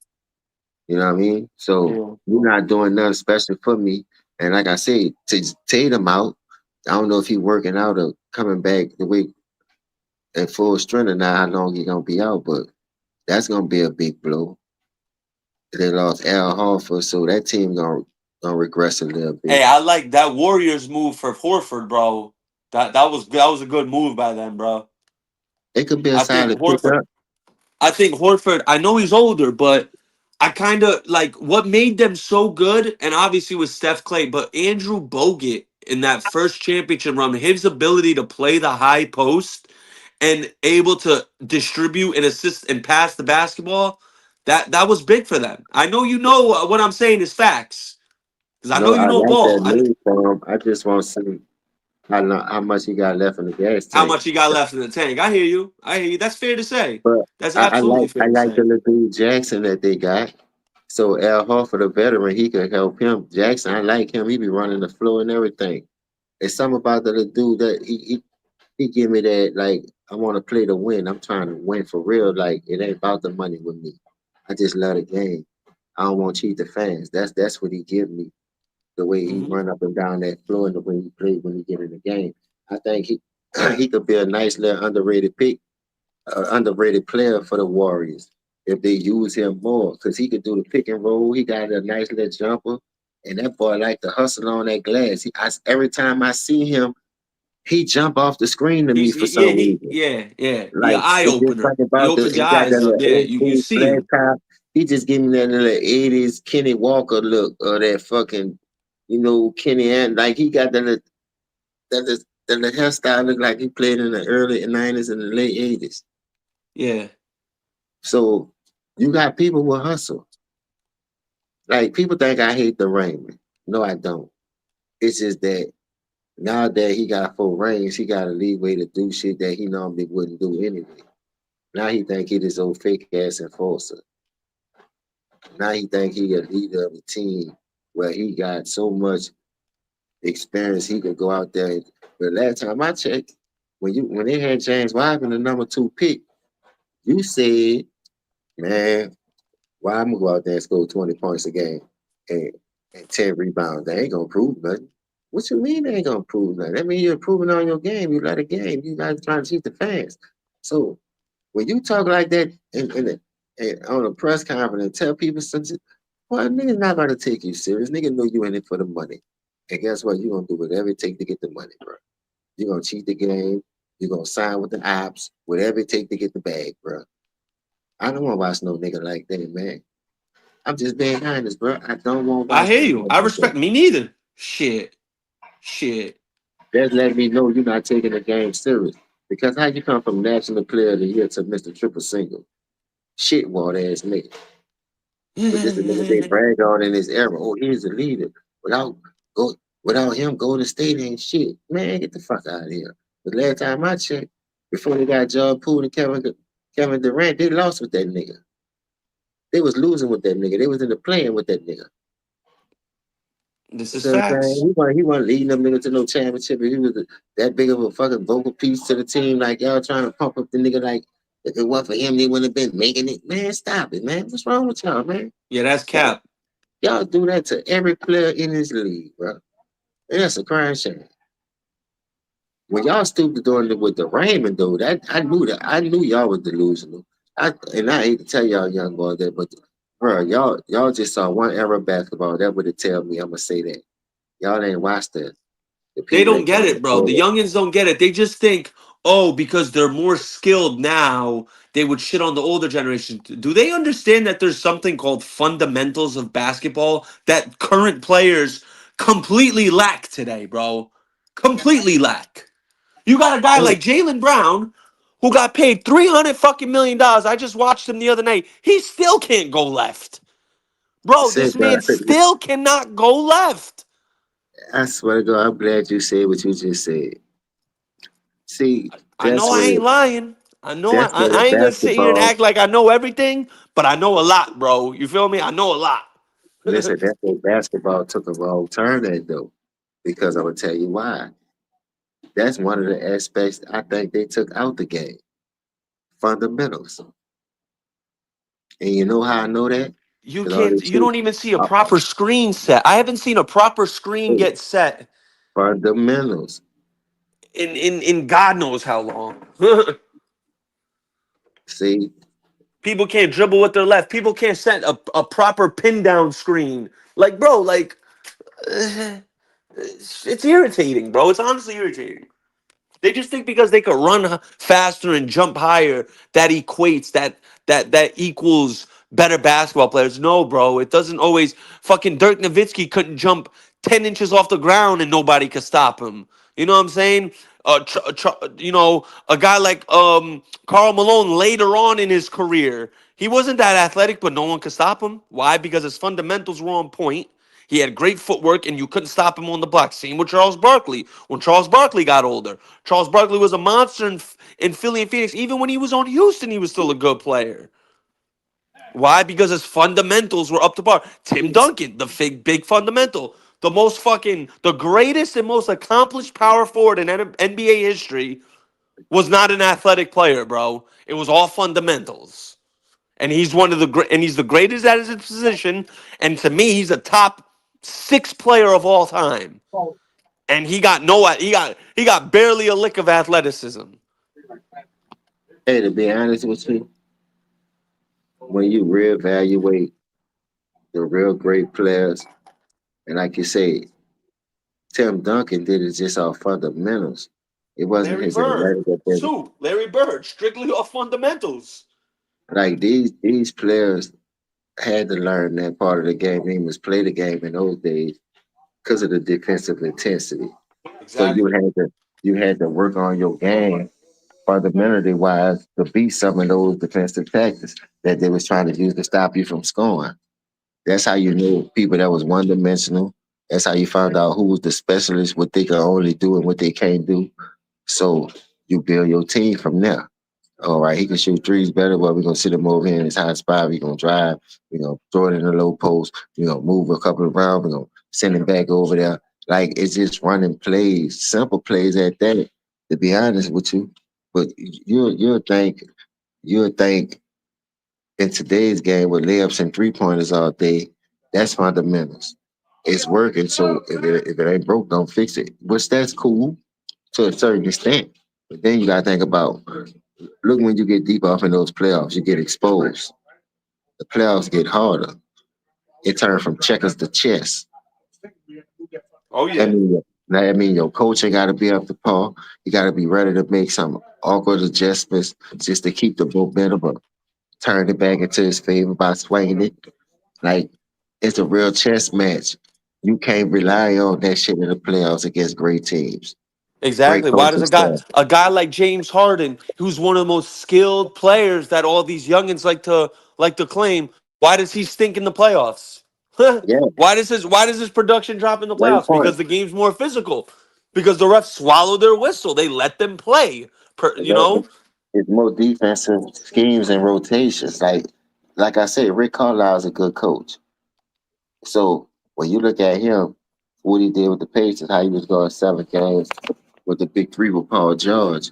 You know what I mean? So Yeah. you're not doing nothing special for me. And like I said, to Tatum out, I don't know if he working out or coming back the way at full strength or not, how long he gonna be out, but that's gonna be a big blow. They lost Al Horford, so that team gonna regress a little Hey, bit. I like that Warriors move for Horford, bro. That was a good move by them, bro. It could be a I think solid Horford. pickup. I think Horford, I know he's older, but I kind of like what made them so good, and obviously with Steph Clay, but Andrew Bogut in that first championship run, his ability to play the high post and able to distribute and assist and pass the basketball, that was big for them. I know you know what I'm saying is facts, because I know No, you I know like that ball. move for him. I just want to see how much he got left in the gas How tank. much he got left in the tank. I hear you. I hear you. That's fair to say. But That's I absolutely like fair I to like the say. little dude Jackson that they got. So Al Horford, a veteran, he could help him. Jackson, I like him. He be running the floor and everything. It's something about the little dude that he give me that, like, I want to play to win. I'm trying to win for real. Like, it ain't about the money with me. I just love the game. I don't want to cheat the fans. That's what he give me. The way he Hmm. run up and down that floor and the way he play when he get in the game. I think he he could be a nice little underrated pick, underrated player for the Warriors if they use him more, because he could do the pick and roll. He got a nice little jumper, and that boy like to hustle on that glass. Every time I see him, he jump off the screen to me for Yeah, some reason. yeah. He an Like eye it's just opener. something He about opens he your got eyes that up. little Yeah, old you school see flat him. top. He just gave me that little 80s Kenny Walker look, or that fucking, Kenny and like he got that the hairstyle look like he played in the early 90s and the late 80s. Yeah. So you got people who hustle. Like people think I hate the Raymond. No, I don't. It's just that now that he got full range, he got a leeway to do shit that he normally wouldn't do anyway. Now he think he this old fake ass enforcer. Now he think he a leader of a team where he got so much experience he could go out there. But last time I checked, when they had James Wiseman the number 2 pick, you said, man, why I'm gonna go out there and score 20 points a game and 10 rebounds? They ain't gonna prove nothing. What you mean they ain't gonna prove nothing? That means you're improving on your game. You like a game. You guys trying to cheat the fans. So when you talk like that and on a press conference and tell people something, well, niggas not gonna take you serious. Nigga know you in it for the money. And guess what? You're gonna do whatever it takes to get the money, bro. You're gonna cheat the game. You're gonna sign with the ops, whatever it takes to get the bag, bro. I don't want to watch no nigga like that, man. I'm just being honest, bro. I don't want to I watch hear you. nobody I like that. respect me neither. Shit. That's letting me know you're not taking the game serious. Because how you come from National Player of the Year to Mr. Triple Single? Shit, wall ass nigga. But this is the nigga they brag on in this era. Oh, he's a leader. Without him, Golden State ain't shit. Man, get the fuck out of here. The last time I checked, before they got John Poole and Kevin Durant, they lost with that nigga. They was losing with that nigga. They was in the playing with that nigga. This You is see what I'm saying? facts. He wasn't leading them niggas to no championship. He was that big of a fucking vocal piece to the team. Like y'all trying to pump up the nigga like if it wasn't for him, they wouldn't have been making it. Man, stop it, man. What's wrong with y'all, man? Yeah, that's cap. Y'all do that to every player in this league, bro. And that's a crying shame. When y'all stooped doing it with the Raymond, though, I knew y'all was delusional. I hate to tell y'all young boys that, but bro, y'all just saw one era of basketball. That would tell me. I'm gonna say that y'all ain't watched the They people don't that get came it, bro. before The that. youngins don't get it. They just think, oh, because they're more skilled now, they would shit on the older generation. Do they understand that there's something called fundamentals of basketball that current players completely lack today, bro? Completely lack. You got a guy Oh, like Jalen Brown who got paid $300 million. I just watched him the other night. He still can't go left. Bro, said this man still cannot go left. I swear to God, I'm glad you said what you just said. See, I know I ain't lying. that's where the I ain't gonna sit here and basketball. act like I know everything, but I know a lot, bro. You feel me? I know a lot. Listen, that's where basketball took a wrong turn at though, because I'm gonna tell you why. That's one of the aspects I think they took out the game. Fundamentals. And you know how I know that? You Because all can't. this You shit, don't even see a uh, proper screen set. I haven't seen a proper screen hey, get set fundamentals. in God knows how long. See, People can't dribble with their left. People can't set a proper pin down screen. Like, bro, like it's irritating, bro. It's honestly irritating. They just think because they could run faster and jump higher, that equates that equals better basketball players. No, bro, it doesn't always. Fucking Dirk Nowitzki couldn't jump 10 inches off the ground and nobody could stop him. You know what I'm saying? A guy like Karl Malone later on in his career, he wasn't that athletic, but no one could stop him. Why? Because his fundamentals were on point. He had great footwork, and you couldn't stop him on the block. Same with Charles Barkley. When Charles Barkley got older, Charles Barkley was a monster in Philly and Phoenix. Even when he was on Houston, he was still a good player. Why? Because his fundamentals were up to par. Tim Duncan, the big fundamental, the greatest and most accomplished power forward in NBA history, was not an athletic player, bro. It was all fundamentals. And he's he's the greatest at his position. And to me, he's a top 6 player of all time. And he got barely a lick of athleticism. hey, to be honest with you, when you reevaluate the real great players, and like you said, Tim Duncan did it just off fundamentals. It wasn't Larry his Bird, athletic ability. Larry Bird, strictly off fundamentals. Like these players, had to learn that part of the game. They must play the game in those days because of the defensive intensity. So Exactly. you had to work on your game fundamentally wise to beat some of those defensive tactics that they was trying to use to stop you from scoring. That's how you knew people that was one dimensional. That's how you found out who was the specialist, what they can only do and what they can't do. So you build your team from there. All right, he can shoot threes better. Well, we're gonna sit him over here in his high spot. We're gonna drive. We're gonna throw it in the low post. We're gonna move a couple of rounds. We're gonna send him back over there. Like it's just running plays, simple plays at that. To be honest with you, but you'll think in today's game with layups and 3 pointers all day, that's fundamentals. It's working. So if it ain't broke, don't fix it. Which that's cool to a certain extent. But then you gotta think about look when you get deep off in those playoffs, you get exposed. The playoffs get harder. It turned from checkers to chess. Oh I yeah. mean, your coaching got to be up to par. You got to be ready to make some awkward adjustments just to keep the momentum up. Turn it back into his favor by swinging it. Like it's a real chess match. You can't rely on that shit in the playoffs against great teams, great Exactly. Why does coaching staff. a guy like James Harden, who's one of the most skilled players that all these youngins like to claim, why does he stink in the playoffs? Yeah, Why does his production drop in the great playoffs? point. Because the game's more physical. Because the refs swallow their whistle. They let them play. You know, it's more defensive schemes and rotations. Like I said, Rick Carlisle's a good coach. So when you look at him, what he did with the Pacers, how he was going 7 games with the big three with Paul George.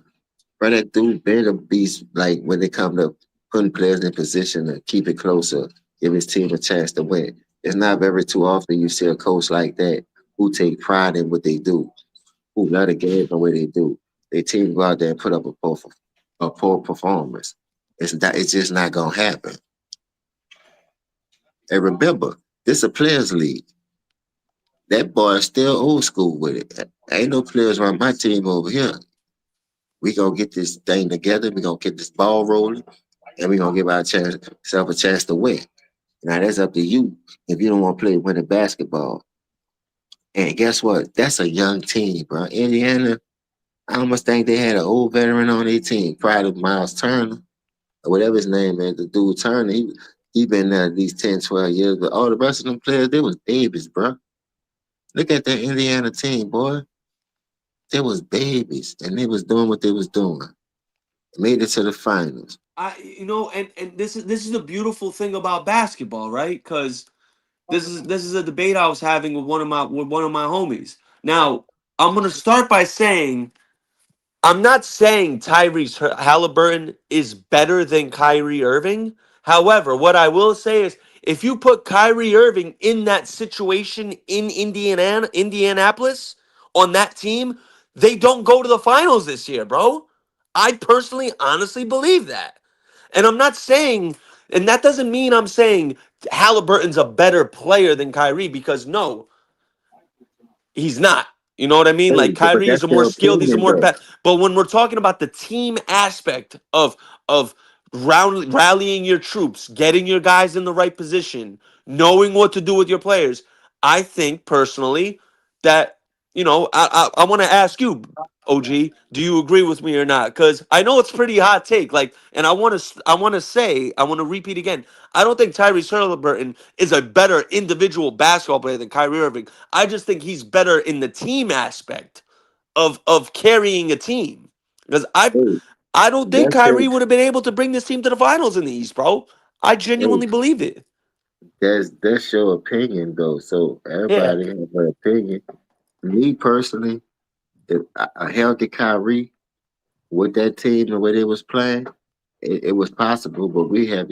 Bro, that dude been a beast. Like when it come to putting players in position to keep it closer, give his team a chance to win. It's not very too often you see a coach like that who take pride in what they do, who love the game the way they do. Their team go out there and put up a poor performance. It's just not gonna happen. And remember, this is a players league. That boy is still old school with it. Ain't no players on my team over here. We gonna get this thing together. We gonna get this ball rolling, and we gonna give ourselves a chance to win. Now that's up to you if you don't want to play winning basketball. And guess what? That's a young team, bro. Indiana, I almost think they had an old veteran on their team prior to Miles Turner or whatever his name is. The dude Turner, he been there at least 10, 12 years. But all the rest of them players, they was babies, bro. Look at that Indiana team, boy. They was babies, and they was doing what they was doing. Made it to the finals. And this is the beautiful thing about basketball, right? Because this is a debate I was having with one of my homies. Now, I'm gonna start by saying I'm not saying Tyrese Halliburton is better than Kyrie Irving. However, what I will say is if you put Kyrie Irving in that situation in Indianapolis on that team, they don't go to the finals this year, bro. I personally honestly believe that. And I'm not saying, and that doesn't mean I'm saying Halliburton's a better player than Kyrie because no, he's not. You know what I mean? Hey, Like but Kyrie is that's a more your skilled, he's a opinion, more though. but when we're talking about the team aspect of rallying your troops, getting your guys in the right position, knowing what to do with your players, I think personally that I want to ask you, OG, do you agree with me or not? Because I know it's pretty hot take. Like, and I want to repeat again. I don't think Tyrese Halliburton is a better individual basketball player than Kyrie Irving. I just think he's better in the team aspect of carrying a team. Because Hey, I don't think that's Kyrie it. would have been able to bring this team to the finals in the East, bro. I Hey, genuinely believe it. that's your opinion, though. So Yeah. everybody has an opinion. Me personally, if I held the Kyrie with that team the way they was playing, it was possible, but we can't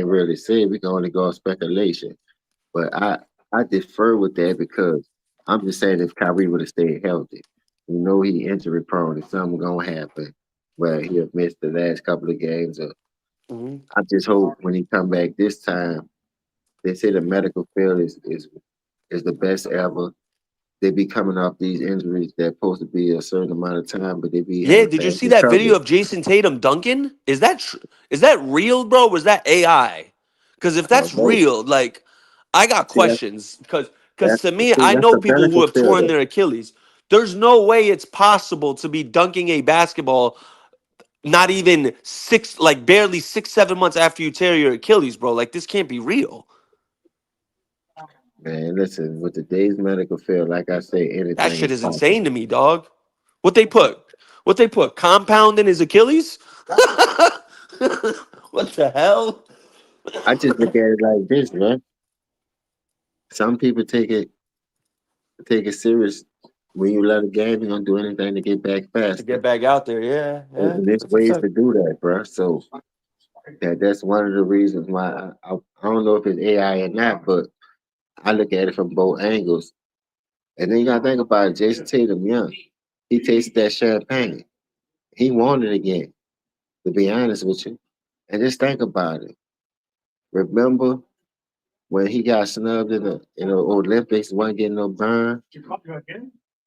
really say it. We can only go on speculation. But I defer with that because I'm just saying if Kyrie would have stayed healthy, he injury prone and something gonna happen where he'll miss the last couple of games. Or Mhm. I just hope when he come back this time, they say the medical field is the best ever. They be coming off these injuries that supposed to be a certain amount of time, but they be Yeah, having did you fast see that video recovery. of Jason Tatum dunking? Is that real, bro? Or was that AI? Because if that's No. real, like, I got See, that's questions. Because that's to me, see, I that's know the people who benefit have field torn though. their Achilles. There's no way it's possible to be dunking a basketball not even barely 6, 7 months after you tear your Achilles, bro. Like, this can't be real. Man, listen, with today's medical field, like I say, That anything shit is is insane possible. to me, dog. What they put? Compound in his Achilles? What the hell? I just look at it like this, man. Some people take it serious. When you let a game, you're gonna do anything to get back To faster. get back out there, yeah, And there's that's a ways fact. to do that, bro. So that's one of the reasons why I don't know if it's AI or not, but I look at it from both angles. And then you gotta think about it. Jason Tatum, young, he tasted that champagne. He wanted it again, to be honest with you. And just think about it. Remember when he got snubbed in the Olympics, wasn't getting no burn?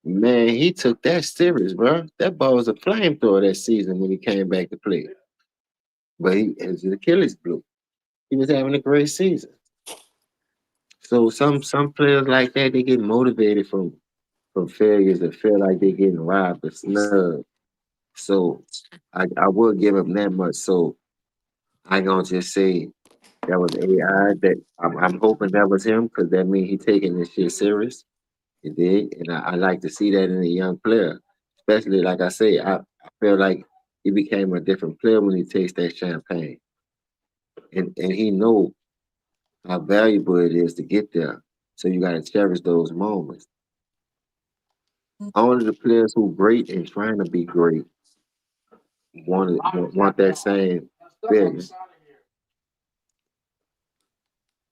Man, he took that serious, bro. That ball was a flamethrower that season when he came back to play. But his Achilles blew. He was having a great season. So some players like that, they get motivated from failures and feel like they're getting robbed or snubbed. So I will give him that much. So I gonna just say that was AI. That I'm hoping that was him because that means he taking this shit serious. He did, and I like to see that in a young player, especially like I say, I feel like he became a different player when he takes that champagne, and he know how valuable it is to get there. So you got to cherish those moments. Only the players who great and trying to be great want that same feeling.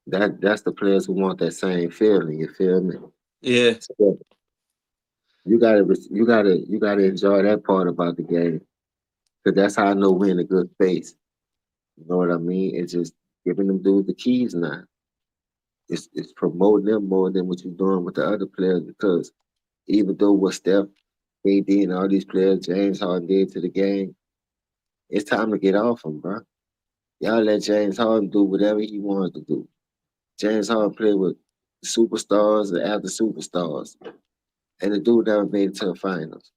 That's the players who want that same feeling. You feel me? Yeah. So you gotta enjoy that part about the game because that's how I know we're in a good space. You know what I mean? It's just giving them dudes the keys now. It's promoting them more than what you're doing with the other players because even though what Steph, KD, and all these players, James Harden did to the game, it's time to get off them, bro. Y'all let James Harden do whatever he wanted to do. James Harden played with superstars and after superstars, and the dude never made it to the finals.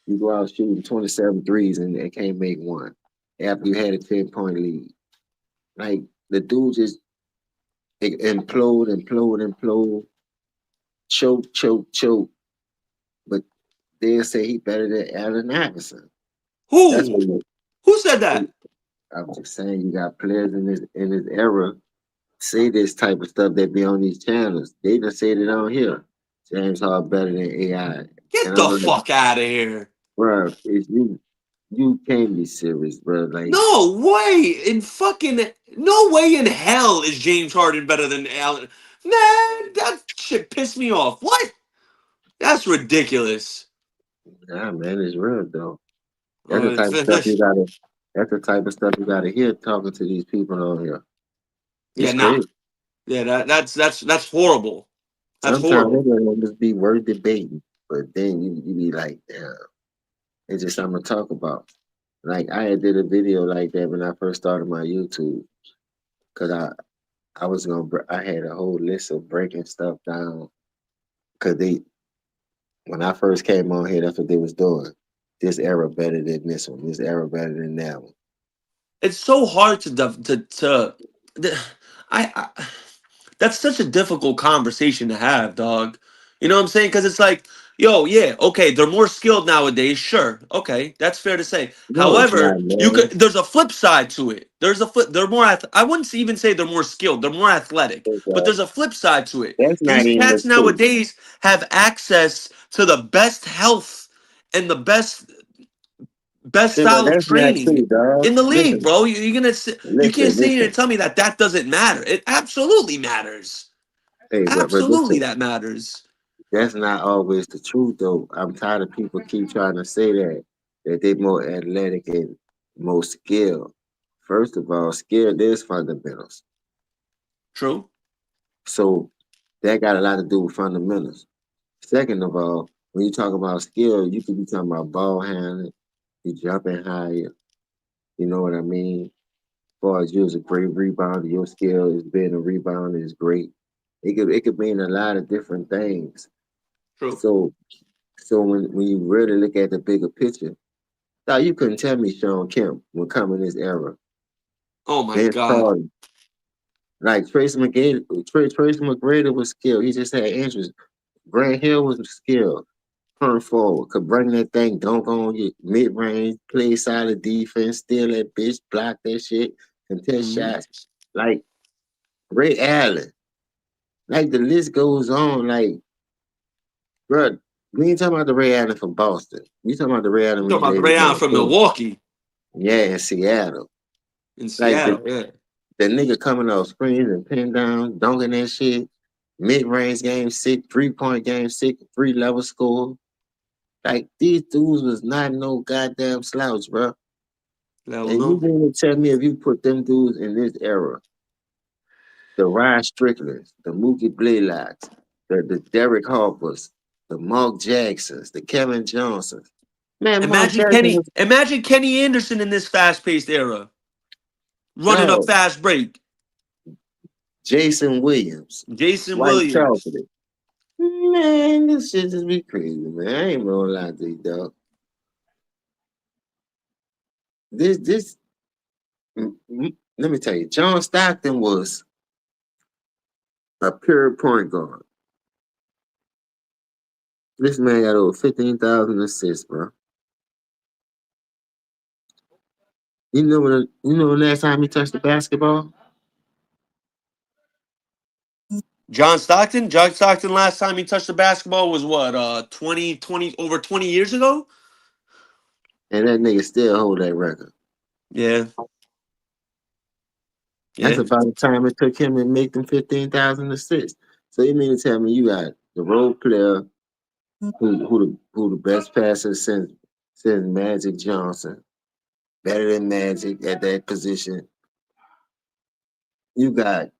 You go out shooting 27 threes and can't make one after you had a 10-point lead. Like the dude just implode, choke. But they'll say he better than Allen Iverson. That's Who? what Who said that? I'm just saying. You got players in this era say this type of stuff that be on these channels. They done said it on here. James Harden better than AI, Get and I'm the like, fuck out of here. bro, is you can't be serious, bro. Like, No way no way in hell is James Harden better than Allen. Man, that shit pissed me off. What? That's ridiculous. nah, man, it's real though. That's the Uh, type of stuff you gotta. That's the type of stuff you gotta hear talking to these people on here. yeah, It's nah. crazy. Yeah, that's horrible. That's Sometimes horrible. it don't just be worth debating, but then you be like, damn, it's just something to talk about. Like I had did a video like that when I first started my YouTube, cause I was I had a whole list of breaking stuff down, cause when I first came on here, that's what they was doing. This era better than this one. This era better than that one. It's so hard to I that's such a difficult conversation to have, dog. You know what I'm saying? Because it's like, yo, yeah, okay, they're more skilled nowadays. Sure, okay, that's fair to say. No, it's However, not, you could. man. There's a flip side to it. There's a flip. They're more. I wouldn't even say they're more skilled. They're more athletic. But there's a flip side to it. That's not These even the cats truth. nowadays have access to the best health and the best See, but style of that's not training true, dog. in the league, Listen, bro. You can't sit here and listen. tell me that doesn't matter. It absolutely matters. Hey, but Absolutely, listen. that matters. That's not always the truth, though. I'm tired of people keep trying to say that they're more athletic and more skilled. First of all, skill is fundamentals. True. So that got a lot to do with fundamentals. Second of all, when you talk about skill, you could be talking about ball handling, you jumping higher. You know what I mean? far as you're a great rebounder, your skill is being a rebounder is great. It could mean a lot of different things. True. So when you really look at the bigger picture, now you couldn't tell me Sean Kemp would come in this era. Oh my Vince God. Carter, like Tracy McGrady was skilled. He just had interest. Grant Hill was skilled. Turn forward, could bring that thing, dunk on you, mid range, play solid defense, steal that bitch, block that shit, contest Mhm. shots. Like Ray Allen. Like the list goes on. Like, bro, we ain't talking about the Ray Allen from Boston. We talking about the Ray Allen I'm when he talking about the laid it Ray Allen down. from Milwaukee Yeah, in Seattle. in Like Seattle. Yeah. the nigga coming off screens and pin down, dunking that shit. Mid range game 6, 3-point game 6, 3-level score. Like these dudes was not no goddamn slouch, bro. Hell And you no. mean to tell me if you put them dudes in this era, the Ryan Stricklands, the Mookie Blaylocks, the Derek Harpers, the Mark Jacksons, the Kevin Johnsons. Man, Mark Imagine Jackson Kenny. was Imagine Kenny Anderson in this fast-paced era, running a dog. fast break. Jason Williams, Jason White Williams. Chocolate. Man, this shit just be crazy, man. I ain't gonna lie to you, dog. This let me tell you, John Stockton was a pure point guard. This man got over 15,000 assists, bro. You know when last time he touched the basketball? John Stockton. John Stockton. Last time he touched the basketball was what? 20 over 20 years ago. And that nigga still hold that record. Yeah. That's Yeah. about the time it took him to make them 15,000 assists. So you mean to tell me you got the role player who the best passer since Magic Johnson, better than Magic at that position. You got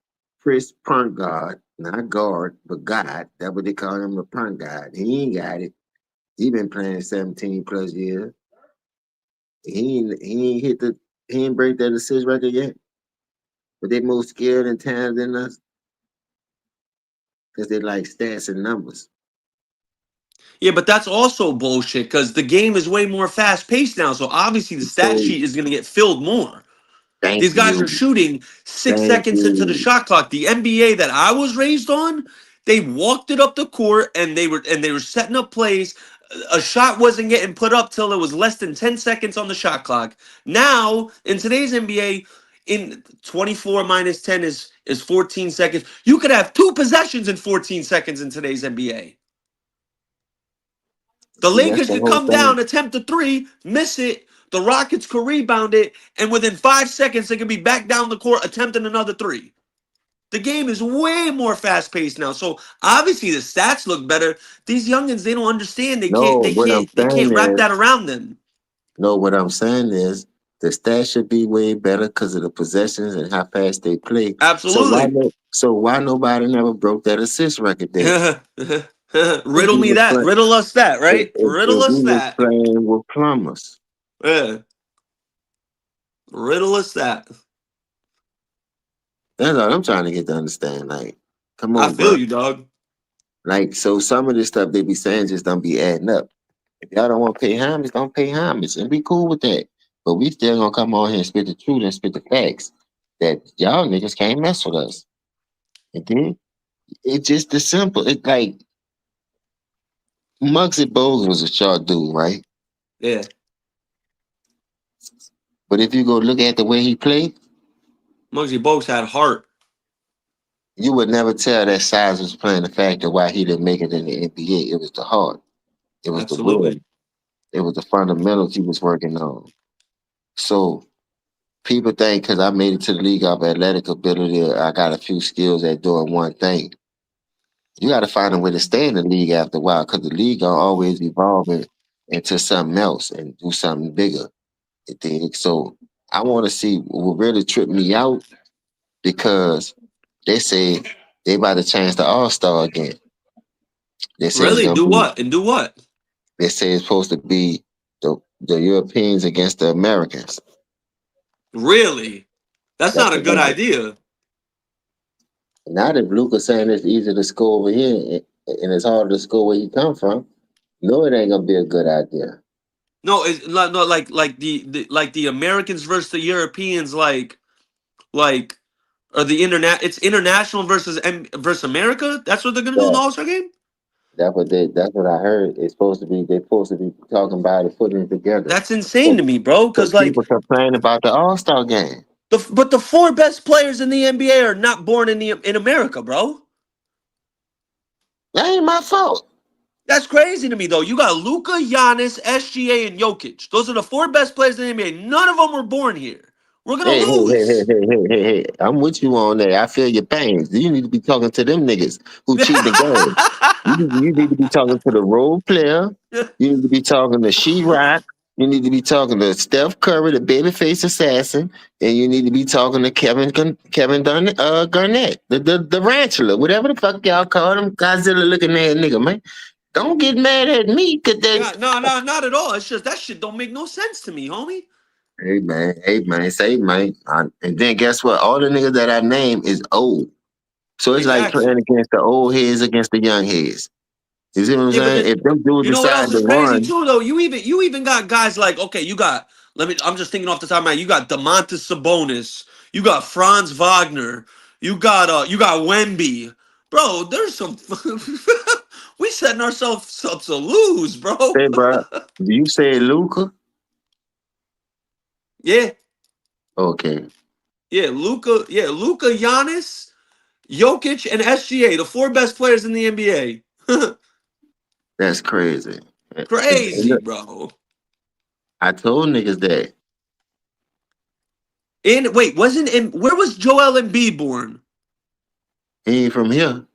Chris Point Guard, not guard, but God. That's what they call him, the Point Guard. He ain't got it. He been playing 17 plus years. He ain't break that assist record yet. But they more skilled and talented than us because they like stats and numbers. Yeah, but that's also bullshit because the game is way more fast-paced now. So obviously the stat So sheet is going to get filled more. thank These guys you. are shooting 6 seconds into the Thank shot clock. The NBA that I was raised on, they walked it up the court and they were setting up plays. A shot wasn't getting put up till it was less than 10 seconds on the shot clock. Now, in today's NBA, in 24 minus 10 is 14 seconds. You could have two possessions in 14 seconds in today's NBA. The See, that's Lakers the could whole come thing. down, attempt a three, miss it. The Rockets could rebound it, and within 5 seconds, they could be back down the court attempting another three. The game is way more fast paced now, so obviously the stats look better. These youngins, they don't understand. They can't. No, They what I'm can't. They saying can't wrap is, that around them. no, what I'm saying is the stats should be way better because of the possessions and how fast they play. So why Absolutely. no, so why nobody never broke that assist record then? If Riddle we me was that. play, Riddle us that. Right. Riddle if we us was that. playing with plumbers. Yeah. Riddle us that. That's all I'm trying to get to understand. Like, come I on, feel bro. you, dog. Like, so some of this stuff they be saying just don't be adding up. If y'all don't want to pay homage, don't pay homage and be cool with that. But we still gonna come on here and spit the truth and spit the facts that y'all niggas can't mess with us. And then it's just the simple. It's like Muggsy Bogues was a short dude, right? Yeah. But if you go look at the way he played, Muggsy Bogues had heart. you would never tell that size was playing a factor why he didn't make it in the NBA. It was the heart. It was the will. Absolutely. It was the fundamentals he was working on. So people think because I made it to the league off athletic ability, I got a few skills at doing one thing. You got to find a way to stay in the league after a while because the league gonna always evolve into something else and do something bigger. You dig? So I want to see what really tripped me out because they say they about to change the All Star again. They say it's Really? gonna Do be. what? And do what? They say it's supposed to be the Europeans against the Americans. Really? That's That's not a what good I'm. idea. Not if Luka saying it's easy to score over here and it's harder to score where he come from. No, it ain't gonna be a good idea. No, it's not no like the Americans versus the Europeans like or the internet. It's international versus America. That's what they're gonna do in Yeah, the All Star game. that's what I heard. It's supposed to be. They're supposed to be talking about it, putting it together. That's insane to me, bro. Because Because like people complain about the All-Star game. but the four best players in the NBA are not born in America, bro. That ain't my fault. That's crazy to me, though. You got Luka, Giannis, SGA, and Jokic. Those are the four best players in the NBA. None of them were born here. We're gonna Hey, hey, hey, hey, lose. hey, hey, hey, hey. I'm with you on that. I feel your pains. You need to be talking to them niggas who cheat the game. You need to be talking to the role player. You need to be talking to She-Rock. You need to be talking to Steph Curry, the babyface assassin, and you need to be talking to Garnett, the rancher, whatever the fuck y'all call him, Godzilla looking ass nigga, man. Don't get mad at me, cause they. Yeah, no, not at all. It's just that shit don't make no sense to me, homie. Hey man, say man. And then guess what? All the niggas that I name is old. So it's like Exactly. playing against the old heads against the young heads. You see what I'm Yeah, but saying? then If them dudes you know what else decide to is crazy run, too, though. You even got guys like you got. I'm just thinking off the top of my head. You got Domantas Sabonis. You got Franz Wagner. You got Wemby. Bro, there's some. We setting ourselves up to lose, bro. say, bro, do you say Luca? Yeah, Okay, yeah, Luca, Giannis, Jokic, and SGA, the four best players in the NBA. that's crazy. And Crazy, look, bro. I told niggas that And wait, where was Joel Embiid born? he ain't from here.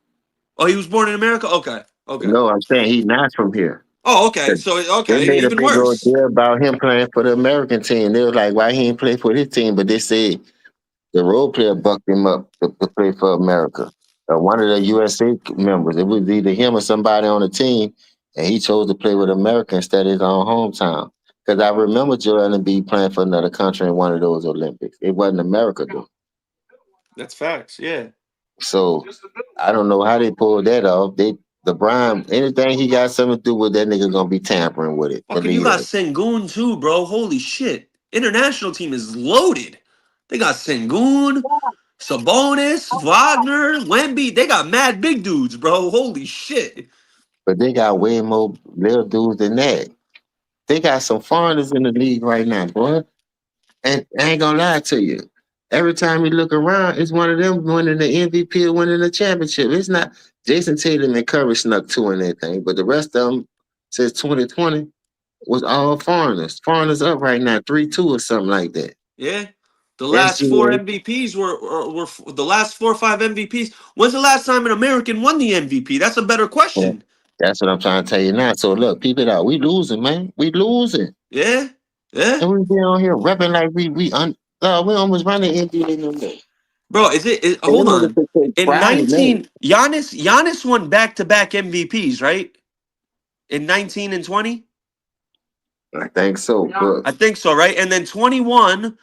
Oh, he was born in America? Okay. Okay. No, I'm saying he not from here. Oh, okay. So They okay, made a even big old worse. deal about him playing for the American team. They was like, why he ain't play for his team? But they said the role player bucked him up to play for America. One of the USA members, it was either him or somebody on the team, and he chose to play with America instead of his own hometown. Because I remember Joel Embiid playing for another country in one of those Olympics. It wasn't America though. That's facts. Yeah. So I don't know how they pulled that off. LeBron, anything he got something to do with that nigga gonna be tampering with it. Fucking, you Believe got that. Sengun too, bro. Holy shit. International team is loaded. They got Sengun, Sabonis, Wagner, Wemby. They got mad big dudes, bro. Holy shit. But they got way more little dudes than that. They got some foreigners in the league right now, boy. And I ain't gonna lie to you. Every time you look around, it's one of them winning the MVP or winning the championship. It's not Jason Tatum and Curry snuck two in that thing, but the rest of them since 2020 was all foreigners. Foreigners up right now, 3-2 or something like that. Yeah. The last four SGA, MVPs were the last 4 or 5 MVPs. When's the last time an American won the MVP? That's a better yeah, question. that's what I'm trying to tell you now. So look, peep it out. We losing, man. We losing. Yeah. Yeah. And we be on here rapping like we almost run the NBA no more. Bro, And hold them niggas on. should take In pride in that. 19, Giannis won back-to-back MVPs, right? In 19 and 20? I think so, but I think so, right? And then 21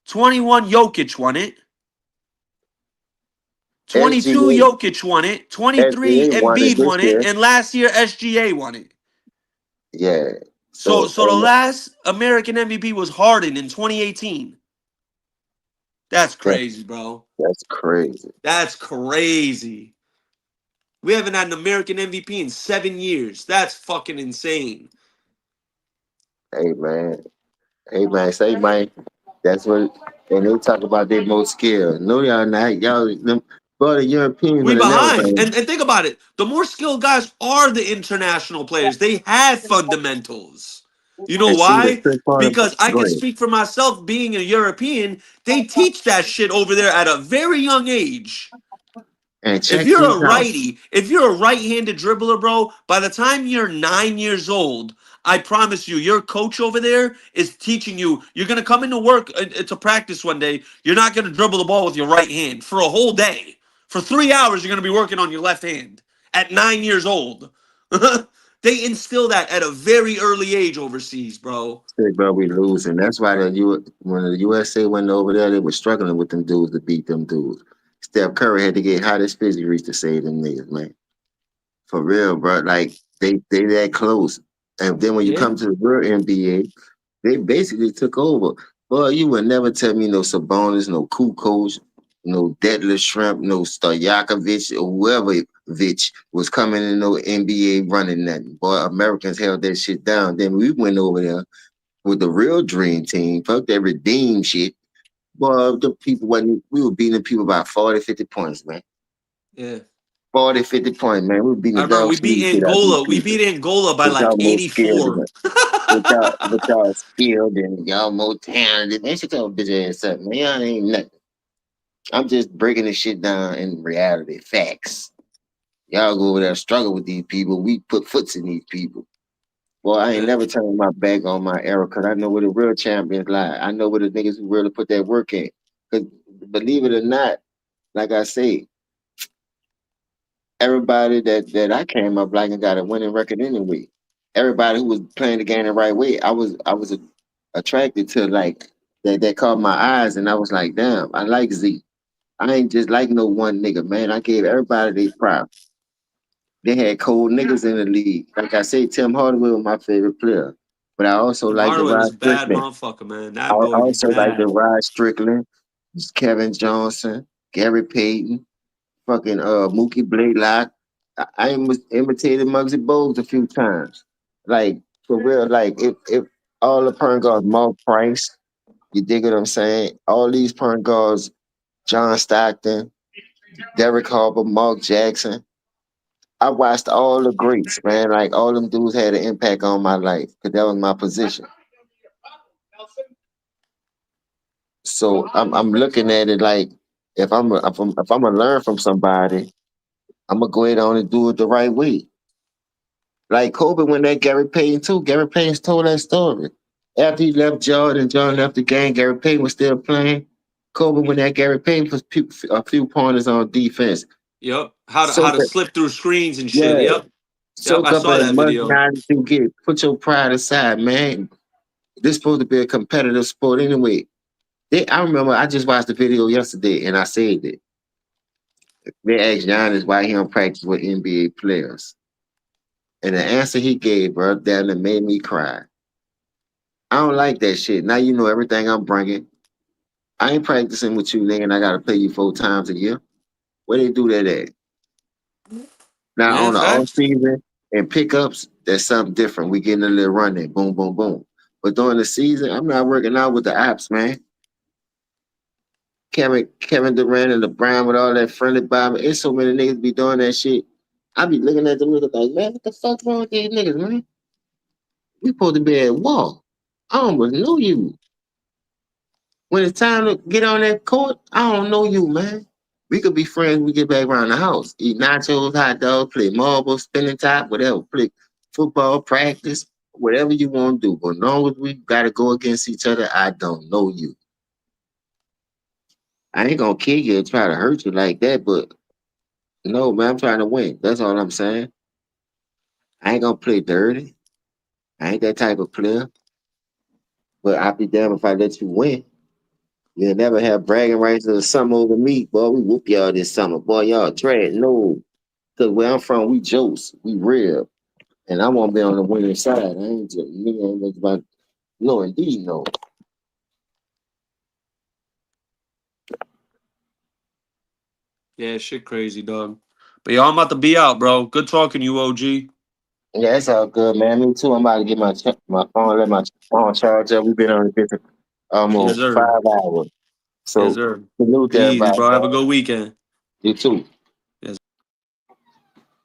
Jokic won it. 22 SGA, Jokic won it. 23 SGA won it Embiid this won it. year. And last year SGA won it. Yeah. So So so the last American MVP was Harden in 2018. That's that, crazy, bro. that's crazy. That's crazy. We haven't had an American MVP in 7 years. That's fucking insane. Hey man. Hey man, say man. That's what and they talk about their most skill. No, y'all not. Y'all them but the Europeans We would have never behind. done And think about it. The more skilled guys are the international players. They have fundamentals. You it. know And see the why? trick part Because I go can ahead. speak for myself being a European. They teach that shit over there at a very young age. And If check you're this a out. righty, if you're a right-handed dribbler, bro, by the time you're 9 years old, I promise you, your coach over there is teaching you. You're gonna come into work to practice one day. You're not gonna dribble the ball with your right hand for a whole day. For 3 hours, you're gonna be working on your left hand at 9 years old. They instill that at a very early age overseas, bro. Say, bro, we losing. That's why when the USA went over there, they were struggling with them dudes to beat them dudes. Steph Curry had to get hot as fizzy reach to save them niggas, man. For real, bro. Like they that close. And then when you Yeah. come to the real NBA, they basically took over. Boy, you would never tell me no Sabonis, no Kukoc, no Detlef Shrimp, no Stojakovic, or whoever Vitch was coming in no NBA running nothing. Boy, Americans held that shit down. Then we went over there with the real dream team. Fuck that redeem shit. Boy, the people wasn't, we were beating people by 40, 50 points, man. Yeah. 40, 50 points, man. We were beating I the remember dog we beat shit out of these Angola. We people. beat Angola by But like y'all more skilled than 84. us. But y'all skilled and y'all more talented. Man, shut your bitch ass up, man. Y'all ain't nothing. I'm just breaking this shit down in reality, facts. Y'all go over there and struggle with these people. We put foots in these people. Well, I ain't Yeah. never turning my back on my era because I know where the real champions lie. I know where the niggas who really put that work in. Because believe it or not, like I say, everybody that I came up like and got a winning record anyway. Everybody who was playing the game the right way, I was attracted to like that caught my eyes, and I was like, damn, I like Z. I ain't just like no one nigga, man. I gave everybody their props. They had cold niggas in the league. Like I say, Tim Hardaway was my favorite player, but I also Tim like the Hardaway Rod was a bad Strickland. motherfucker, man. I That boy was also like the bad. Rod Strickland, Kevin Johnson, Gary Payton, fucking Mookie Blaylock. I imitated Muggsy Bogues a few times. Like for real, like if all the point guards, Mark Price, you dig what I'm saying? All these point guards, John Stockton, Derek Harper, Mark Jackson. I watched all the greats, man. Like all them dudes had an impact on my life because that was my position. So I'm looking at it like if I'm gonna learn from somebody, I'm gonna go ahead on and do it the right way. Like Kobe when that Gary Payton too. Gary Payton told that story. After he left Jordan, Jordan left the game, Gary Payton was still playing. Kobe when that Gary Payton was a few pointers on defense. Yep. How Soak to up, slip through screens and shit. yeah, Yep. Yep. soak I up saw as that much video. knowledge you get. Put your pride aside, man. This supposed to be a competitive sport anyway. I remember I just watched the video yesterday and I said it. They asked Giannis why he don't practice with NBA players. And the answer he gave, bro, that made me cry. I don't like that shit. Now you know everything I'm bringing. I ain't practicing with you, nigga, and I gotta pay you 4 times a year. Where they do that at? Now Yeah, on the off facts. season and pickups, that's something different. We getting a little run there, boom, boom, boom. But during the season, I'm not working out with the ops, man. Kevin Durant and LeBron with all that friendly Bob. It's so many niggas be doing that shit. I be looking at them niggas like, man, what the fuck wrong with these niggas, man? We supposed to be at war. I almost know you. When it's time to get on that court, I don't know you, man. We could be friends when we get back around the house. Eat nachos, hot dogs, play marbles, spinning top, whatever. Play football, practice, whatever you want to do. But as long as we got to go against each other, I don't know you. I ain't gonna kill you and try to hurt you like that, but no, man, I'm trying to win. That's all I'm saying. I ain't gonna play dirty. I ain't that type of player. But I'll be damned if I let you win. You'll never have bragging rights of the summer over me. Boy, we whoop y'all this summer. Boy, y'all dread. No. Because where I'm from, we jokes. We real. And I won't be on the winning side. I ain't just, nigga ain't just about, no, indeed, no. Yeah, shit crazy, dog. But yo, I'm about to be out, bro. Good talking to you, OG. Yeah, it's all good, man. Me too. I'm about to get my phone, let my phone charge up. We've been on this for Yes, almost sir. 5 hours. Yes, So, sir. salute to Be easy, everybody, bro. Have a man. good weekend. You too. Yes.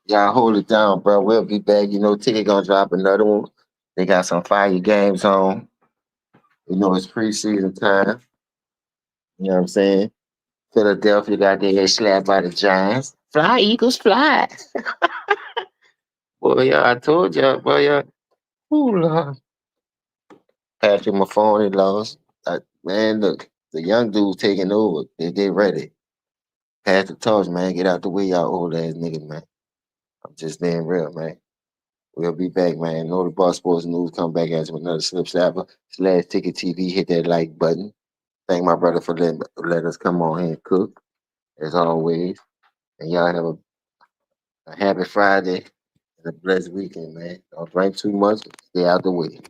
Y'all hold it down, bro. We'll be back. You know, Ticket gonna drop another one. They got some fire games on. You know, it's preseason time. You know what I'm saying? Philadelphia got their head slapped by the Giants. Fly, Eagles, fly. Boy, yeah, I told y'all, boy, yeah. Ooh, Lord. Patrick Mahomes lost. Man, look, the young dudes taking over. They ready. Pass the torch, man. Get out the way, y'all old ass niggas, man. I'm just being real, man. We'll be back, man. Know the Boss Sports News come back as another Slip Slapper. Slash Ticket TV. Hit that like button. Thank my brother for letting us come on here and cook, as always. And y'all have a happy Friday and a blessed weekend, man. Don't drink too much. Stay out the way.